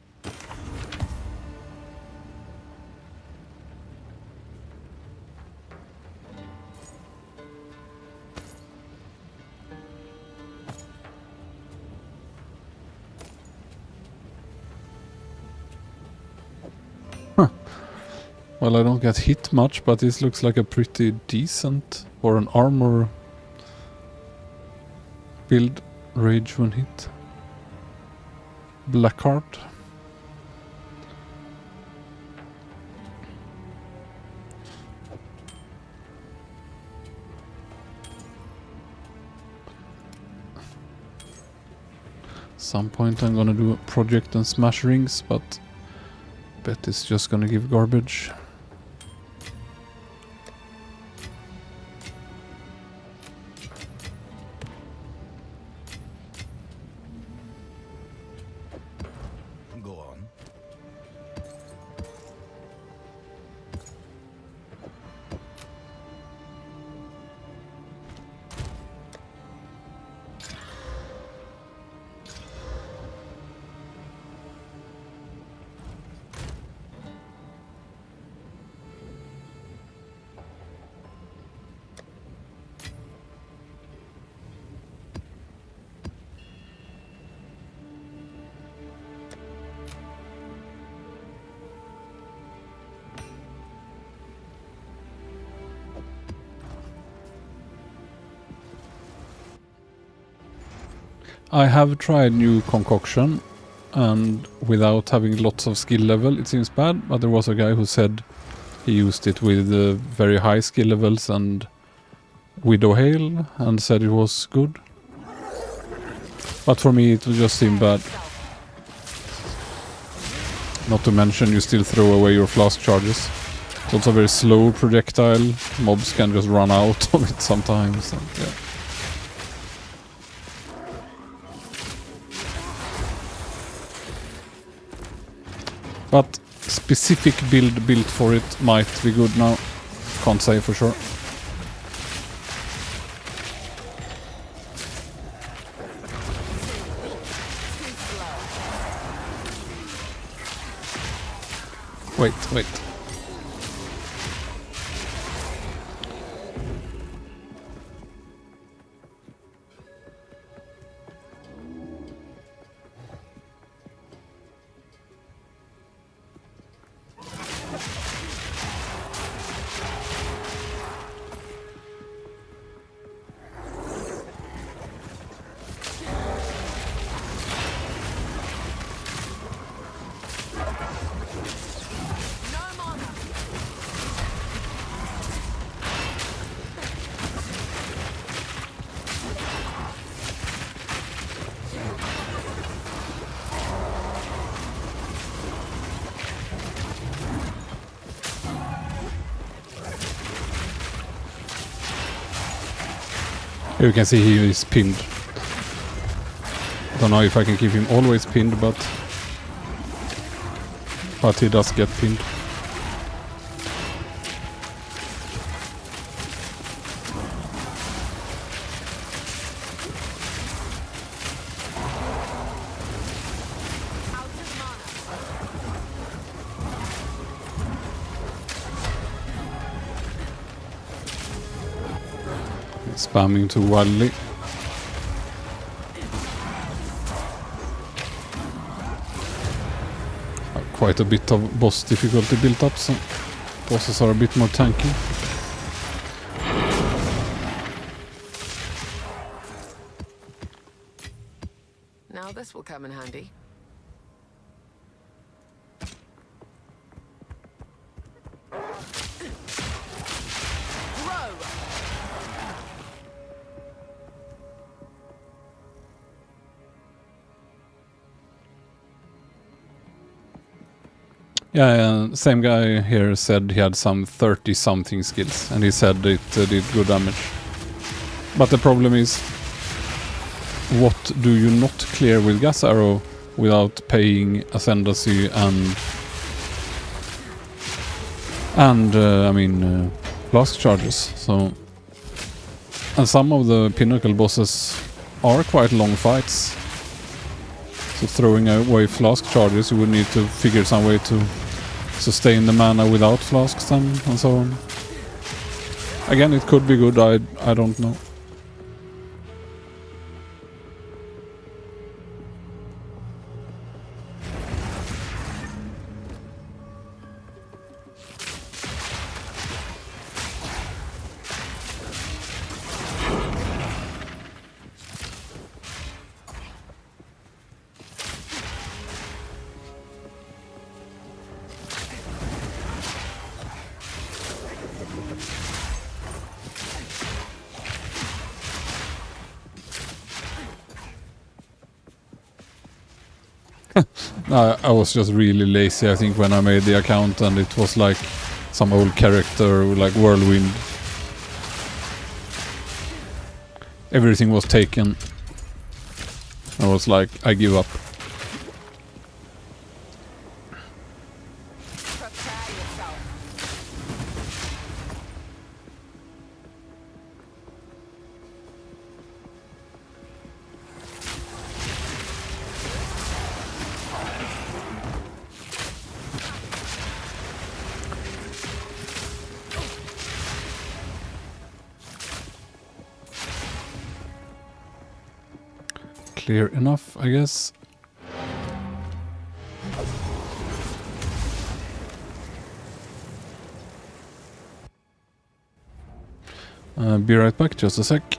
Well, I don't get hit much, but this looks like a pretty decent or an armor build. Rage when hit. Blackheart. Some point I'm gonna do a project and smash rings, but bet it's just gonna give garbage. Go on. I have tried new concoction, and without having lots of skill level it seems bad, but there was a guy who said he used it with very high skill levels and Widow Hail and said it was good. But for me it just seemed bad. Not to mention you still throw away your flask charges. It's also a very slow projectile. Mobs can just run out of it sometimes. And, yeah. But specific build built for it might be good now. Can't say for sure. Wait. Here you can see he is pinned. Don't know if I can keep him always pinned, but he does get pinned. Spamming too wildly. Quite a bit of boss difficulty built up, so bosses are a bit more tanky. Now this will come in handy. Yeah, same guy here said he had some 30 something skills, and he said it did good damage. But the problem is, what do you not clear with gas arrow without paying ascendancy and flask charges? So, and some of the pinnacle bosses are quite long fights. So throwing away flask charges, you would need to figure some way to sustain the mana without flasks and so on. Again, it could be good, I don't know. I was just really lazy, I think, when I made the account, and it was like some old character, like Whirlwind. Everything was taken. I was like, I give up. Prepare yourself. Clear enough, I guess. Be right back, just a sec.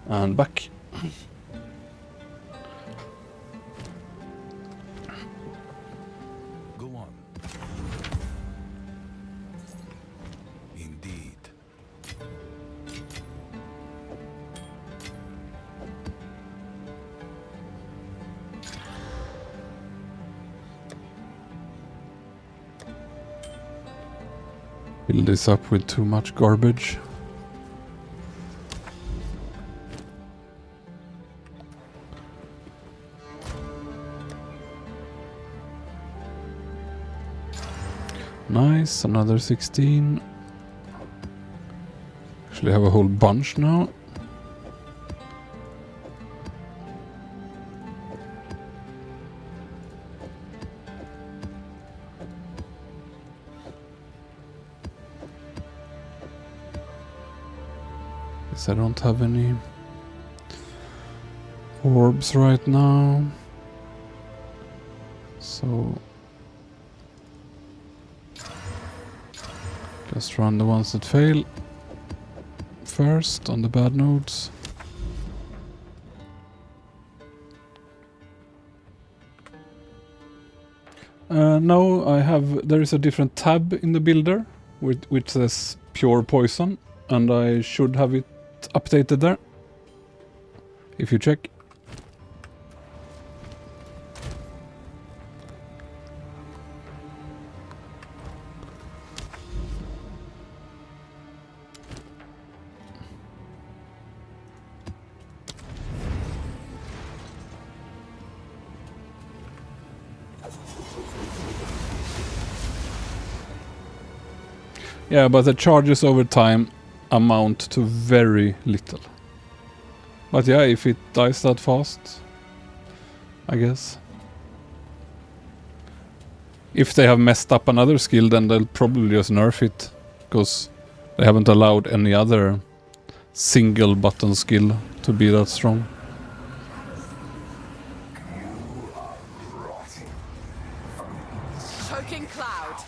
And back. Go on. Indeed. Fill this up with too much garbage. Nice, another 16. Actually have a whole bunch now. Guess I don't have any orbs right now. So just run the ones that fail first on the bad nodes. No, there is a different tab in the builder which says pure poison, and I should have it updated there. If you check. Yeah, but the charges over time amount to very little. But yeah, if it dies that fast, I guess. If they have messed up another skill, then they'll probably just nerf it, because they haven't allowed any other single button skill to be that strong. Choking cloud.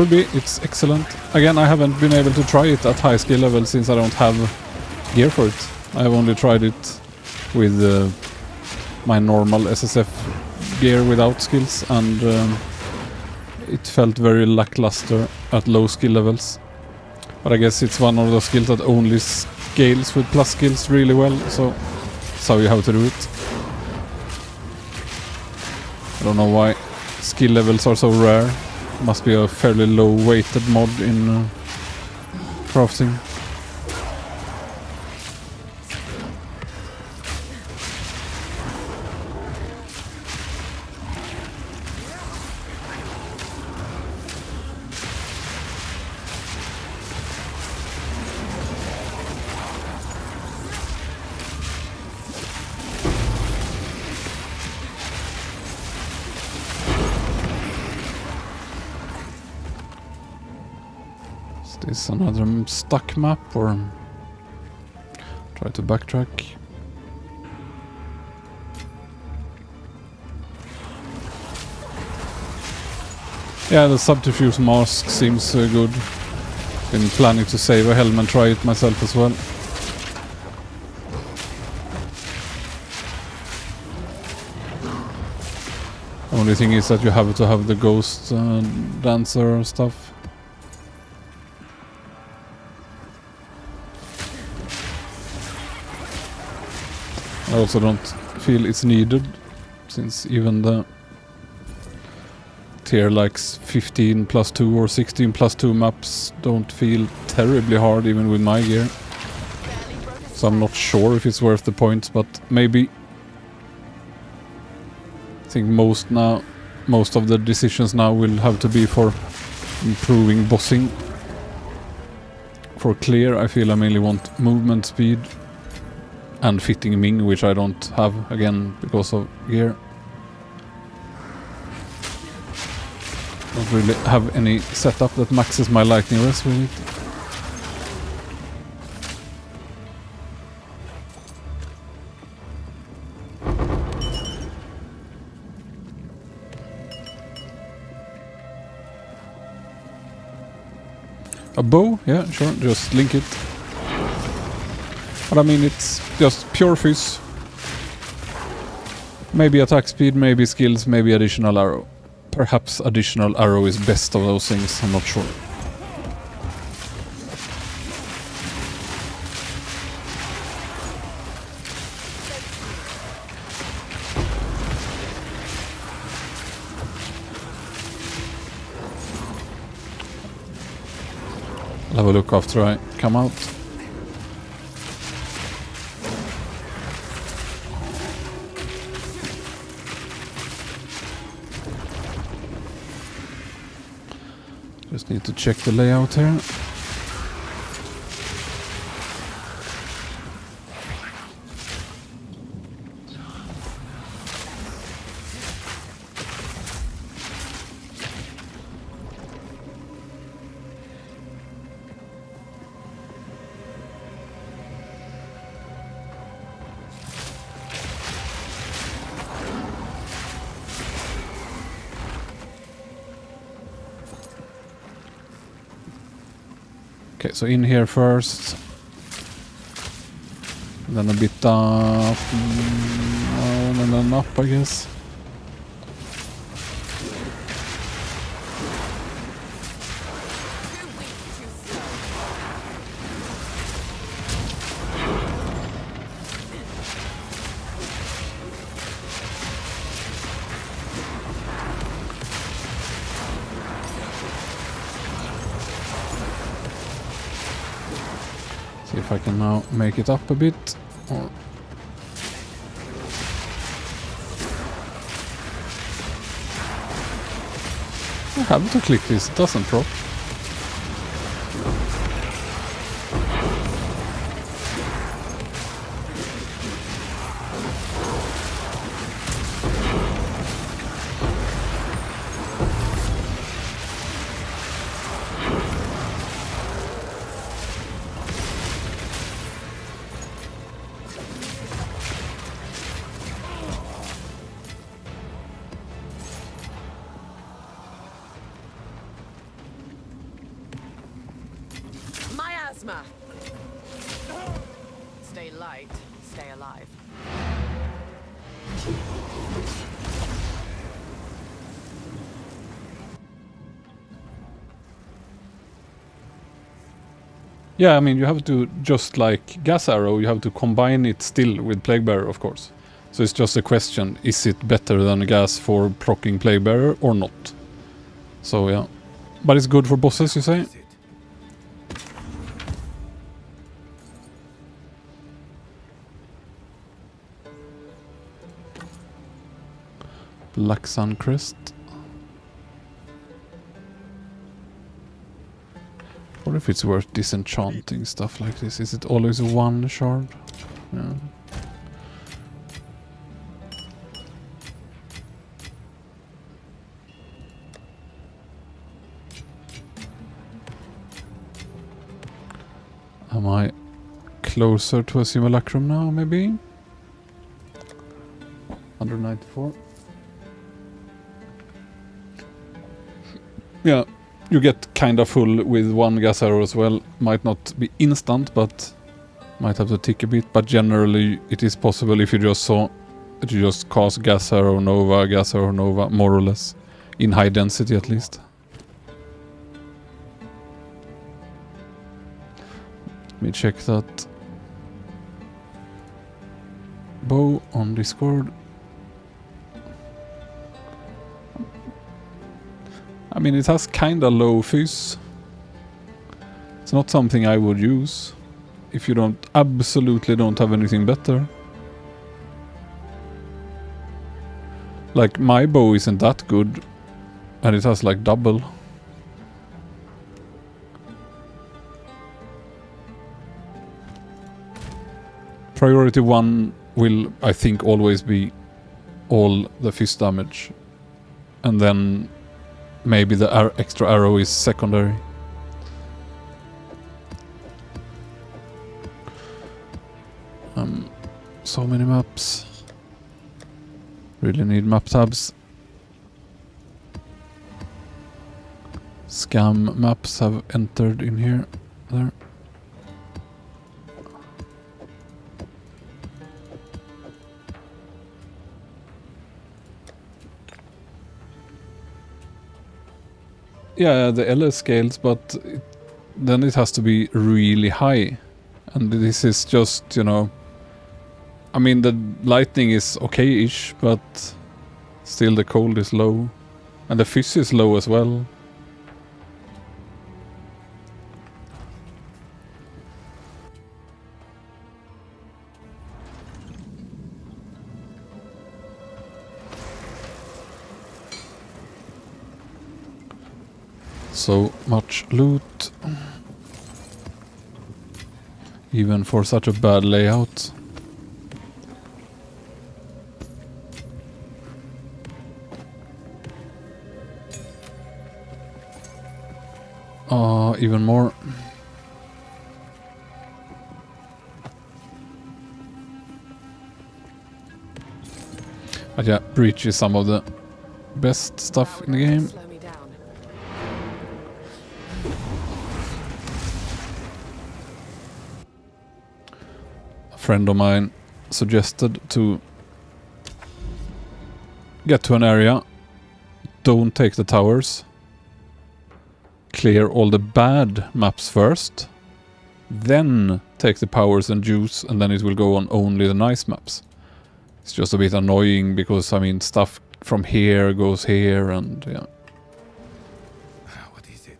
Could be, it's excellent. Again, I haven't been able to try it at high skill level since I don't have gear for it. I've only tried it with my normal SSF gear without skills, and it felt very lackluster at low skill levels. But I guess it's one of those skills that only scales with plus skills really well, so that's how you have to do it. I don't know why skill levels are so rare. Must be a fairly low weighted mod in crafting. Is this another stuck map, or try to backtrack? Yeah, the subterfuge mask seems good. Been planning to save a helm and try it myself as well. Only thing is that you have to have the ghost dancer stuff. I also don't feel it's needed, since even the tier like 15 plus 2 or 16 plus 2 maps don't feel terribly hard even with my gear. So I'm not sure if it's worth the points, but maybe. I think most of the decisions now will have to be for improving bossing. For clear, I feel I mainly want movement speed and fitting Ming, which I don't have, again, because of gear. Don't really have any setup that maxes my lightning rest with it. A bow? Yeah, sure, just link it. But I mean, it's just pure fizz. Maybe attack speed, maybe skills, maybe additional arrow. Perhaps additional arrow is best of those things, I'm not sure. I'll have a look after I come out. Just need to check the layout here. Okay, so in here first, then a bit up, and then up, I guess. See if I can now make it up a bit. Or I have to click this, it doesn't drop. Smack. Stay light, stay alive. Yeah, I mean, you have to, just like Gas Arrow, you have to combine it still with Plague Bearer, of course. So it's just a question, is it better than Gas for proccing Plague Bearer or not? So yeah. But it's good for bosses, you say? Is it? Black Sun Crest. What if it's worth disenchanting stuff like this? Is it always one shard? Yeah. Am I closer to a simulacrum now, maybe? 194. Yeah, you get kinda full with one gas arrow as well. Might not be instant, but might have to tick a bit. But generally, it is possible if you just saw that you just cast gas arrow nova, more or less, in high density at least. Let me check that bow on Discord. I mean, it has kinda low fizz. It's not something I would use if you absolutely don't have anything better. Like, my bow isn't that good, and it has like double. Priority 1 will, I think, always be all the fizz damage. And then maybe the extra arrow is secondary. So many maps. Really need map tabs. Scam maps have entered in here. There. Yeah, the LS scales, but then it has to be really high. And this is just, you know... I mean, the lightning is okay-ish, but still the cold is low. And the fizz is low as well. So much loot. Even for such a bad layout. Even more. But yeah, Breach is some of the best stuff in the game. Slow me down. A friend of mine suggested to get to an area, don't take the towers, clear all the bad maps first, then take the powers and juice, and then it will go on only the nice maps. It's just a bit annoying because, I mean, stuff from here goes here and yeah. What is it?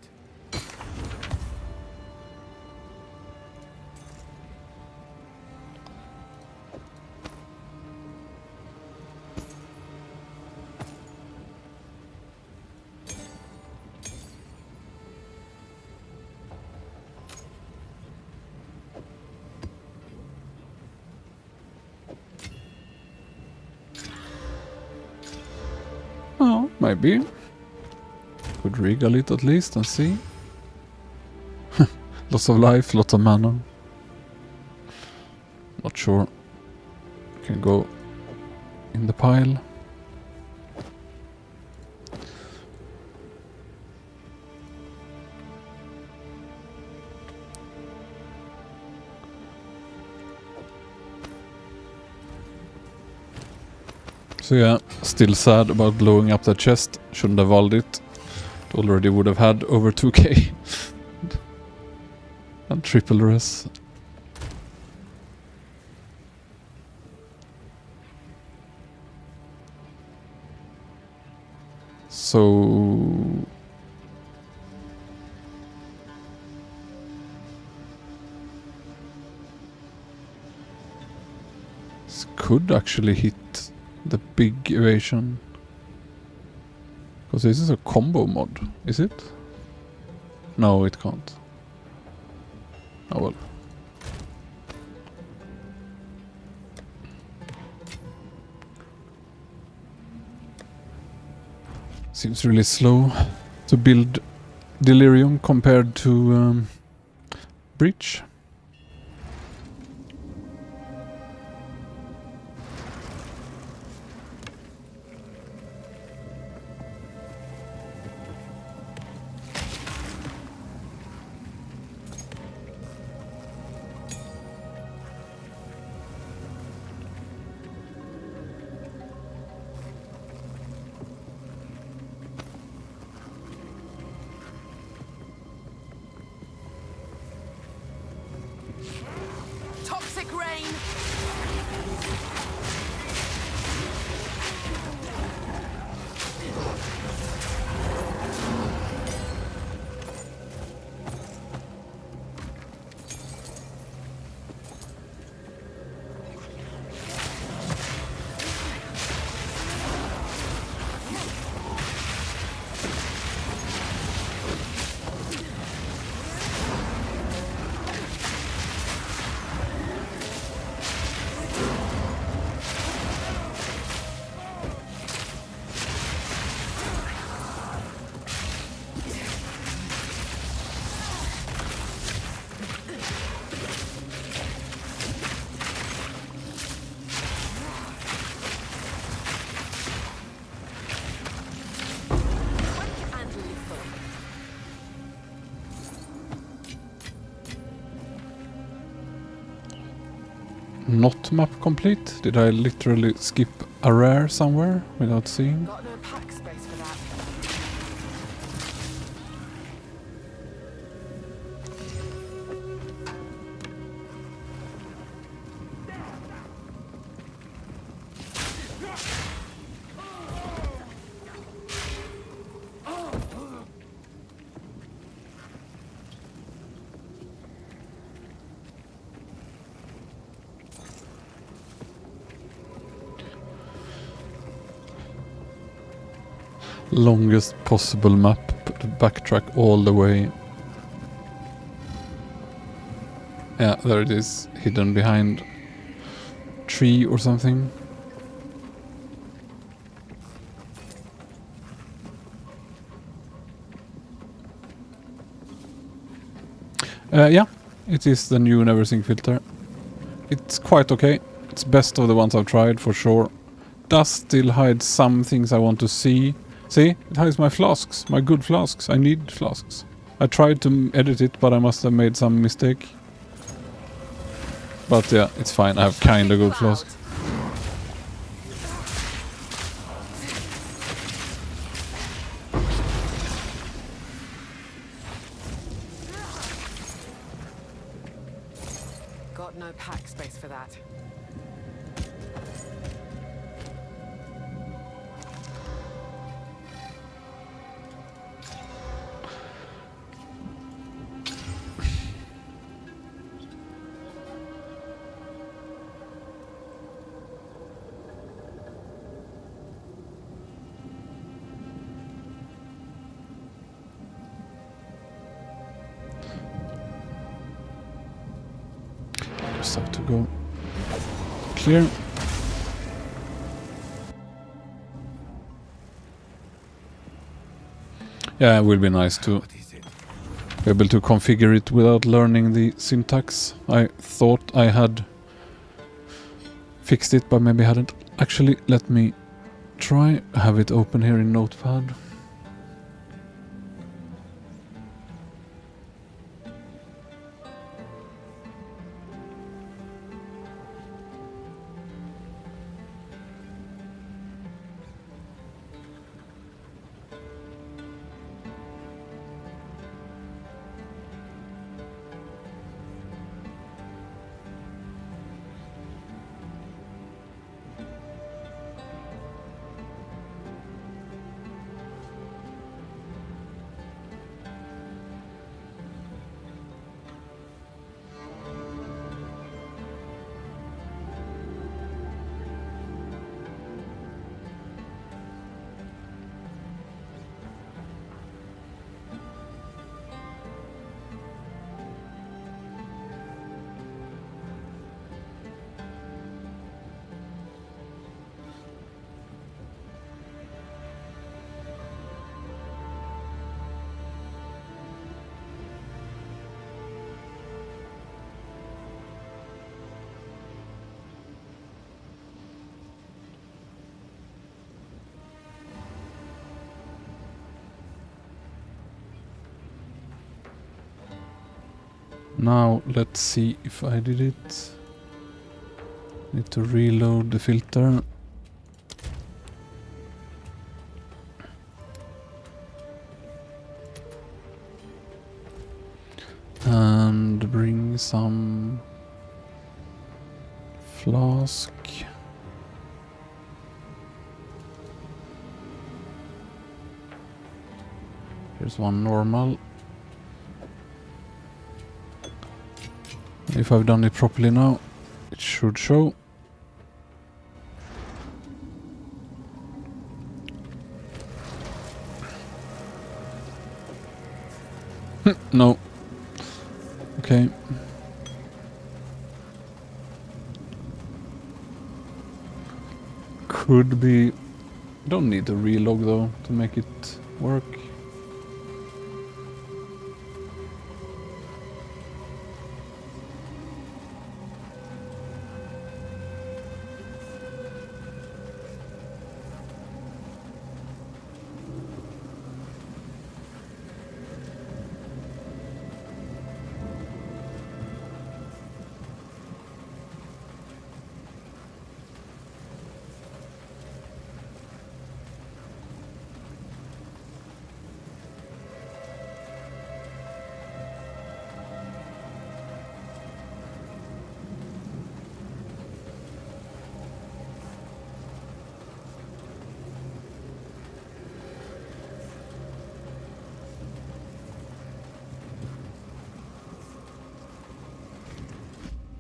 Oh, maybe. Could wriggle it at least and see. Lots of life, lots of mana. Not sure. Can go in the pile. So yeah, still sad about blowing up that chest. Shouldn't have vaulted it. It already would have had over 2k. And triple res. So... this could actually hit the big evasion. Because this is a combo mod, is it? No, it can't. Oh well. Seems really slow to build Delirium compared to Breach. Toxic rain! And lethal. Not map complete? Did I literally skip a rare somewhere without seeing? Got no pack space for that. Longest possible map, but backtrack all the way. Yeah, there it is, hidden behind tree or something. Yeah, it is the new Never Sync filter. It's quite okay. It's best of the ones I've tried for sure. Does still hide some things I want to see. See, it hides my flasks, my good flasks. I need flasks. I tried to edit it, but I must have made some mistake. But yeah, it's fine. I have kinda good flasks. Got no pack space for that. Just have to go clear. Yeah, it will be nice to What is it? be able to configure it without learning the syntax. I thought I had fixed it, but maybe hadn't. Actually, let me try have it open here in Notepad. Now let's see if I did it. Need to reload the filter. And bring some flask. Here's one normal. If I've done it properly now, it should show. No. Okay. Could be... Don't need to relog though to make it work.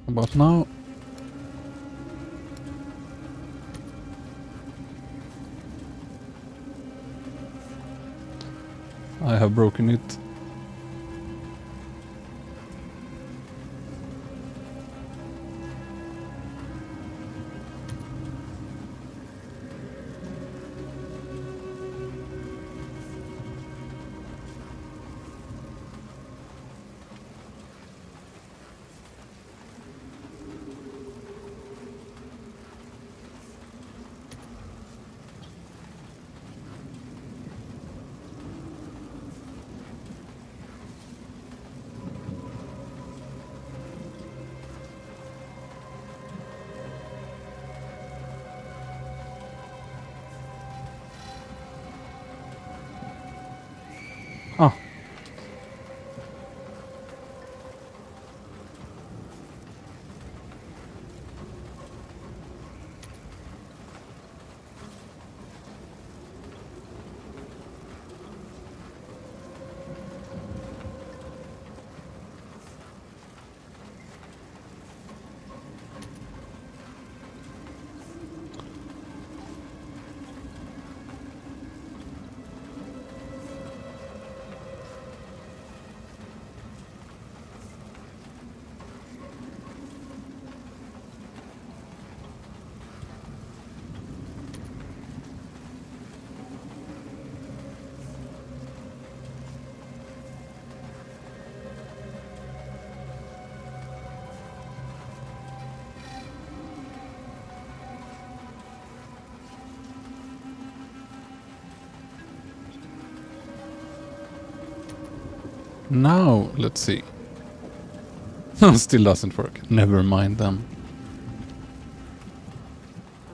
About now. I have broken it. Ah. Now, let's see. Still doesn't work. Never mind them.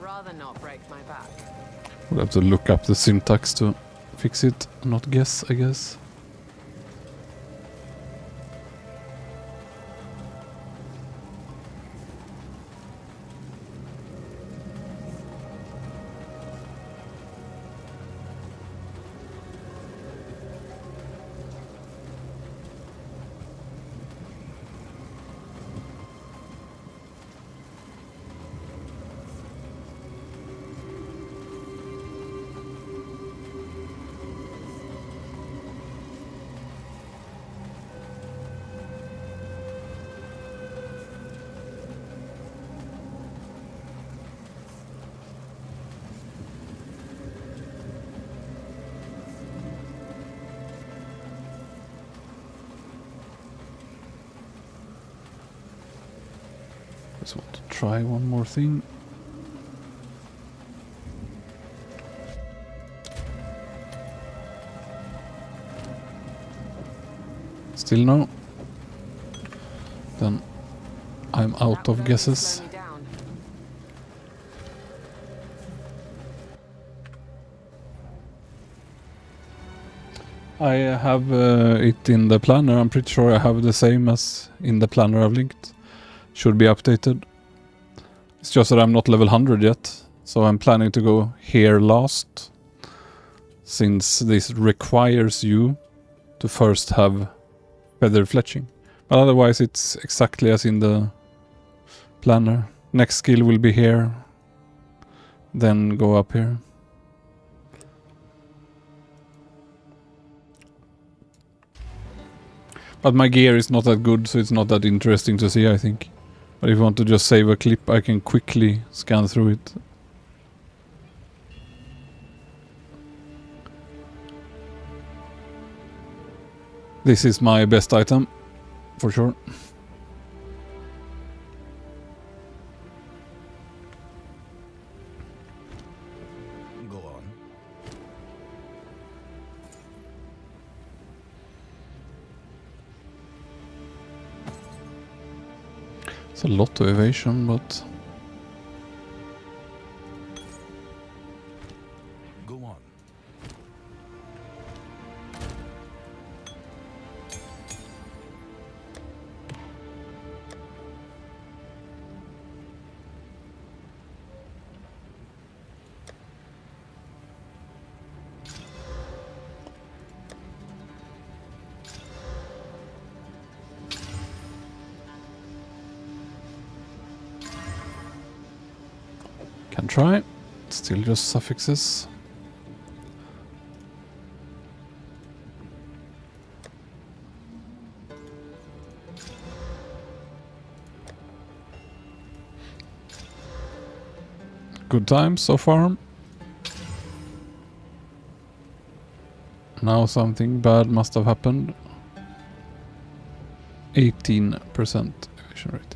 Rather not break my back. We'll have to look up the syntax to fix it, not guess, I guess. Just want to try one more thing. Still no. then I'm out of guesses. I have it in the planner. I'm pretty sure I have the same as in the planner I've linked. Should be updated. It's just that I'm not level 100 yet, so I'm planning to go here last, since this requires you to first have feather fletching. But otherwise it's exactly as in the planner. Next skill will be here, then go up here. But my gear is not that good, so it's not that interesting to see, I think. But if you want to just save a clip, I can quickly scan through it. This is my best item, for sure. Go on. It's a lot of evasion, but... Go on. Can try. Still just suffixes. Good times so far. Now something bad must have happened. 18% evasion rate.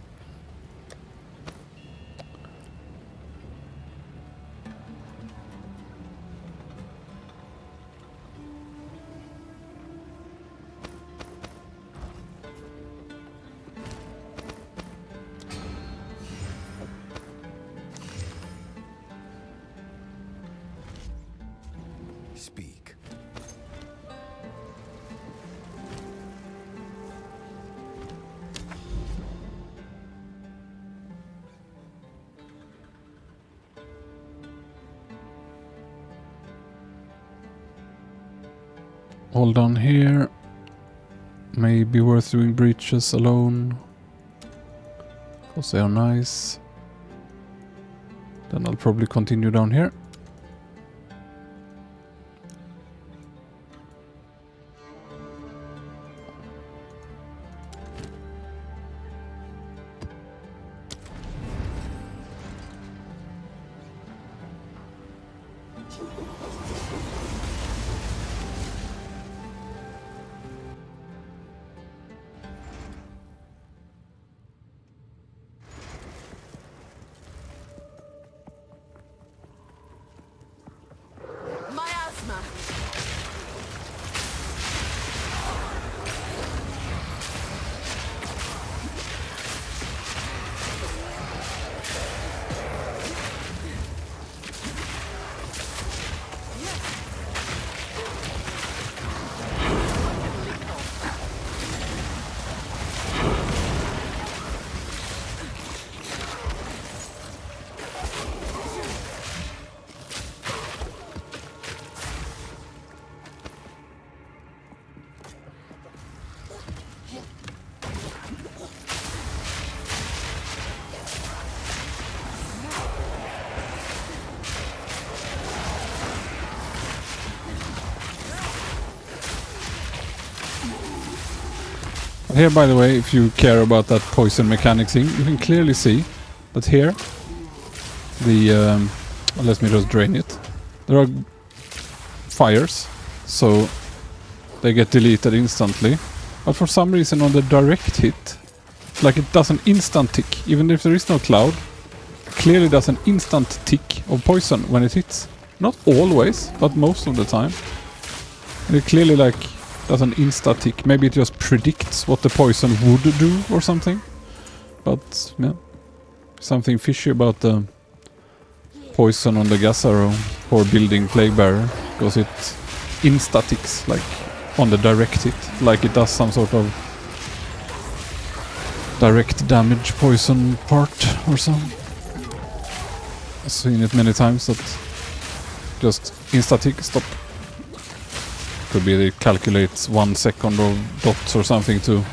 Speak. All done here. Maybe worth doing breaches alone, because they are nice. Then I'll probably continue down here. Miasma. Here, by the way, if you care about that poison mechanic thing, you can clearly see that here, the let me just drain it. There are fires, so they get deleted instantly. But for some reason on the direct hit, like it does an instant tick, even if there is no cloud, it clearly does an instant tick of poison when it hits. Not always, but most of the time. And it clearly like does an insta tick. Maybe it just predicts what the poison would do or something. But yeah, something fishy about the poison on the gas arrow for building plague barrier, because it insta-ticks like on the direct hit, like it does some sort of direct damage poison part or something. I've seen it many times that just insta-tick, stop. Could be it calculates 1 second of dots or something to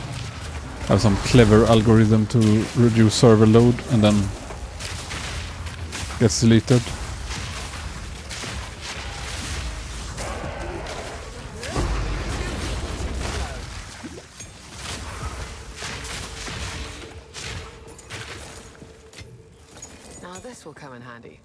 have some clever algorithm to reduce server load and then gets deleted. Now this will come in handy.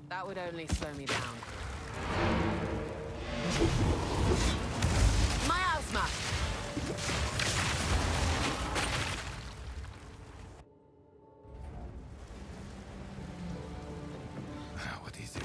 That would only slow me down. Miasma! What is it?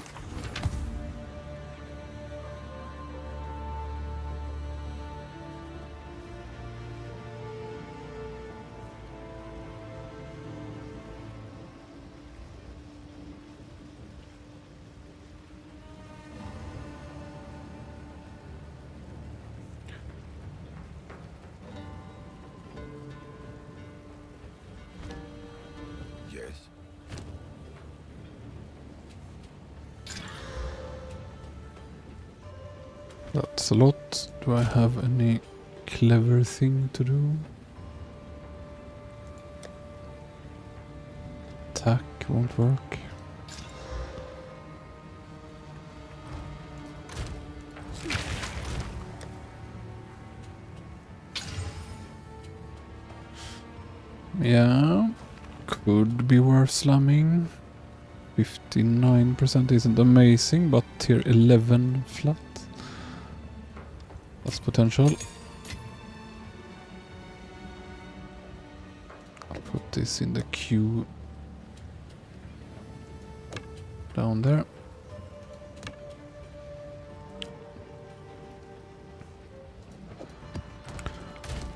Yes. That's a lot. Do I have any clever thing to do? Attack won't work. Yeah, could be worth slamming. 59% isn't amazing, but tier 11 flat. That's potential. I'll put this in the queue down there.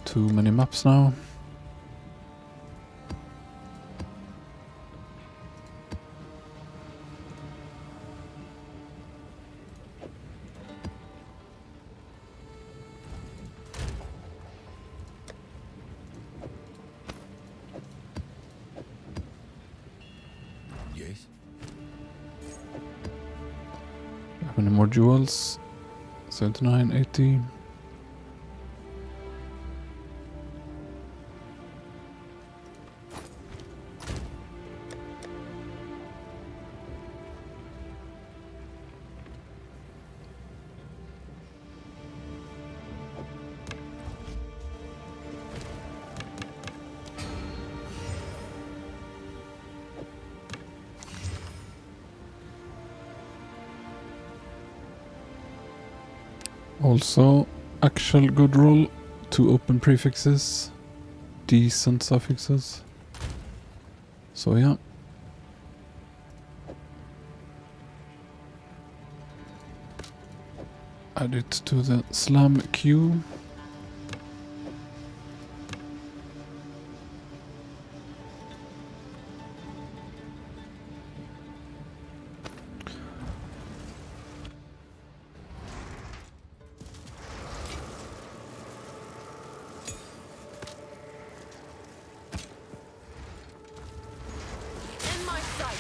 Too many maps now. Yes. How many more jewels? 79, 80. Also, actual good roll, 2 open prefixes, decent suffixes. So yeah. Add it to the slam queue. In my sights!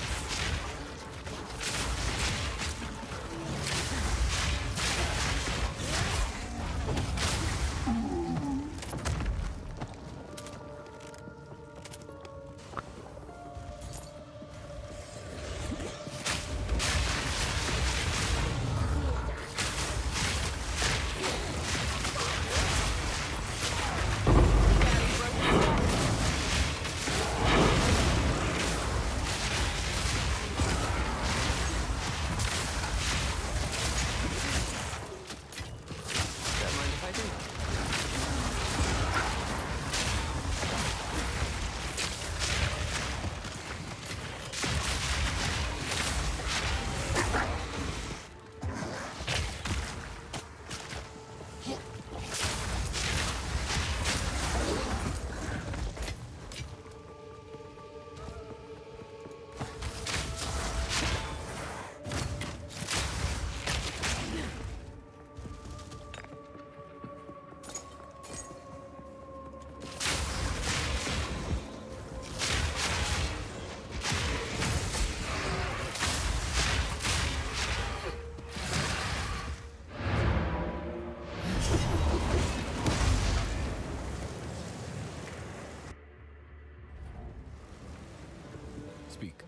Speak.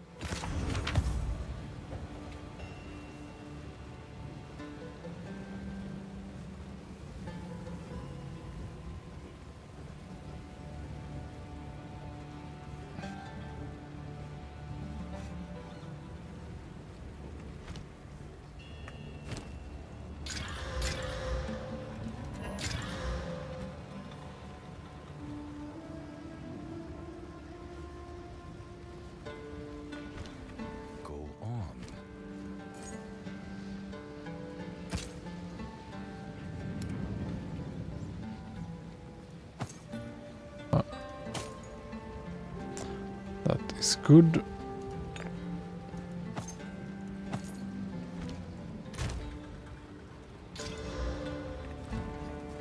Go on. That is good.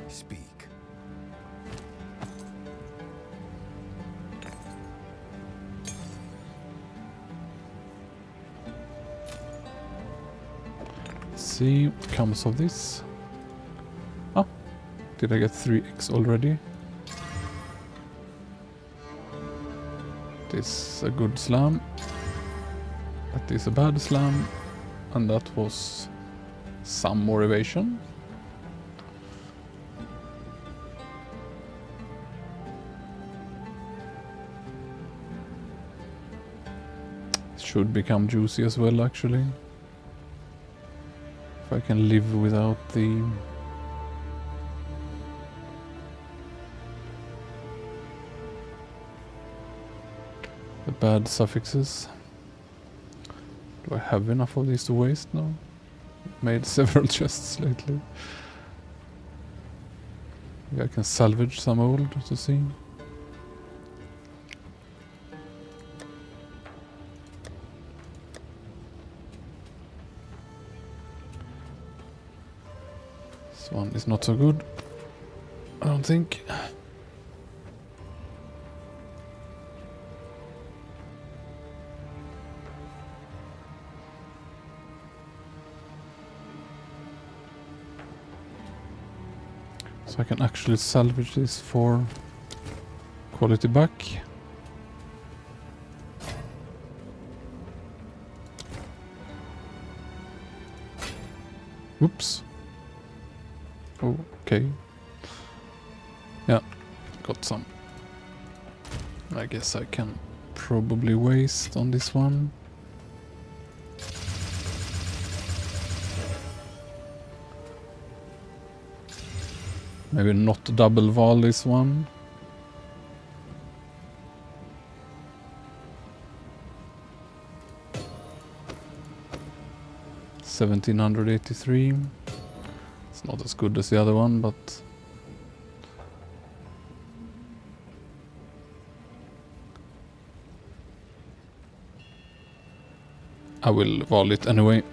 Speak. See what comes of this. Ah, did I get 3x already? This is a good slam. That is a bad slam. And that was some more evasion. Should become juicy as well, actually. If I can live without the bad suffixes. Do I have enough of these to waste now? Made several chests lately. Maybe I can salvage some old to see. This one is not so good, I don't think. So I can actually salvage this for quality back. Whoops. Okay. Yeah, got some. I guess I can probably waste on this one. Maybe not double val this one. $1,783. It's not as good as the other one, but I will val it anyway.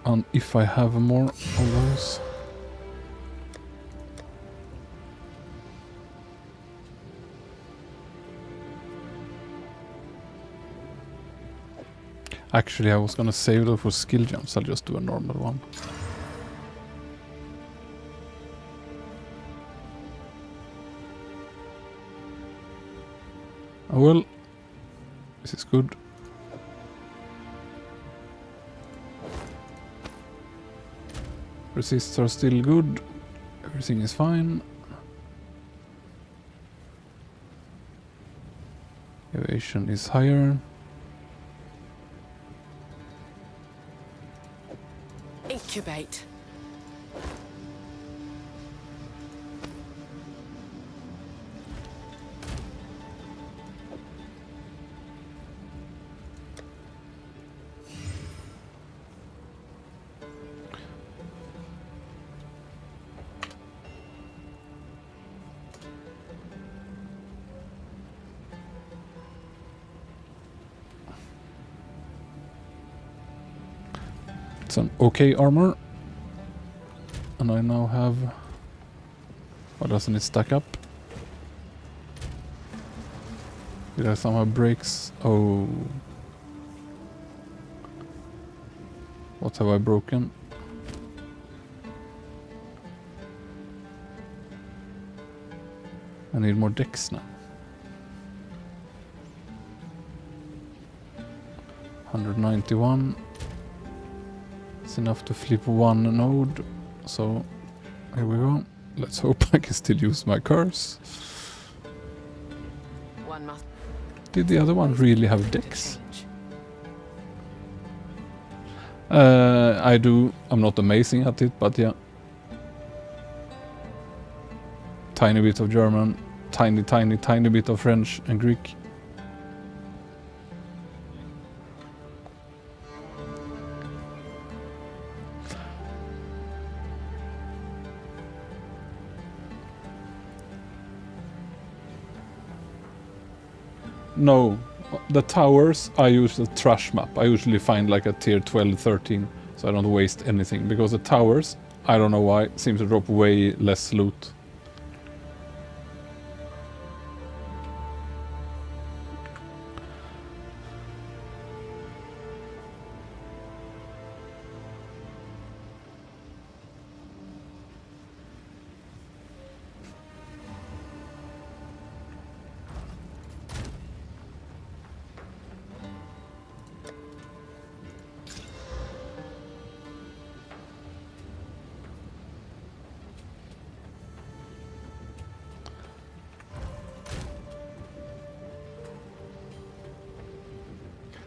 And if I have more of those. Actually, I was gonna save those for skill jumps. I'll just do a normal one. Oh well, this is good. Resists are still good. Everything is fine. Evasion is higher. Incubate. It's an okay armor. And I now have... Why doesn't it stack up? Did I somehow breaks? Oh. What have I broken? I need more decks now. 191. It's enough to flip one node. So here we go. Let's hope I can still use my curse. One must Did the other one really have to decks? change. I do. I'm not amazing at it, but yeah. Tiny bit of German, tiny bit of French and Greek. No, the towers I use the trash map. I usually find like a tier 12, 13, so I don't waste anything. Because the towers, I don't know why, seem to drop way less loot.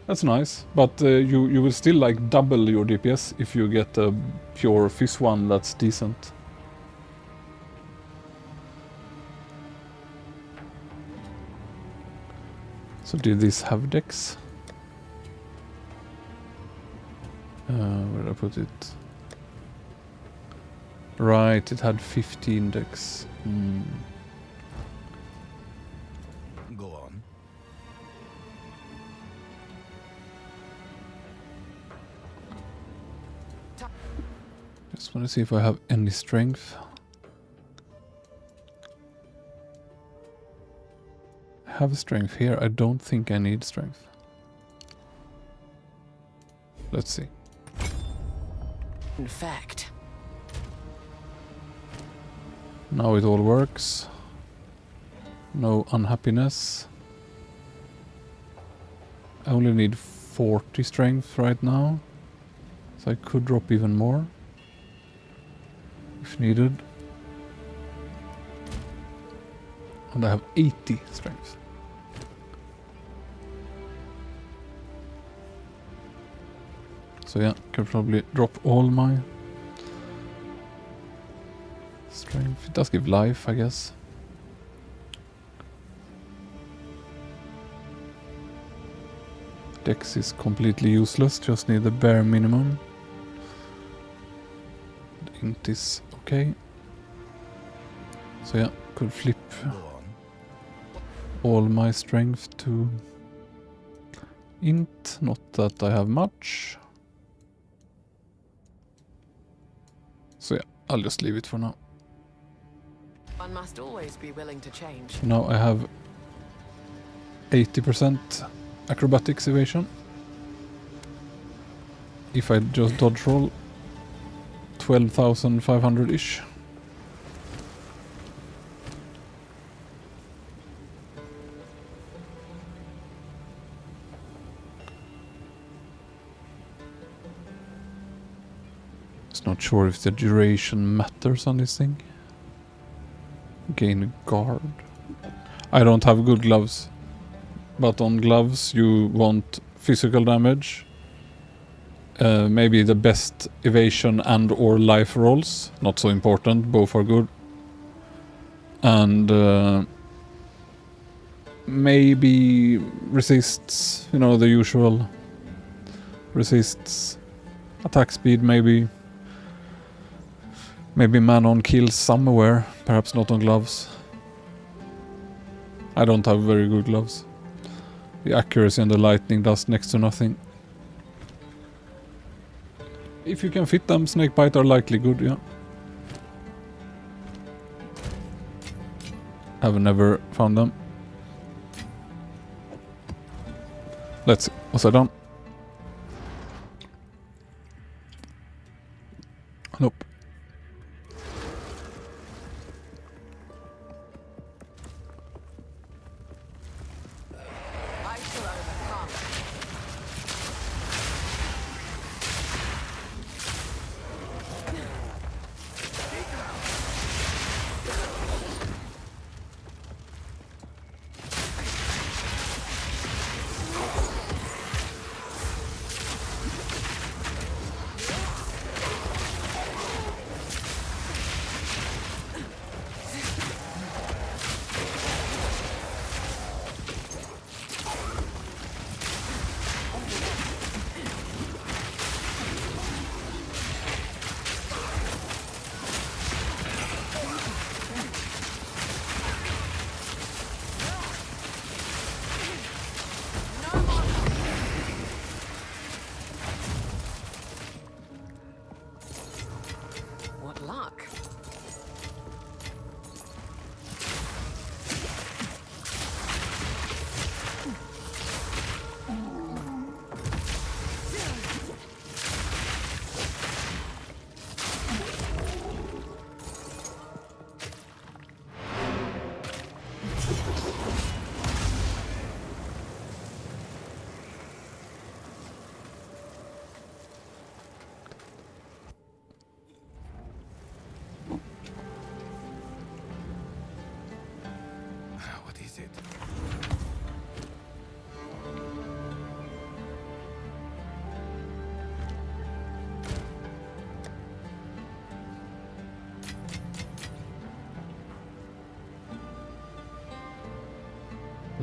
That's nice, but you will still like double your DPS if you get a pure Fizz one that's decent. So did this have decks? Where did I put it? Right, it had 15 decks. Go on. Just want to see if I have any strength. I have strength here. I don't think I need strength. Let's see. In fact, Now it all works. No unhappiness. I only need 40 strength right now. So I could drop even more. If needed. And I have 80 strength. So yeah, can probably drop all my strength. It does give life, I guess. Dex is completely useless, just need the bare minimum. The int is okay. So yeah, could flip Go on. all my strength to int, not that I have much. So yeah, I'll just leave it for now. one must always be willing to change. Now I have 80% acrobatics evasion. If I just dodge roll 12,500-ish. Just not sure if the duration matters on this thing. Gain guard. I don't have good gloves. But on gloves you want physical damage. Maybe the best evasion and or life rolls. Not so important, both are good. And maybe resists, you know, the usual. Resists attack speed, maybe. Maybe man on kills somewhere, perhaps not on gloves. I don't have very good gloves. The accuracy and the lightning does next to nothing. If you can fit them, snakebite are likely good, yeah. Have never found them. Let's see. Was I done? Nope. I shall overcome.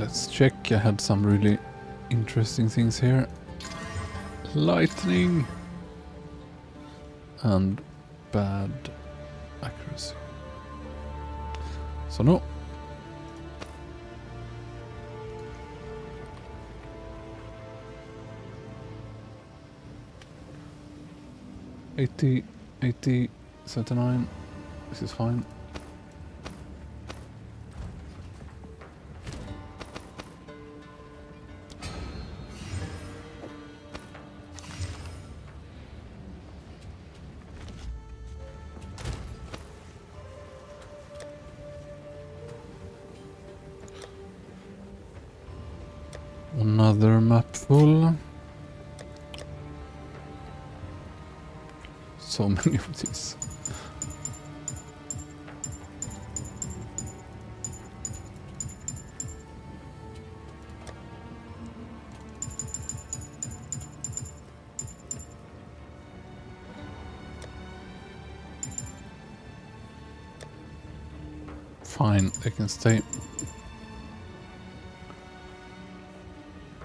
Let's check. I had some really interesting things here. Lightning and bad accuracy. So no. $80, $80, $79. This is fine. Another map full. So many of these. Fine, they can stay.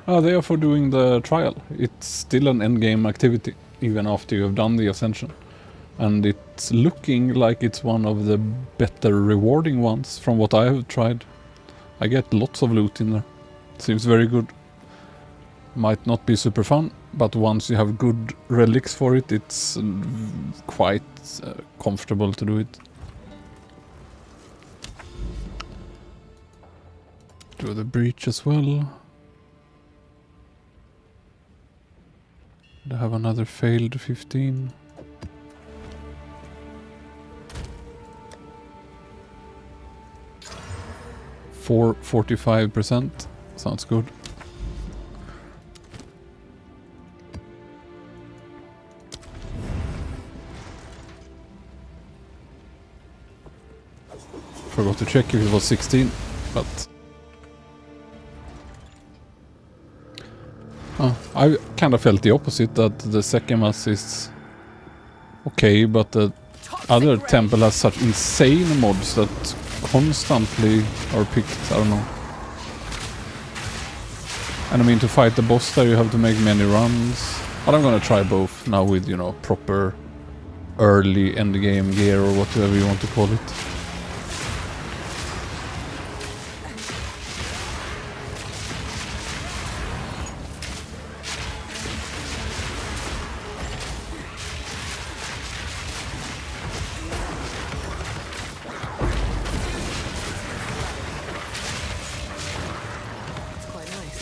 They are for doing the trial. It's still an endgame activity, even after you have done the ascension. And it's looking like it's one of the better rewarding ones from what I have tried. I get lots of loot in there. Seems very good. Might not be super fun, but once you have good relics for it, it's quite comfortable to do it. Do the breach as well. I have another failed 15. For 45%. Sounds good. Forgot to check if it was 16, but I kind of felt the opposite, that the second mass is okay, but the other temple has such insane mods that constantly are picked. I don't know. And I mean, to fight the boss there you have to make many runs. But I'm gonna try both now with, you know, proper early endgame gear or whatever you want to call it. It's quite nice.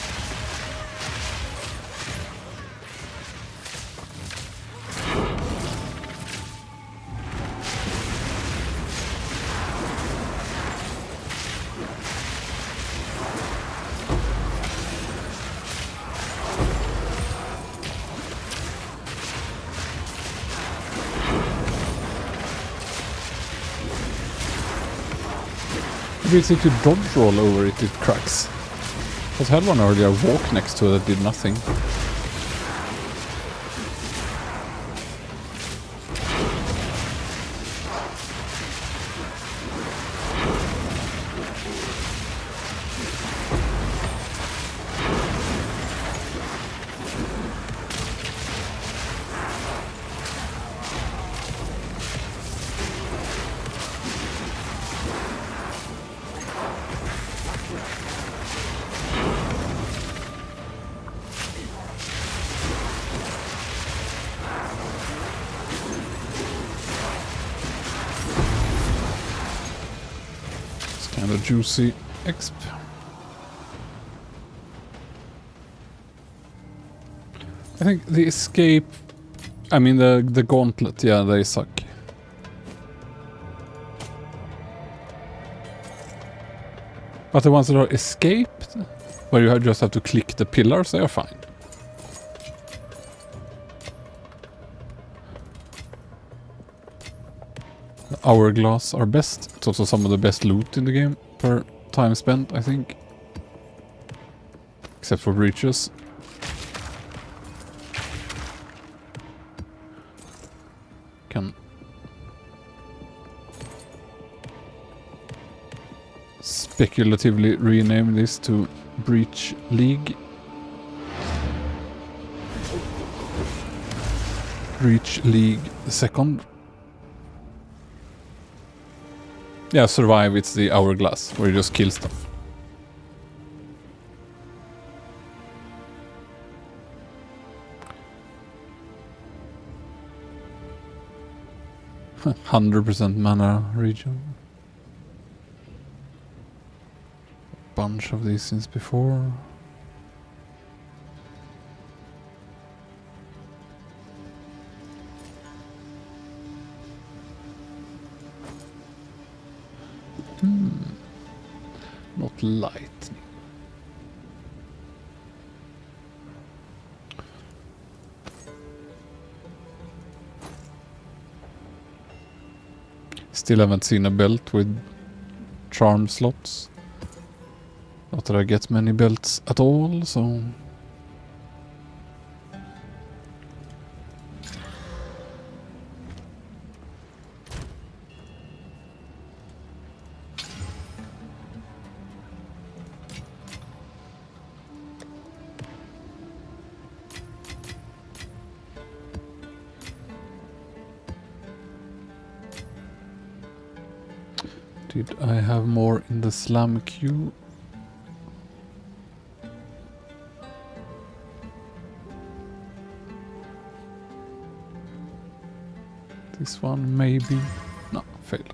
Maybe it's if you dodge roll over it, it cracks. Because I had one earlier walk next to it that did nothing. Kind of juicy exp. I think the escape, I mean the gauntlet, yeah, they suck. But the ones that are escaped, where you just have to click the pillars, they are fine. The hourglass are best. It's also some of the best loot in the game per time spent, I think. Except for breaches. Can speculatively rename this to Breach League. Breach League second. Yeah, survive, it's the hourglass, where you just kill stuff. %100% mana region. Bunch of these since before. Not lightning. Still haven't seen a belt with charm slots. Not that I get many belts at all, so... Did I have more in the slam queue? This one maybe. No, failed.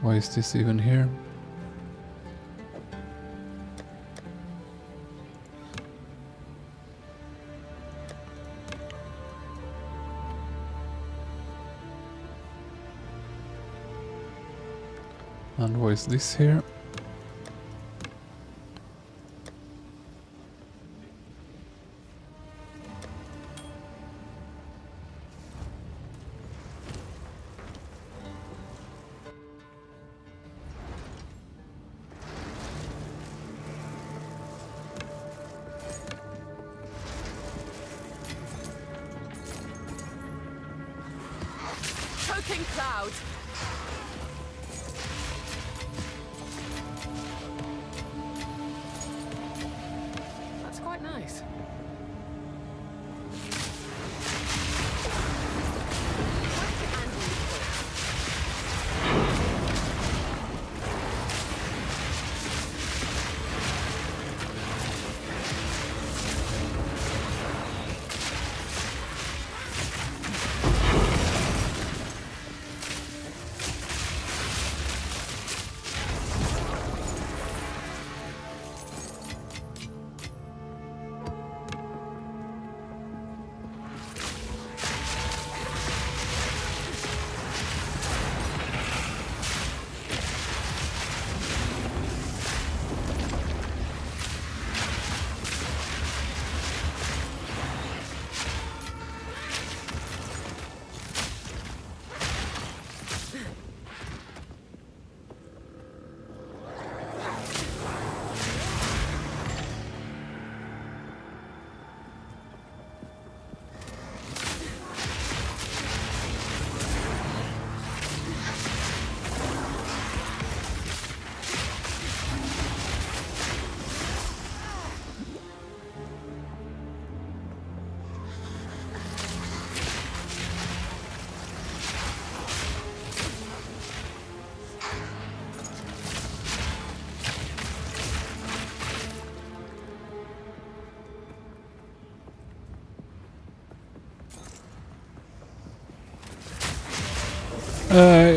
Why is this even here? And why is this here? Choking cloud. That's quite nice.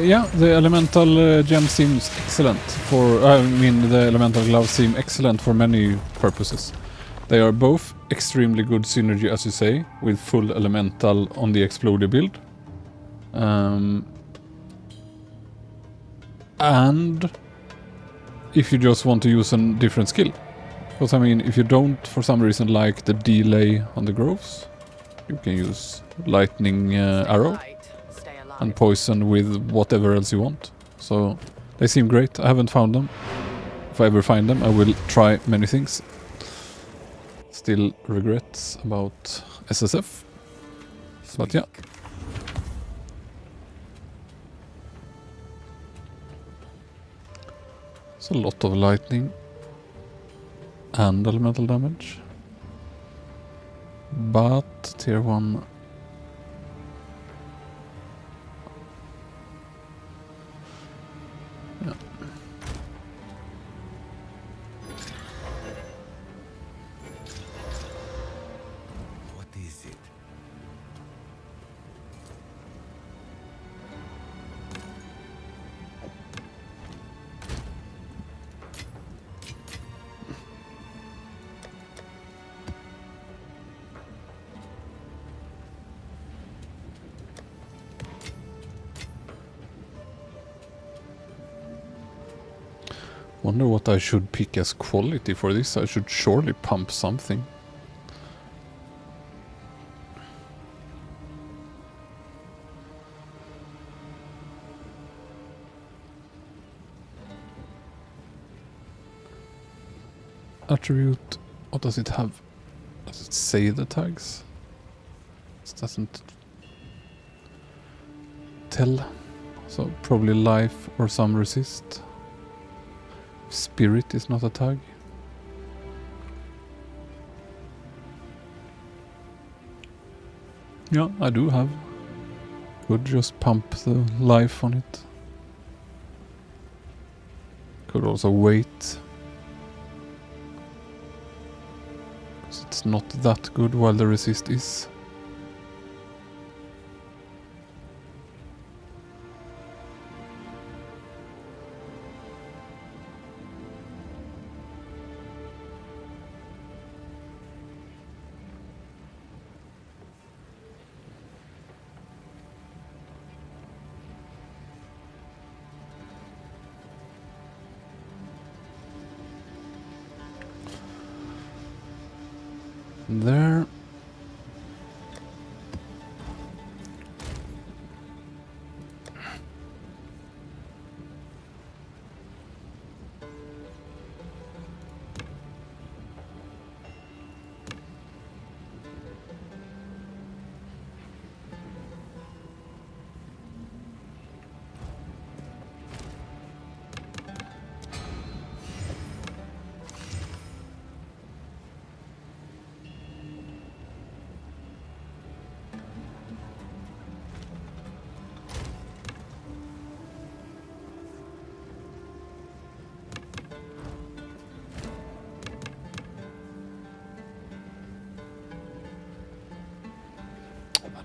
Yeah, the elemental gem seems excellent for... I mean, the elemental gloves seem excellent for many purposes. They are both extremely good synergy, as you say, with full elemental on the exploded build. and if you just want to use a different skill. Because I mean, if you don't for some reason like the delay on the groves, you can use lightning arrow Light, stay alive. and poison with whatever else you want. So they seem great. I haven't found them. If I ever find them, I will try many things. Still regrets about SSF. But yeah. It's a lot of lightning and elemental damage. But tier 1... Yeah. What is it? Wonder what I should pick as quality for this. I should surely pump something. Attribute. What does it have? Does it say the tags? It doesn't tell. So probably life or some resist. Spirit is not a tag. Yeah, I do have. Could just pump the life on it. Could also wait. 'Cause it's not that good while the resist is. There.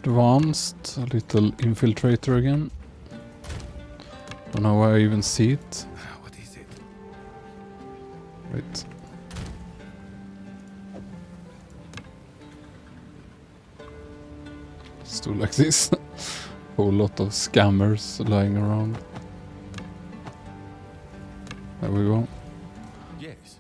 Advanced, a little infiltrator again. Don't know why I even see it. What is it? Right. Let's do like this. Whole lot of scammers lying around. There we go. Yes.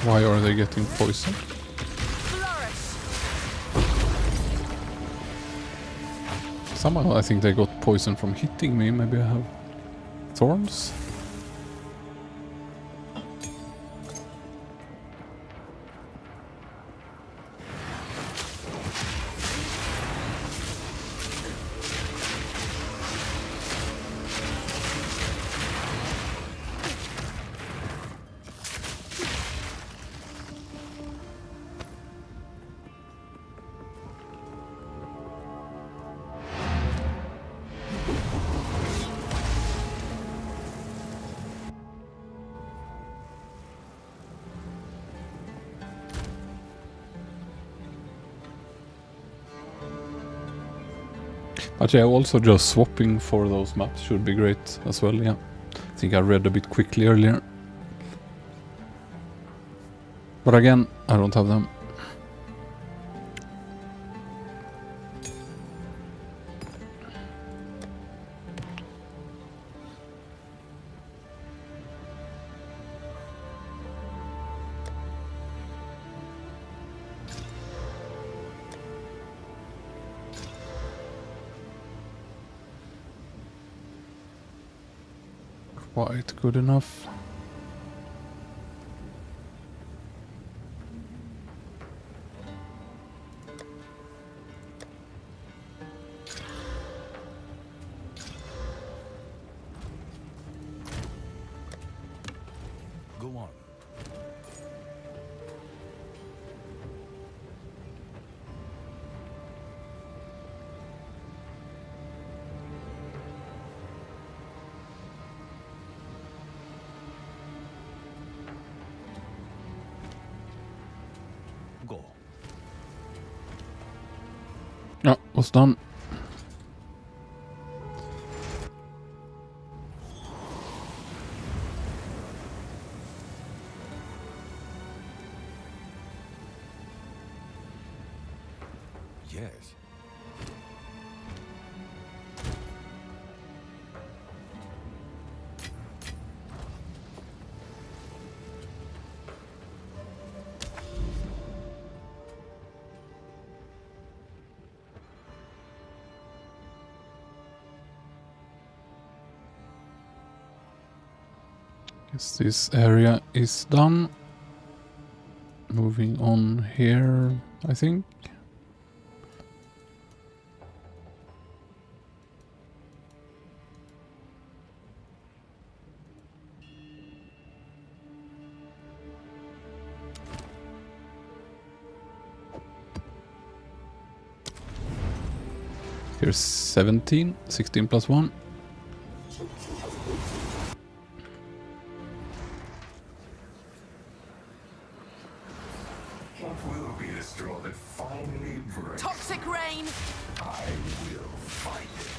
Why are they getting poisoned? Somehow I think they got poisoned from hitting me. Maybe I have thorns? But yeah, also just swapping for those maps should be great as well, yeah. I think I read a bit quickly earlier. But again, I don't have them. Quite good enough. Go on. Go. Ja, was done. Yes. Guess this area is done. Moving on here, I think. Here's 17, 16 plus 1. What will be the straw that finally breaks? Toxic rain! I will find it.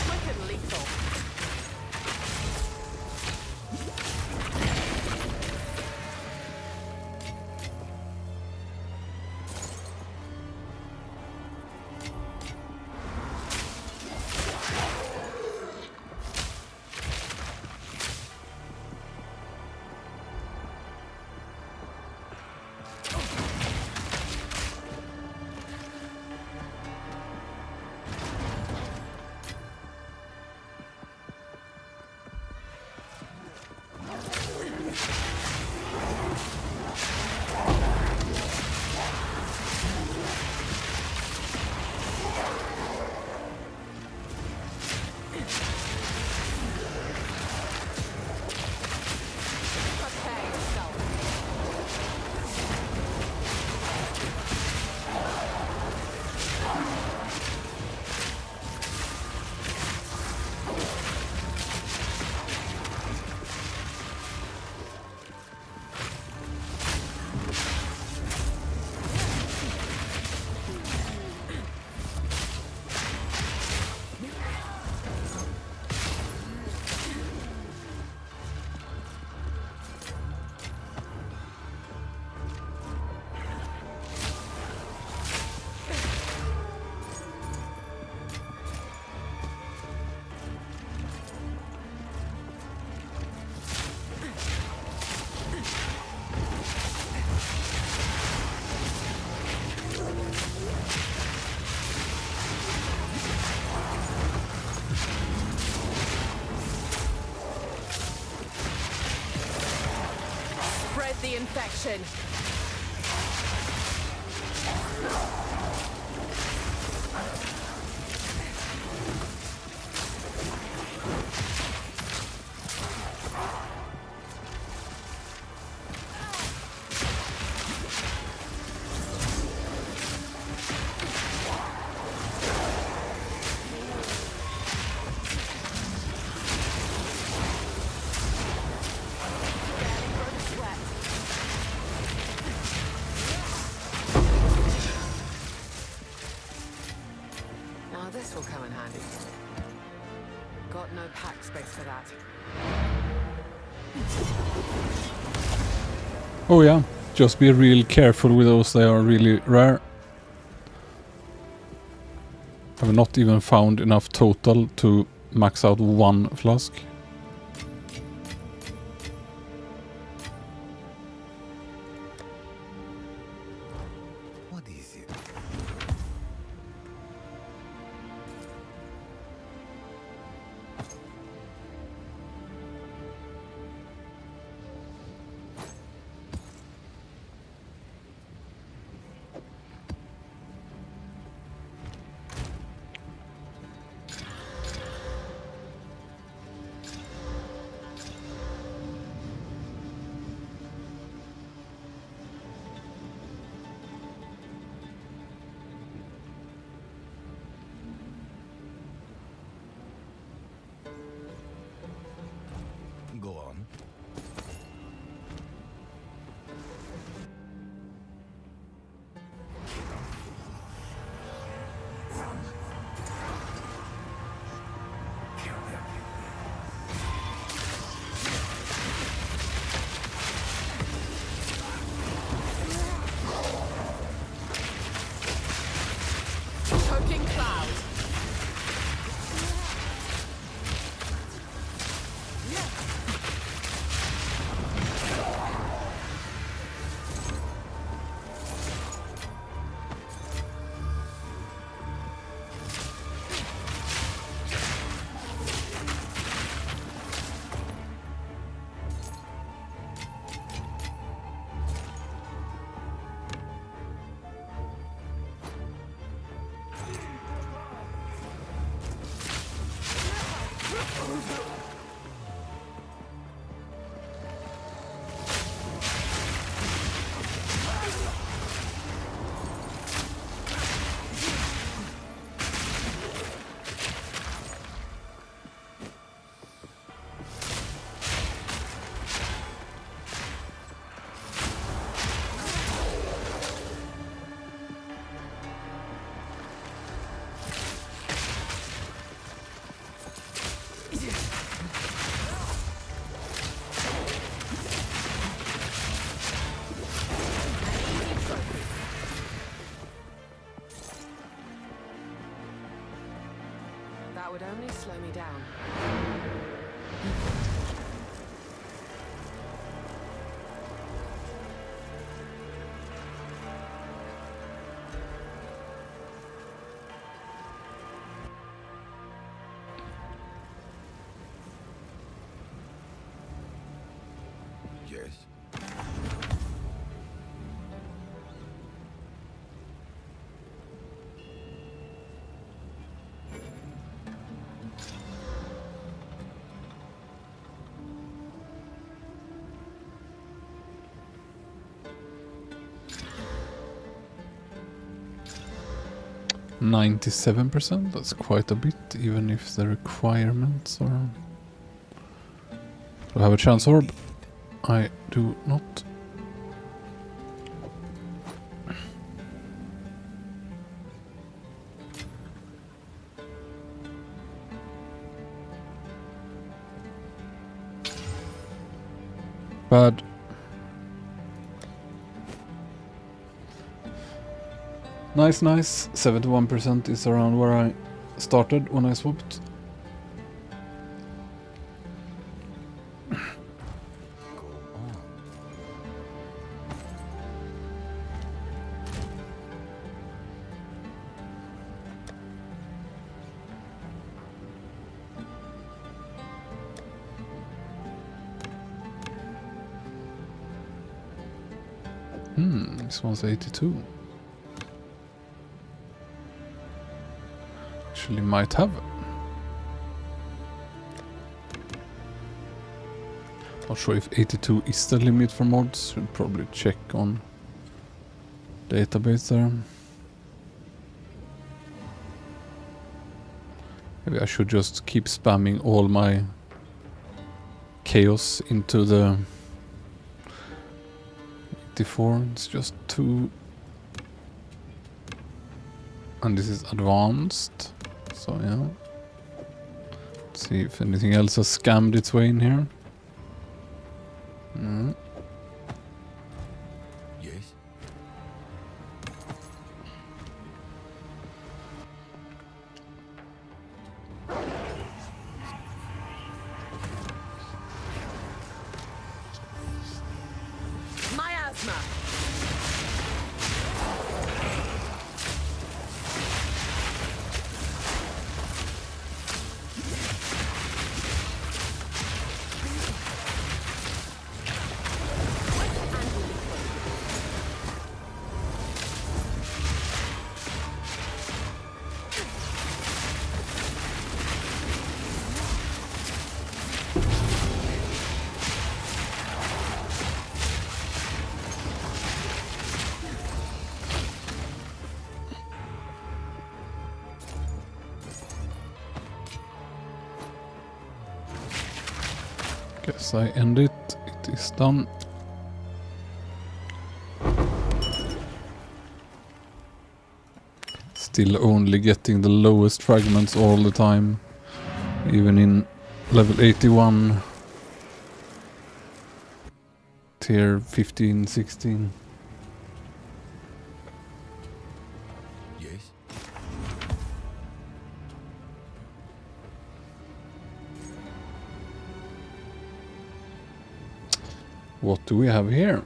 Wicked lethal. Prepare yourself. Get the infection. Now this will come in handy. Got no pack space for that. Oh yeah, just be real careful with those, they are really rare. I've not even found enough total to max out one flask. What is it? Go on. Kill him. Choking cloud. That would only slow me down. Yes. 97%, that's quite a bit, even if the requirements are... Do I have a chance orb? I do not. Bad. Nice, nice. 71% is around where I started when I swapped. Go on. This one's 82. Actually might have. Not sure if 82 is the limit for mods. Should probably check on database there. Maybe I should just keep spamming all my chaos into the 84. It's just 2. And this is advanced. So yeah. Let's see if anything else has scammed its way in here. Yes. Miasma! Guess I end it. It is done. Still only getting the lowest fragments all the time. Even in level 81. Tier 15, 16. Yes. What do we have here?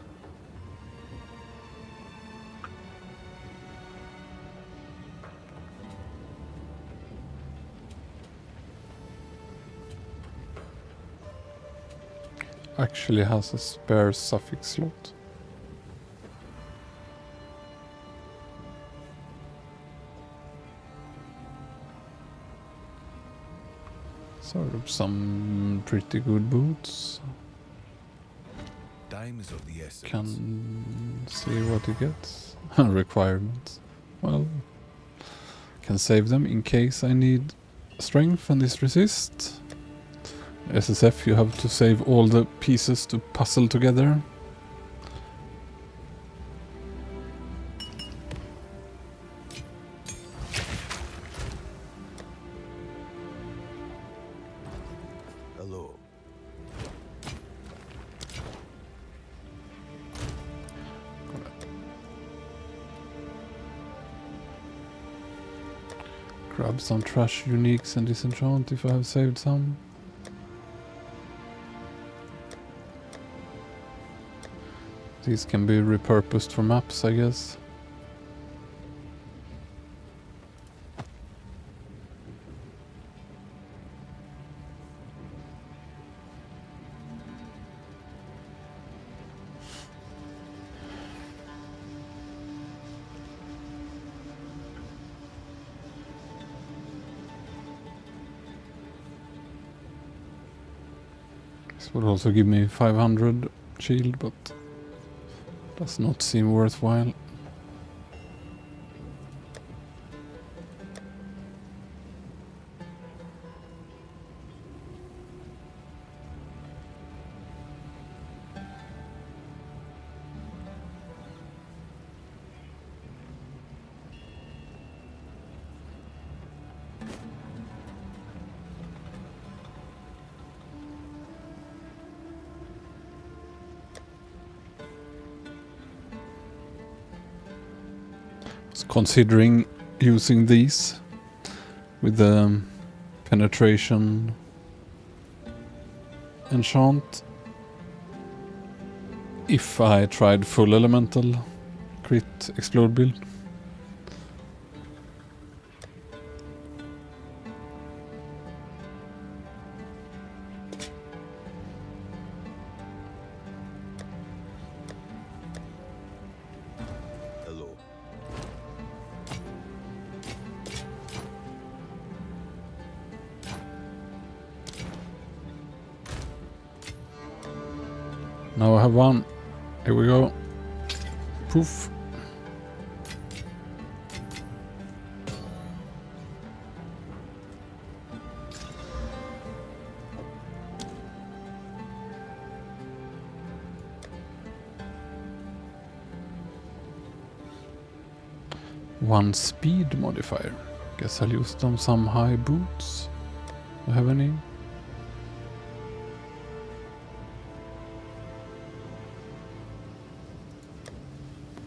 Actually has a spare suffix slot. Sort of some pretty good boots. Time is of the essence. Can see what it gets. Requirements. Well, can save them in case I need strength and this resist. SSF, you have to save all the pieces to puzzle together. Hello. Grab some trash uniques and disenchant if I have saved some. These can be repurposed for maps, I guess. This would also give me 500 shield, but does not seem worthwhile. Considering using these with the penetration enchant if I tried full elemental crit explode build. Now I have one. Here we go. Poof. One speed modifier. Guess I'll use them some high boots. Do I have any?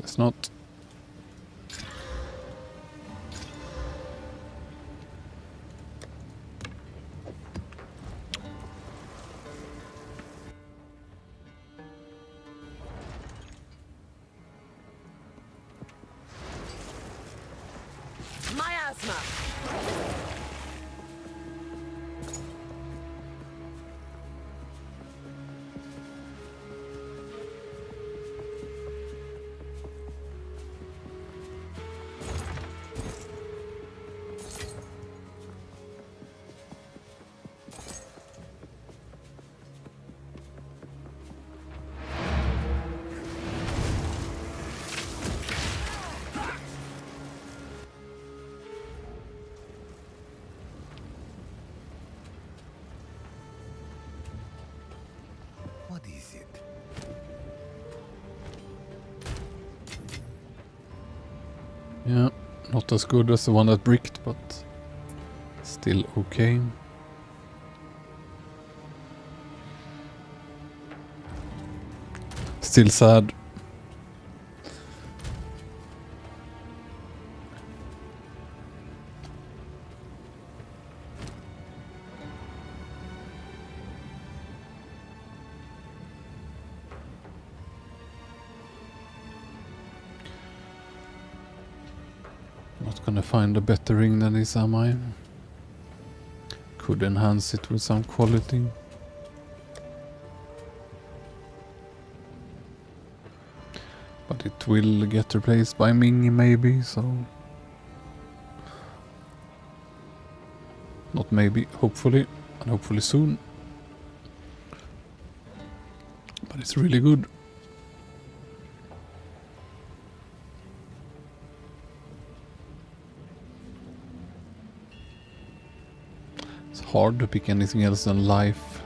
Guess not. Miasma! What is it? Yeah, not as good as the one that bricked, but still okay. Still sad. Not gonna find a better ring than this, am I? Could enhance it with some quality. But it will get replaced by Ming maybe, so... Not maybe, hopefully. And hopefully soon. But it's really good. It's hard to pick anything else than life.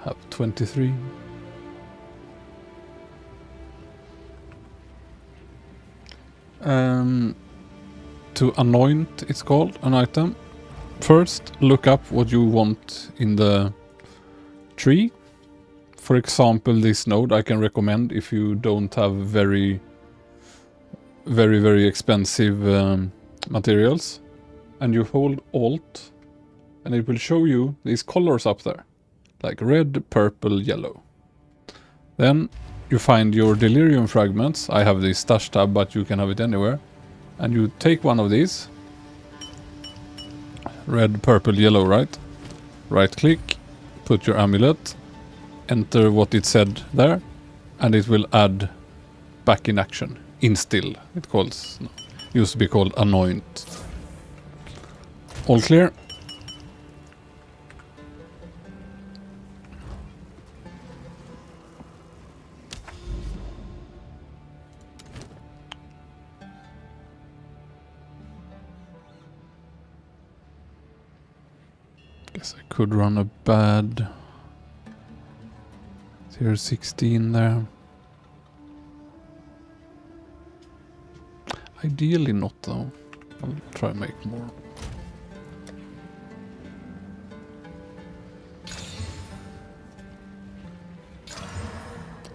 Have 23. To anoint, it's called, an item. First, look up what you want in the tree. For example, this node I can recommend if you don't have very expensive materials. And you hold Alt, and it will show you these colors up there. Like red, purple, yellow. Then you find your delirium fragments. I have this stash tab, but you can have it anywhere. And you take one of these. Red, purple, yellow, right? Right click, put your amulet, enter what it said there, and it will add back in action. Instill, it calls. No, used to be called anoint. All clear? Guess I could run a bad tier 16 there. Ideally not though. I'll try and make more.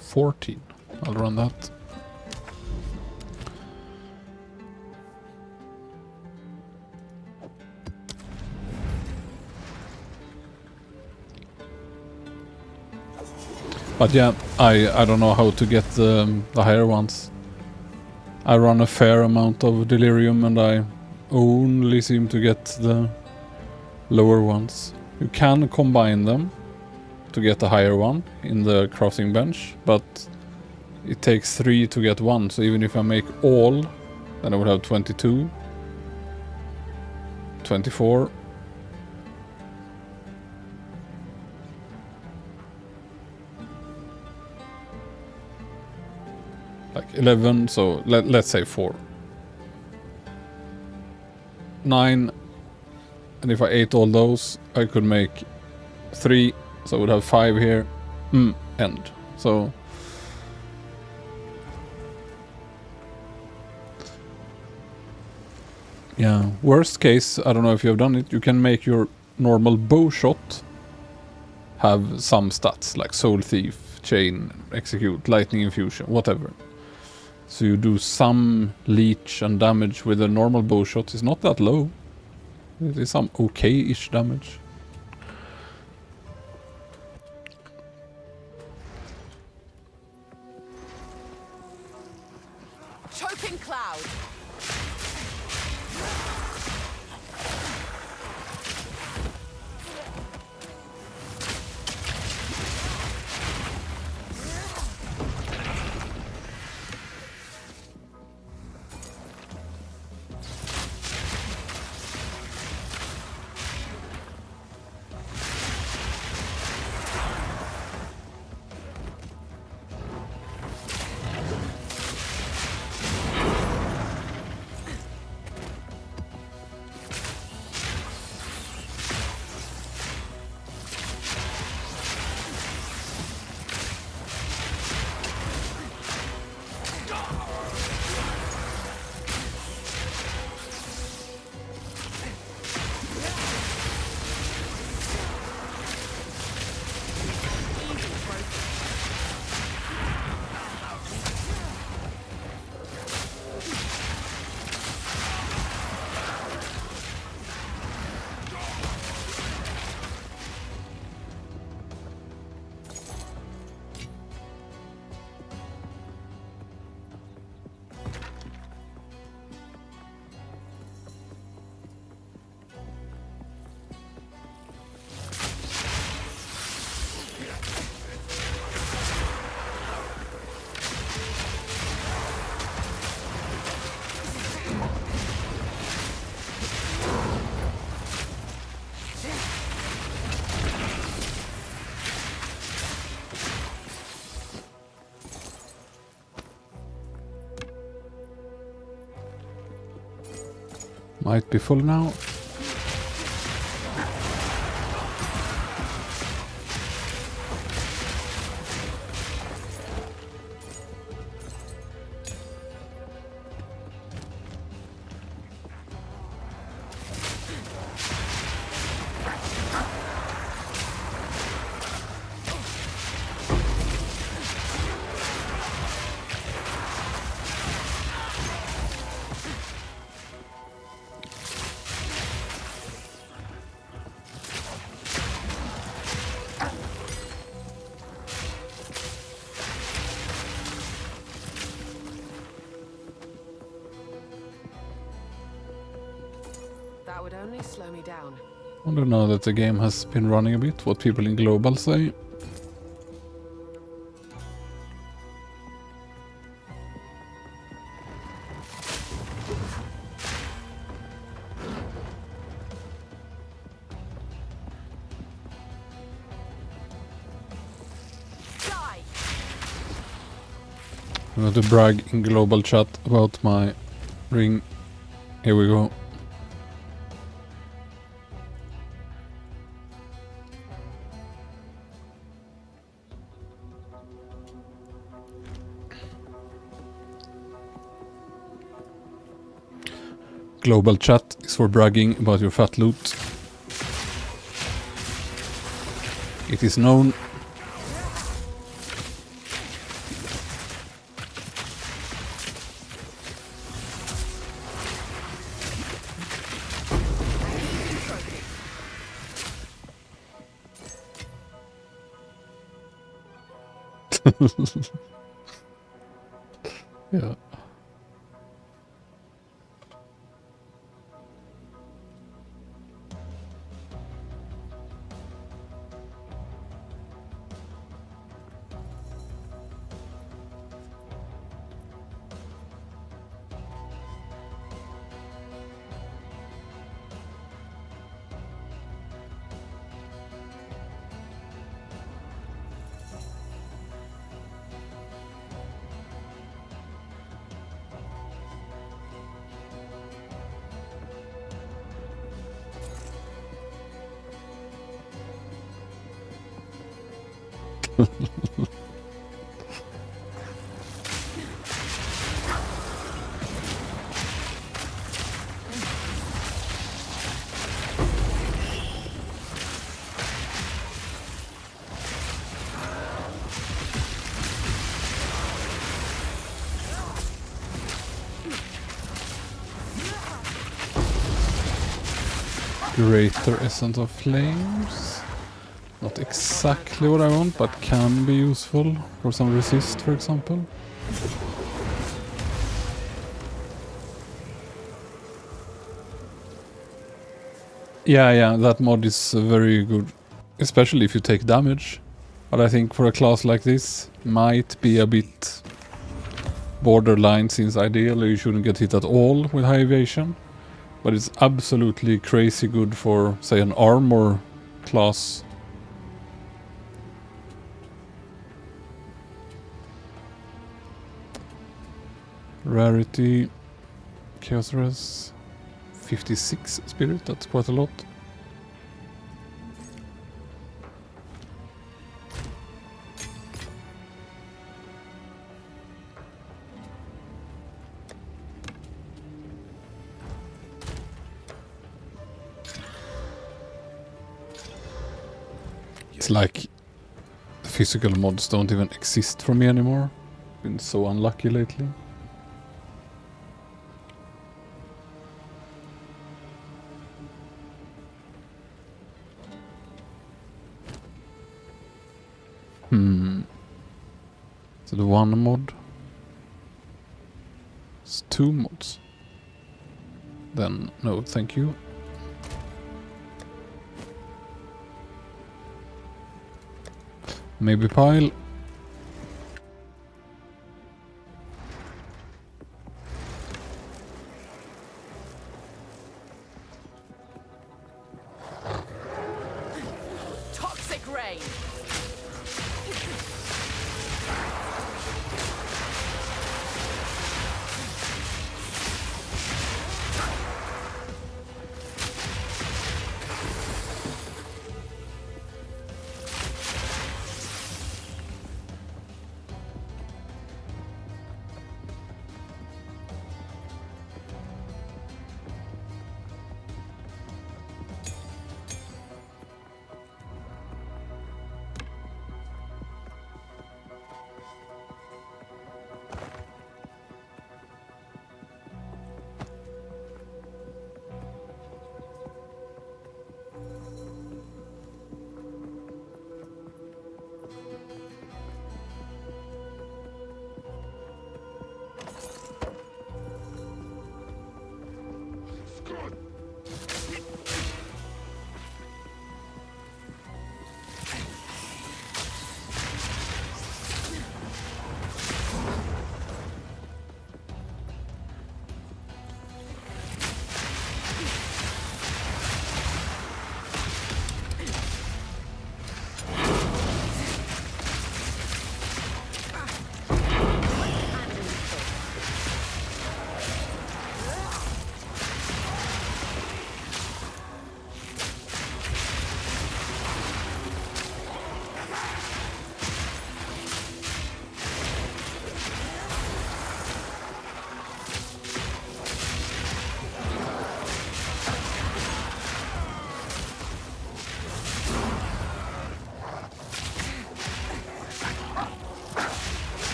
$14. I'll run that. But yeah, I don't know how to get the higher ones. I run a fair amount of delirium and I only seem to get the lower ones. You can combine them to get a higher one in the crafting bench, but it takes 3 to get 1, so even if I make all Then I would have 22, 24. Like 11, so let's say 4. 9, and if I ate all those, I could make 3, so I would have 5 here. End. So yeah, worst case, I don't know if you have done it, you can make your normal bow shot have some stats like soul thief, chain, execute, lightning infusion, whatever. So you do some leech and damage with a normal bow shot. It's not that low. It is some okay-ish damage. Choking cloud. Might be full now. That would only slow me down. I don't know that the game has been running a bit, what people in global say. Die! I'm going to brag in global chat about my ring. Here we go. Global chat is for bragging about your fat loot. It is known. Yeah. Greater Essence of Flames. Not exactly what I want, but can be useful for some resist, for example. Yeah, that mod is very good, especially if you take damage. But I think for a class like this, might be a bit borderline, since ideally you shouldn't get hit at all with high evasion. But it's absolutely crazy good for, say, an armor class. Rarity, Chaos Res, 56 spirit, that's quite a lot. It's like physical mods don't even exist for me anymore. Been so unlucky lately. Is it one mod? It's 2 mods. Then no, thank you. Maybe pile. Toxic rain.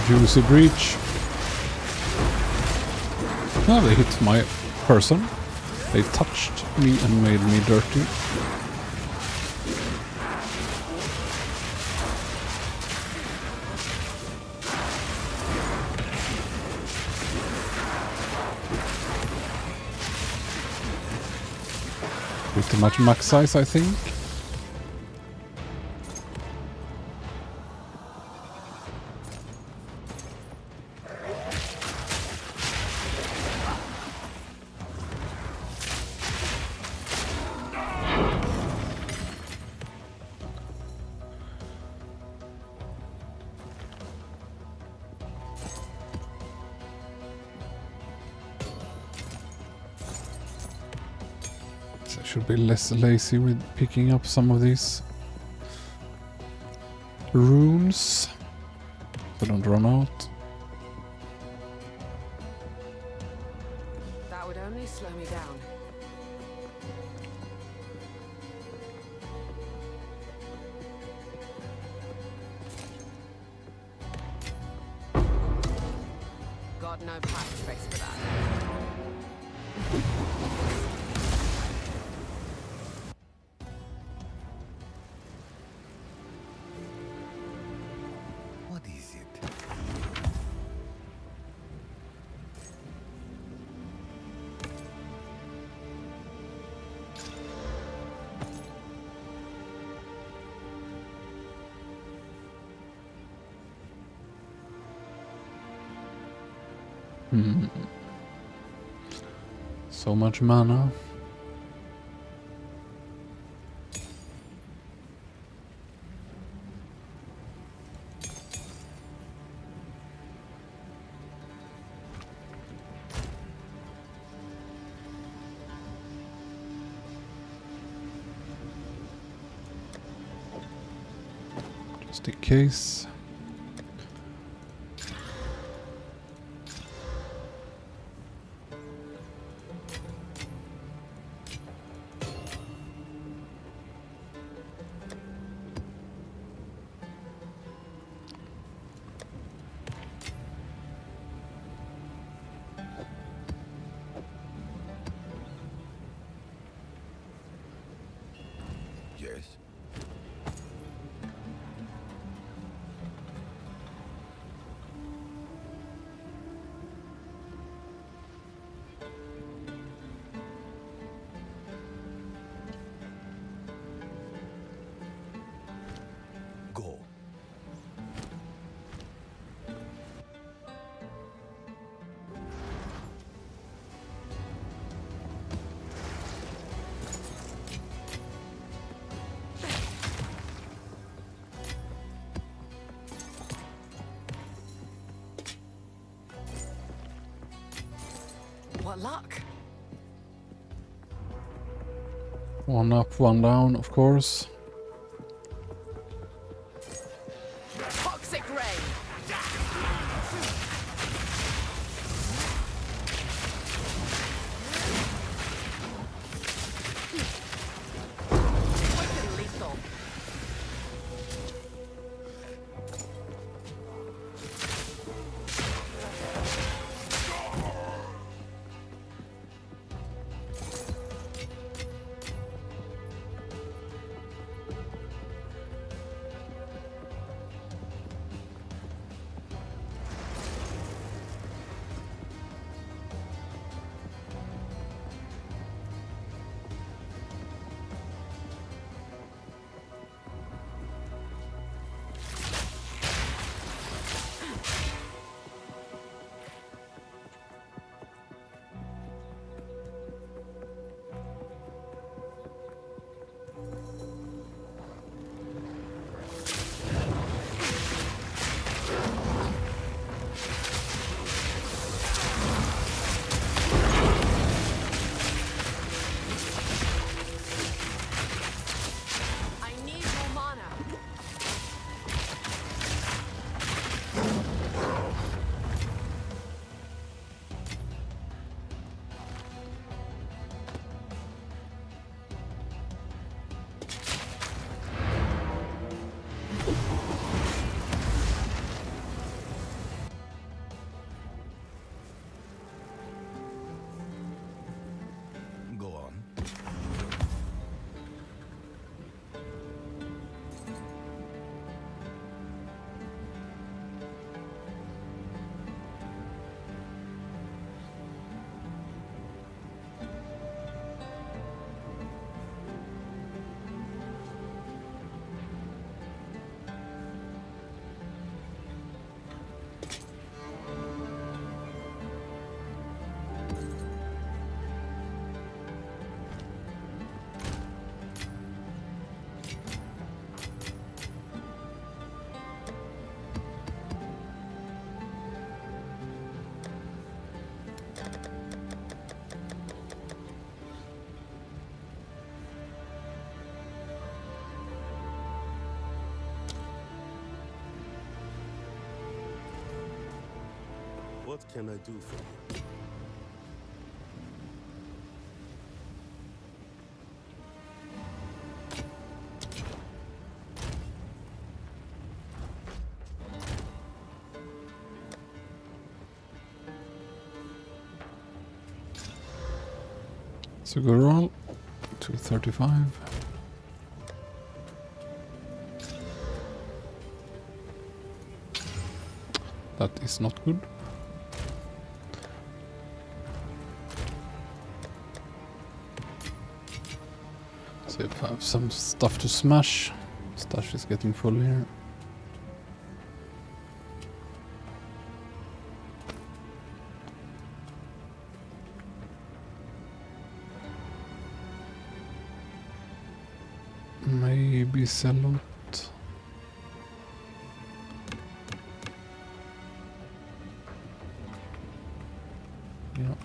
Juicy breach. Now they hit my person. They touched me and made me dirty. Pretty much max size, I think. So I should be less lazy with picking up some of these runes. So don't run out. That would only slow me down. Got no pack space for that. What is it? So much mana. Just in case. Yes. Go. What luck? One up, one down, of course. Toxic rain. Wicked lethal. What can I do for you? It's a good roll. 235. That is not good. See if I have some stuff to smash. Stash is getting full here. Maybe sell it. Yeah.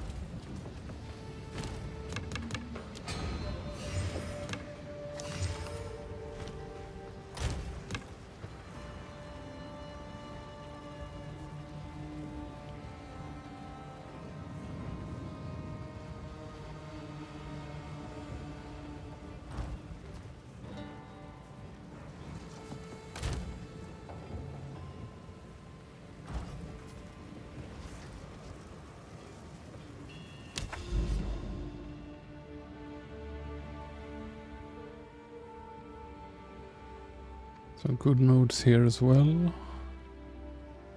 Some good nodes here as well.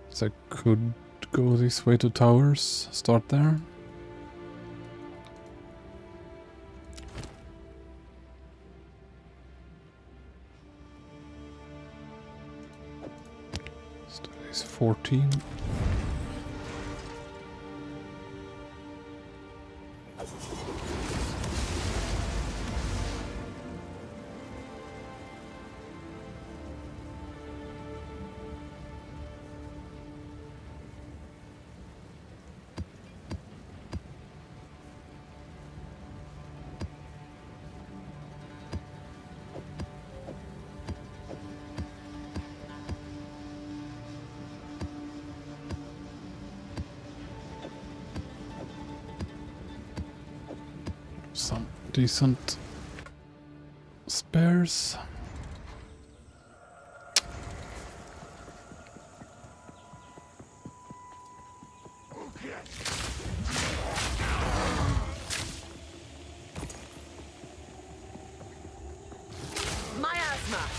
So I could go this way to towers, start there. Let's do this 14. Some decent spares. Miasma!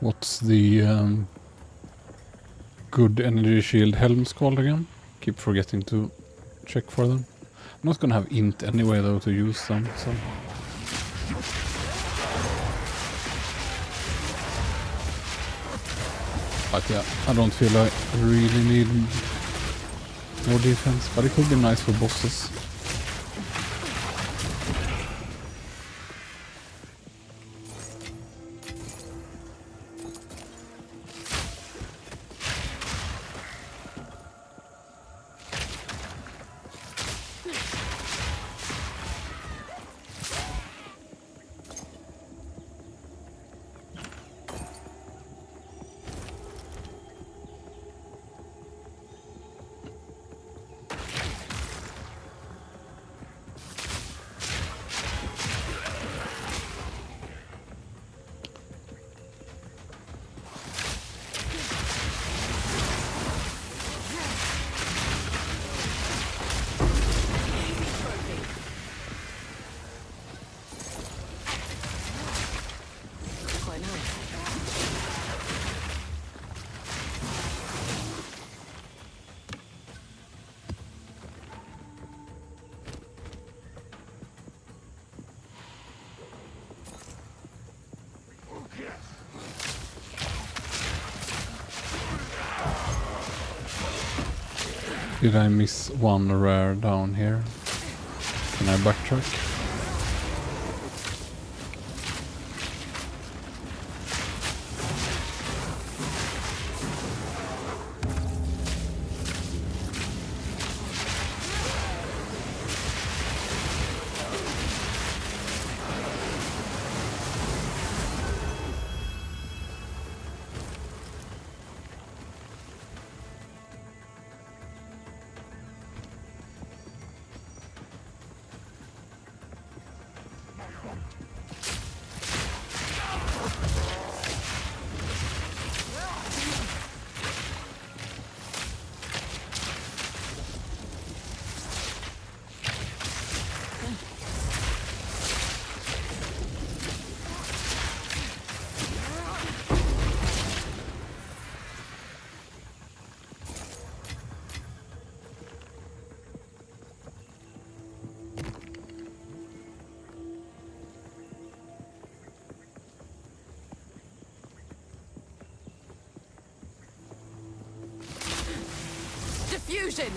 What's the good energy shield helms called again? Keep forgetting to check for them. I'm not gonna have int anyway though to use them, so. But yeah, I don't feel I really need more defense, but it could be nice for bosses. Quite nice. Did I miss one rare down here? Can I backtrack? Diffusion!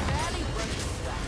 Barely broke the sweat.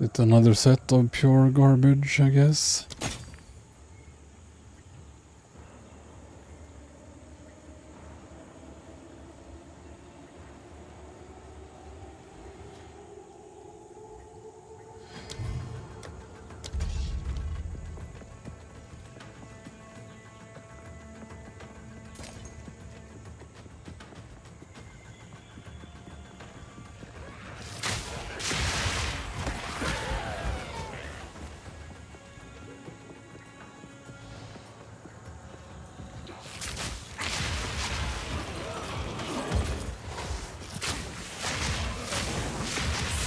it another set of pure garbage, I guess.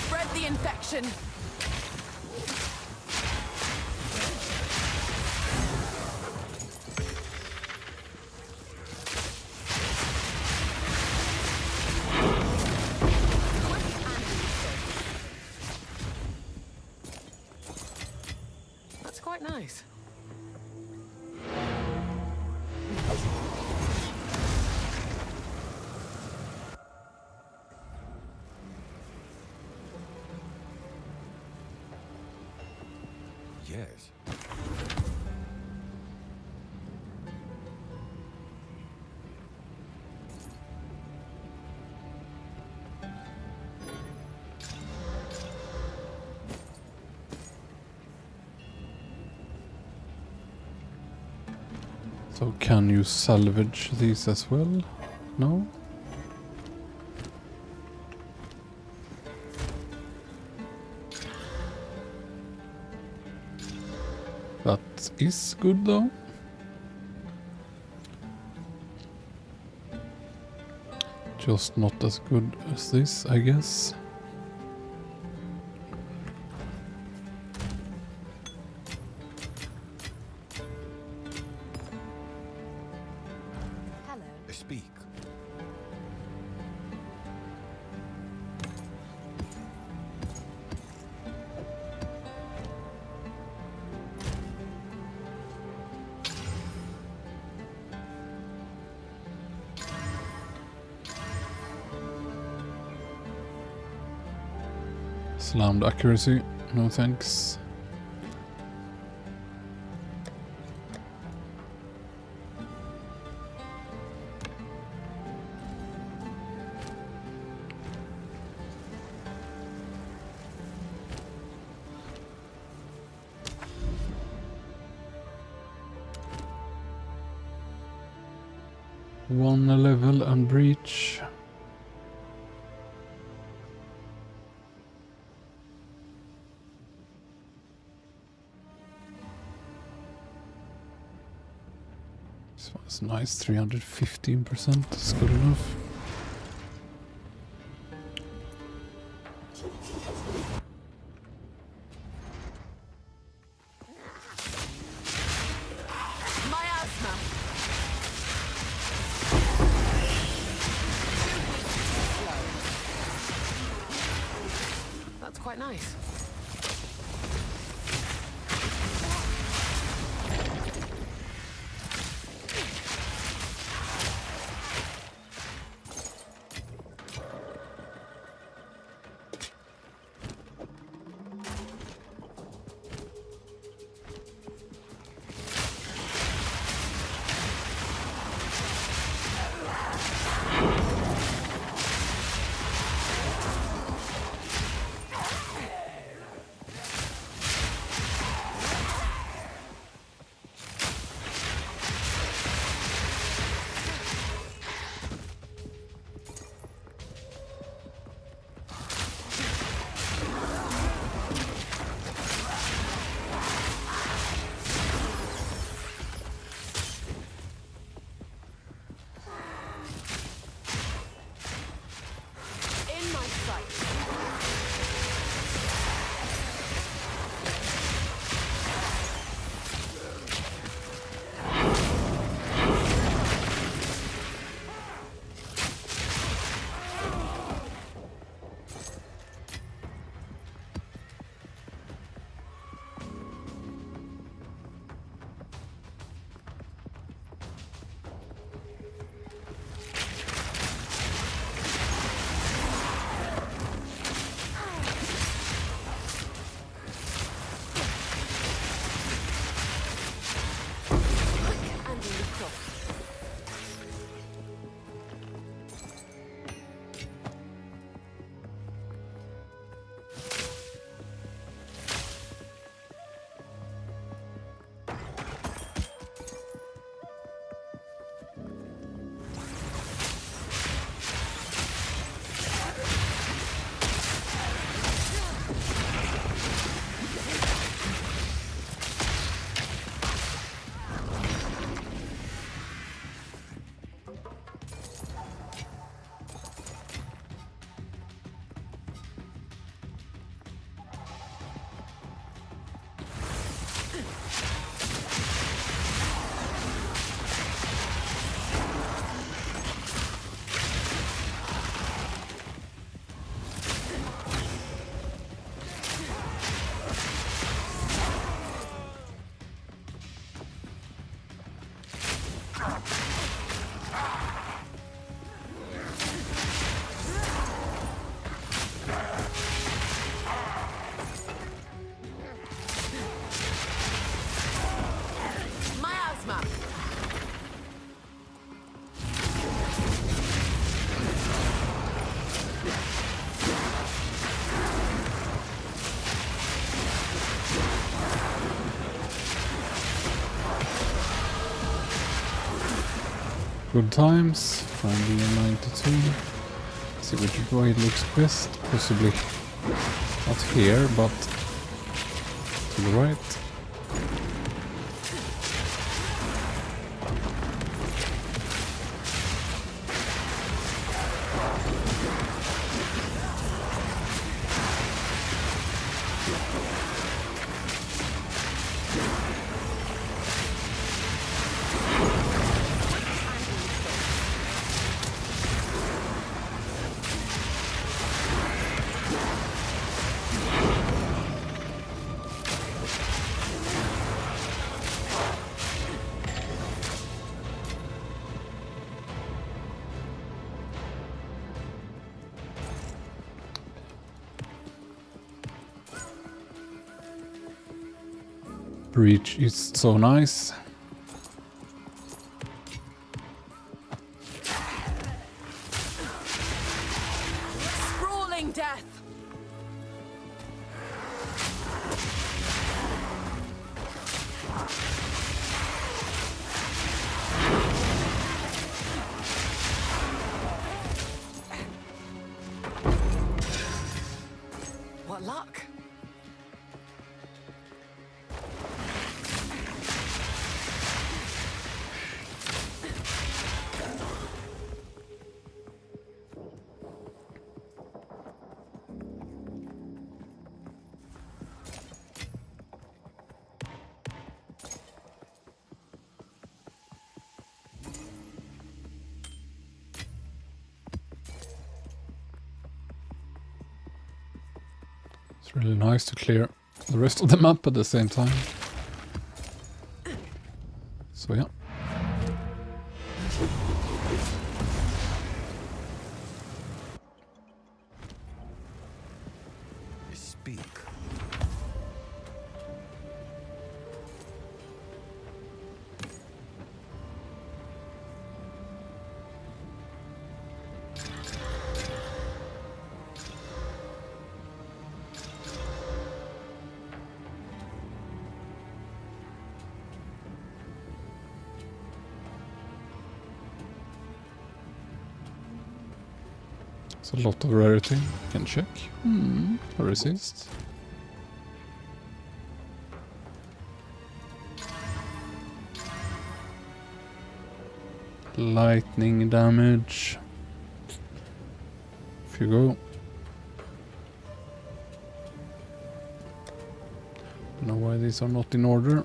Spread the infection. That's quite nice. Yes. So can you salvage these as well? No? That is good though. Just not as good as this, I guess. Hello. Speak. Slammed accuracy, no thanks. One level and breach. This one's nice, 315%, that's good enough. Miasma. That's quite nice. good times. Finding a 92. See which way it looks best. Possibly not here, but to the right. Breach is so nice. Sprawling death! What luck? It's really nice to clear the rest of the map at the same time. So yeah. Speak. It's a lot of rarity. Can check. Resist. Lightning damage. If you go. Don't know why these are not in order.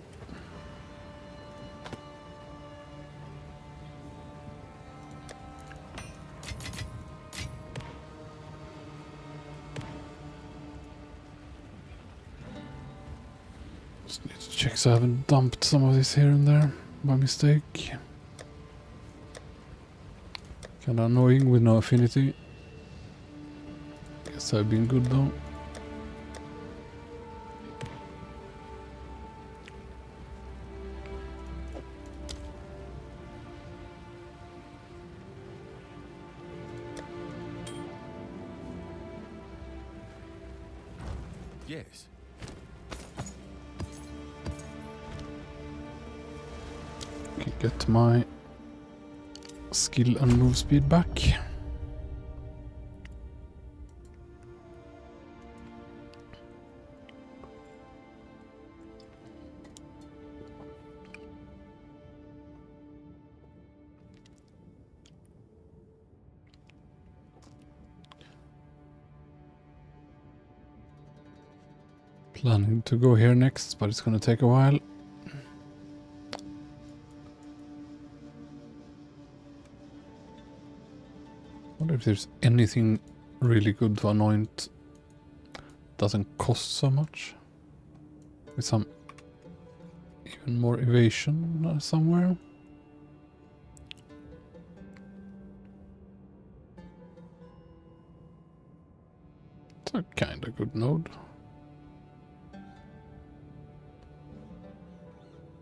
Just need to check so I haven't dumped some of this here and there by mistake. Kinda annoying with no affinity. Guess I've been good though. Yes. Can get my skill and move speed back. Planning to go here next, but it's gonna take a while. Wonder if there's anything really good to anoint. Doesn't cost so much. With some even more evasion somewhere. It's a kinda good node.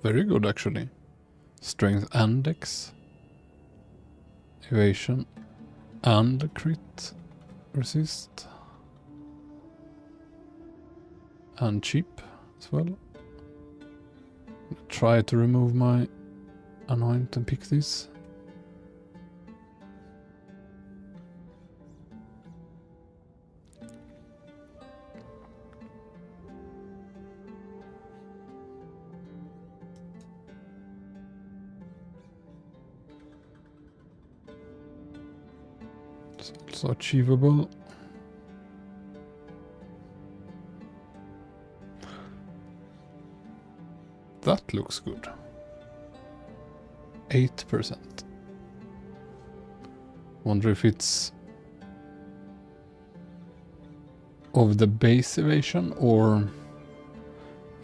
Very good actually. Strength and dex. Evasion. And crit. Resist. And cheap as well. Try to remove my anoint and pick this. It's also achievable. That looks good. 8%. Wonder if it's of the base evasion or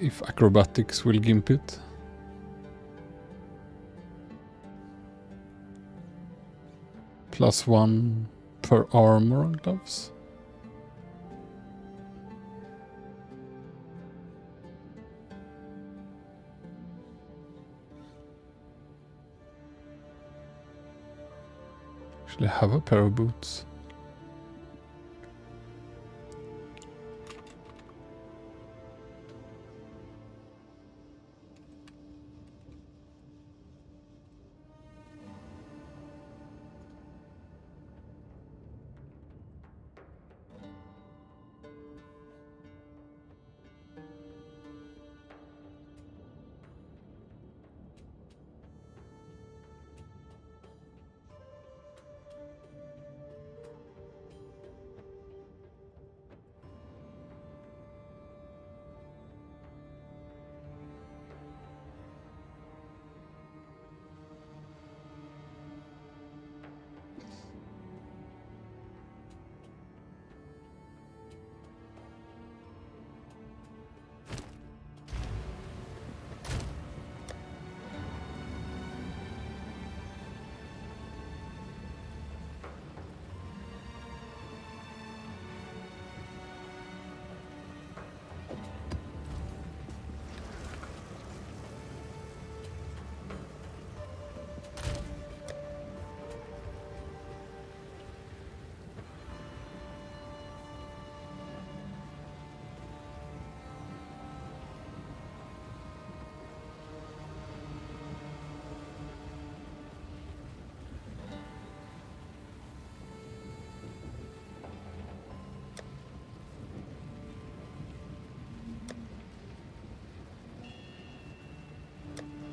if acrobatics will gimp it. +1 per armor on gloves. Actually have a pair of boots.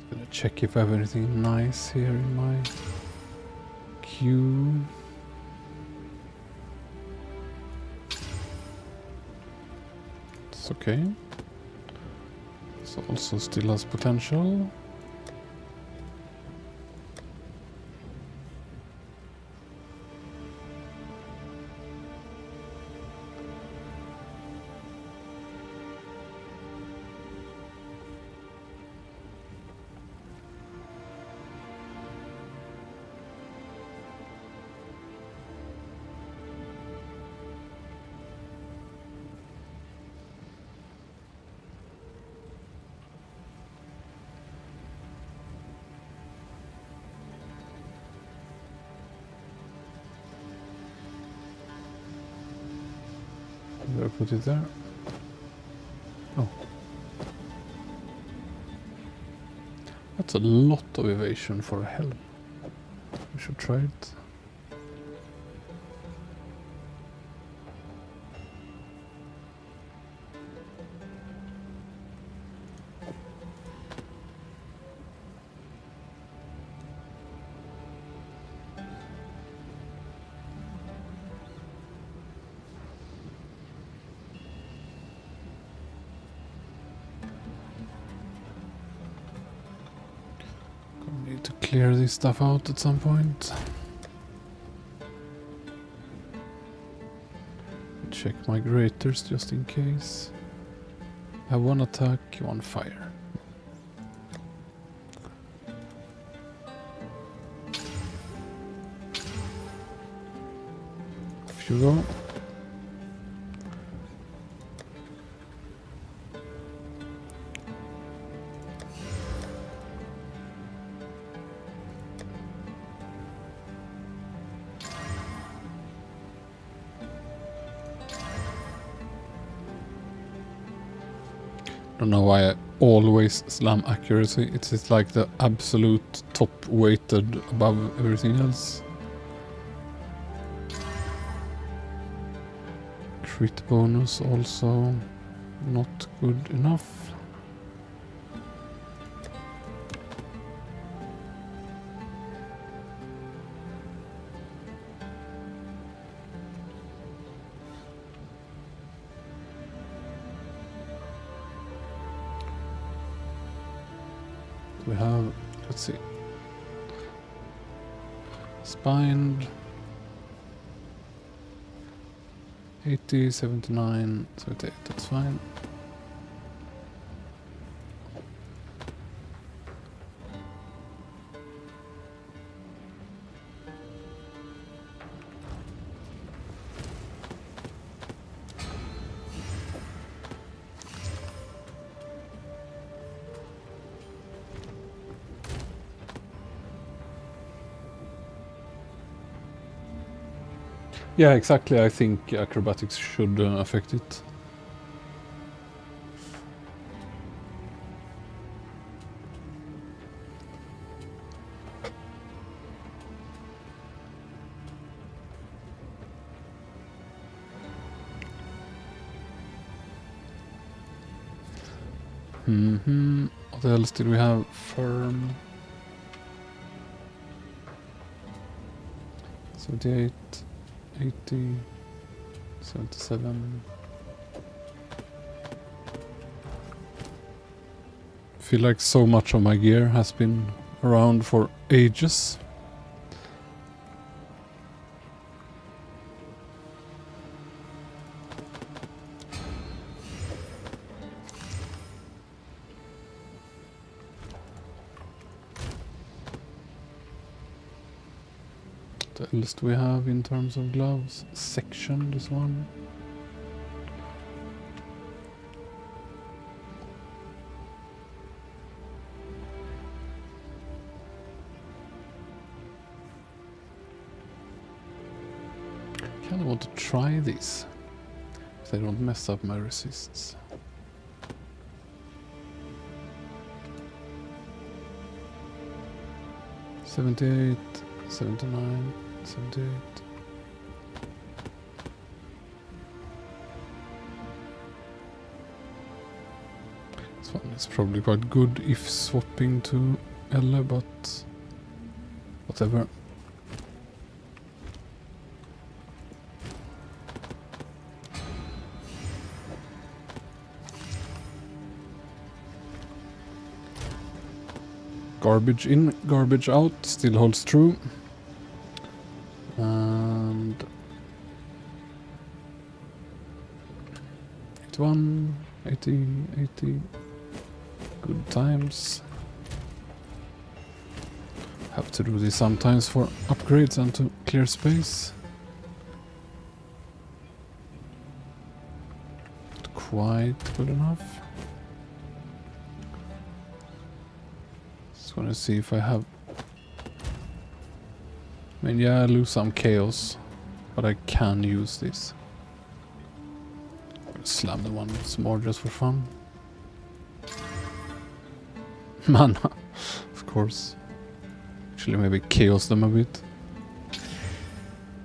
Gonna check if I have anything nice here in my queue. It's okay. This also still has potential. Did I put it there? Oh. That's a lot of evasion for a helm. We should try it. Need to clear this stuff out at some point. Check my graters just in case. I have 1 attack, 1 fire. Off you go. I don't know why I always slam accuracy. It's like the absolute top weighted above everything else. Crit bonus also not good enough. we have? Let's see. Spined. 80, 79, 78, that's fine. Yeah, exactly. I think acrobatics should affect it. What else did we have? Firm. 78, 80, 77. Feel like so much of my gear has been around for ages. What else do we have in terms of gloves? Section, this one. Kinda want to try this. If they don't mess up my resists. $78, 79, 78. This one is probably quite good if swapping to Elle, but whatever. Garbage in, garbage out still holds true. And 81, 80, 80. Good times. Have to do this sometimes for upgrades and to clear space. Not quite good enough. Just want to see if I have... I mean, yeah, I lose some chaos, but I can use this. Slam the one once more just for fun. Mana, of course. Actually, maybe chaos them a bit.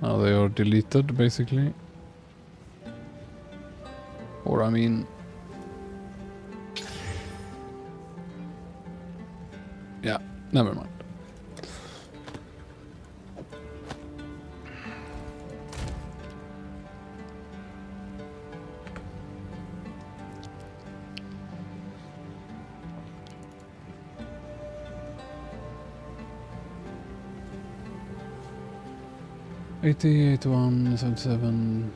Now they are deleted, basically. Or, I mean... yeah, never mind. $80, 81, 77.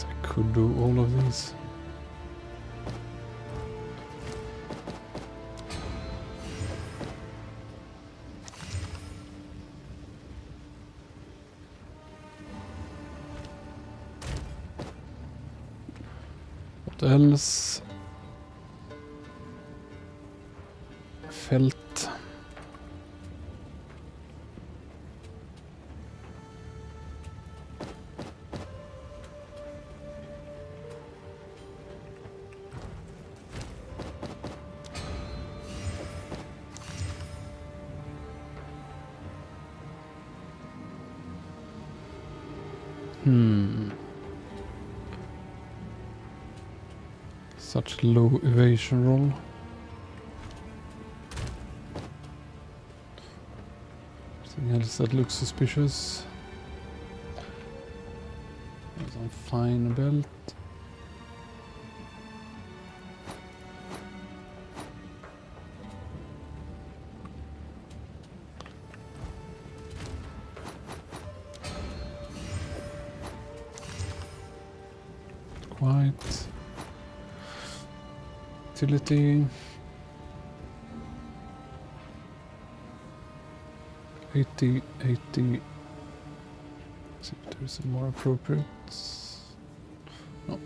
I could do all of these. What else? Felt. Such low evasion roll. Something else that looks suspicious. Some fine belt. Quite. Utility. 80. See if there's a more appropriate. No.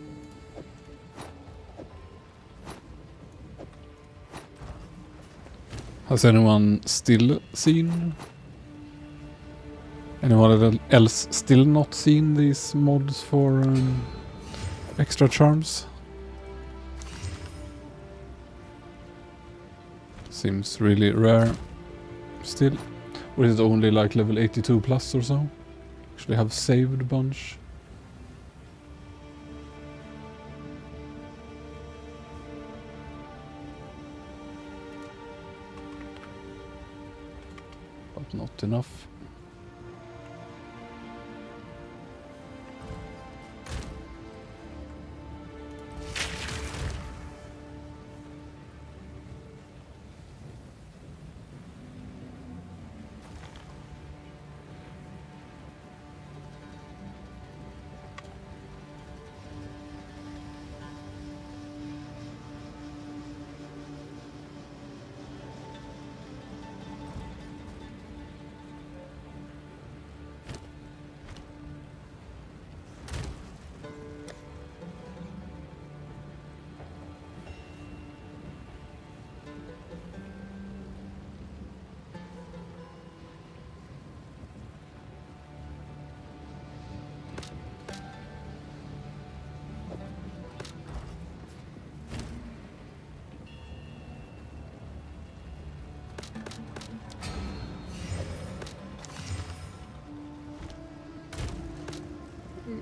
Has anyone still seen? Anyone else still not seen these mods for extra charms? Seems really rare still. Or is it only like level 82 plus or so? Actually have saved a bunch. But not enough.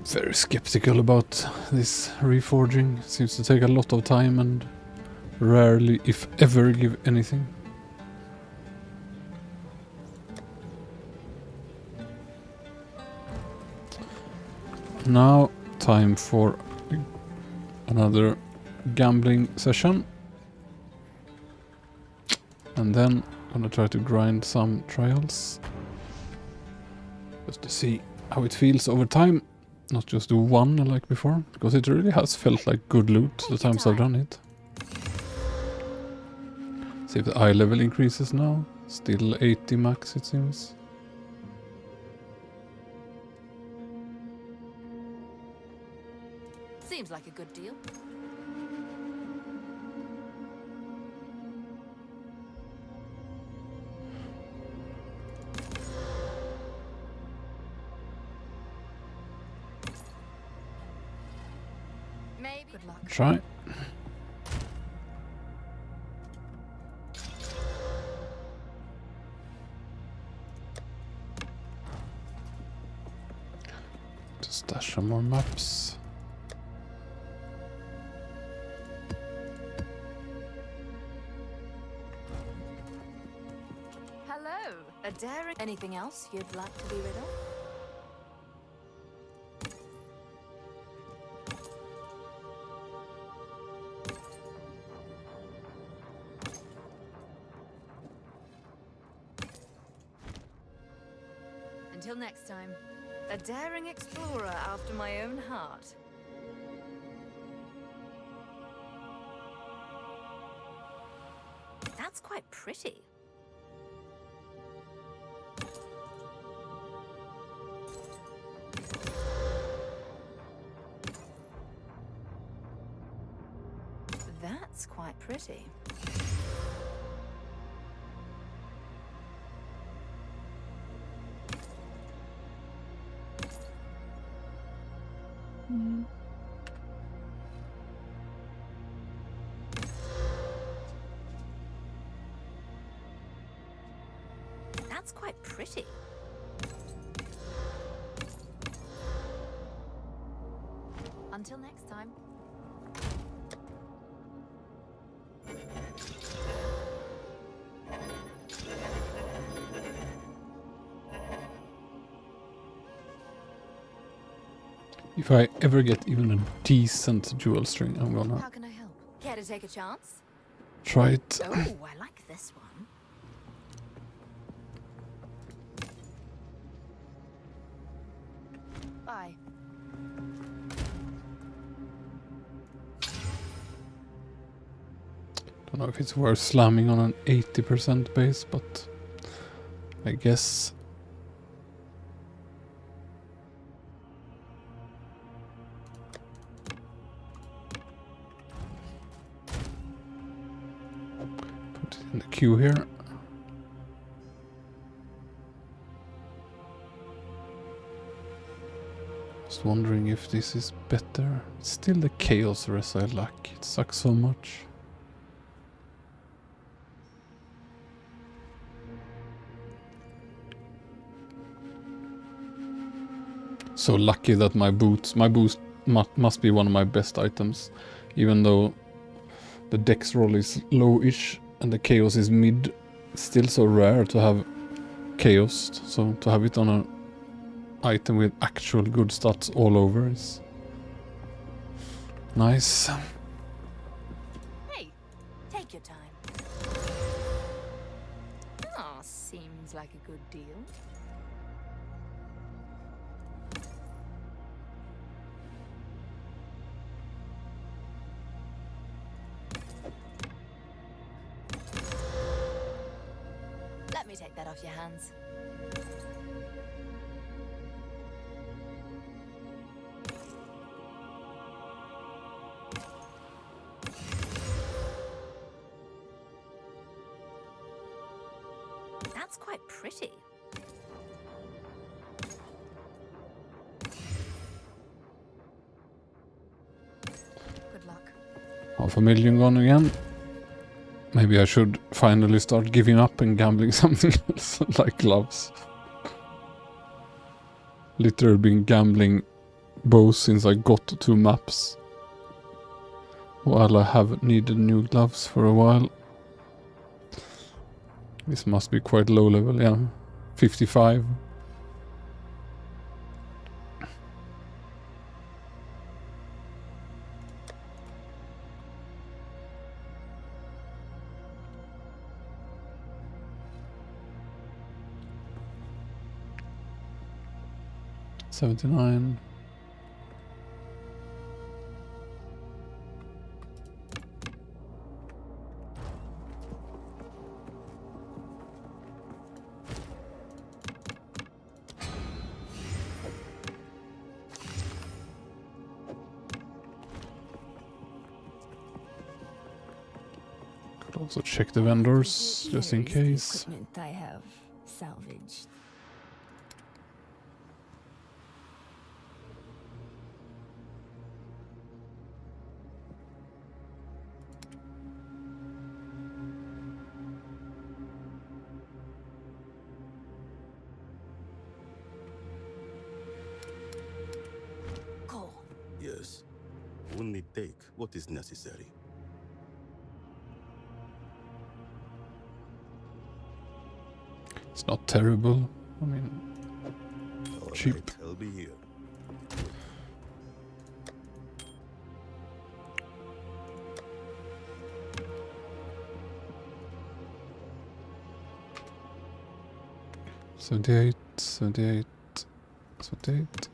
Very skeptical about this reforging. Seems to take a lot of time and rarely, if ever, give anything. Now, time for another gambling session. And then gonna try to grind some trials. Just to see how it feels over time. Not just do one like before, because it really has felt like good loot the times I've done it. See if the eye level increases now. Still 80 max it seems. Seems like a good deal. Maybe. Good luck. Try. To stash some more maps. Hello. A daring. Anything else you'd like to be rid of? Until next time, a daring explorer after my own heart. That's quite pretty. That's quite pretty. That's quite pretty. Until next time. If I ever get even a decent dual string, I'm gonna How can I help? Care to take a chance? try it. Oh, I like this one. Bye. Don't know if it's worth slamming on an 80% base, but I guess. Put it in the queue here. Just wondering if this is better. It's still the chaos res I lack. It sucks so much. So lucky that my boost must be one of my best items, even though the dex roll is low-ish and the chaos is mid. It's still so rare to have chaos, so to have it on an item with actual good stats all over is nice. Hey, take your time. Oh, seems like a good deal. Let me take that off your hands. That's quite pretty. Good luck. Half a million gone again. Maybe I should finally start giving up and gambling something else, like gloves. Literally been gambling both since I got 2 maps. While I have needed new gloves for a while. This must be quite low level, yeah. 55. $79. Could also check the vendors just in case. Equipment I have salvaged. Go. Yes. Only take what is necessary. It's not terrible. I mean, All cheap. right, I'll be here. $78, $78, $78.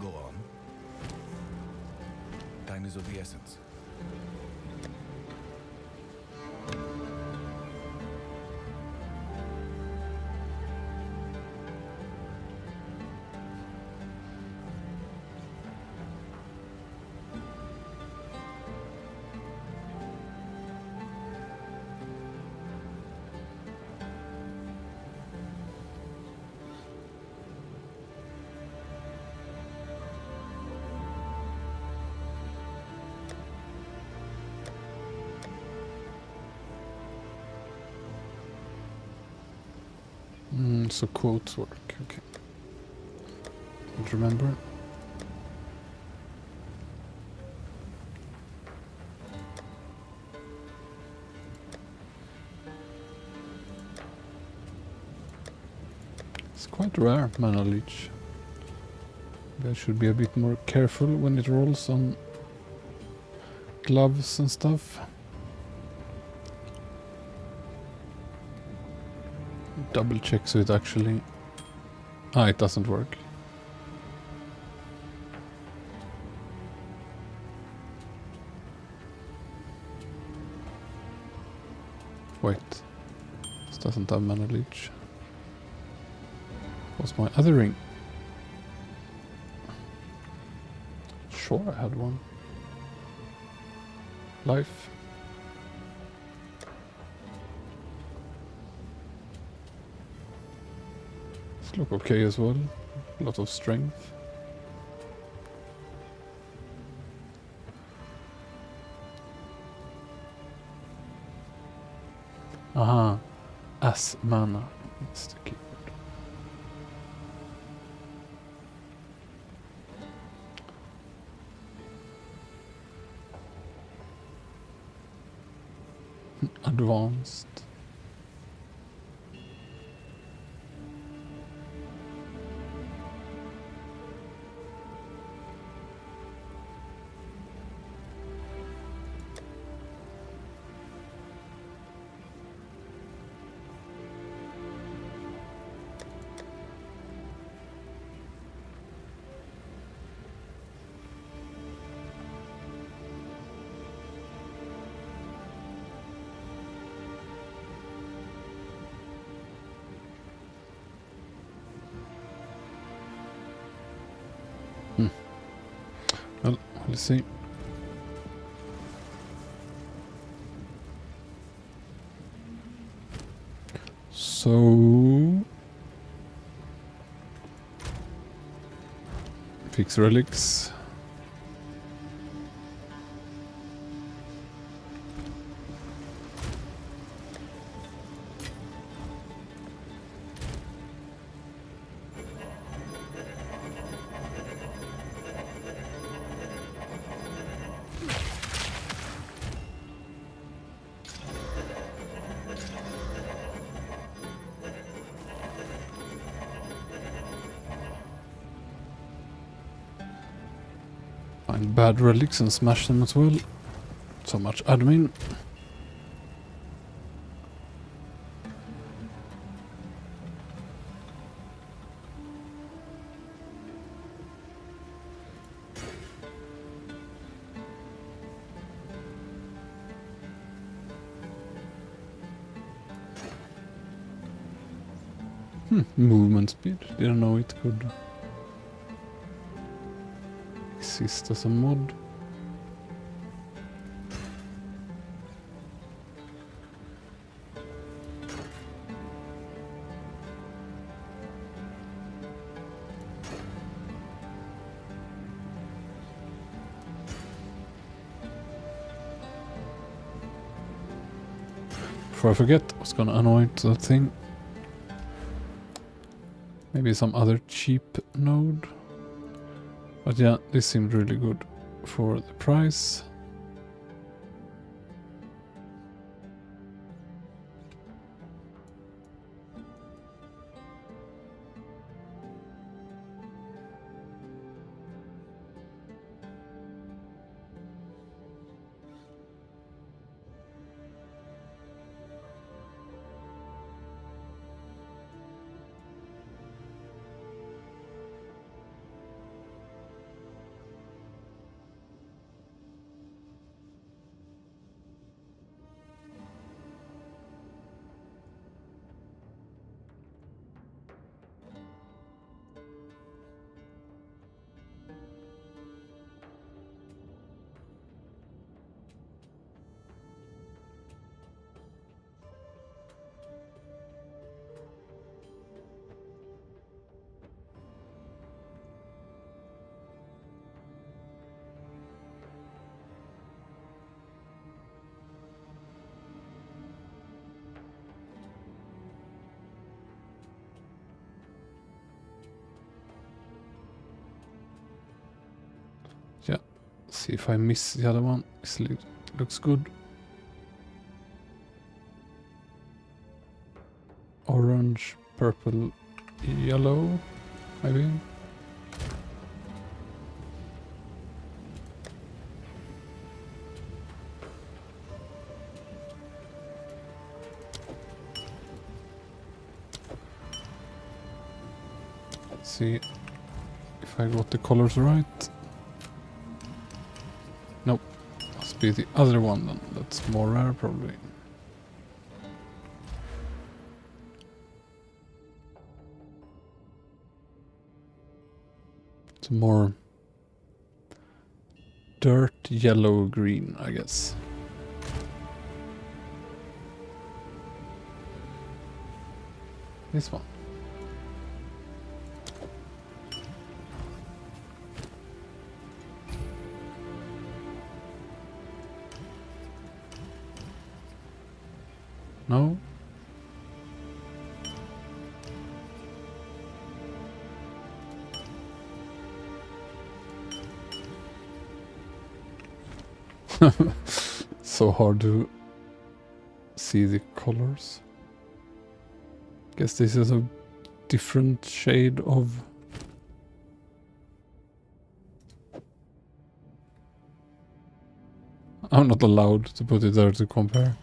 Go on. Time is of the essence. So quotes work, okay. Don't remember. It's quite rare, mana leech. Maybe I should be a bit more careful when it rolls on gloves and stuff. Double check so it actually... Ah, it doesn't work. Wait. This doesn't have mana leech. What's my other ring? Sure, I had one. Life. This look okay as well. A lot of strength. Aha. As mana. That's the keyword. Advanced. Well, let's see. So... Fix relics. Find bad relics and smash them as well. So much admin. Movement speed. Didn't know it could exist as a mod. Before I forget, I was gonna anoint that thing. Maybe some other cheap node. But yeah, this seemed really good for the price. Yeah. See if I miss the other one. Looks good. Orange, purple, yellow, maybe. Let's see if I got the colors right. Nope. Must be the other one then. That's more rare probably. It's more dirt yellow green, I guess. This one. No? So hard to see the colors. Guess this is a different shade of... I'm not allowed to put it there to compare.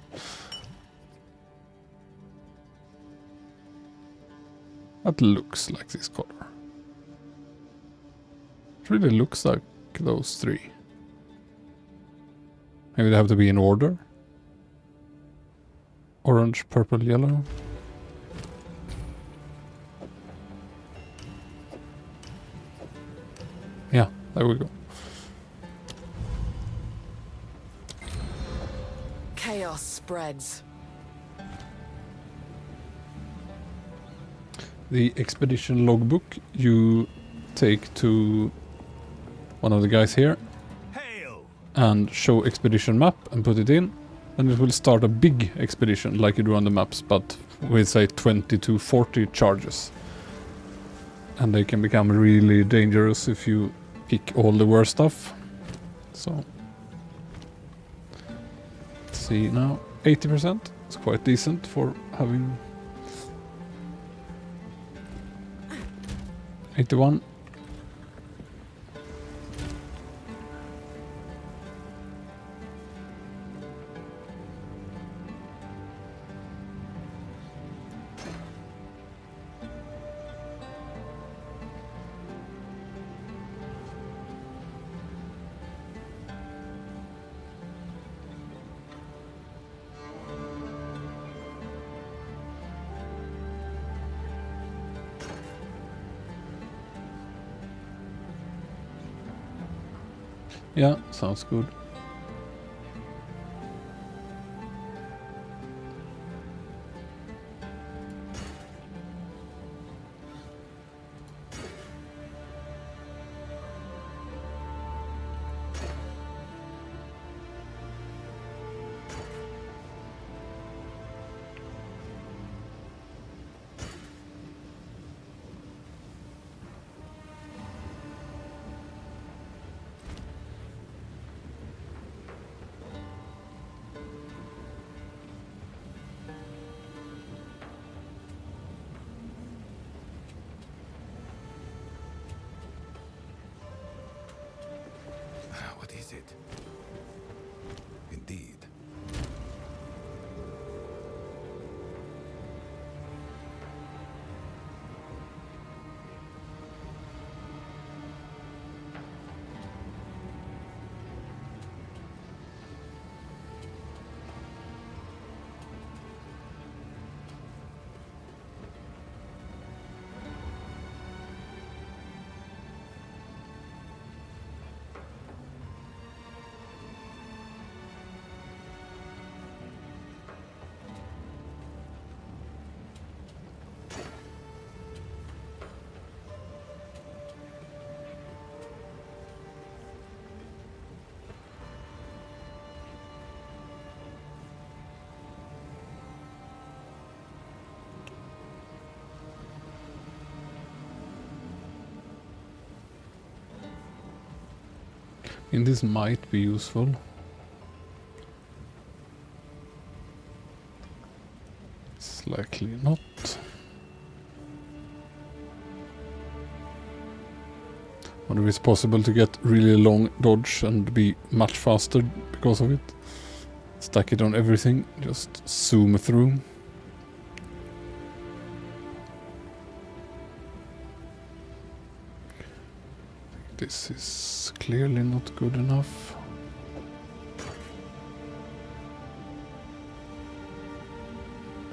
That looks like this color. It really looks like those three. Maybe they have to be in order. Orange, purple, yellow. Yeah, there we go. Chaos spreads. The expedition logbook you take to one of the guys here Hail! and show expedition map and put it in, and it will start a big expedition like you do on the maps, but with say 20 to 40 charges. And they can become really dangerous if you pick all the worst stuff. So let's see now, 80%. It's quite decent for having 81. Yeah, sounds good. What is it? Indeed. In this might be useful. It's likely not. Wonder if it's possible to get really long dodge and be much faster because of it. Stack it on everything, just zoom through. This is clearly not good enough.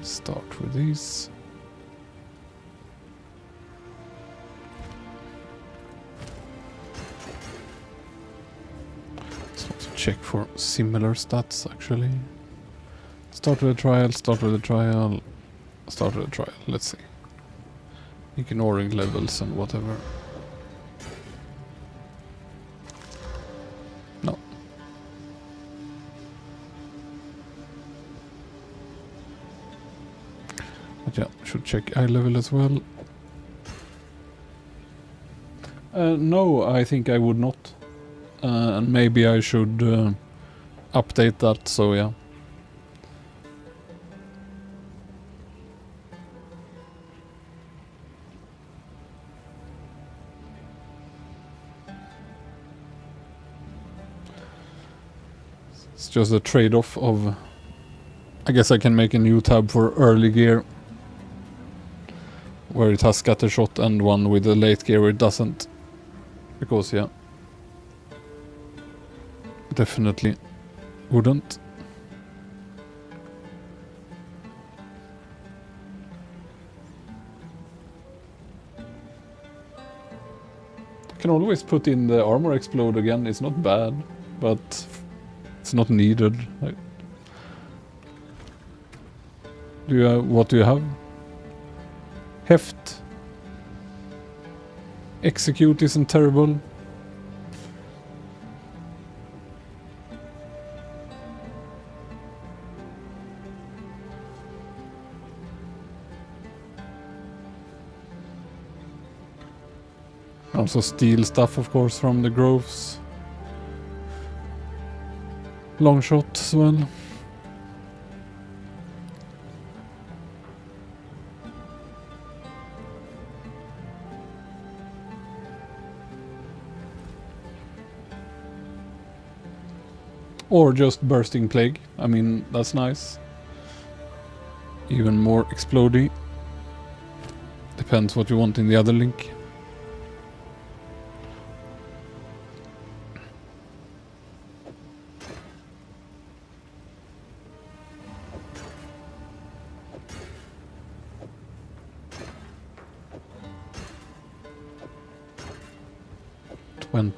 Start with these. Check for similar stats actually. Start with a trial, start with a trial, start with a trial. Let's see. Ignoring levels and whatever. No. But yeah, should check eye level as well. No, I think I would not. And maybe I should update that, so yeah. It's just a trade-off of... I guess I can make a new tab for early gear, where it has scatter shot, and one with the late gear where it doesn't. Because yeah. Definitely wouldn't. Can always put in the armor explode again. It's not bad, but it's not needed. What do you have? Heft. Execute isn't terrible. Also steal stuff, of course, from the groves. Long shot as well. Or just bursting plague. I mean, that's nice. Even more explodey. Depends what you want in the other link.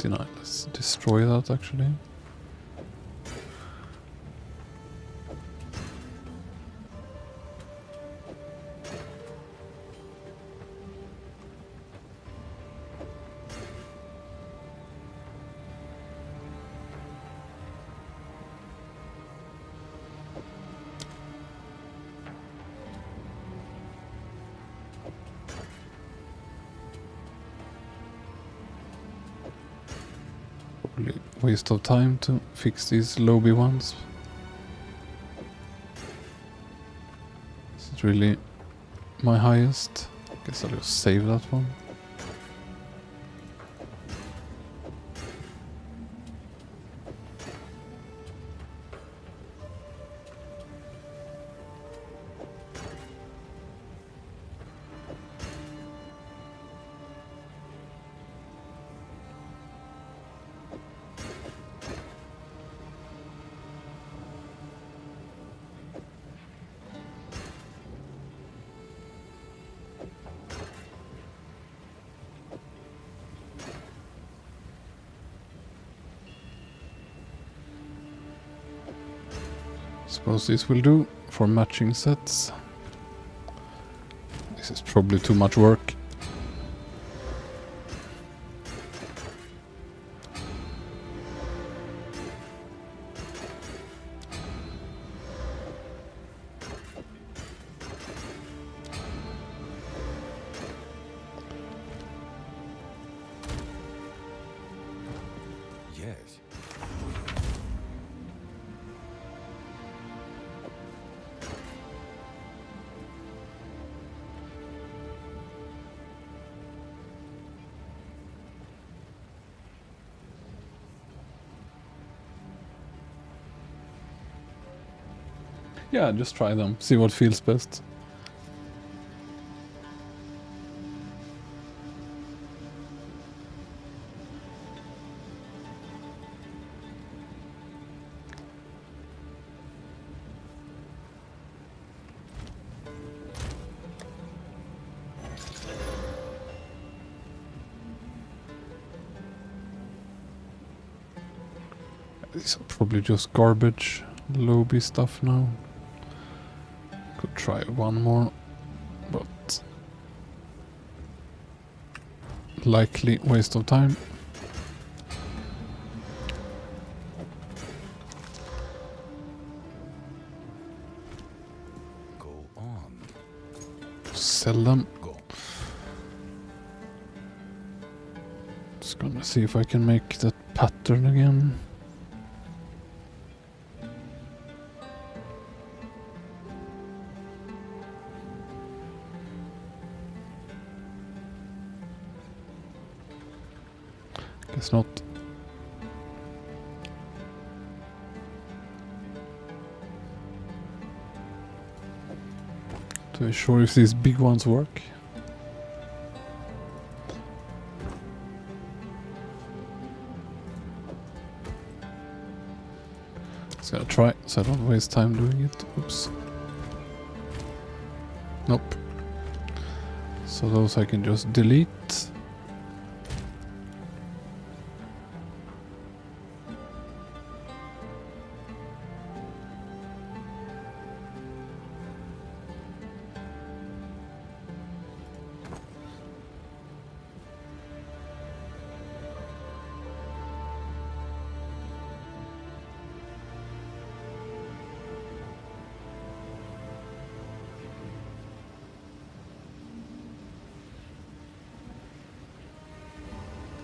Let's destroy that actually. Waste of time to fix these lobby ones. Is it really my highest? Guess I'll just save that one. Suppose this will do for matching sets. This is probably too much work. Yes. Yeah, just try them. See what feels best. These are probably just garbage lobby stuff now. Could try one more, but likely waste of time. Go on. Sell them. Go. Just gonna see if I can make that pattern again. Guess not. To be sure if these big ones work. Just gotta try so I don't waste time doing it. Oops. Nope. So those I can just delete.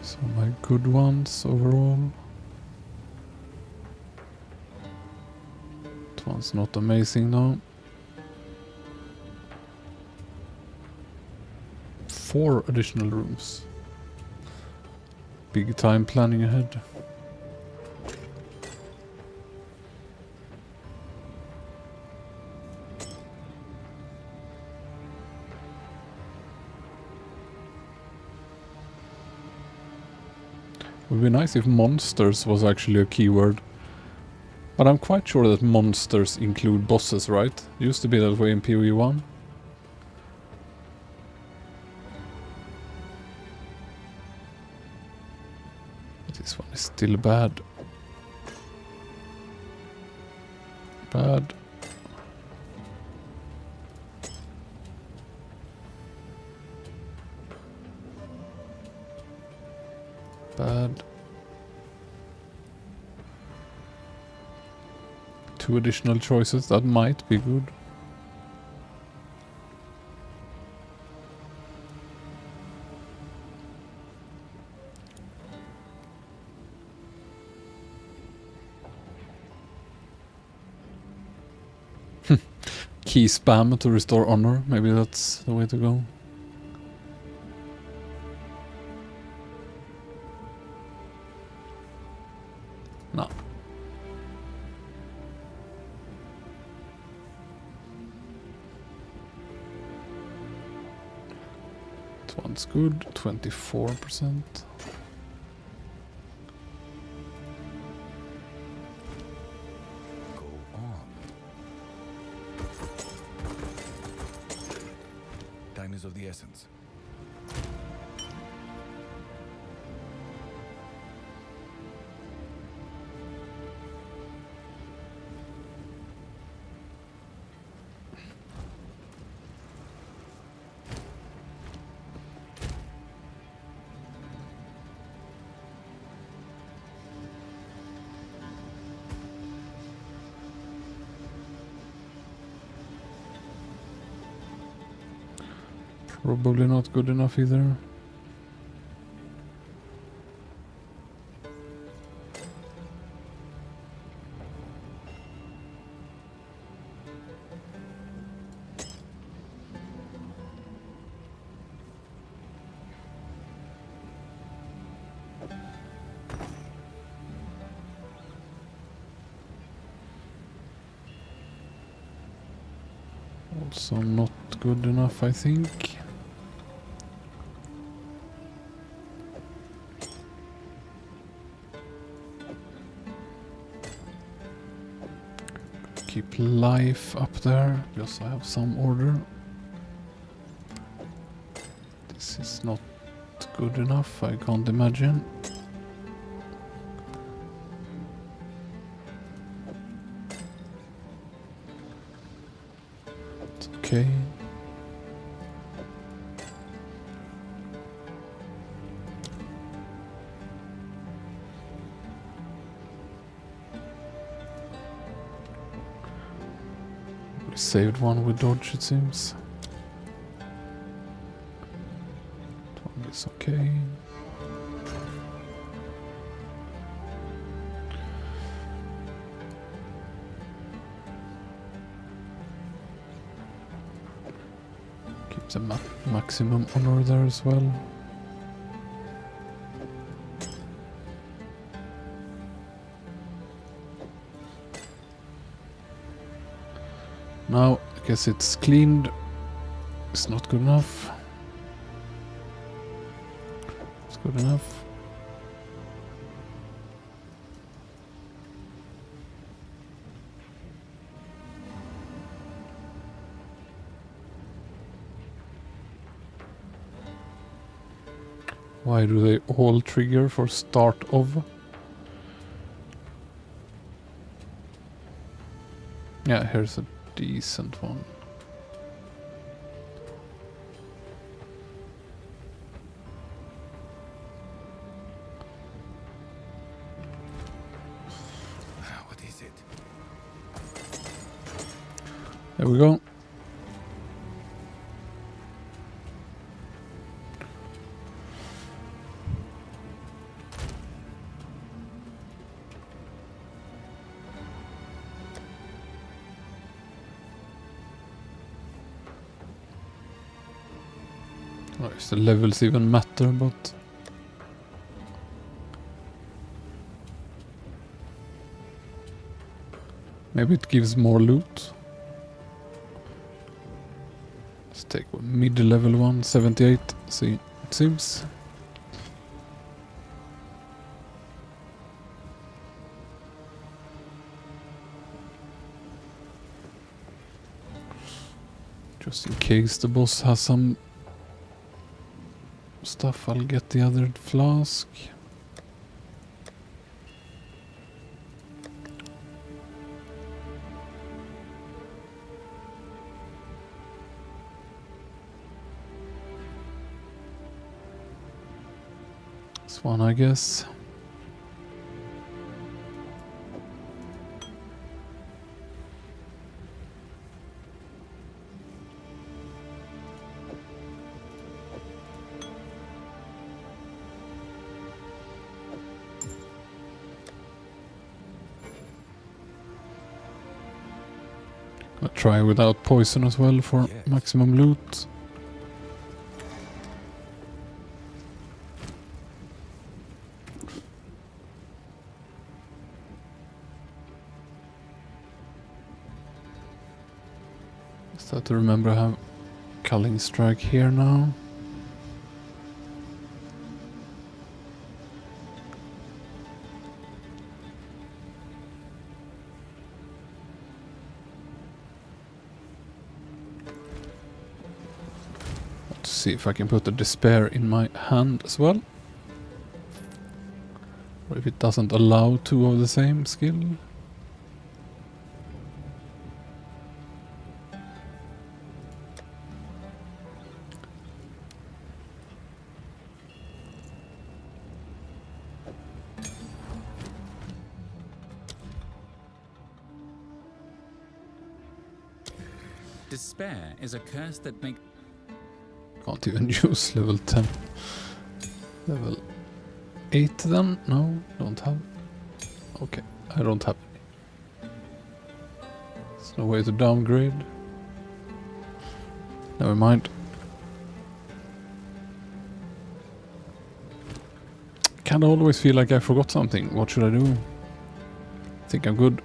So my good ones overall. That one's not amazing now. 4 additional rooms. Big time planning ahead. Would be nice if monsters was actually a keyword. But I'm quite sure that monsters include bosses, right? Used to be that way in POE1. But this one is still bad. Bad. Bad. 2 additional choices, that might be good. Key spam to restore honor, maybe that's the way to go. No. That one's good, 24%. Go on. Time is of the essence. Probably not good enough either. Also not good enough, I think. Keep life up there, because I have some order. This is not good enough, I can't imagine. It's okay. We saved one with dodge, it seems. That one is okay. Keep the maximum honor there as well. Now, I guess it's cleaned. It's not good enough. It's good enough. Why do they all trigger for start of? Yeah, here's a decent one. What is it? There we go. Oh, if the levels even matter, but maybe it gives more loot. Let's take a mid-level one, 78. See, it seems. Just in case the boss has some stuff, I'll get the other flask. This one, I guess. I'll try without poison as well for Yes. maximum loot. Just have to remember I have Culling Strike here now. Let's see if I can put the Despair in my hand as well. Or if it doesn't allow two of the same skill. Despair is a curse that makes... Can't even use level 10. Level 8 then? No, don't have. Okay, I don't have any. There's no way to downgrade. Never mind. Kinda always feel like I forgot something. What should I do? I think I'm good.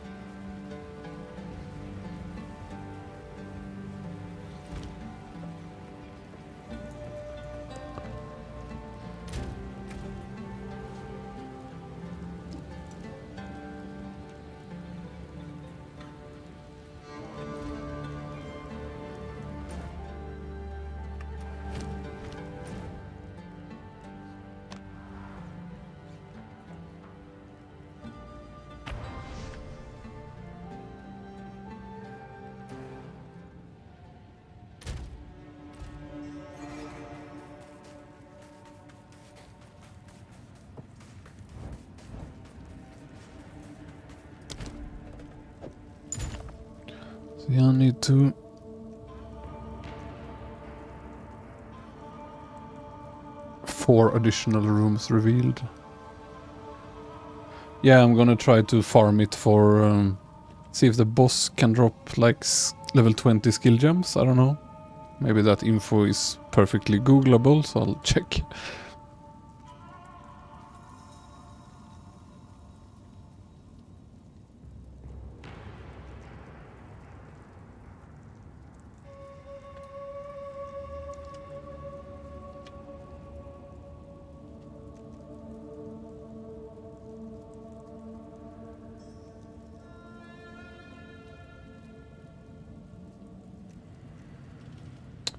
Yeah, I need to... Four additional rooms revealed. Yeah, I'm gonna try to farm it for... see if the boss can drop like level 20 skill gems, I don't know. Maybe that info is perfectly googleable, so I'll check.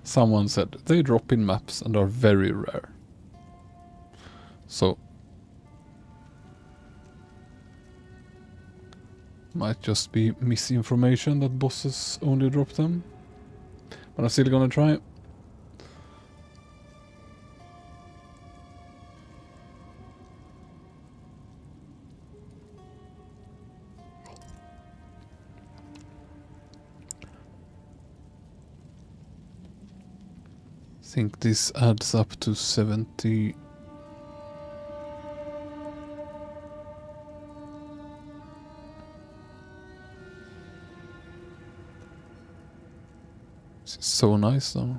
Someone said they drop in maps and are very rare. So might just be misinformation that bosses only drop them. But I'm still gonna try. Think this adds up to 70. This is so nice though.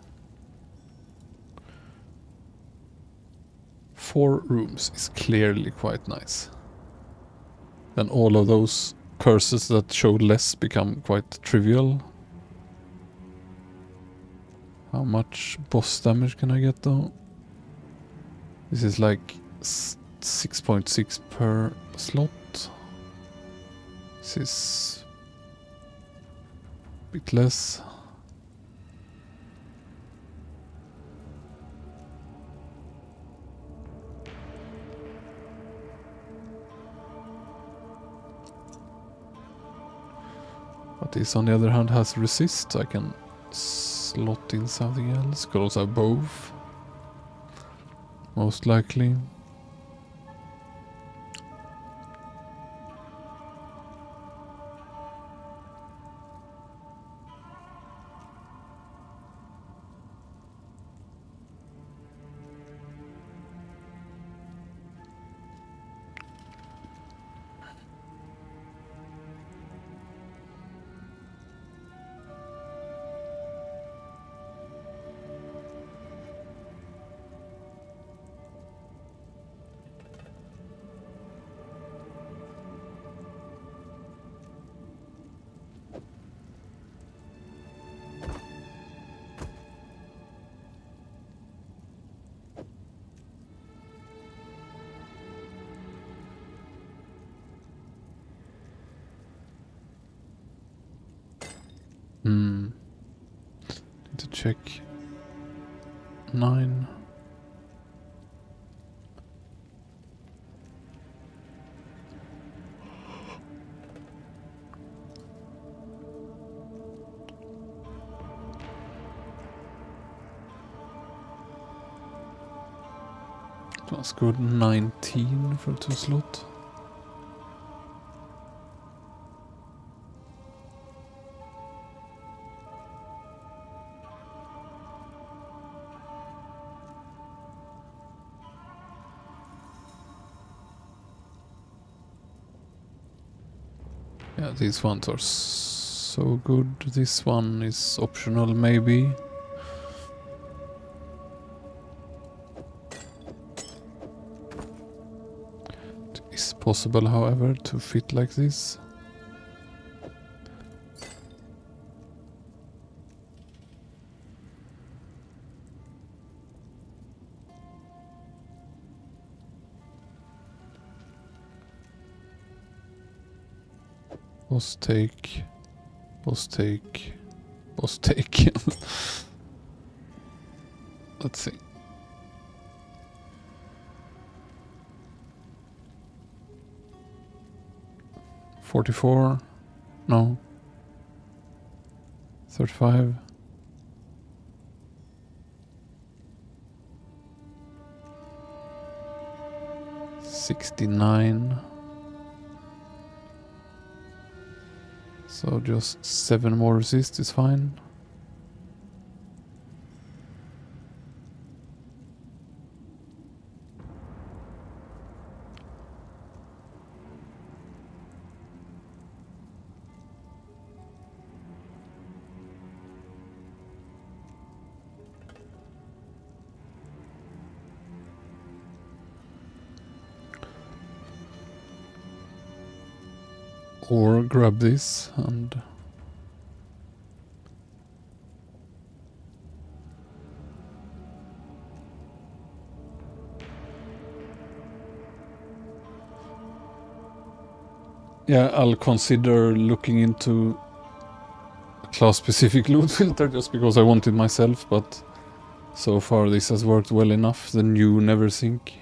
4 rooms is clearly quite nice. Then all of those curses that showed less become quite trivial. How much boss damage can I get though? This is like 6.6 per slot. This is a bit less. But this on the other hand has resist, so I can slot in something else. Could also have both. Most likely. Need to check 9. That's good. 19 for 2 slot. Yeah, these ones are so good. This one is optional, maybe. It is possible, however, to fit like this. Boss take, boss take, boss take. Let's see. $44, no. 35. $69. So just 7 more resist is fine. Or grab this and yeah, I'll consider looking into a class-specific loot filter just because I want it myself, but so far this has worked well enough. The new never sink.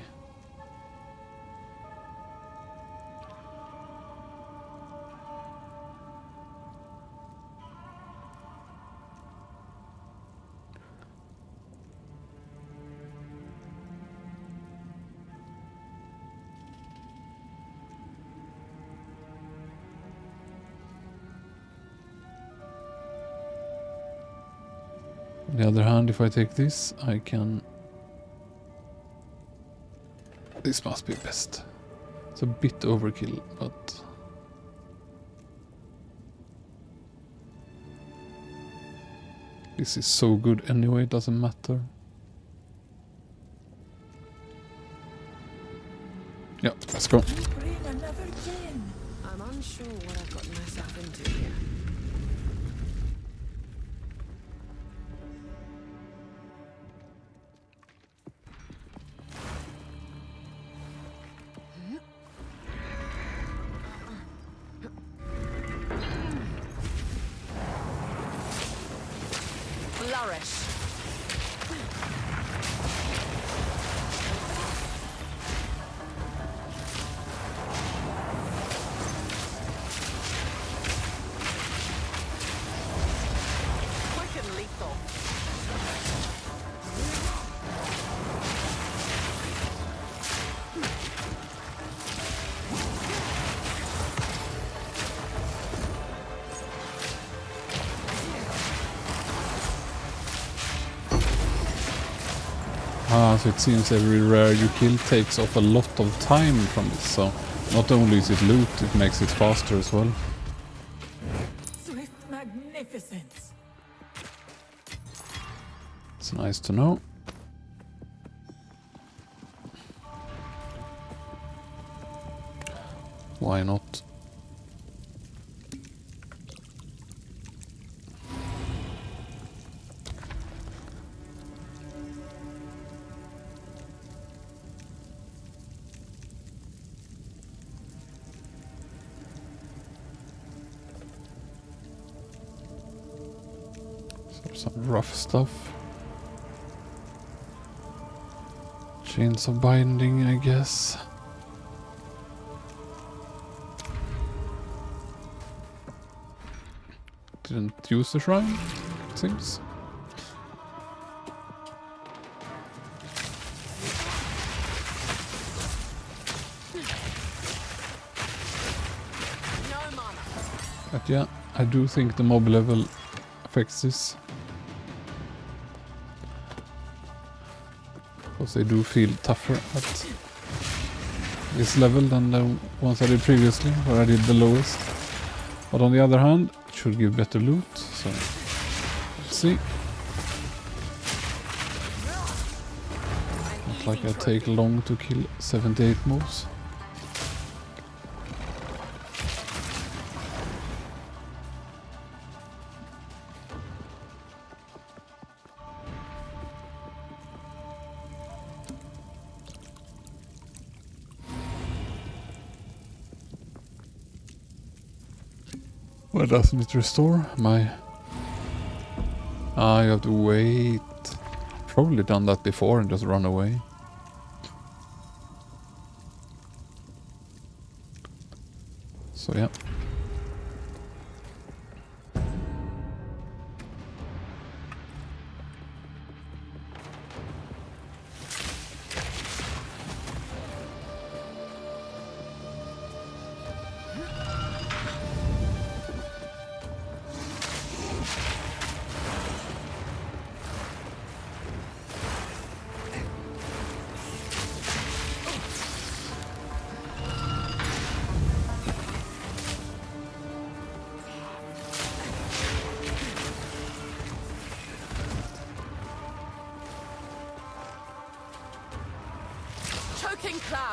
On the other hand, if I take this, I can... This must be best. It's a bit overkill, but... This is so good anyway, it doesn't matter. Yeah, let's go. Bring another gin. I'm unsure what I've got myself into here. Flourish. Quick and lethal. Ah, so it seems every rare you kill takes off a lot of time from this, so not only is it loot, it makes it faster as well. Swift magnificence. It's nice to know. Why not? Some rough stuff. Chains of binding, I guess. Didn't use the shrine, it seems. No mana. But yeah, I do think the mob level affects this. Because they do feel tougher at this level than the ones I did previously, where I did the lowest. But on the other hand, it should give better loot, so let's see. Not like I take long to kill 78 moves. Why doesn't it restore my... Ah, you have to wait. Probably done that before and just run away. So yeah.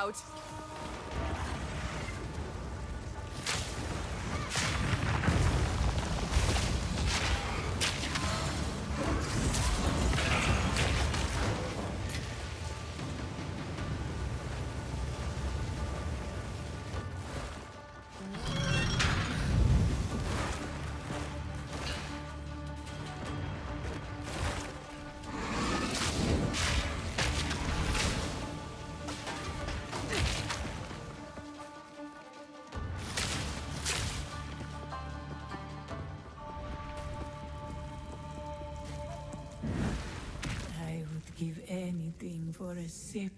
loud. I would give anything for a sip.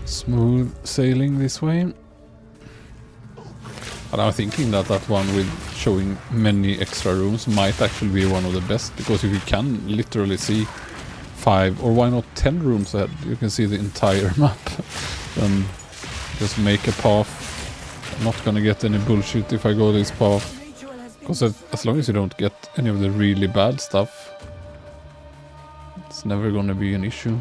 Smooth sailing this way. But I'm thinking that that one with showing many extra rooms might actually be one of the best, because if you can literally see 5 or why not 10 rooms ahead, you can see the entire map. Then just make a path. I'm not gonna get any bullshit if I go this path, Ritual has been because as long as you don't get any of the really bad stuff, it's never gonna be an issue.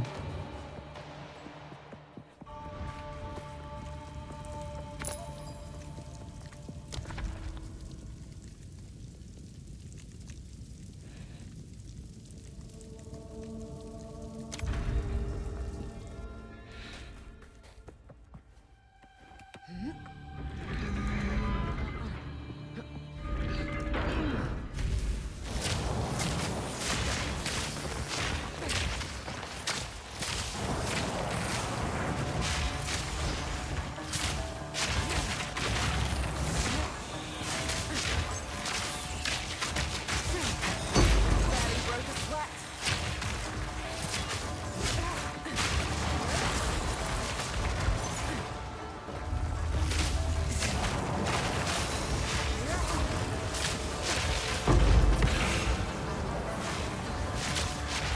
Barely broke a sweat.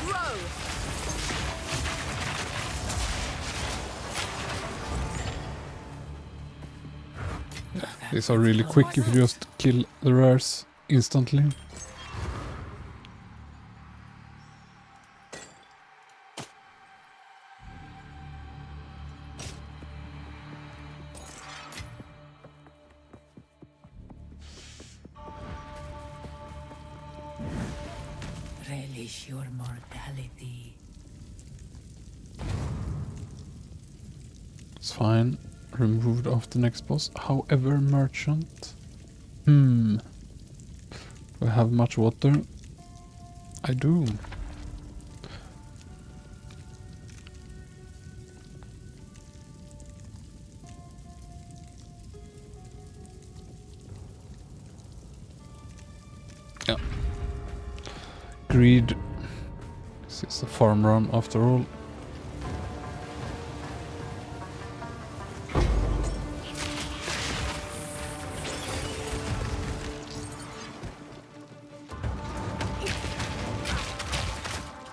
Row. These are really quick if you just kill the rares instantly. relish your mortality. It's fine. Removed after next boss. However, merchant. Do I have much water? I do. Yeah. Greed. This is a farm run after all.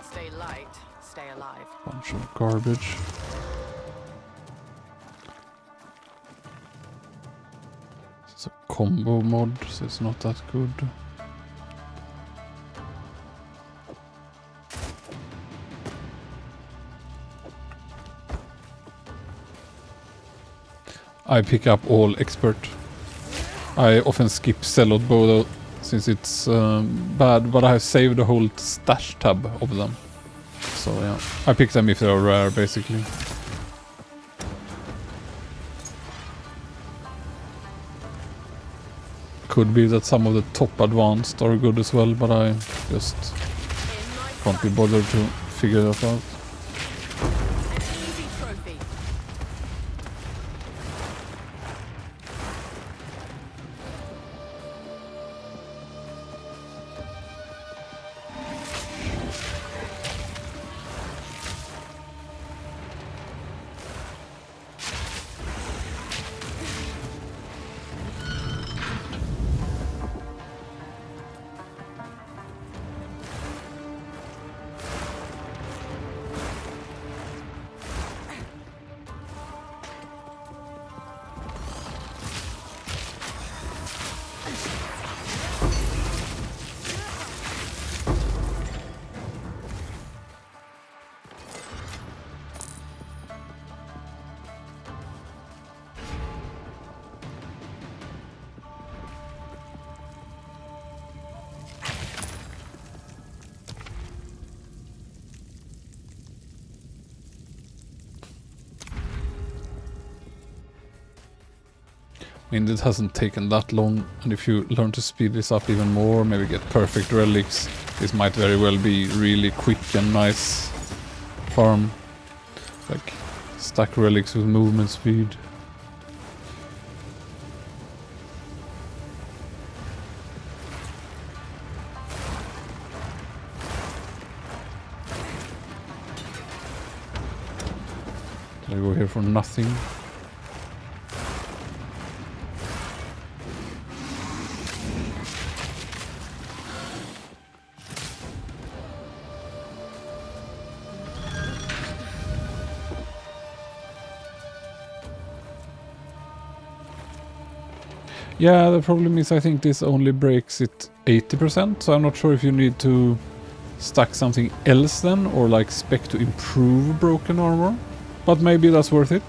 Stay light, stay alive. Bunch of garbage. It's a combo mod, so it's not that good. I pick up all expert. I often skip Celot Bow though, since it's bad, but I have saved the whole stash tab of them. So yeah, I pick them if they're rare basically. Could be that some of the top advanced are good as well, but I just In my can't be sight. bothered to figure that out. An easy trophy. I mean, it hasn't taken that long, and if you learn to speed this up even more, maybe get perfect relics, this might very well be really quick and nice farm. Like, stack relics with movement speed. I go here for nothing. Yeah, the problem is I think this only breaks it 80%, so I'm not sure if you need to stack something else then, or like spec to improve broken armor. But maybe that's worth it.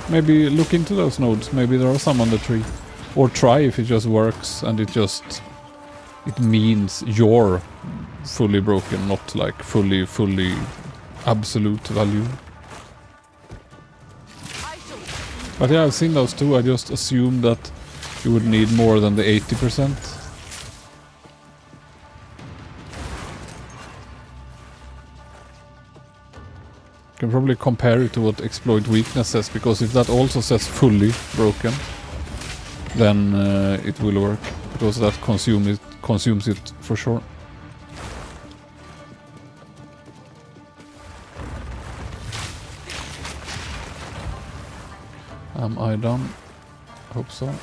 Maybe look into those nodes, maybe there are some on the tree. Or try if it just works and it means you're fully broken, not like fully absolute value. But yeah, I've seen those too, I just assumed that you would need more than the 80%. You can probably compare it to what exploit weakness says, because if that also says fully broken, then it will work, because that consumes it for sure. Am I done? Hope so.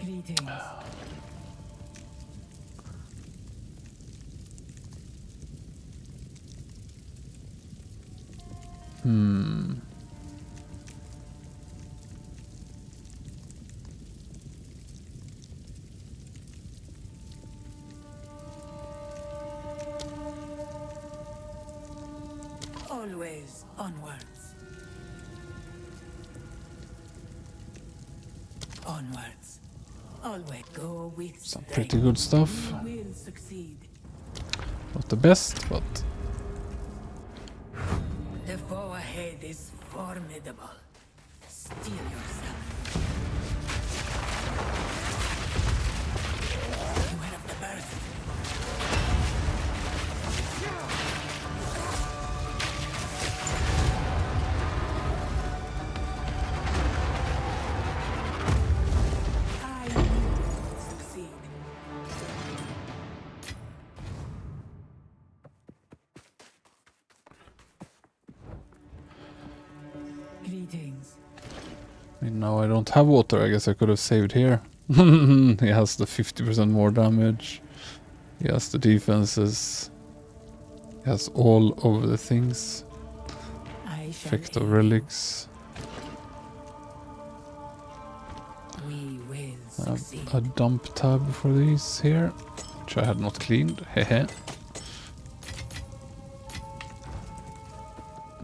Greetings. Always onwards. Onwards. Always go with Some strength. pretty good stuff. You will succeed. Not the best, but The foe ahead is formidable. Steel yourself. Beware of the burst. I knew you would succeed. Greetings. I mean, now I don't have water. I guess I could have saved here. He has the 50% more damage. He has the defenses. He has all of the things. I shall Effect of aid relics. you. We will succeed. A dump tab for these here, which I had not cleaned. Hehe.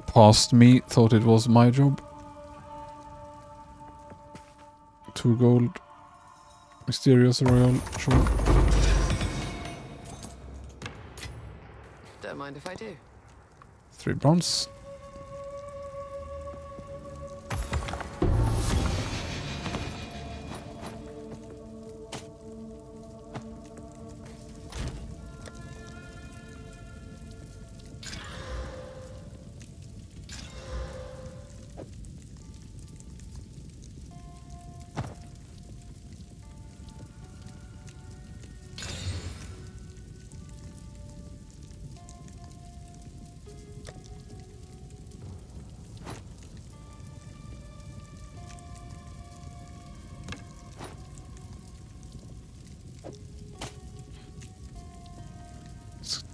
Past me thought it was my job. 2 gold. Mysterious Royal, sure. Don't mind if I do. 3 bronze.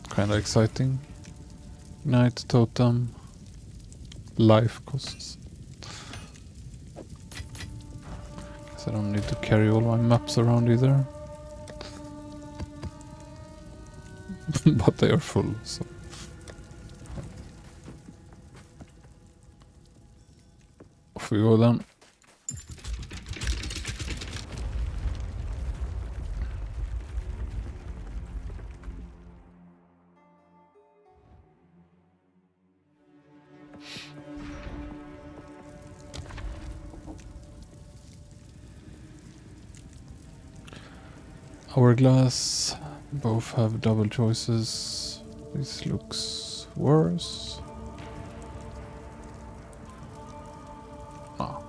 Kind of exciting. Night totem. Life costs. Guess I don't need to carry all my maps around either. But they are full, so. Off we go then. Hourglass. Both have double choices. This looks worse. Ah.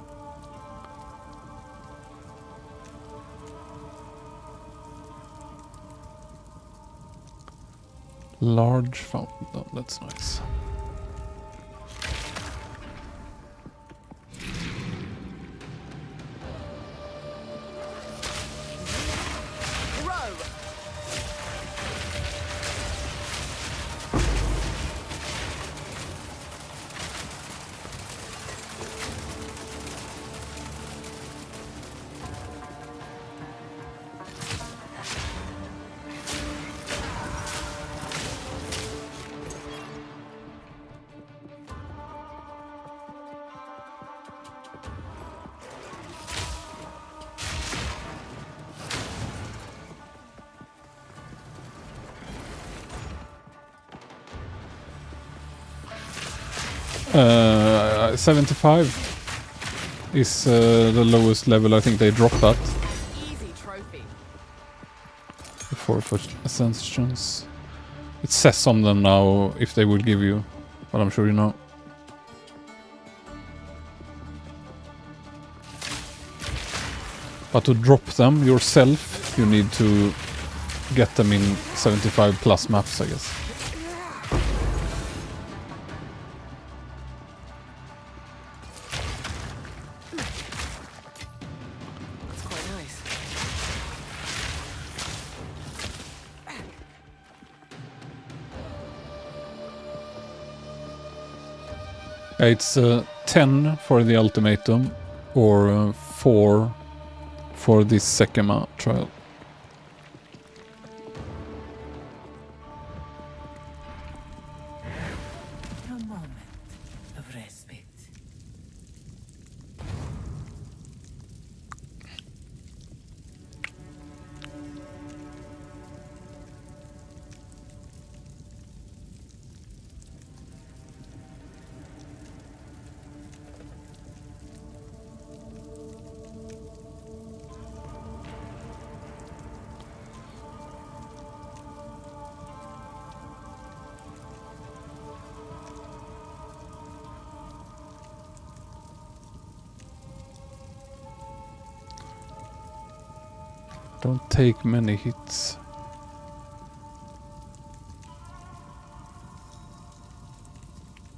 Large fountain. Oh, that's nice. Uh, 75 is the lowest level I think they dropped at Easy trophy. before for ascensions. It says on them now if they will give you, but I'm sure you know. But to drop them yourself, you need to get them in 75 plus maps, I guess. That's quite nice. It's 10 for the ultimatum or 4 for this Sekema trial. A moment of respite. Don't take many hits.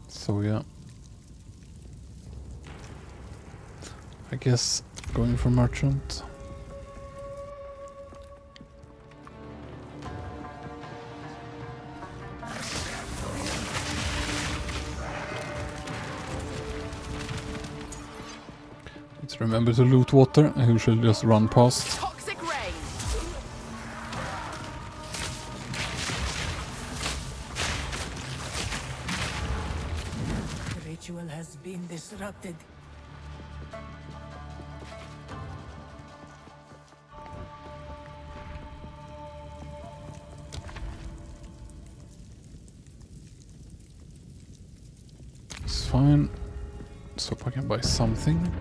So yeah. I guess going for merchant. Let's remember to loot water. I usually just run past. Toxic rain. The ritual has been disrupted. It's fine. So if I can buy something.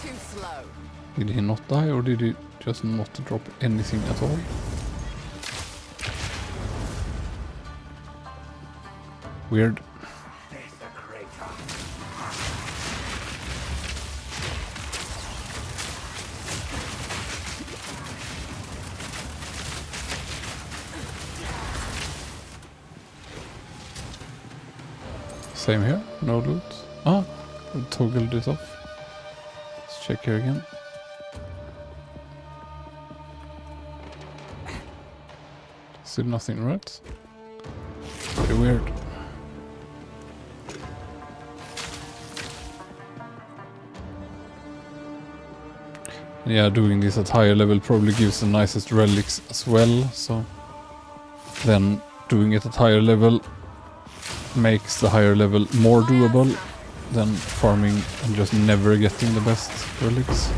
Too slow. Did he not die or did he just not drop anything at all? Weird. Same here, no loot. Ah, I'll toggle this off. Let's check here again. Still nothing, right? Pretty weird. Yeah, doing this at higher level probably gives the nicest relics as well, so then doing it at higher level makes the higher level more doable than farming and just never getting the best relics.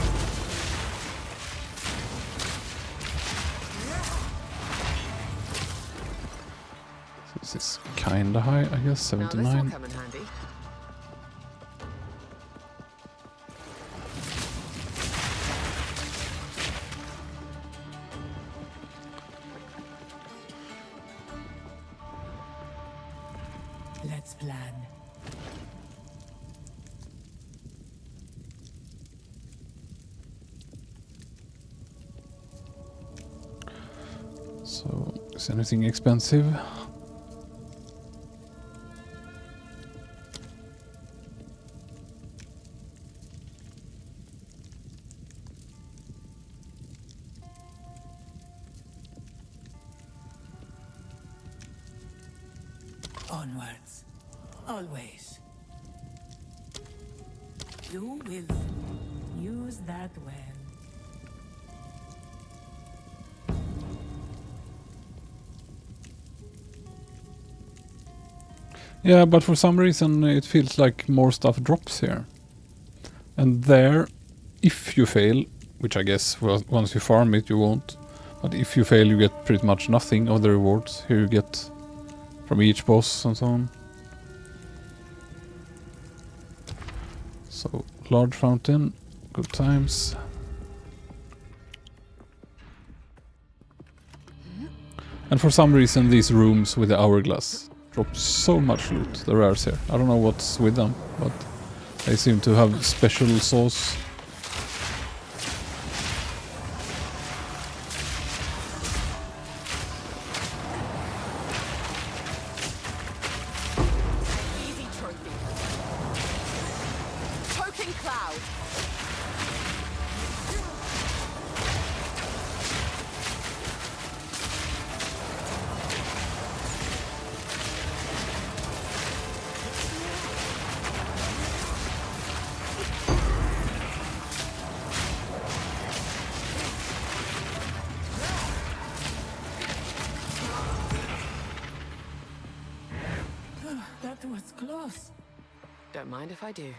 This is kinda high, I guess, Now this will 79. come in handy. Let's plan. So, is anything expensive? Onwards. Always. You will use that well. Yeah, but for some reason it feels like more stuff drops here. And there, if you fail, which I guess once you farm it you won't, but if you fail you get pretty much nothing of the rewards. Here you get from each boss and so on. So, large fountain, good times. And for some reason these rooms with the hourglass drop so much loot, the rares here. I don't know what's with them, but they seem to have special sauce. Easy trophy. Choking cloud. That was close. Don't mind if I do.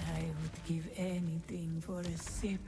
I would give anything for a sip.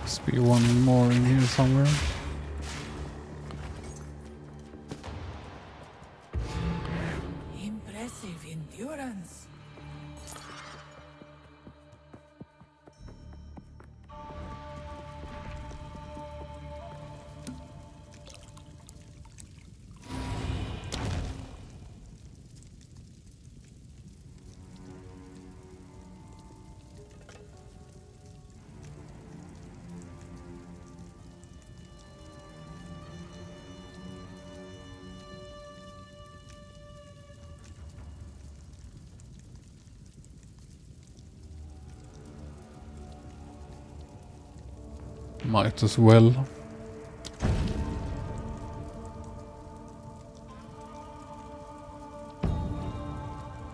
Must be one more in here somewhere. Impressive endurance. Might as well.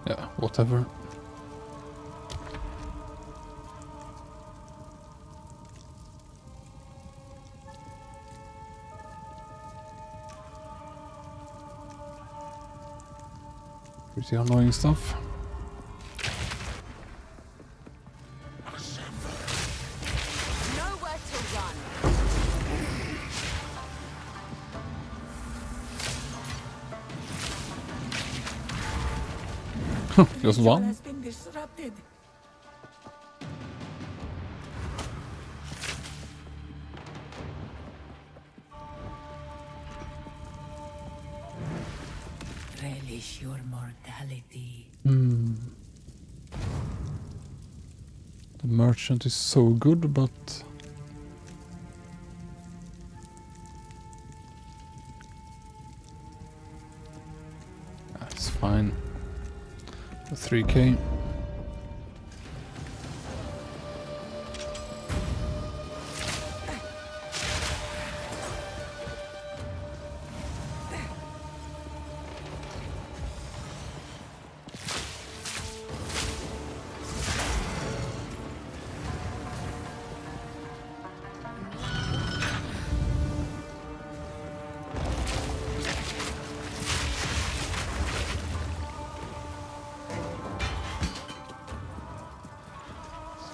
Yeah, whatever. Pretty annoying stuff. Nowhere to run. Just Ritual one? has been disrupted. Relish your mortality. The merchant is so good, but... That's fine. The 3k.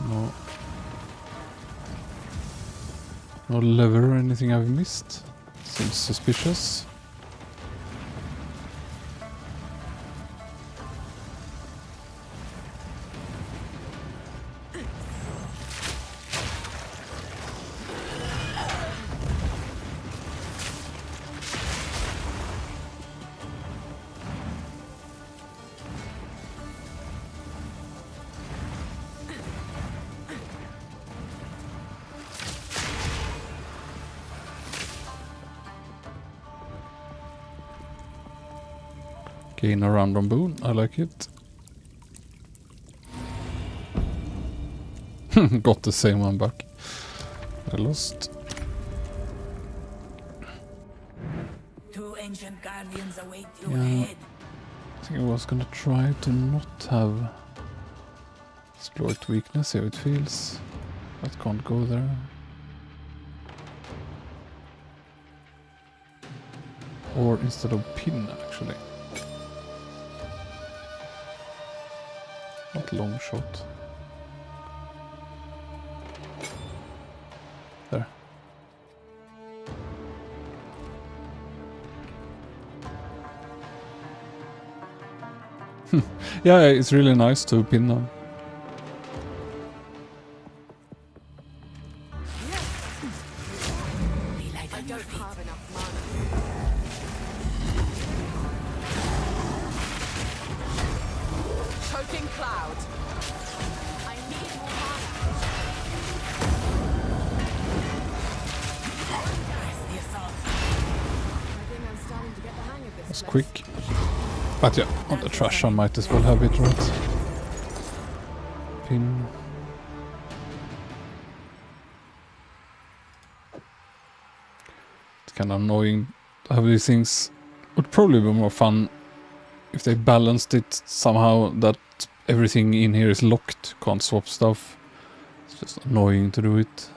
No. No lever or anything I've missed. Seems suspicious. Gain a random boon, I like it. Got the same one back. I lost. Two ancient guardians await you Yeah. ahead. I think I was gonna try to not have exploit weakness, how it feels. But can't go there. Or instead of pin, actually. Not long shot. There. Yeah, it's really nice to pin them. Be light I on your don't feet. have enough mana. Choking cloud. I need more mana. Press the assault. I think I'm starting to get the hang of this. It's place. quick. But yeah, on the trash I might as well have it, right? Pin. It's kind of annoying to have these things. Would probably be more fun if they balanced it somehow that everything in here is locked, can't swap stuff. It's just annoying to do it.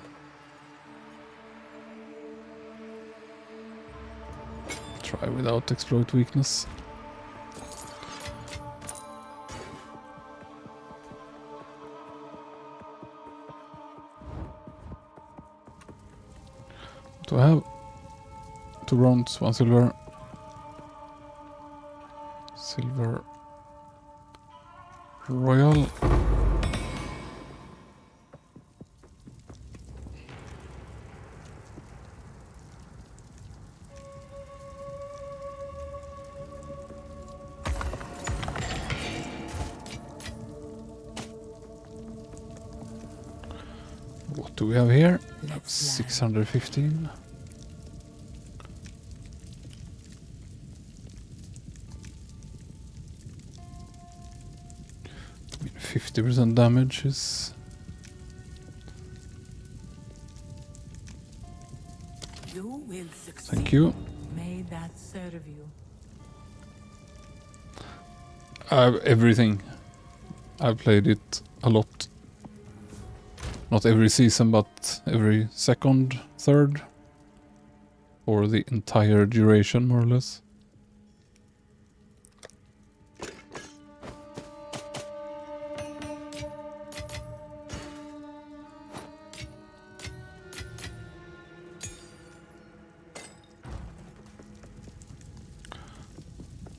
Try without exploit weakness. What do I have? 2 bronze, 1 silver. Silver Royal. What do we have here? We have 615. I mean, 50% damage is... You will succeed. Thank you. May that serve you. Everything. I've played it a lot. Not every season, but every second, third. Or the entire duration, more or less.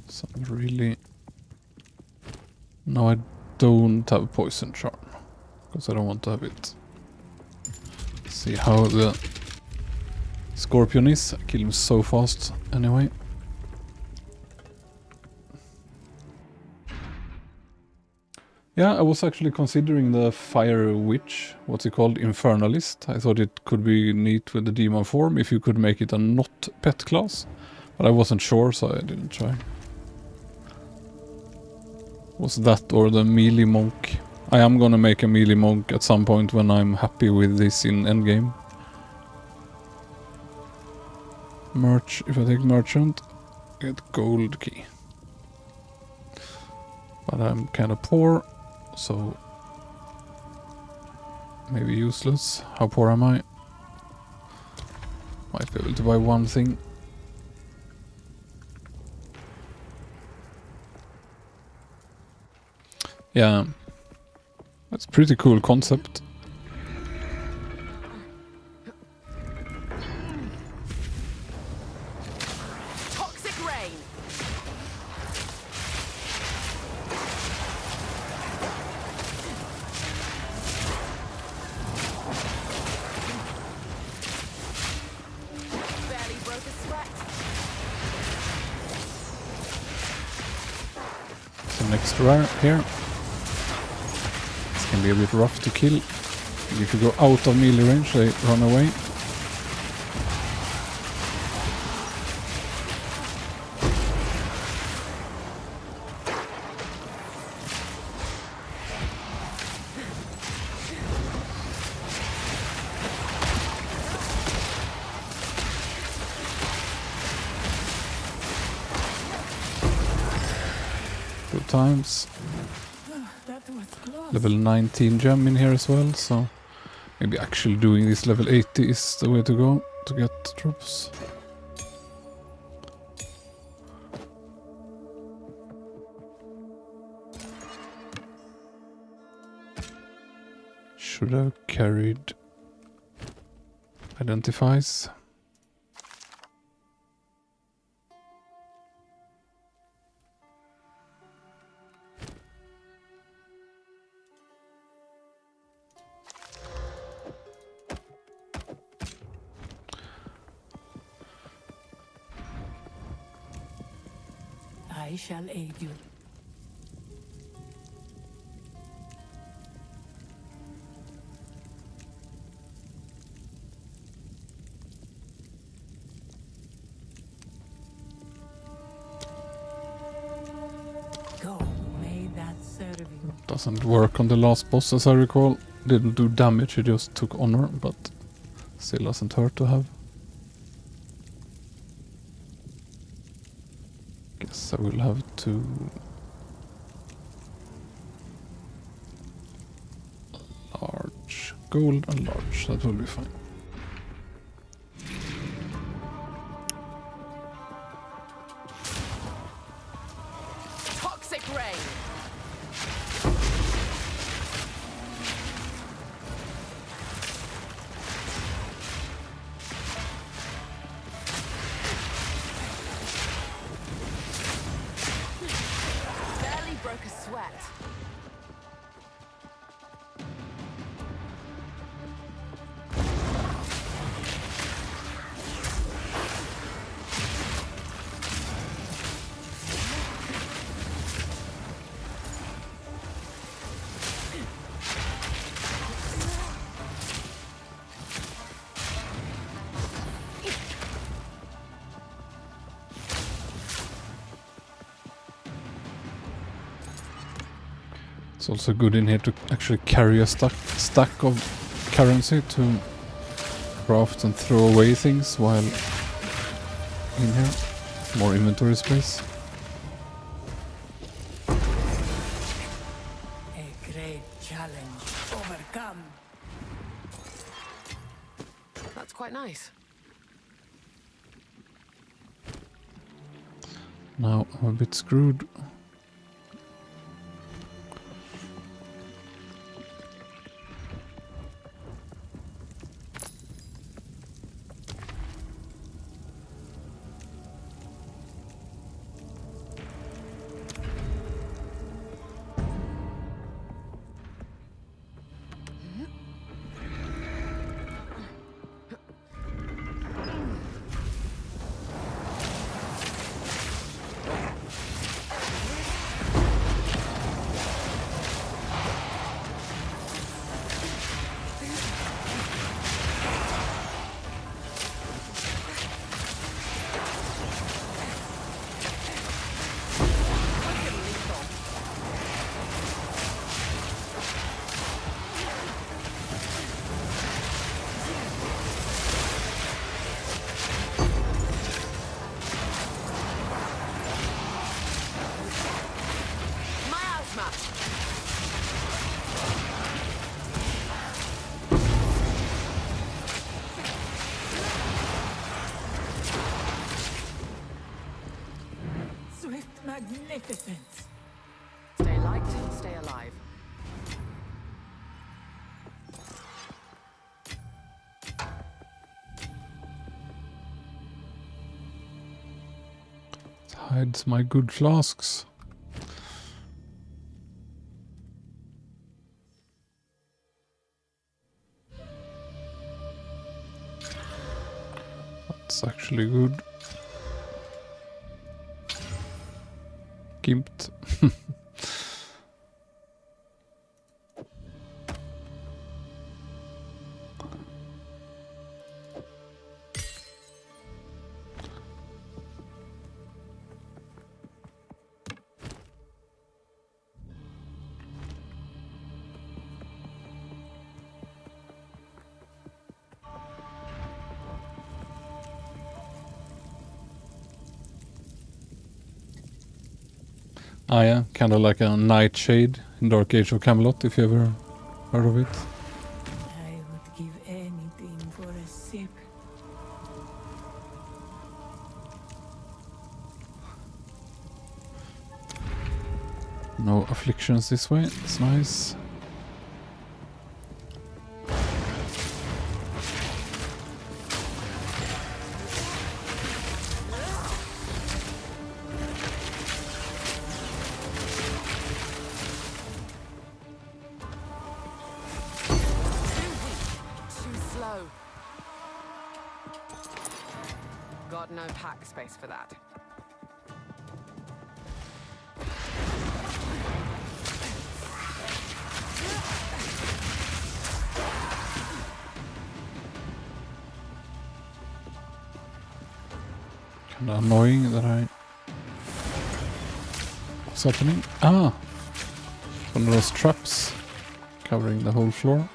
Some really No, I don't have poison charm. Because I don't want to have it. See how the scorpion is. I kill him so fast anyway. Yeah, I was actually considering the fire witch, what's it called, infernalist. I thought it could be neat with the demon form if you could make it a not pet class. But I wasn't sure, so I didn't try. Was that or the melee monk? I am gonna make a melee monk at some point when I'm happy with this in endgame. Merch, if I take merchant, I get gold key. But I'm kinda poor, so maybe useless. How poor am I? Might be able to buy one thing. Yeah, that's a pretty cool concept. Toxic rain. Barely broke a sweat. Some extra here. This can be a bit rough to kill. If you go out of melee range, they run away. Good times. That was close. Level 19 gem in here as well, so maybe actually doing this level 80 is the way to go to get drops. Should have carried identifies. I shall aid you. Go, may that serve you. Doesn't work on the last boss as I recall. Didn't do damage, it just took honor, but still doesn't hurt to have. Guess I will have to large gold and large, that will be fine. Toxic rain. Barely broke a sweat. It's also good in here to actually carry a stack of currency to craft and throw away things while in here. More inventory space. A great challenge overcome. That's quite nice. Now I'm a bit screwed. Magnificent. Stay light, stay alive. It hides my good flasks. That's actually good. Gimped. Ah yeah, kind of like a nightshade in Dark Age of Camelot, if you ever heard of it. I would give anything for a sip. No afflictions this way, it's nice. Too slow. Got no pack space for that. Kinda annoying that I... What's happening? Ah! One of those traps covering the whole floor.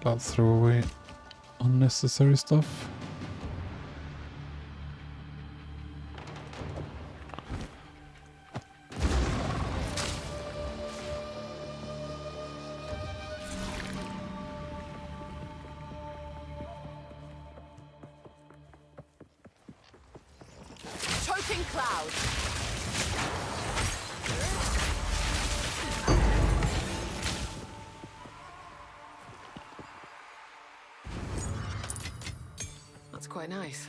I'll throw away unnecessary stuff. Choking cloud. That's quite nice.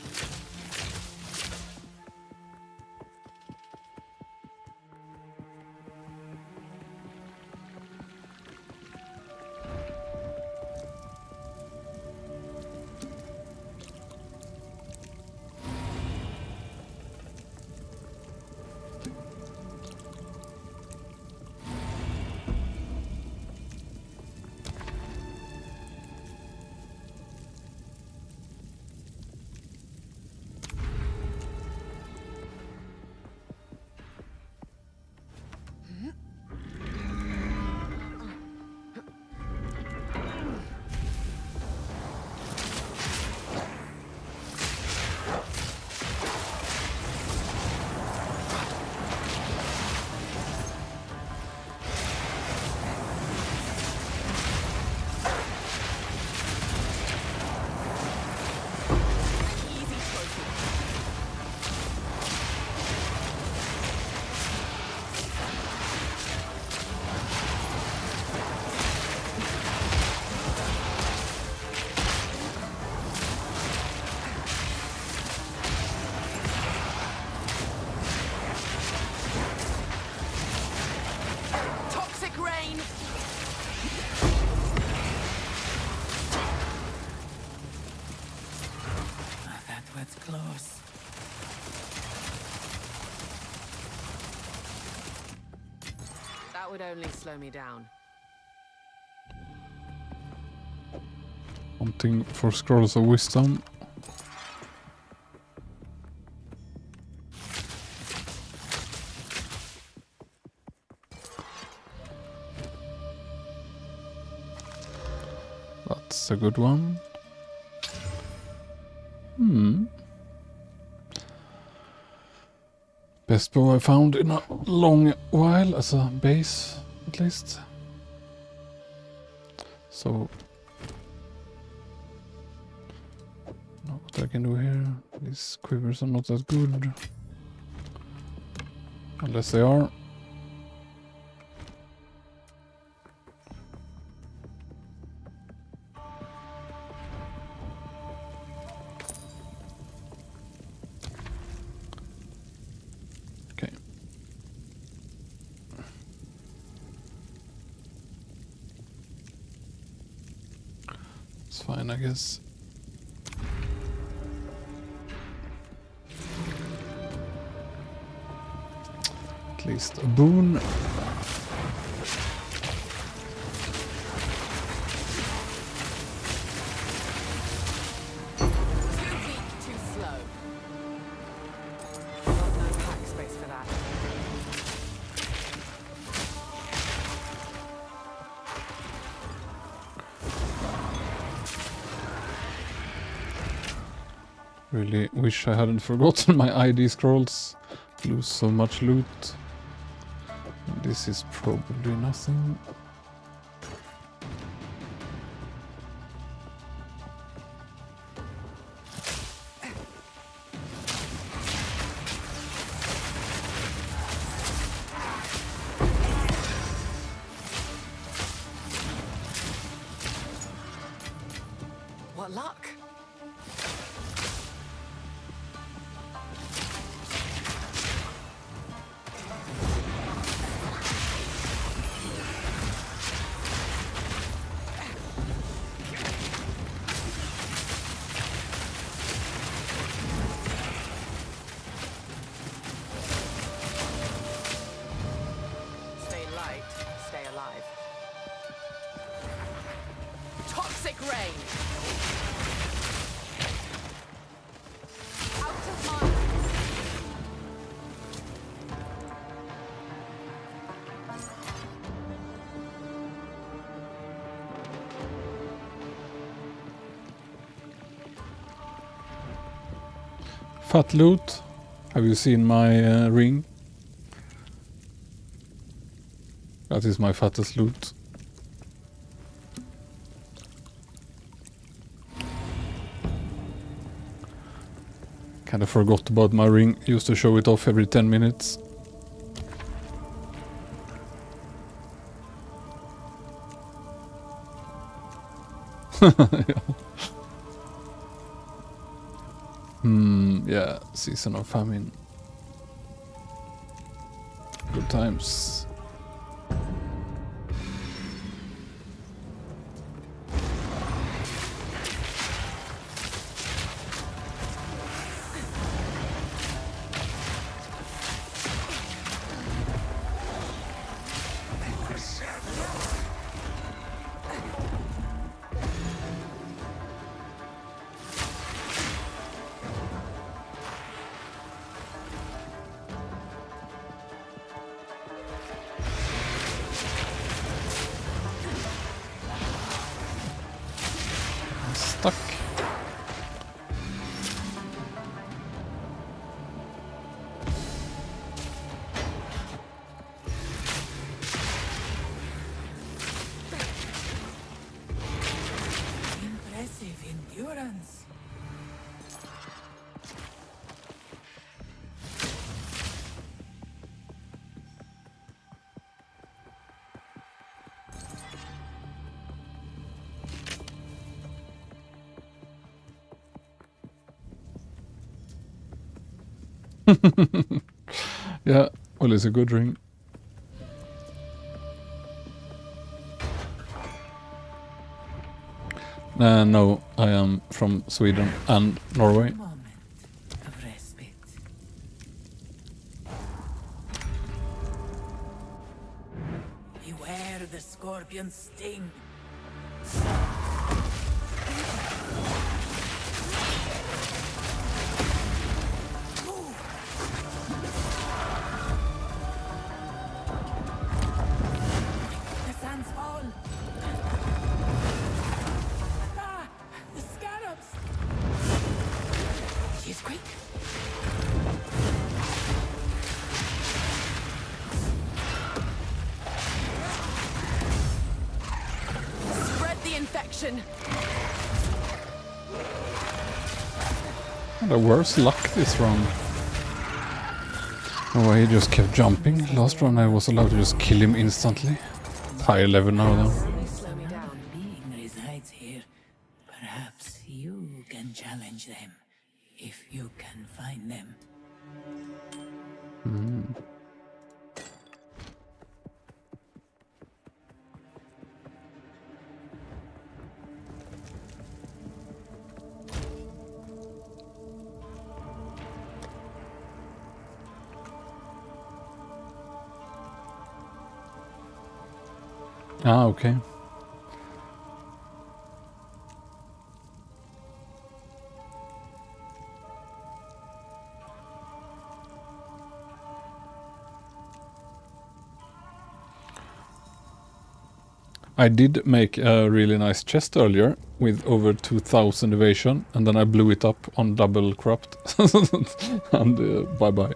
Toxic rain. Ah, that was close. That would only slow me down. Hunting for scrolls of wisdom. That's a good one. Best bow I found in a long while, as a base, at least. So... Not what I can do here. These quivers are not that good. Unless they are. Okay. It's fine, I guess. At least a boon. Too weak, too slow. Got no pack space for that. Really wish I hadn't forgotten my ID scrolls. Lose so much loot. This is probably nothing. What luck? Stay light, stay alive. Toxic rain! Out of mind! Fat loot. Have you seen my ring? That is my fattest loot. Kinda forgot about my ring. Used to show it off every 10 minutes. Yeah, season of famine. Good times. Stuck. Impressive endurance. Yeah, well, it's a good ring. No, I am from Sweden and Norway. Moment of respite. Beware the scorpion's sting. The sands fall. Ah, the scarabs. She's quick. destruction. The worst luck this round. Oh, he just kept jumping. Last round I was allowed to just kill him instantly. Higher level now though. Slow me down. Being resides here. Perhaps you can challenge them, if you can find them. Ah, okay. I did make a really nice chest earlier with over 2000 evasion, and then I blew it up on double corrupt. And bye-bye.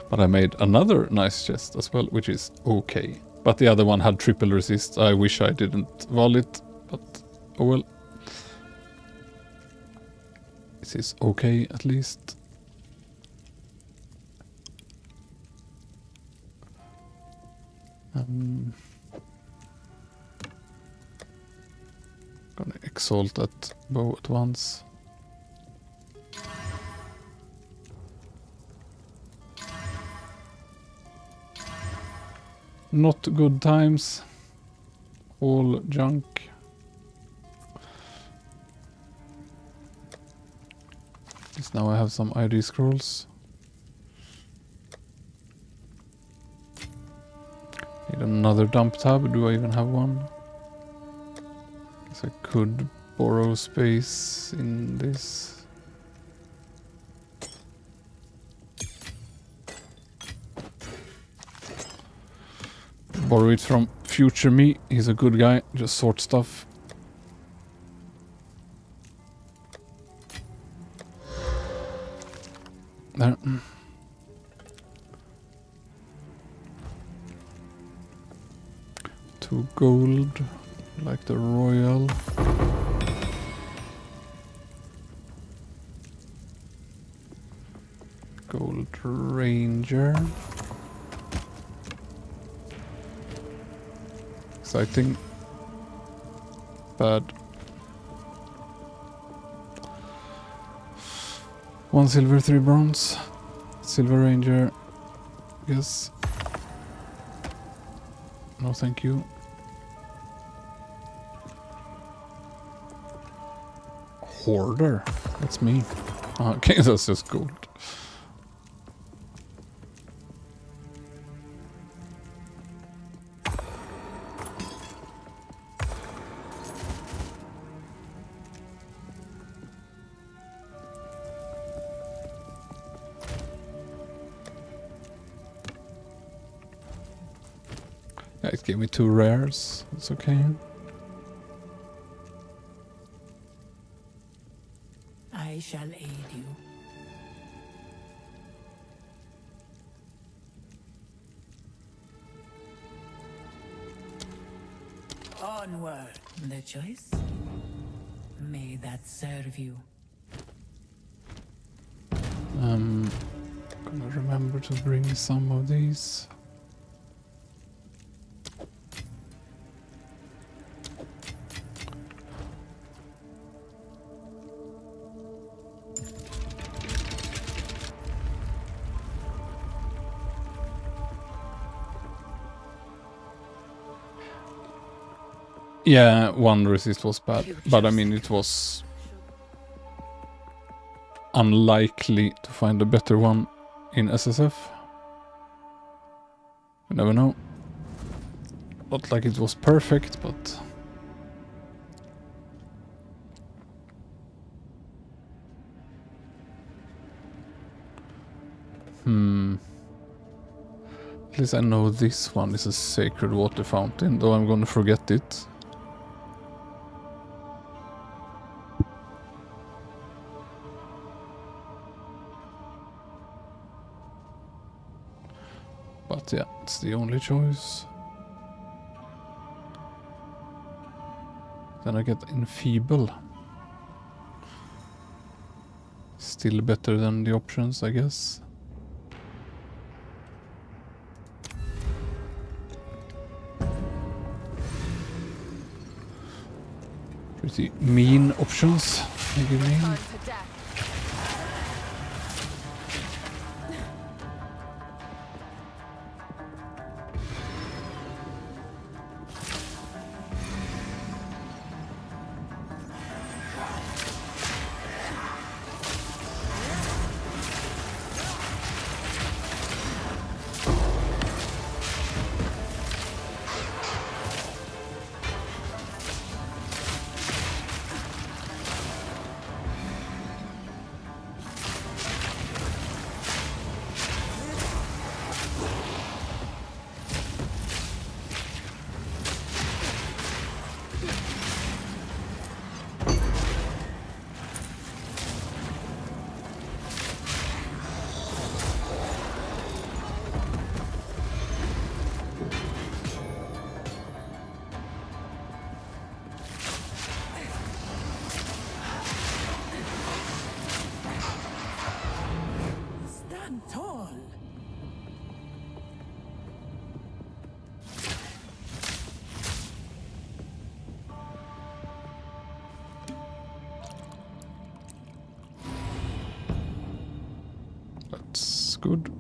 But I made another nice chest as well, which is okay. But the other one had triple resist. I wish I didn't roll it, but oh well. This is okay at least. Gonna exalt that bow at once. Not good times. All junk. Just now I have some ID scrolls. Need another dump tab. Do I even have one? Guess I could borrow space in this. Borrow it from future me. He's a good guy. Just sort stuff. There. 2 gold. Like the royal. Gold ranger. Exciting. Bad. 1 silver, 3 bronze. Silver ranger. Yes. No, thank you. Hoarder. That's me. Okay, that's just gold. Yeah, it gave me 2 rares. It's okay. I shall aid you. Onward. The choice? May that serve you. Gonna remember to bring some of these. Yeah, 1 resist was bad, but I mean it was unlikely to find a better one in SSF. You never know. Not like it was perfect, but at least I know this one is a sacred water fountain, though I'm gonna forget it. But yeah, it's the only choice. Then I get enfeeble. Still better than the options, I guess. Pretty mean options they give me. Return to death. Stand tall. That's good.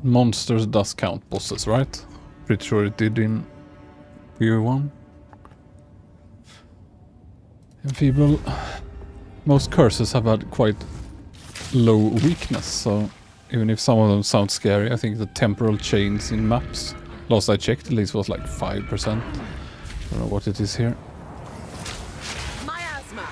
Monsters does count bosses, right? Pretty sure it did in POE1. Enfeeble. Most curses have had quite low weakness, so even if some of them sound scary, I think the temporal chains in maps, last I checked at least, was like 5%. I don't know what it is here. Miasma.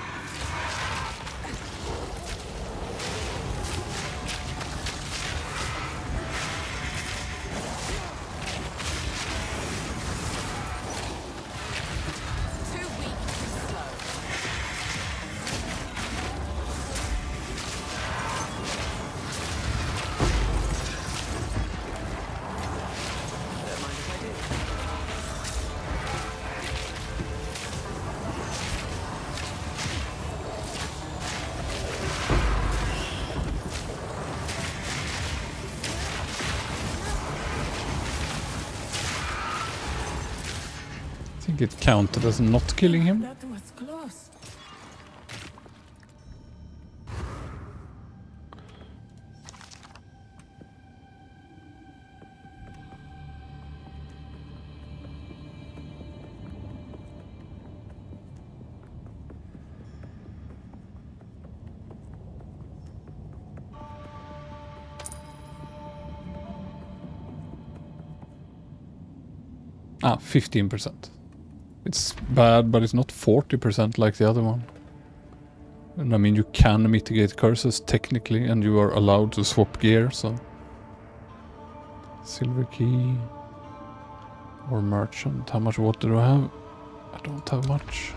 Too weak, too slow. Don't mind if I do. I think it counted as not killing him. That was close. Ah, 15%. It's bad, but it's not 40% like the other one. And I mean, you can mitigate curses technically, and you are allowed to swap gear, so... Silver key... Or merchant. How much water do I have? I don't have much.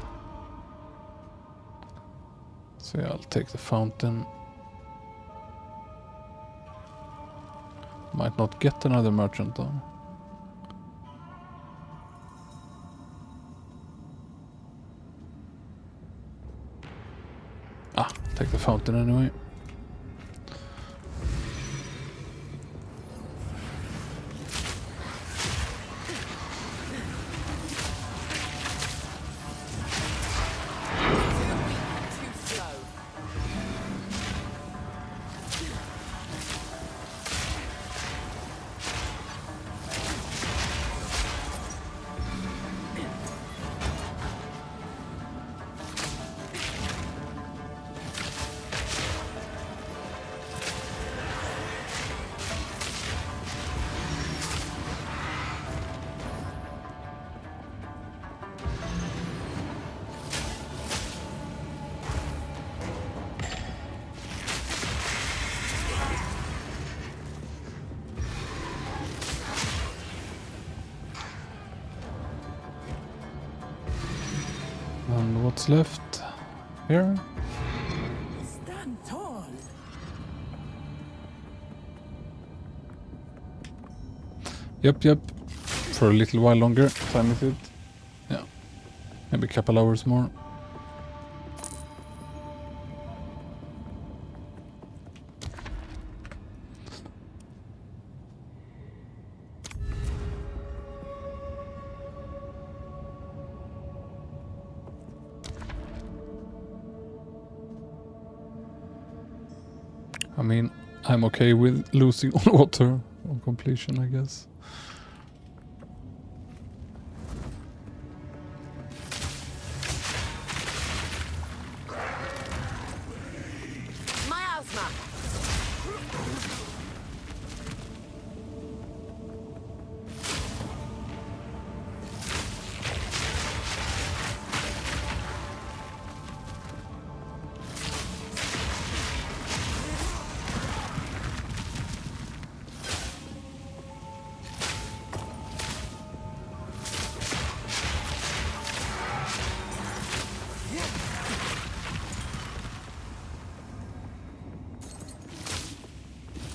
So yeah, I'll take the fountain. Might not get another merchant though. Ah, take the fountain anyway. Too slow. And what's left here? Stand tall. Yep. For a little while longer. Time is it? Yeah. Maybe a couple hours more. I mean, I'm okay with losing all water on completion, I guess. Miasma!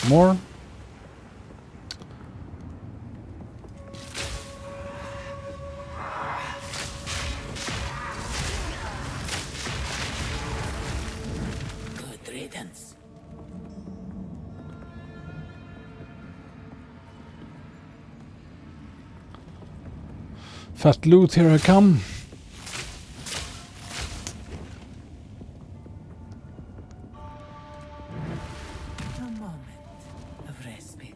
More? Good riddance. Fat loot, here I come. A moment of respite.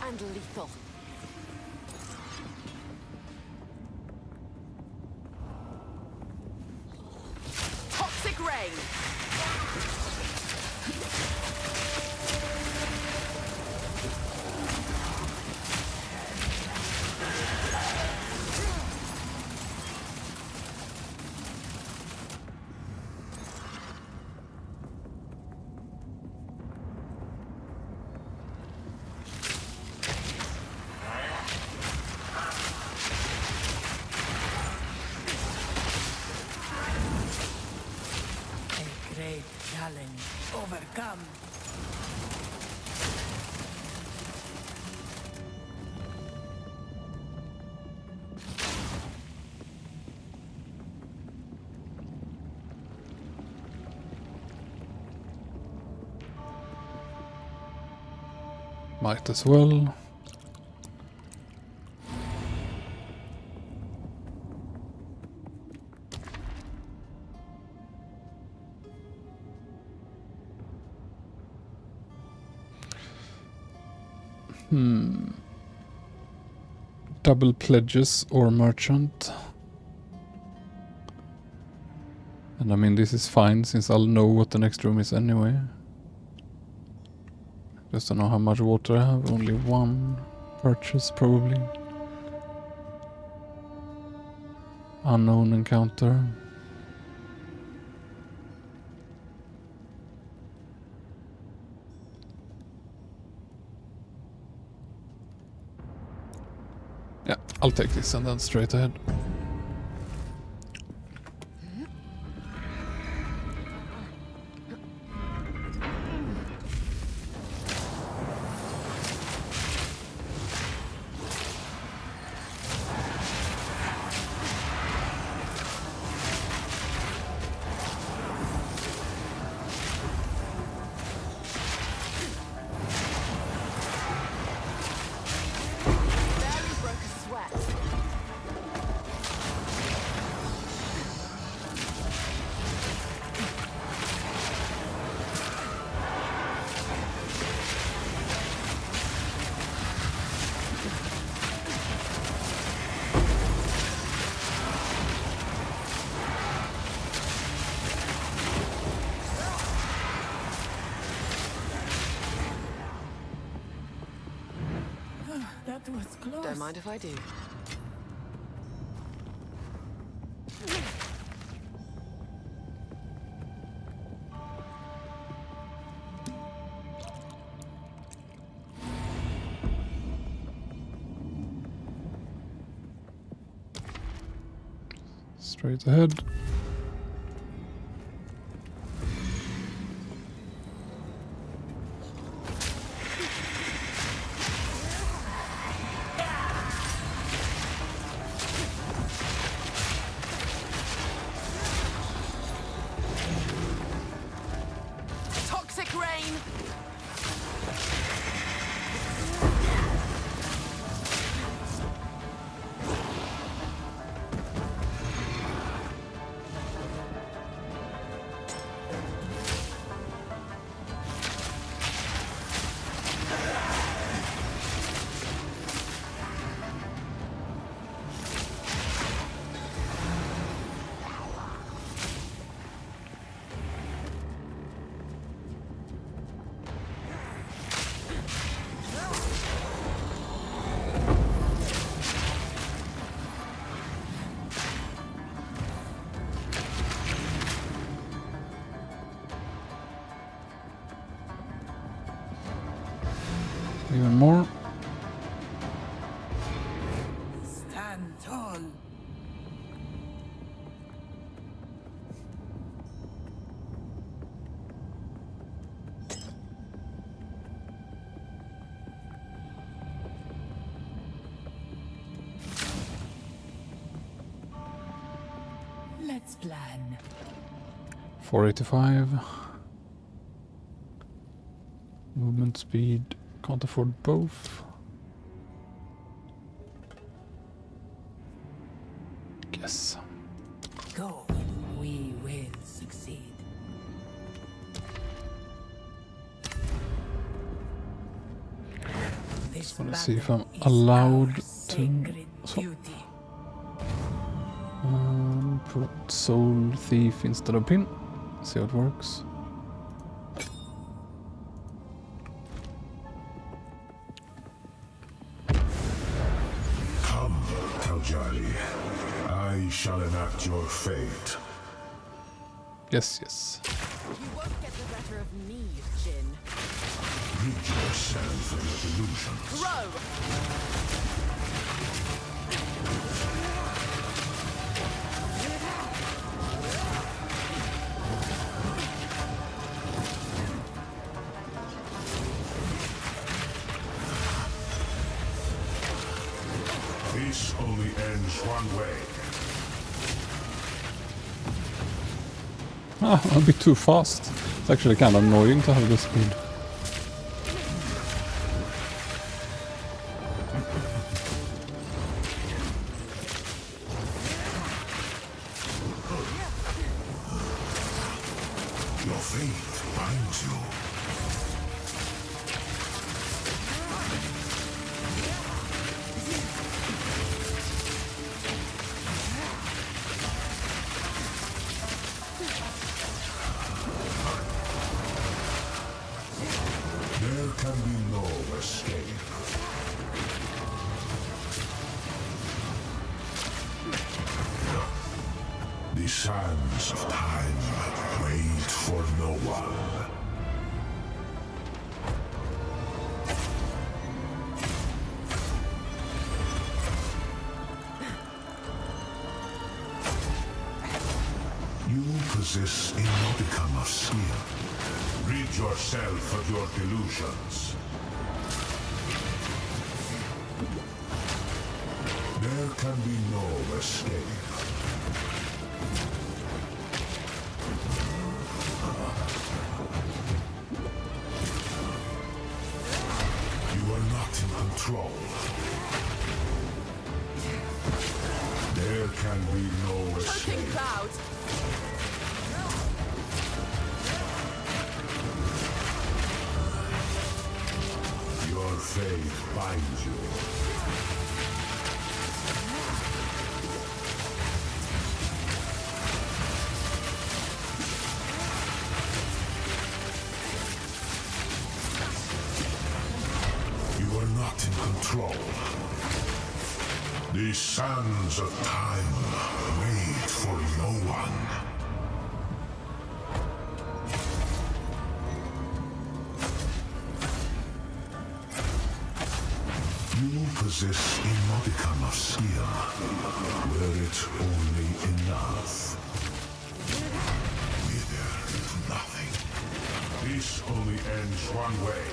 And lethal. Toxic rain! A great challenge overcome. Might as well. Double pledges or merchant. And I mean, this is fine since I'll know what the next room is anyway. Just don't know how much water I have. Only one purchase probably. Unknown encounter. Yeah, I'll take this and then straight ahead. Barely broke a sweat. That was close. Don't mind if I do. Straight ahead. Toxic rain! Even more. Stand tall. Let's plan. 485. Movement speed. Can't afford both. Guess. Go. We will succeed. This Wanna see if battle I'm is allowed our to- sacred so- duty. Put Soul Thief instead of Pin. See how it works. Come, Taljali. I shall enact your fate. Yes, yes. You won't get the better of me, Jin. Rid yourself of your delusions. Grow! This only ends one way. Ah, a bit too fast. It's actually kind of annoying to have this speed. Your fate binds you. There can be no escape. The sands of time wait for no one. You possess a modicum of skill. Rid yourself of your delusions. There can be no escape. You are not in control. There can be no Choking escape. cloud! Your fate binds you. You are not in control. The sands of time wait for no one. You possess a modicum of skill. Were it only enough. Wither to nothing. This only ends one way.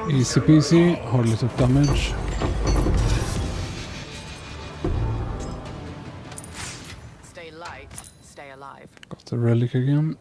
Easy peasy, hardly took damage. Stay light, stay alive. Got the relic again.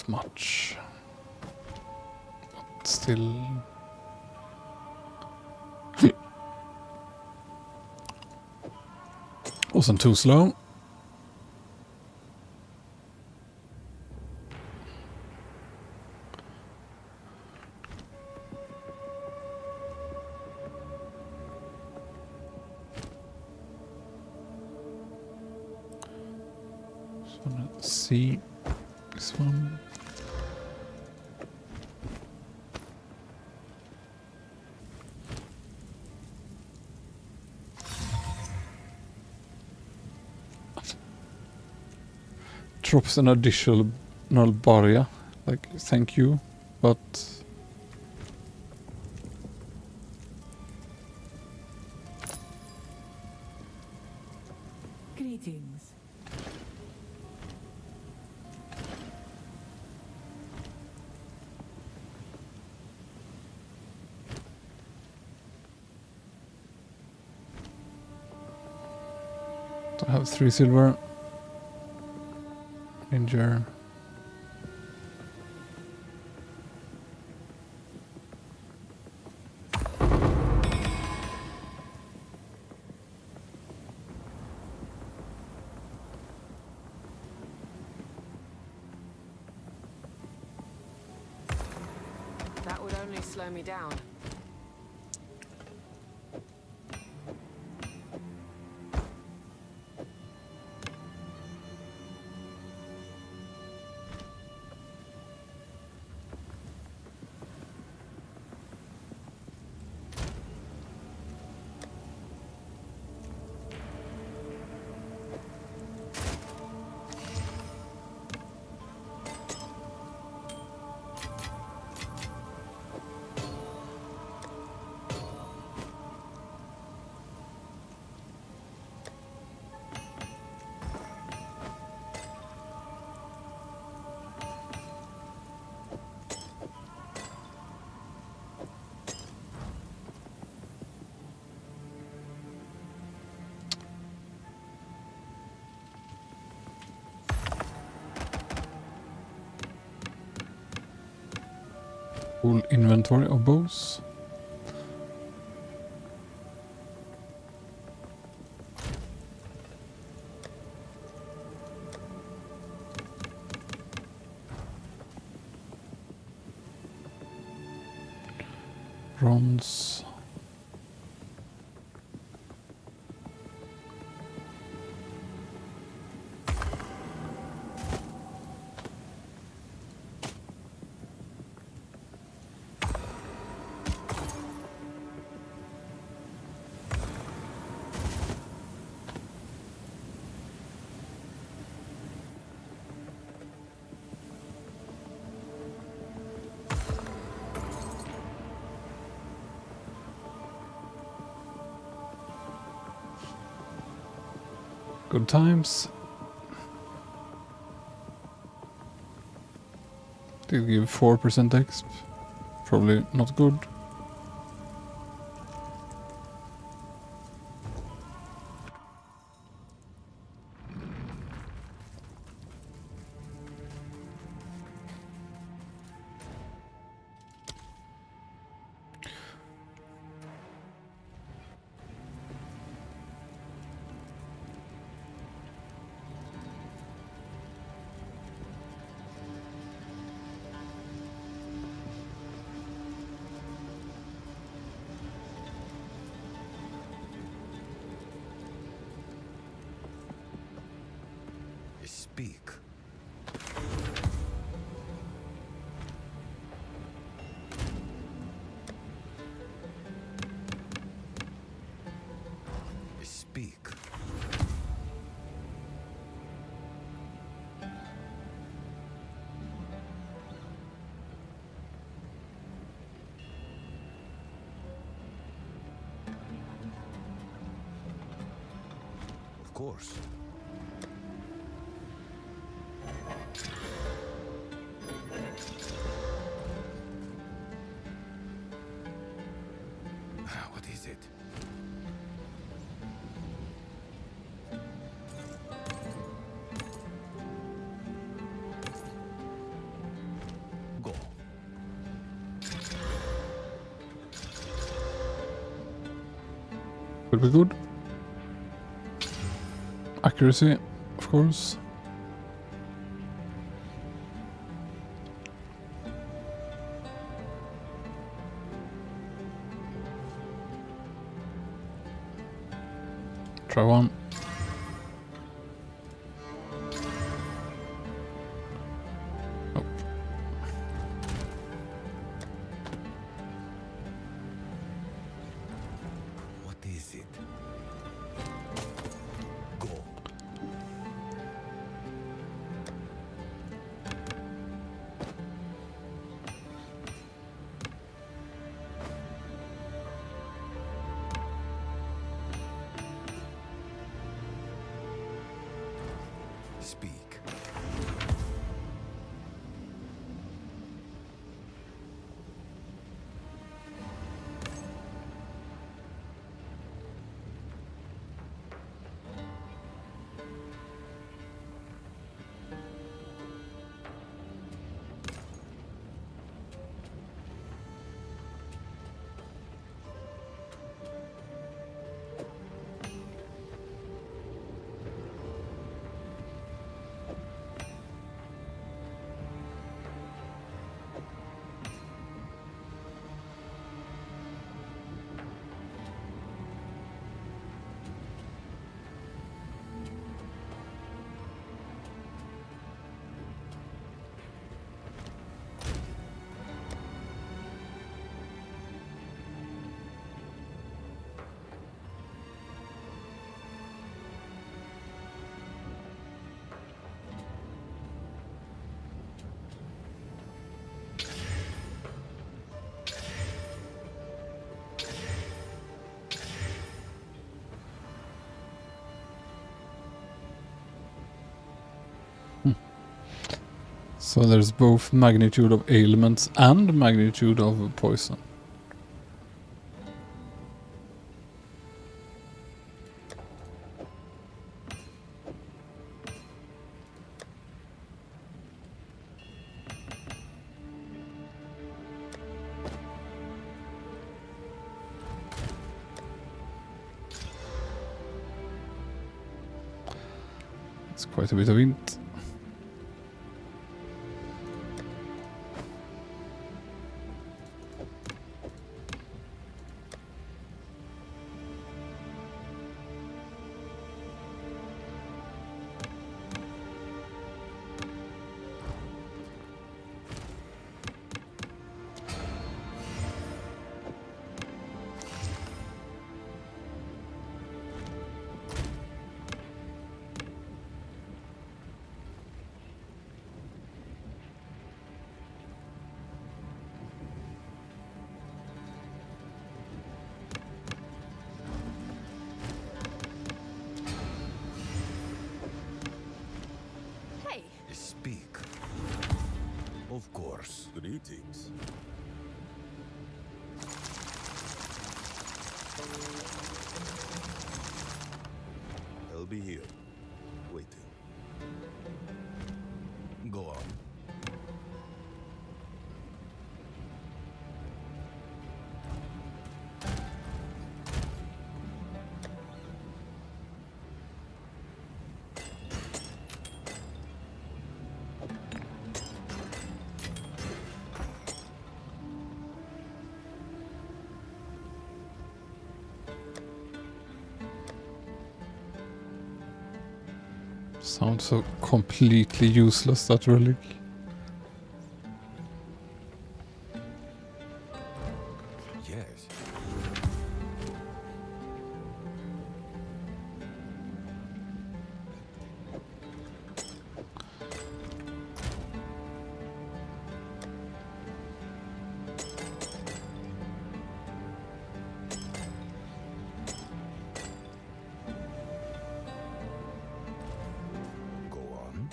Much, but still wasn't too slow. So let's see this one. Drops an additional barrier, like thank you, but Greetings. I have 3 silver. Ranger. That would only slow me down. Full inventory of bows. Bronze. Good times. Did give 4% exp. Probably not good. Speak. Speak. Of course. What is it? Go. Could be good. Accuracy, of course. Try one. Nope. What is it? Go. Speak. So there's both magnitude of ailments and magnitude of poison. It's quite a bit of int. Hey, Speak. Of course. Greetings. I'll be here, waiting. Go on. Sounds so completely useless, that relic. Yes. Go on.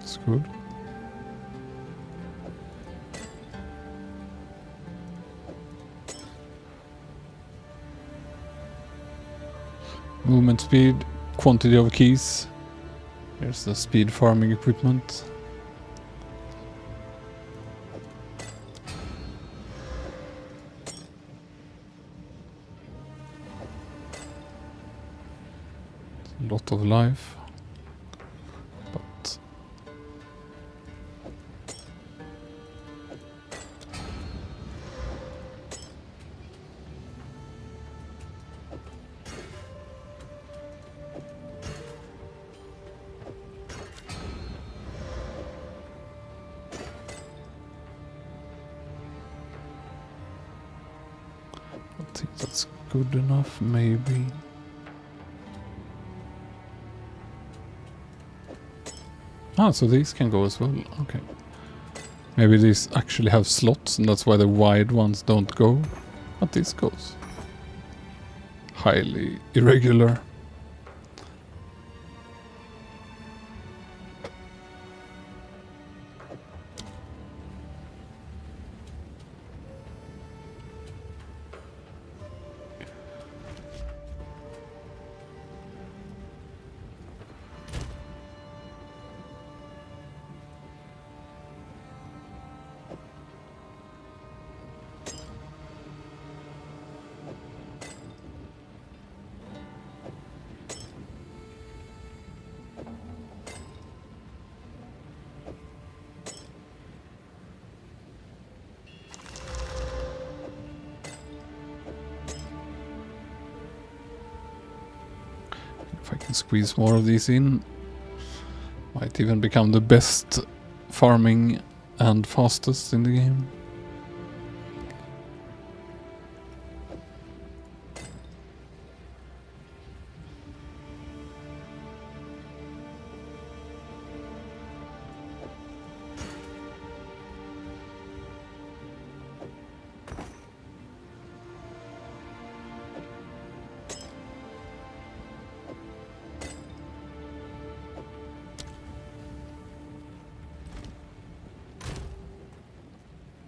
It's good. Movement speed, quantity of keys. Here's the speed farming equipment. A lot of life. But I think that's good enough, maybe. Ah, so these can go as well. Okay. Maybe these actually have slots and that's why the wide ones don't go. But this goes. Highly irregular. If I can squeeze more of these in, might even become the best farming and fastest in the game.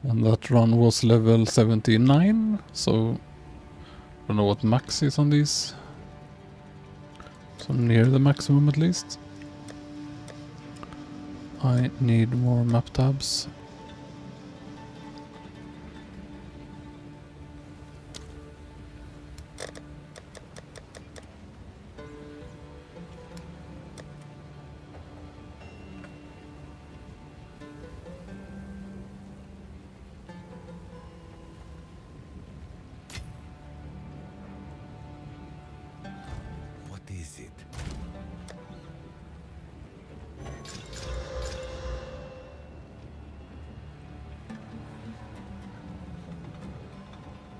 And that run was level 79, so I don't know what max is on these. So near the maximum at least. I need more map tabs. What is it?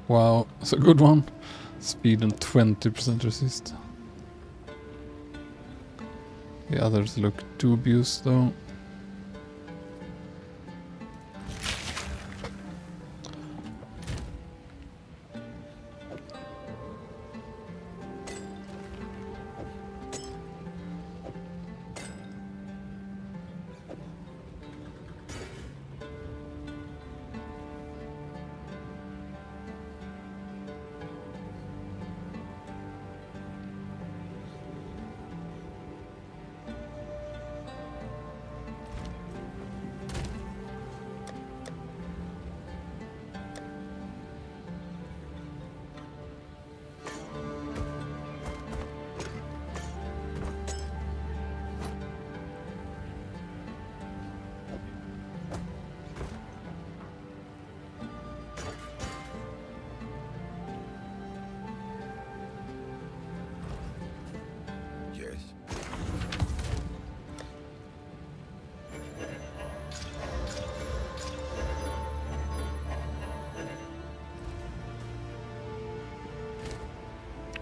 Wow, it's a good one. Speed and 20% resist. The others look dubious though.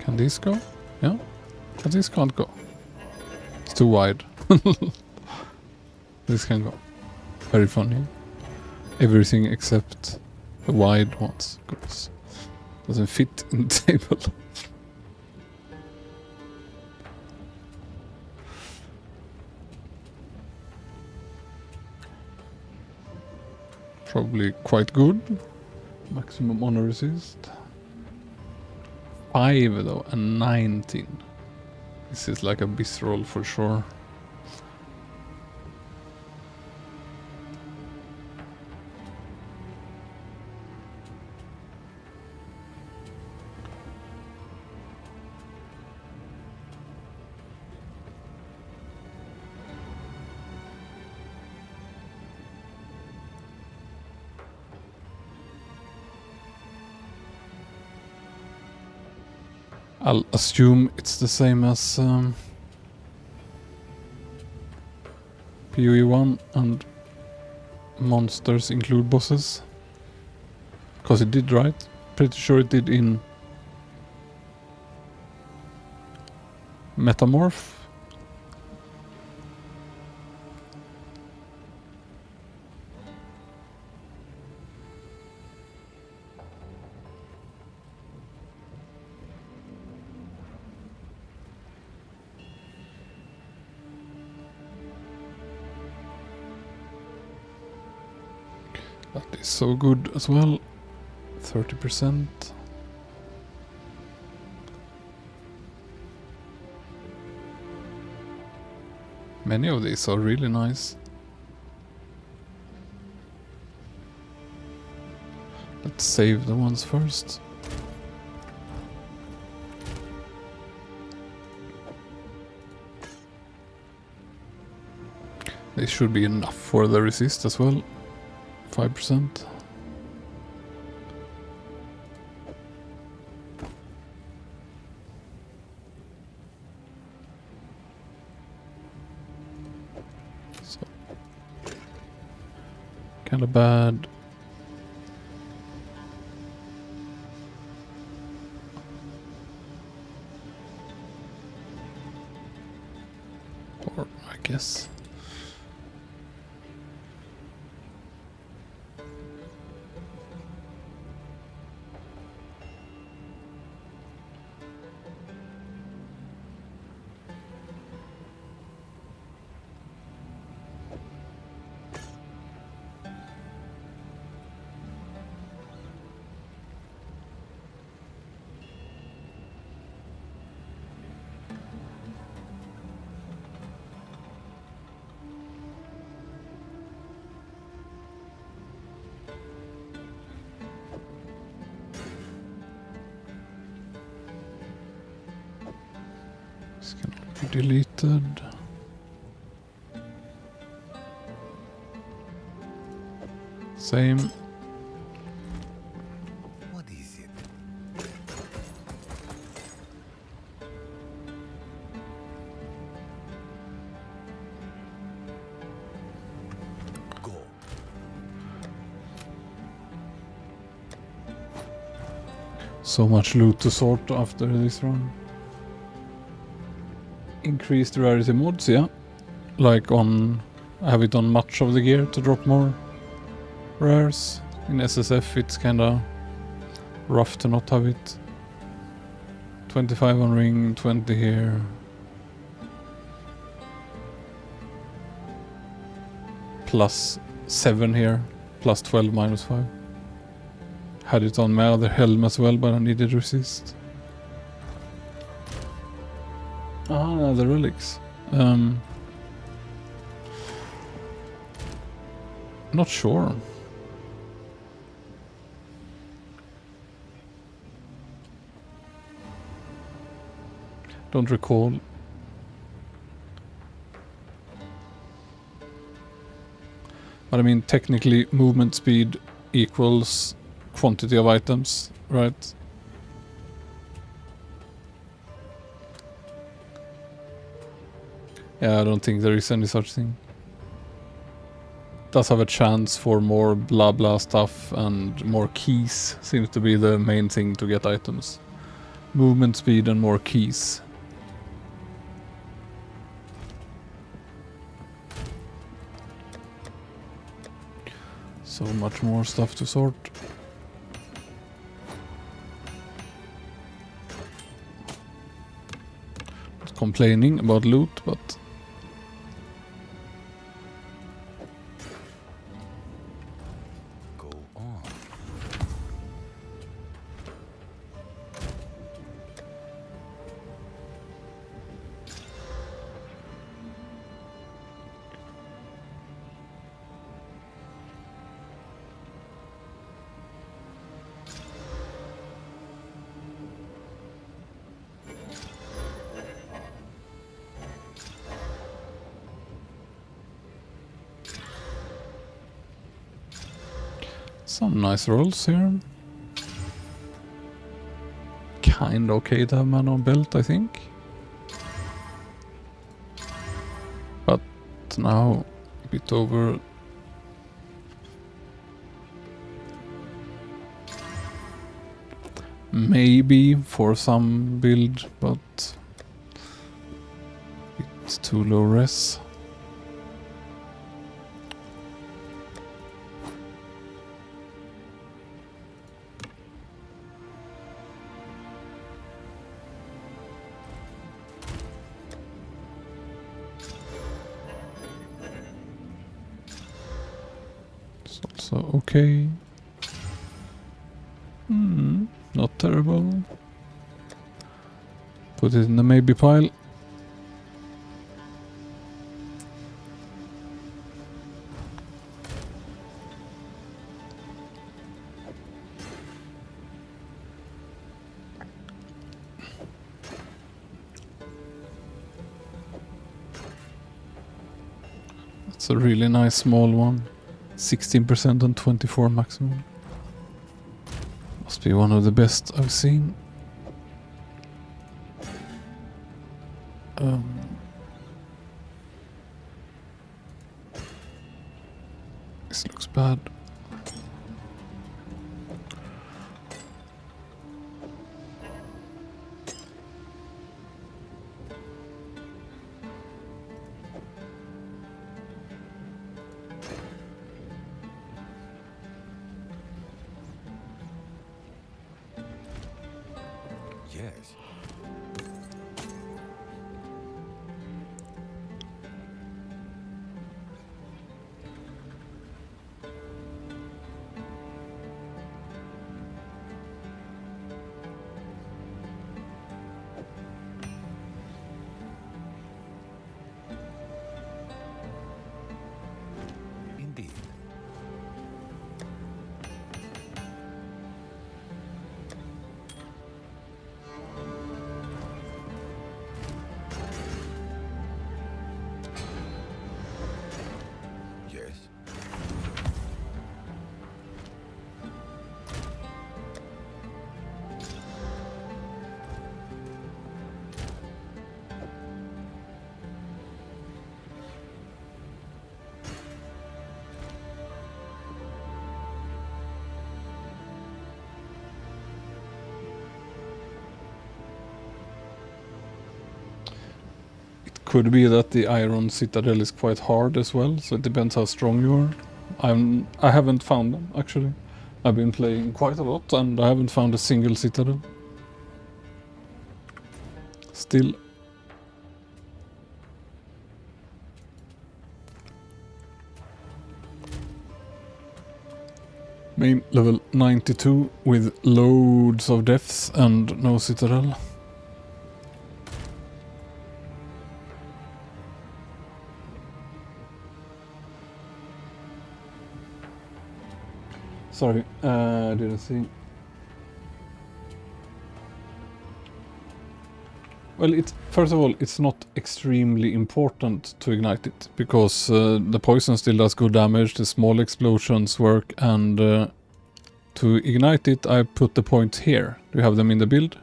Can this go? Yeah. But this can't go. It's too wide. This can go. Very funny. Everything except the wide ones goes. Doesn't fit in the table. Probably quite good. Maximum honor resist. 5 though, and 19. This is like a bis roll for sure. I'll assume it's the same as POE1 and monsters include bosses. Because it did, right? Pretty sure it did in Metamorph. That is so good as well. 30%. Many of these are really nice. Let's save the ones first. They should be enough for the resist as well. 5%. So kind of bad. Or I guess. This cannot be deleted. Same. What is it? Go. So much loot to sort after this run. Increased rarity mods, yeah. Like on... I have it on much of the gear to drop more rares. In SSF it's kinda rough to not have it. 25 on ring, 20 here. Plus 7 here. Plus 12 minus 5. Had it on my other helm as well, but I needed resist. Ah, the relics. Not sure. Don't recall. But I mean, technically, movement speed equals quantity of items, right? Yeah, I don't think there is any such thing. Does have a chance for more blah blah stuff, and more keys seems to be the main thing to get items. movement speed and more keys. So much more stuff to sort. Not complaining about loot, but Go on. some nice rolls here. Kinda okay to have mana on belt, I think. But now a bit over. Maybe for some build, but it's too low res. It's also okay. Not terrible. Put it in the maybe pile. That's a really nice small one. 16% and 24 maximum. Must be one of the best I've seen. This looks bad. Yes. Indeed. Yes. Could be that the iron citadel is quite hard as well, so it depends how strong you are. I haven't found them actually. I've been playing quite a lot and I haven't found a single citadel. Still. Main level 92 with loads of deaths and no citadel. Sorry, I didn't see. Well, first of all, it's not extremely important to ignite it, because the poison still does good damage, the small explosions work, and to ignite it I put the points here. Do you have them in the build?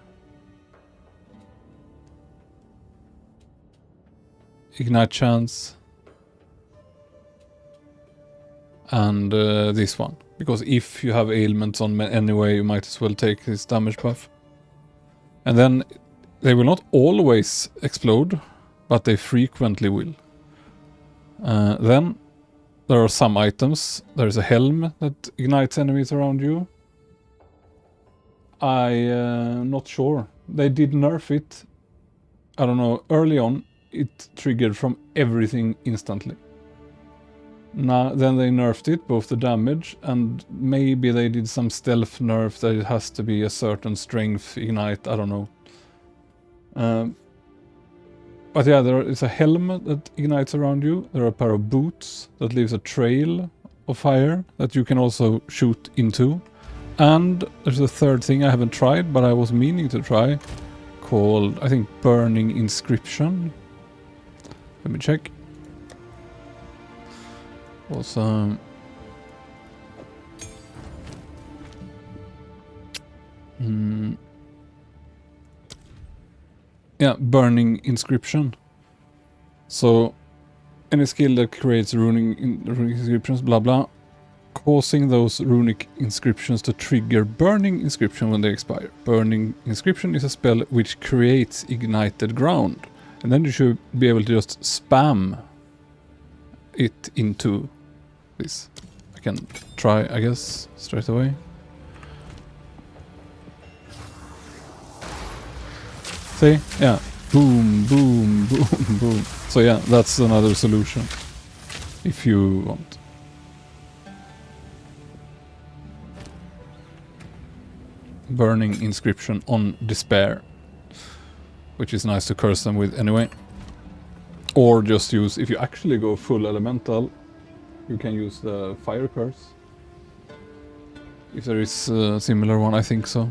Ignite chance. And this one. Because if you have ailments on anyway, you might as well take this damage buff. And then they will not always explode, but they frequently will. Then there are some items. There's a helm that ignites enemies around you. I'm not sure. They did nerf it. I don't know. Early on, it triggered from everything instantly. Now, then they nerfed it, both the damage, and maybe they did some stealth nerf that it has to be a certain strength ignite. I don't know. But yeah, there is a helm that ignites around you. There are a pair of boots that leaves a trail of fire that you can also shoot into. And there's a third thing I haven't tried, but I was meaning to try, called, I think, Burning Inscription. Let me check. Also... yeah, Burning Inscription. So, any skill that creates runic inscriptions, blah blah, causing those runic inscriptions to trigger Burning Inscription when they expire. Burning Inscription is a spell which creates ignited ground. And then you should be able to just spam it into this. I can try, I guess, straight away. See? Yeah. Boom, boom, boom, boom. So yeah, that's another solution. If you want. Burning Inscription on Despair. Which is nice to curse them with anyway. Or just use, if you actually go full elemental, you can use the Fire Curse. If there is a similar one, I think so.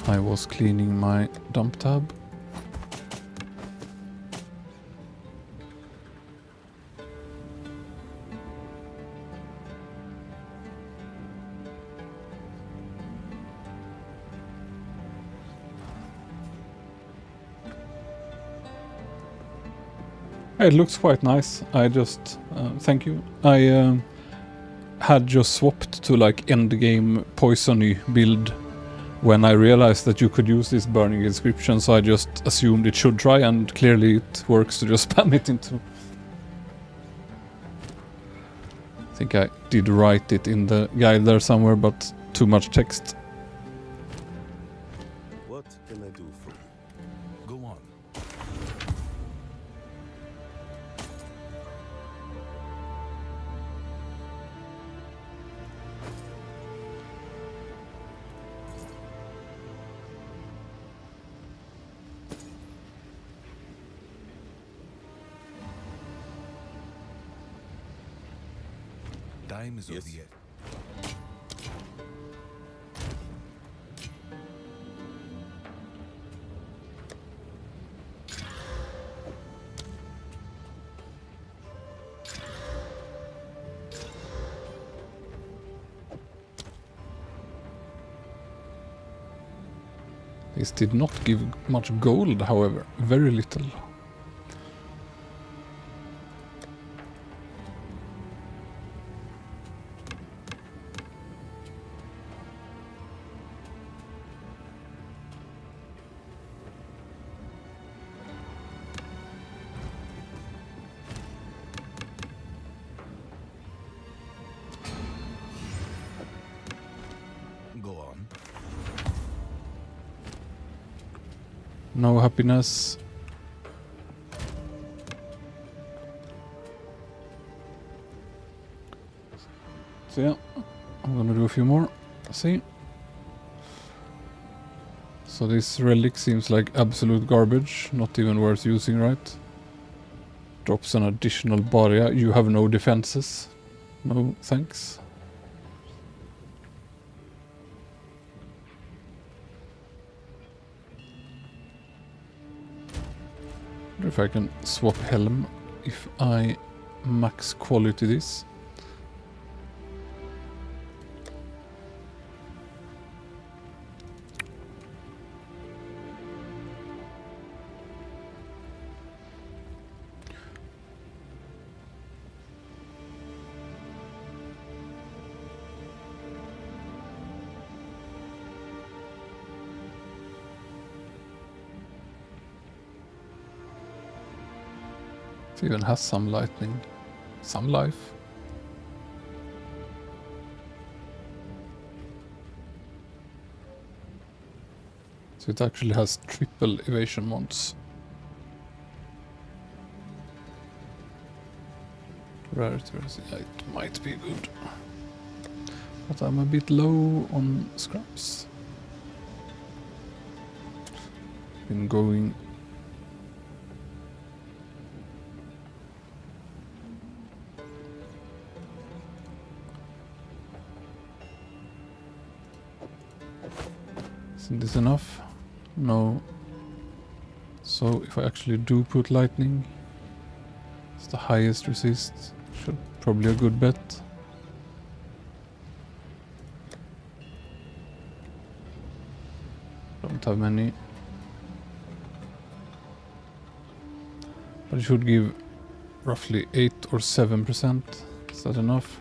I was cleaning my dump tab. It looks quite nice. I just... thank you. I had just swapped to like endgame poisony build when I realized that you could use this Burning Inscription, so I just assumed it should try, and clearly it works to just spam it into... I think I did write it in the guide there somewhere, but too much text. What can I do for you? Go on. Time is Yes. of the essence. This did not give much gold, however. Very little. Go on. No happiness. So yeah, I'm gonna do a few more. See. So this relic seems like absolute garbage, not even worth using, right? Drops an additional barrier. You have no defenses. No thanks. Wonder if I can swap helm if I max quality this. It even has some lightning. Some life. So it actually has triple evasion mods. Rarity, yeah, it might be good. But I'm a bit low on scraps. Been going. Isn't this enough? No. So if I actually do put lightning, it's the highest resist. Should probably a good bet. Don't have many. But it should give roughly 8 or 7%. Is that enough?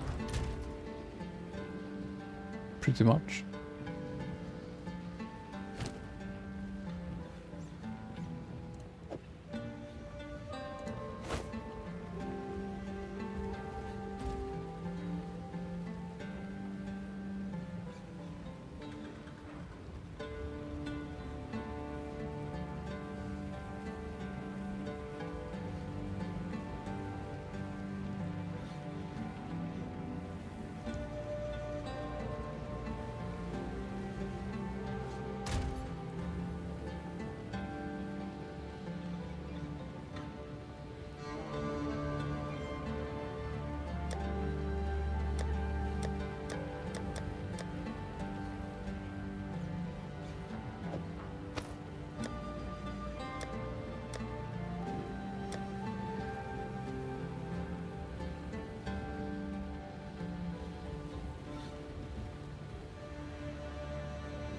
Pretty much.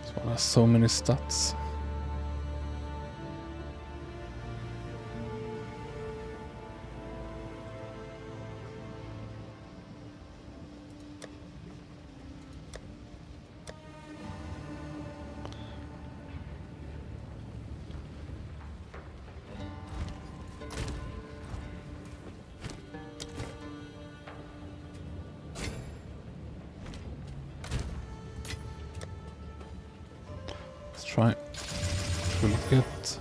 This one has so many stats. Let's try. What will it get?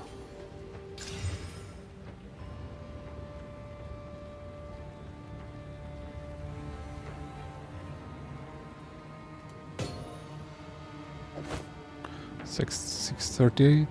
Six 38.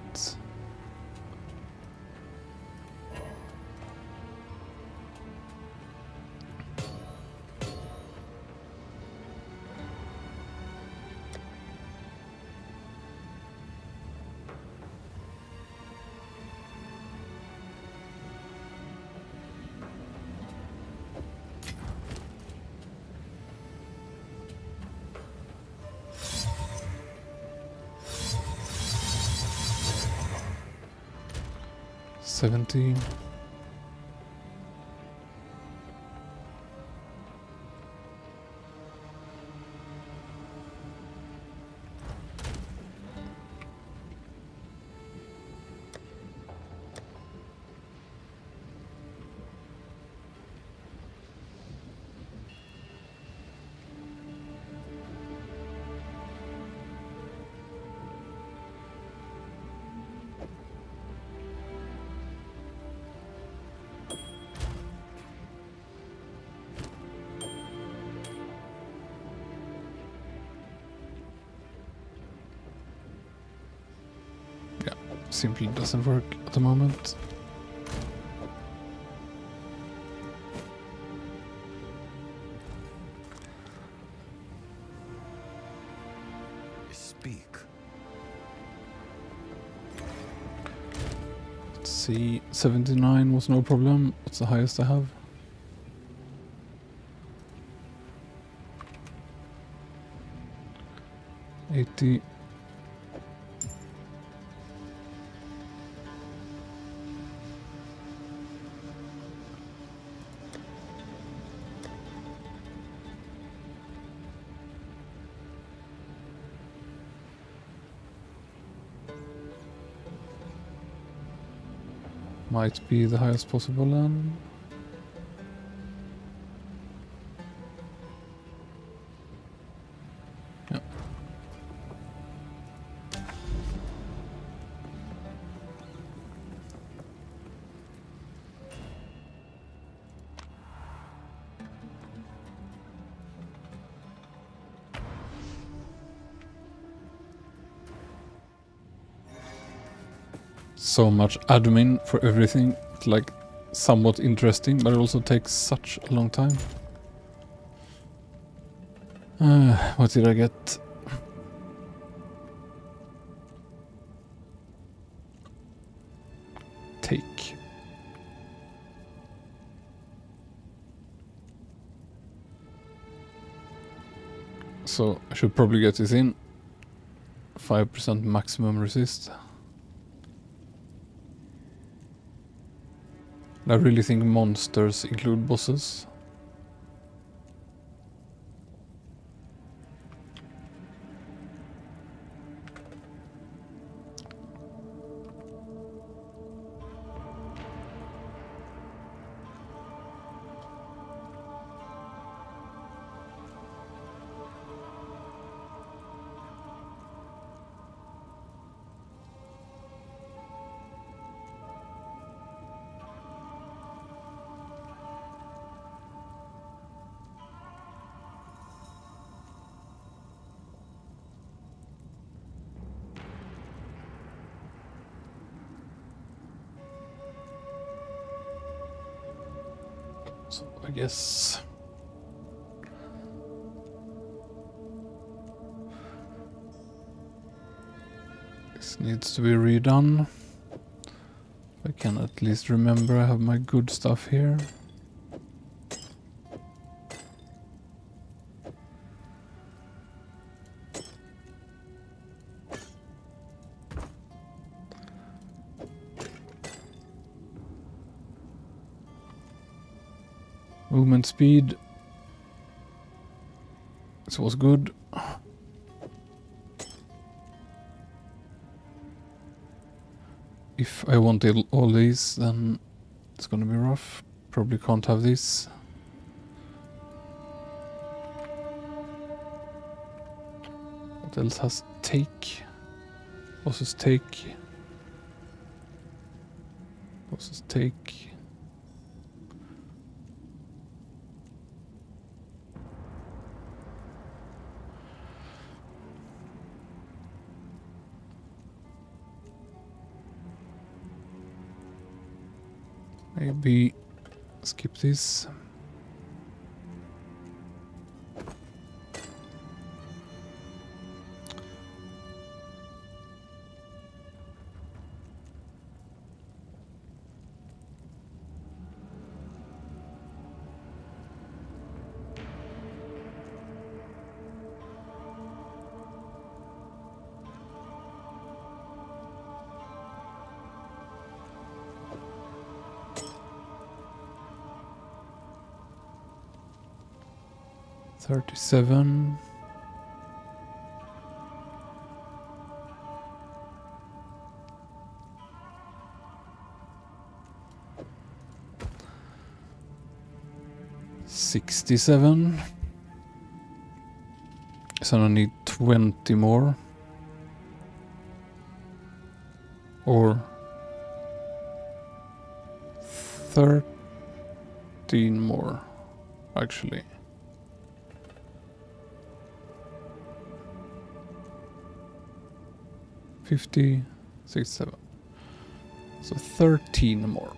$17. Simply doesn't work at the moment. Speak. Let's see, 79 was no problem. What's the highest I have? 80. Might be the highest possible then. so much admin for everything. It's like somewhat interesting, but it also takes such a long time. What did I get? Take. So I should probably get this in. 5% maximum resist. I really think monsters include bosses. So I guess this needs to be redone. I can at least remember I have my good stuff here. Movement speed. This was good. If I want all these, then it's gonna be rough. Probably can't have this. What else has take? Bosses take. Bosses take. Maybe skip this. $37. $67. So I need 20 more. Or 13 more, actually. $50, $67. So 13 more.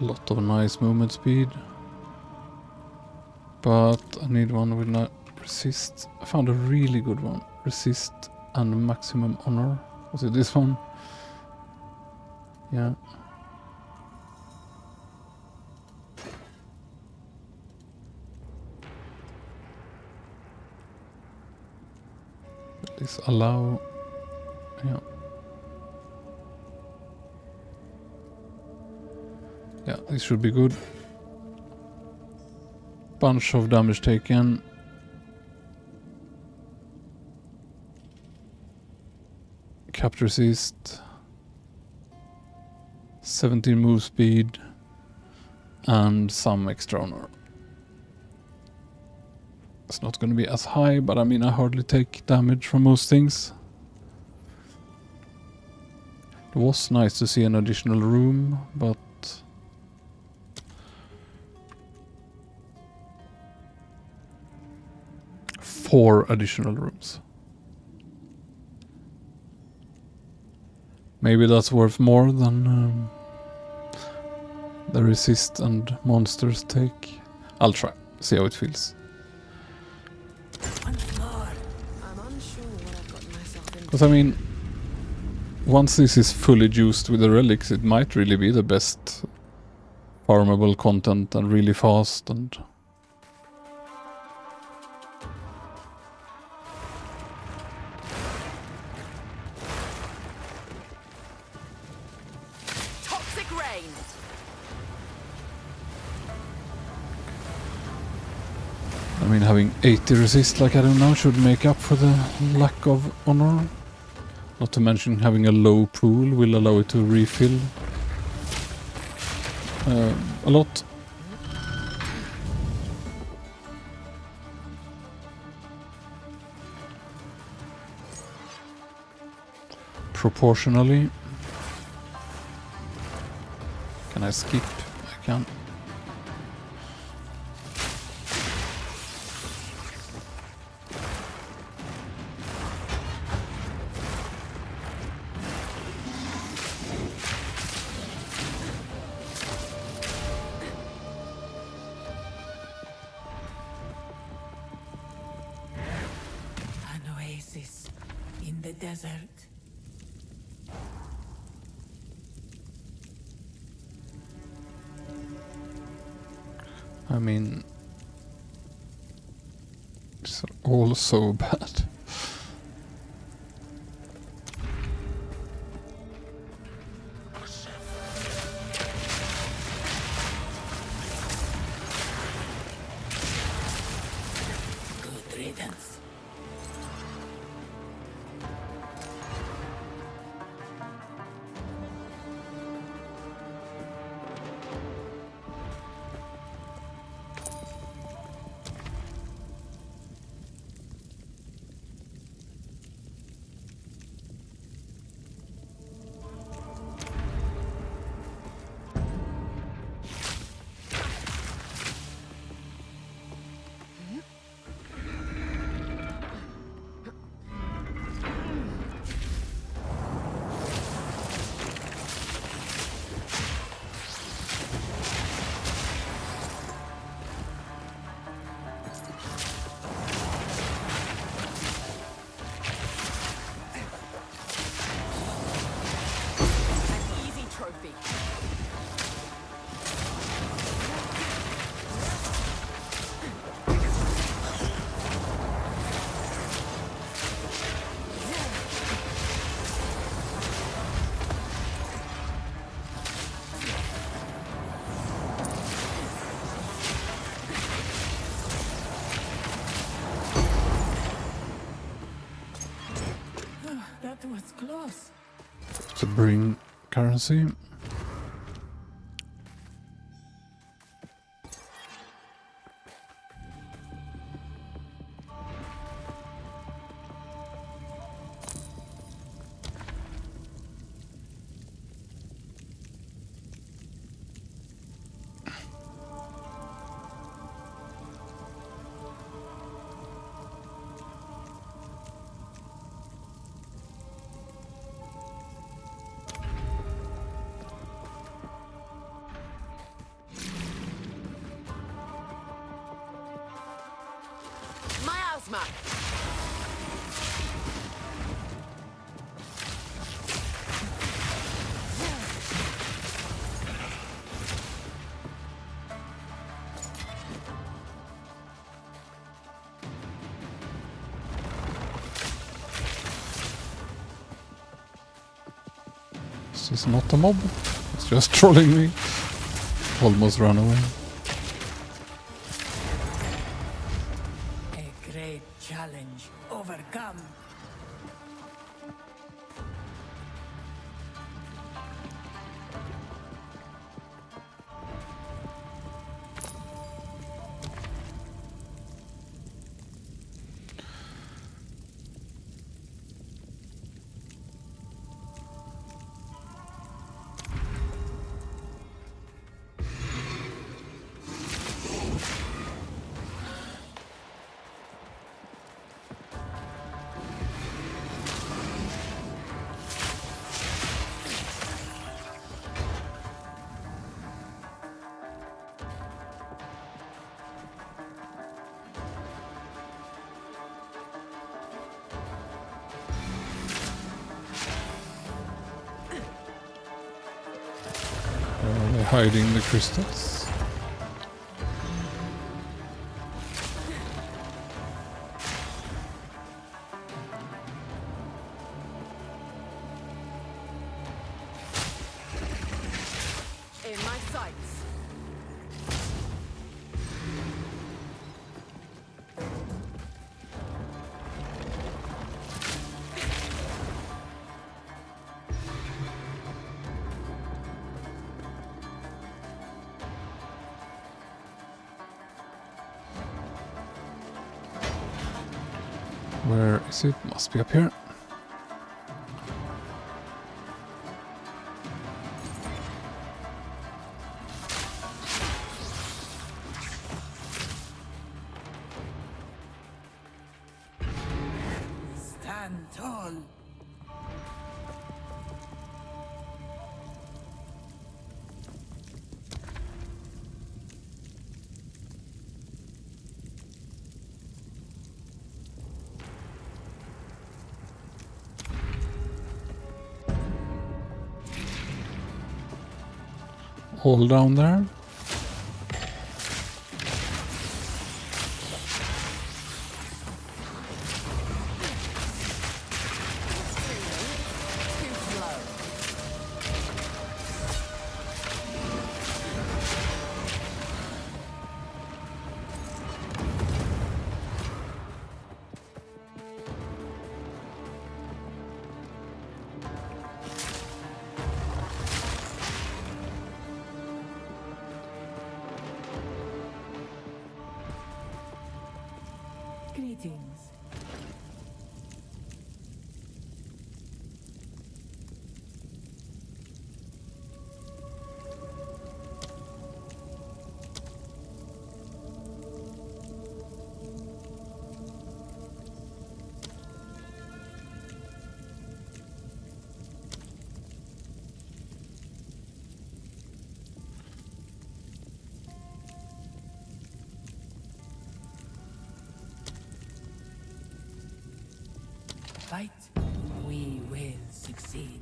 A lot of nice movement speed, but I need one with no resist. I found a really good one. Resist and maximum honor. Was it this one? Yeah. This allow. Yeah. Yeah, this should be good. Bunch of damage taken. uncapped resist, 17 move speed, and some extra honor. It's not going to be as high, but I mean I hardly take damage from most things. It was nice to see an additional room, but 4 additional rooms. Maybe that's worth more than the resist and monsters take. I'll try, see how it feels. Once more. I'm unsure what I've gotten myself into. Because I mean, once this is fully juiced with the relics, it might really be the best farmable content and really fast and... Toxic rain. I mean, having 80 resist like I do now should make up for the lack of honor. Not to mention having a low pool will allow it to refill a lot. Proportionally. Can I skip? I can. An oasis in the desert. I mean, it's all so bad. Good riddance. An easy trophy. That was close. To bring currency. Miasma. This is not a mob. It's just trolling me. Almost ran away. A great challenge overcome. hiding the crystals? In my sights. Where is it? Must be up here. Stand tall. All down there. Too slow. Greetings. Fight, we will succeed.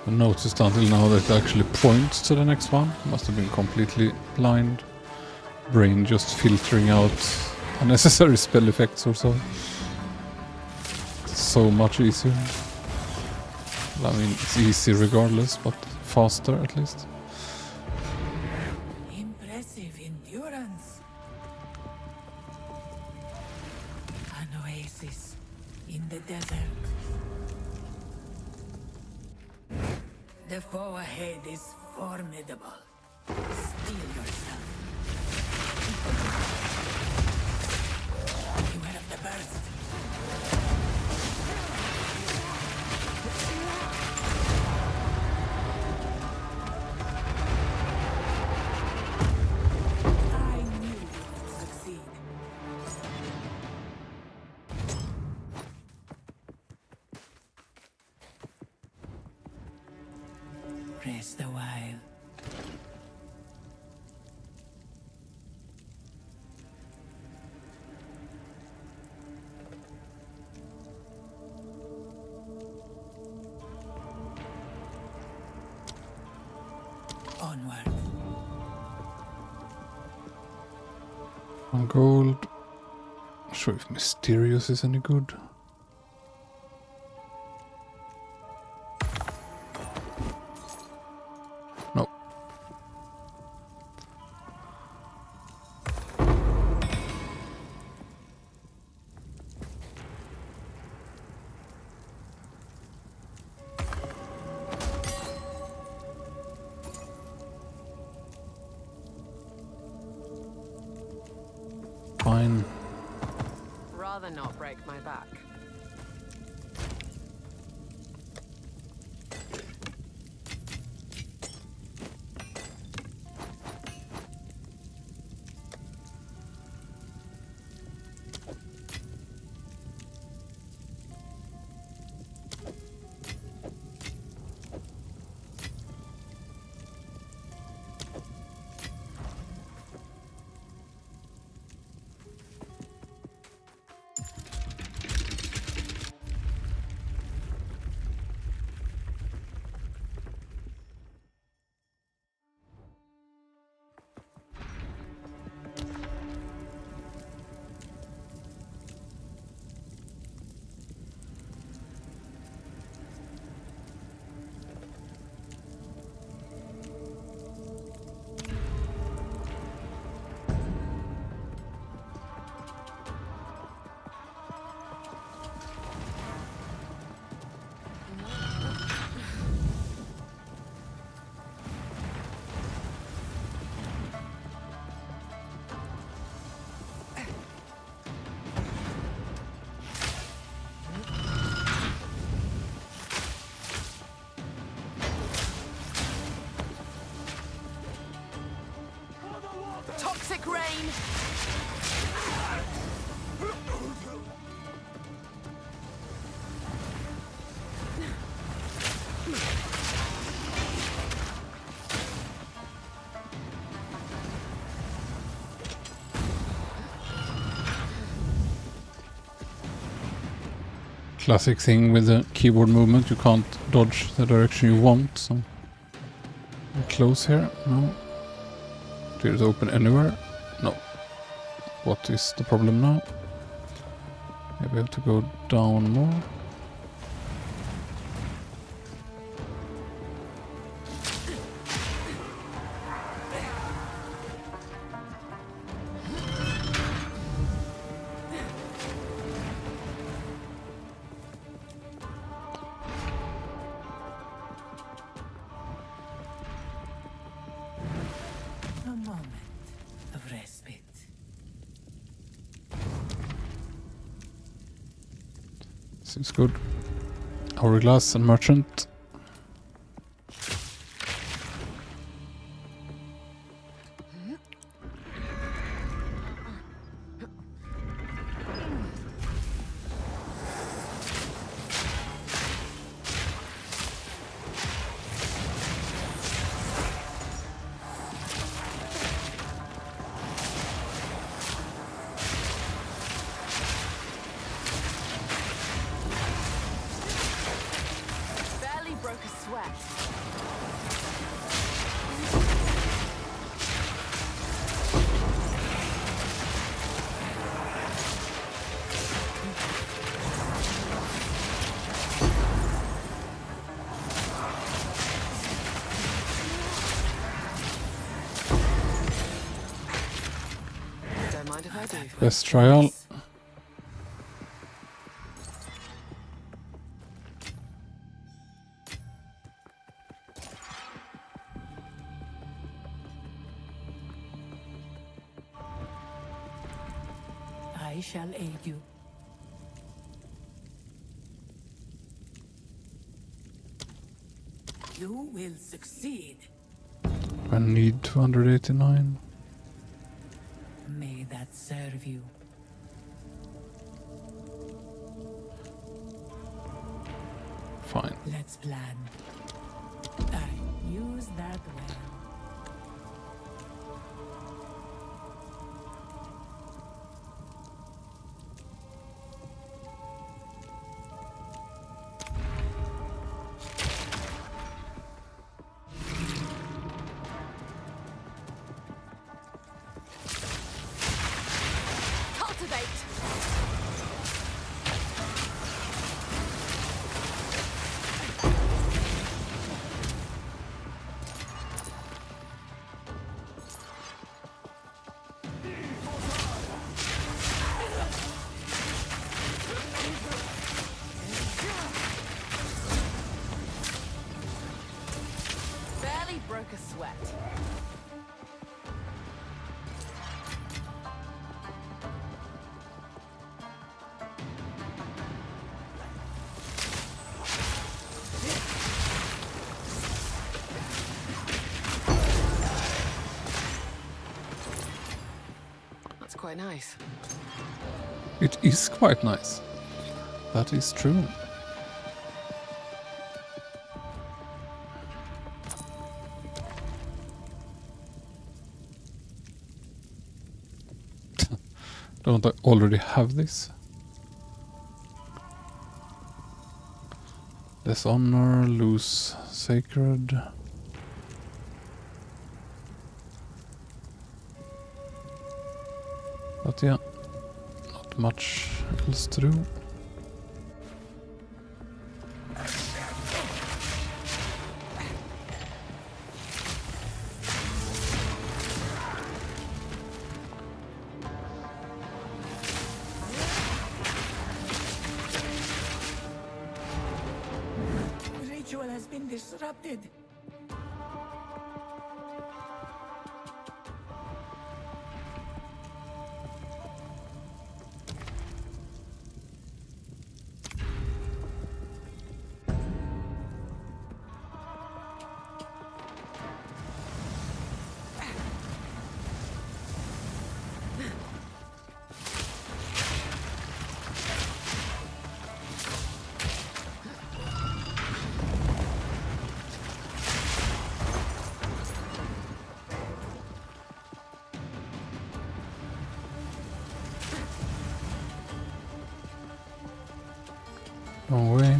I noticed until now that it actually points to the next one. Must have been completely blind. Brain just filtering out unnecessary spell effects or so. So much easier. I mean, it's easy regardless, but faster at least. Impressive endurance. An oasis in the desert. The foe ahead is formidable. Steel yourself. Beware of the burst. I knew you would succeed. Rest a while. Onward. One gold. Not sure if mysterious is any good. No. Fine. Rather not break my back. toxic rain! Classic thing with the keyboard movement, you can't dodge the direction you want, so... We close here? No. Did it open anywhere? No. What is the problem now? Maybe I have to go down more. A moment of respite. Seems good. Hourglass and merchant. Barely broke a sweat. Don't mind if I do. Best trial. I shall aid you. You will succeed. I need 289. May that serve you. Fine. Let's plan. Use that well. Cultivate! Barely broke a sweat. That's quite nice. It is quite nice. That is true. Don't I already have this? Dishonor, lose sacred. But yeah, not much else to do. The ritual has been disrupted. Wrong way.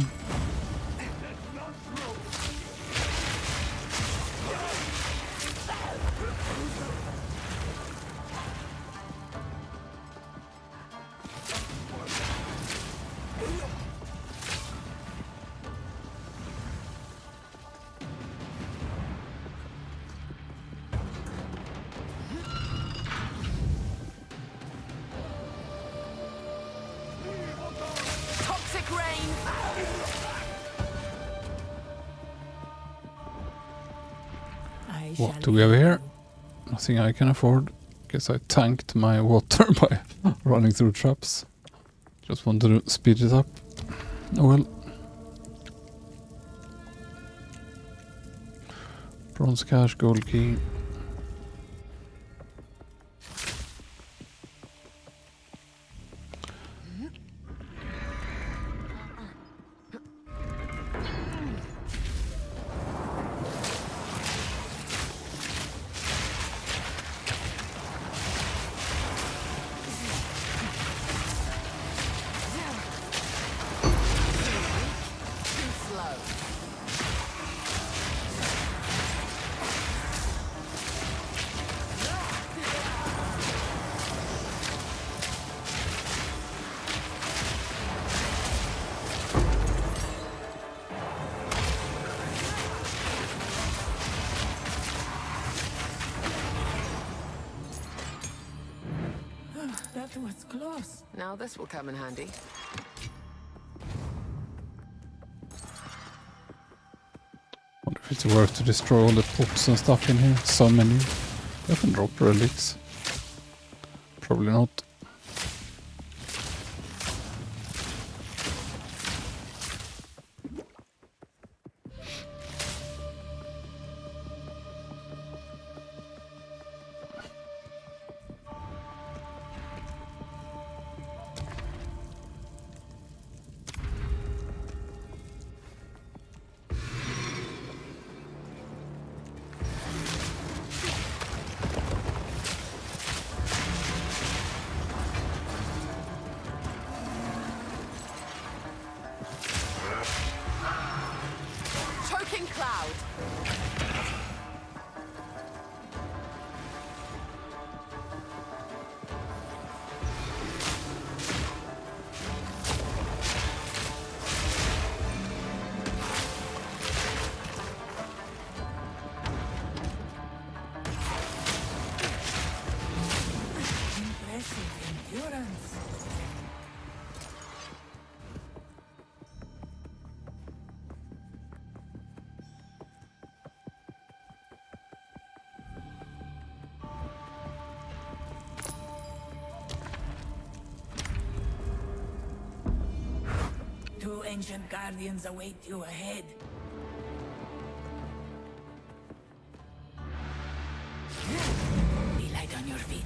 Toxic rain! I What shall do we have here? you. Nothing I can afford. Guess I tanked my water by running through traps. Just wanted to speed it up. Oh well. Bronze cash, gold key. Too slow. That was close. Now this will come in handy. Wonder if it's worth to destroy all the pots and stuff in here. So many. I can drop relics. Probably not. Choking cloud! Impressive endurance. Two ancient guardians await you ahead. Be light on your feet.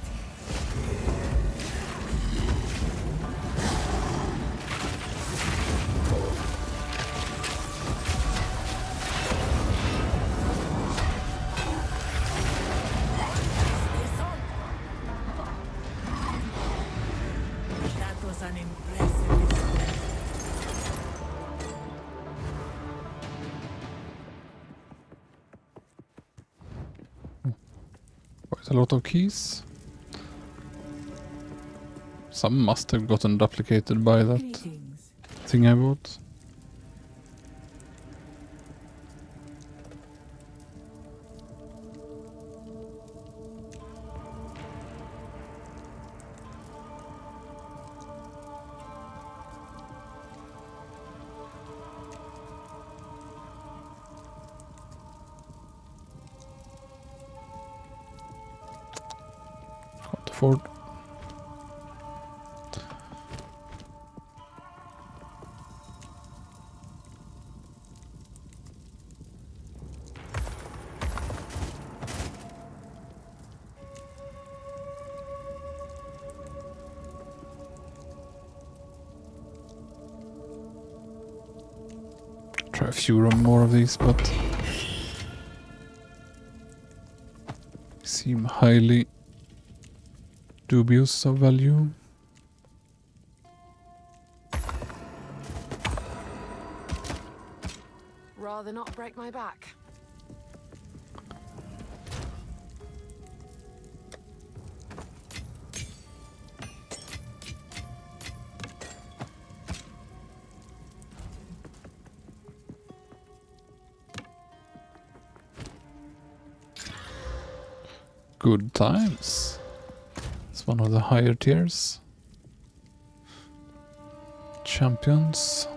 That was an impressive. Quite a lot of keys. Some must have gotten duplicated by that Greetings. thing I bought. Can't afford. Try a few more of these, but seem highly dubious of value. rather not break my back. Good times. It's one of the higher tiers. Champions.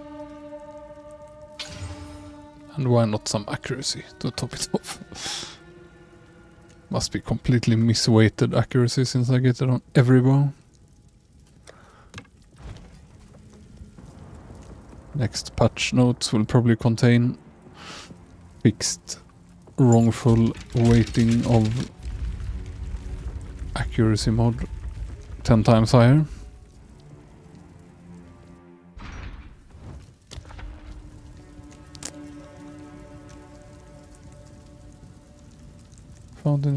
And why not some accuracy to top it off? Must be completely misweighted accuracy since I get it on every bow. Next patch notes will probably contain fixed wrongful weighting of accuracy mod 10 times higher.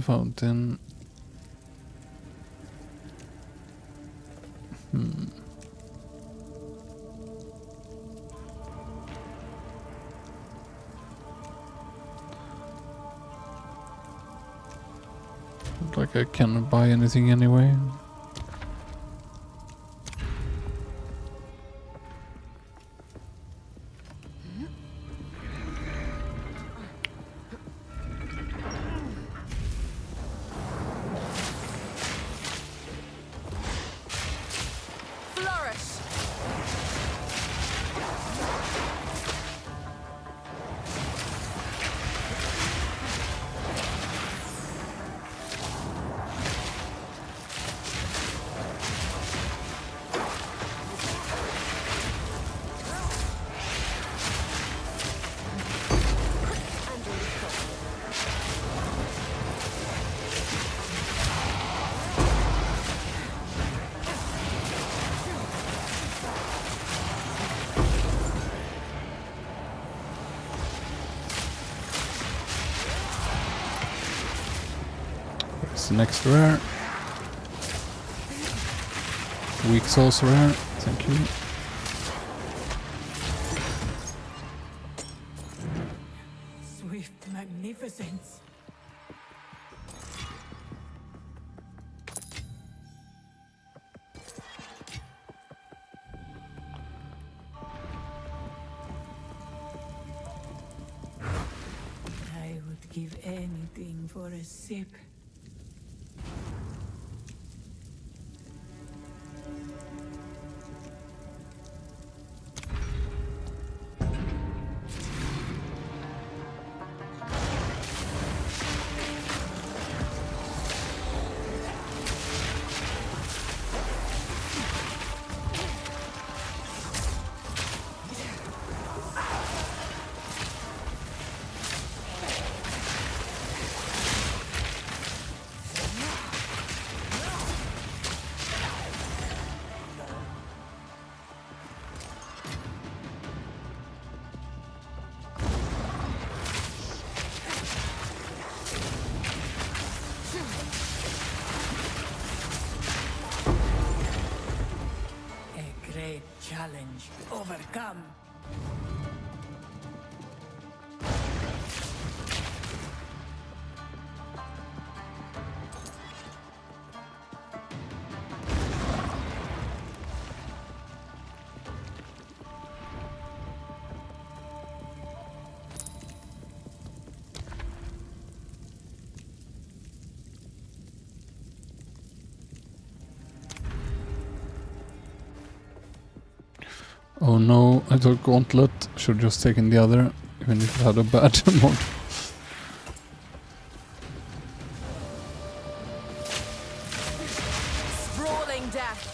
Fountain. Not like I can buy anything anyway. Flourish! Where's the next rare? Weak sauce rare, thank you. Swift magnificence. I would give anything for a sip. A great challenge overcome. Oh no, I took Gauntlet. Should just taken the other, even if it had a bad mod. Sprawling death!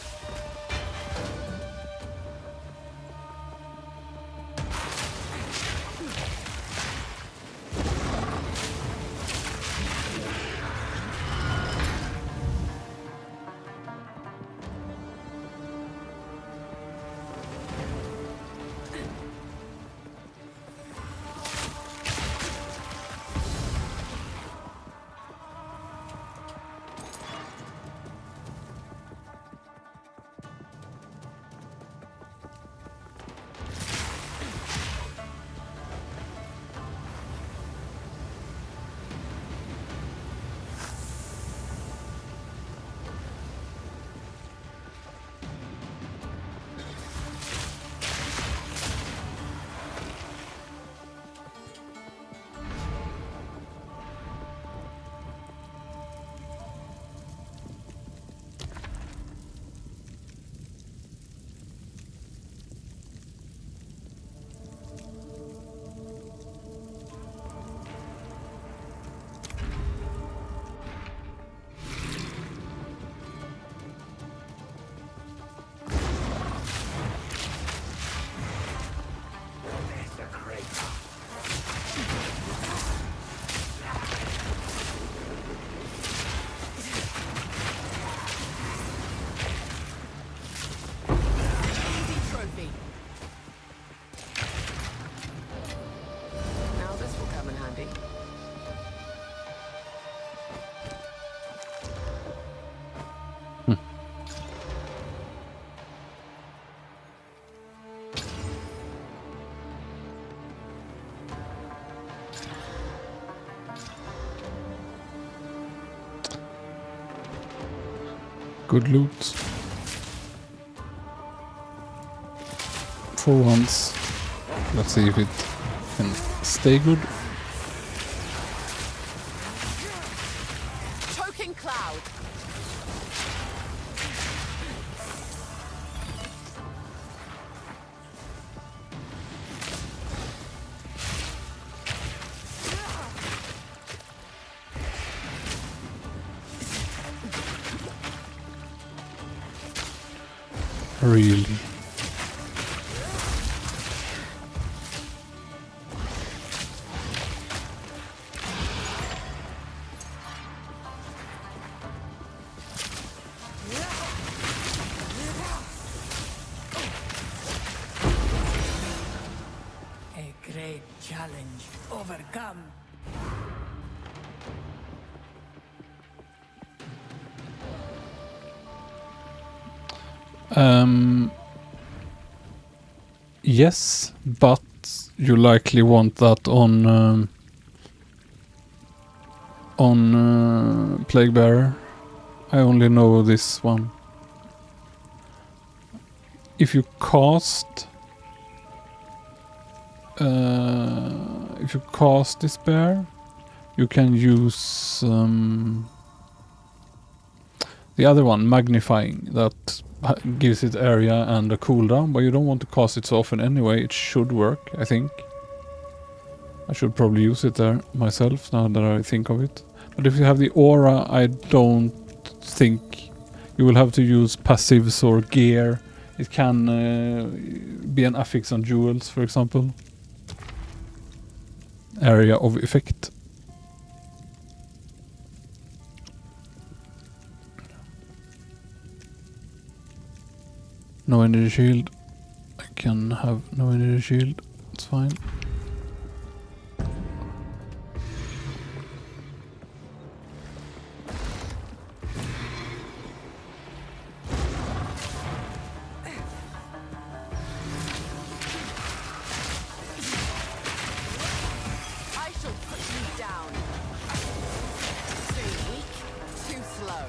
Good loot. For once. Let's see if it can stay good. Choking cloud. Really. A great challenge overcome. Yes, but you likely want that on Plague Bearer. I only know this one. If you cast this bear, you can use the other one, magnifying, that gives it area and a cooldown, but you don't want to cast it so often anyway. It should work, I think. I should probably use it there myself now that I think of it. But if you have the aura, I don't think you will have to use passives or gear. It can be an affix on jewels, for example. Area of effect. No energy shield. I can have no energy shield. It's fine. I shall put you down. Too weak, too slow.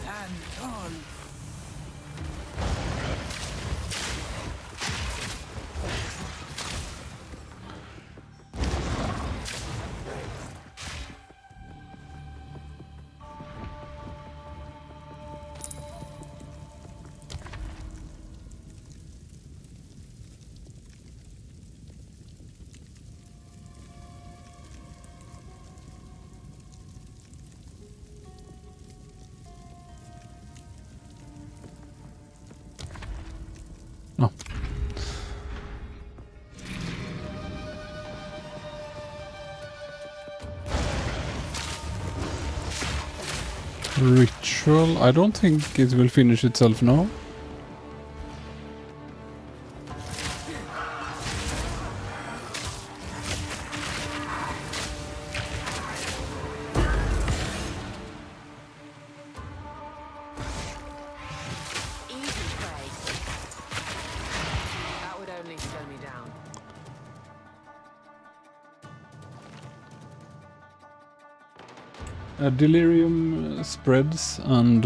Stand tall. No. Ritual. I don't think it will finish itself now. Easy prey. That would only slow me down. Delirium spreads, and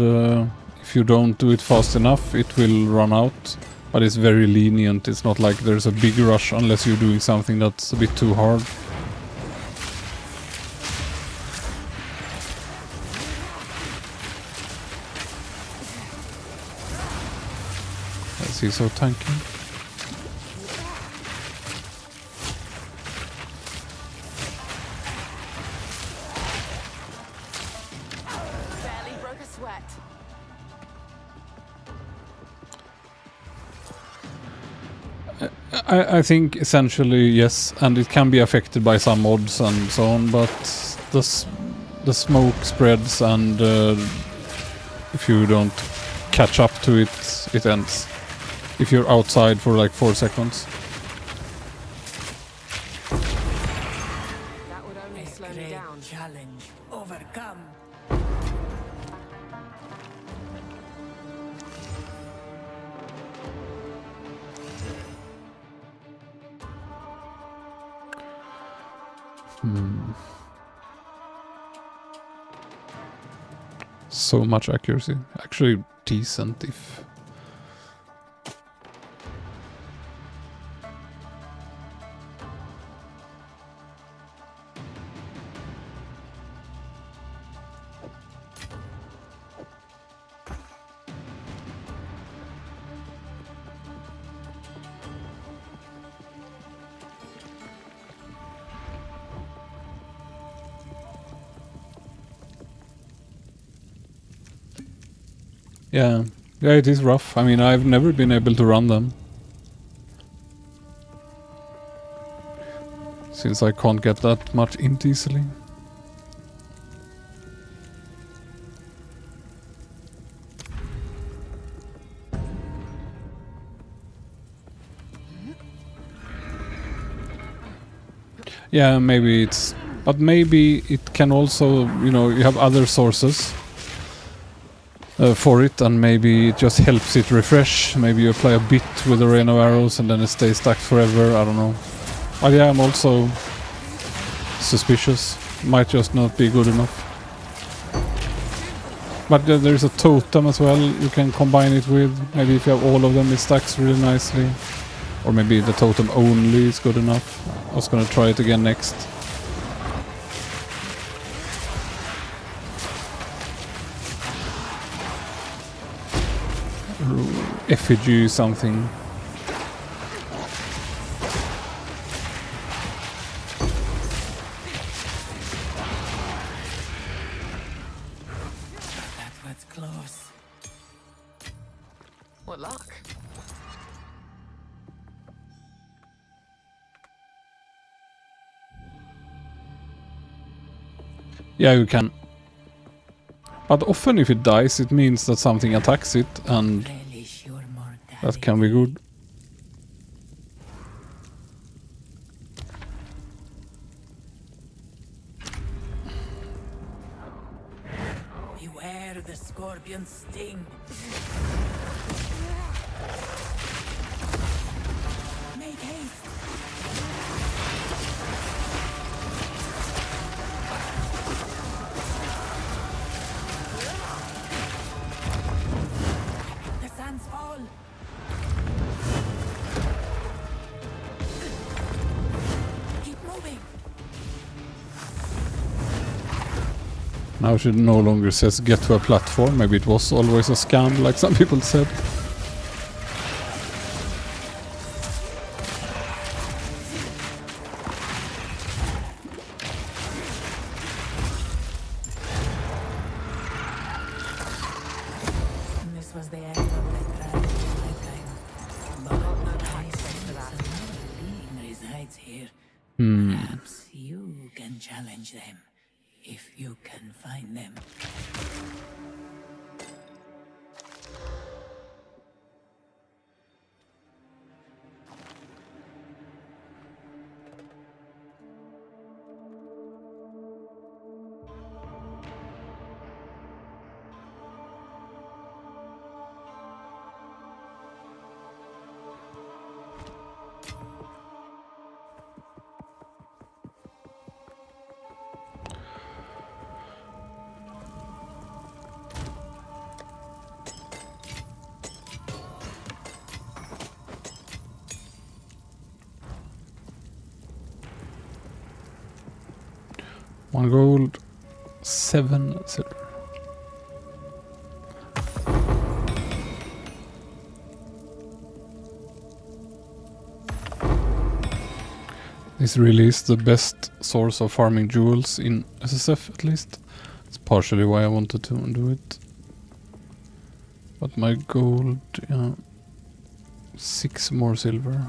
if you don't do it fast enough, it will run out. But it's very lenient. It's not like there's a big rush unless you're doing something that's a bit too hard. Let's see, so tanky. Barely broke a sweat. I think essentially yes, and it can be affected by some mods and so on, but the smoke spreads, and if you don't catch up to it, it ends. If you're outside for like 4 seconds. That would only slow me Great down. challenge overcome. So much accuracy. Actually decent if... Yeah, it is rough. I mean, I've never been able to run them. Since I can't get that much int easily. Yeah, maybe it's... But maybe it can also, you know, you have other sources for it, and maybe it just helps it refresh. Maybe you apply a bit with the rain of arrows and then it stays stuck forever. I don't know. But yeah, I'm also suspicious. Might just not be good enough. But there's a totem as well you can combine it with. Maybe if you have all of them, it stacks really nicely. Or maybe the totem only is good enough. I was gonna try it again next. Effigy something. That was close. What luck? Yeah, you can. But often if it dies, it means that something attacks it, and Relish your mortality. that can be good. Beware the scorpion's sting. Make haste. The sands fall. Keep moving. Now she no longer says get to a platform. Maybe it was always a scam, like some people said. This was the end of the trial of my time. But I sense another being resides here. Perhaps you can challenge them, if you can find them. One gold, 7 silver. This really is the best source of farming jewels in SSF, at least. It's partially why I wanted to do it. But my gold, yeah, 6 more silver.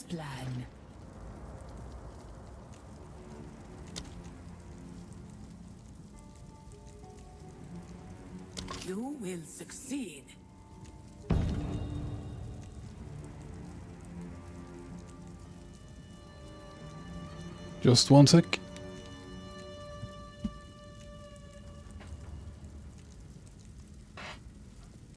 plan. You will succeed. Just one sec.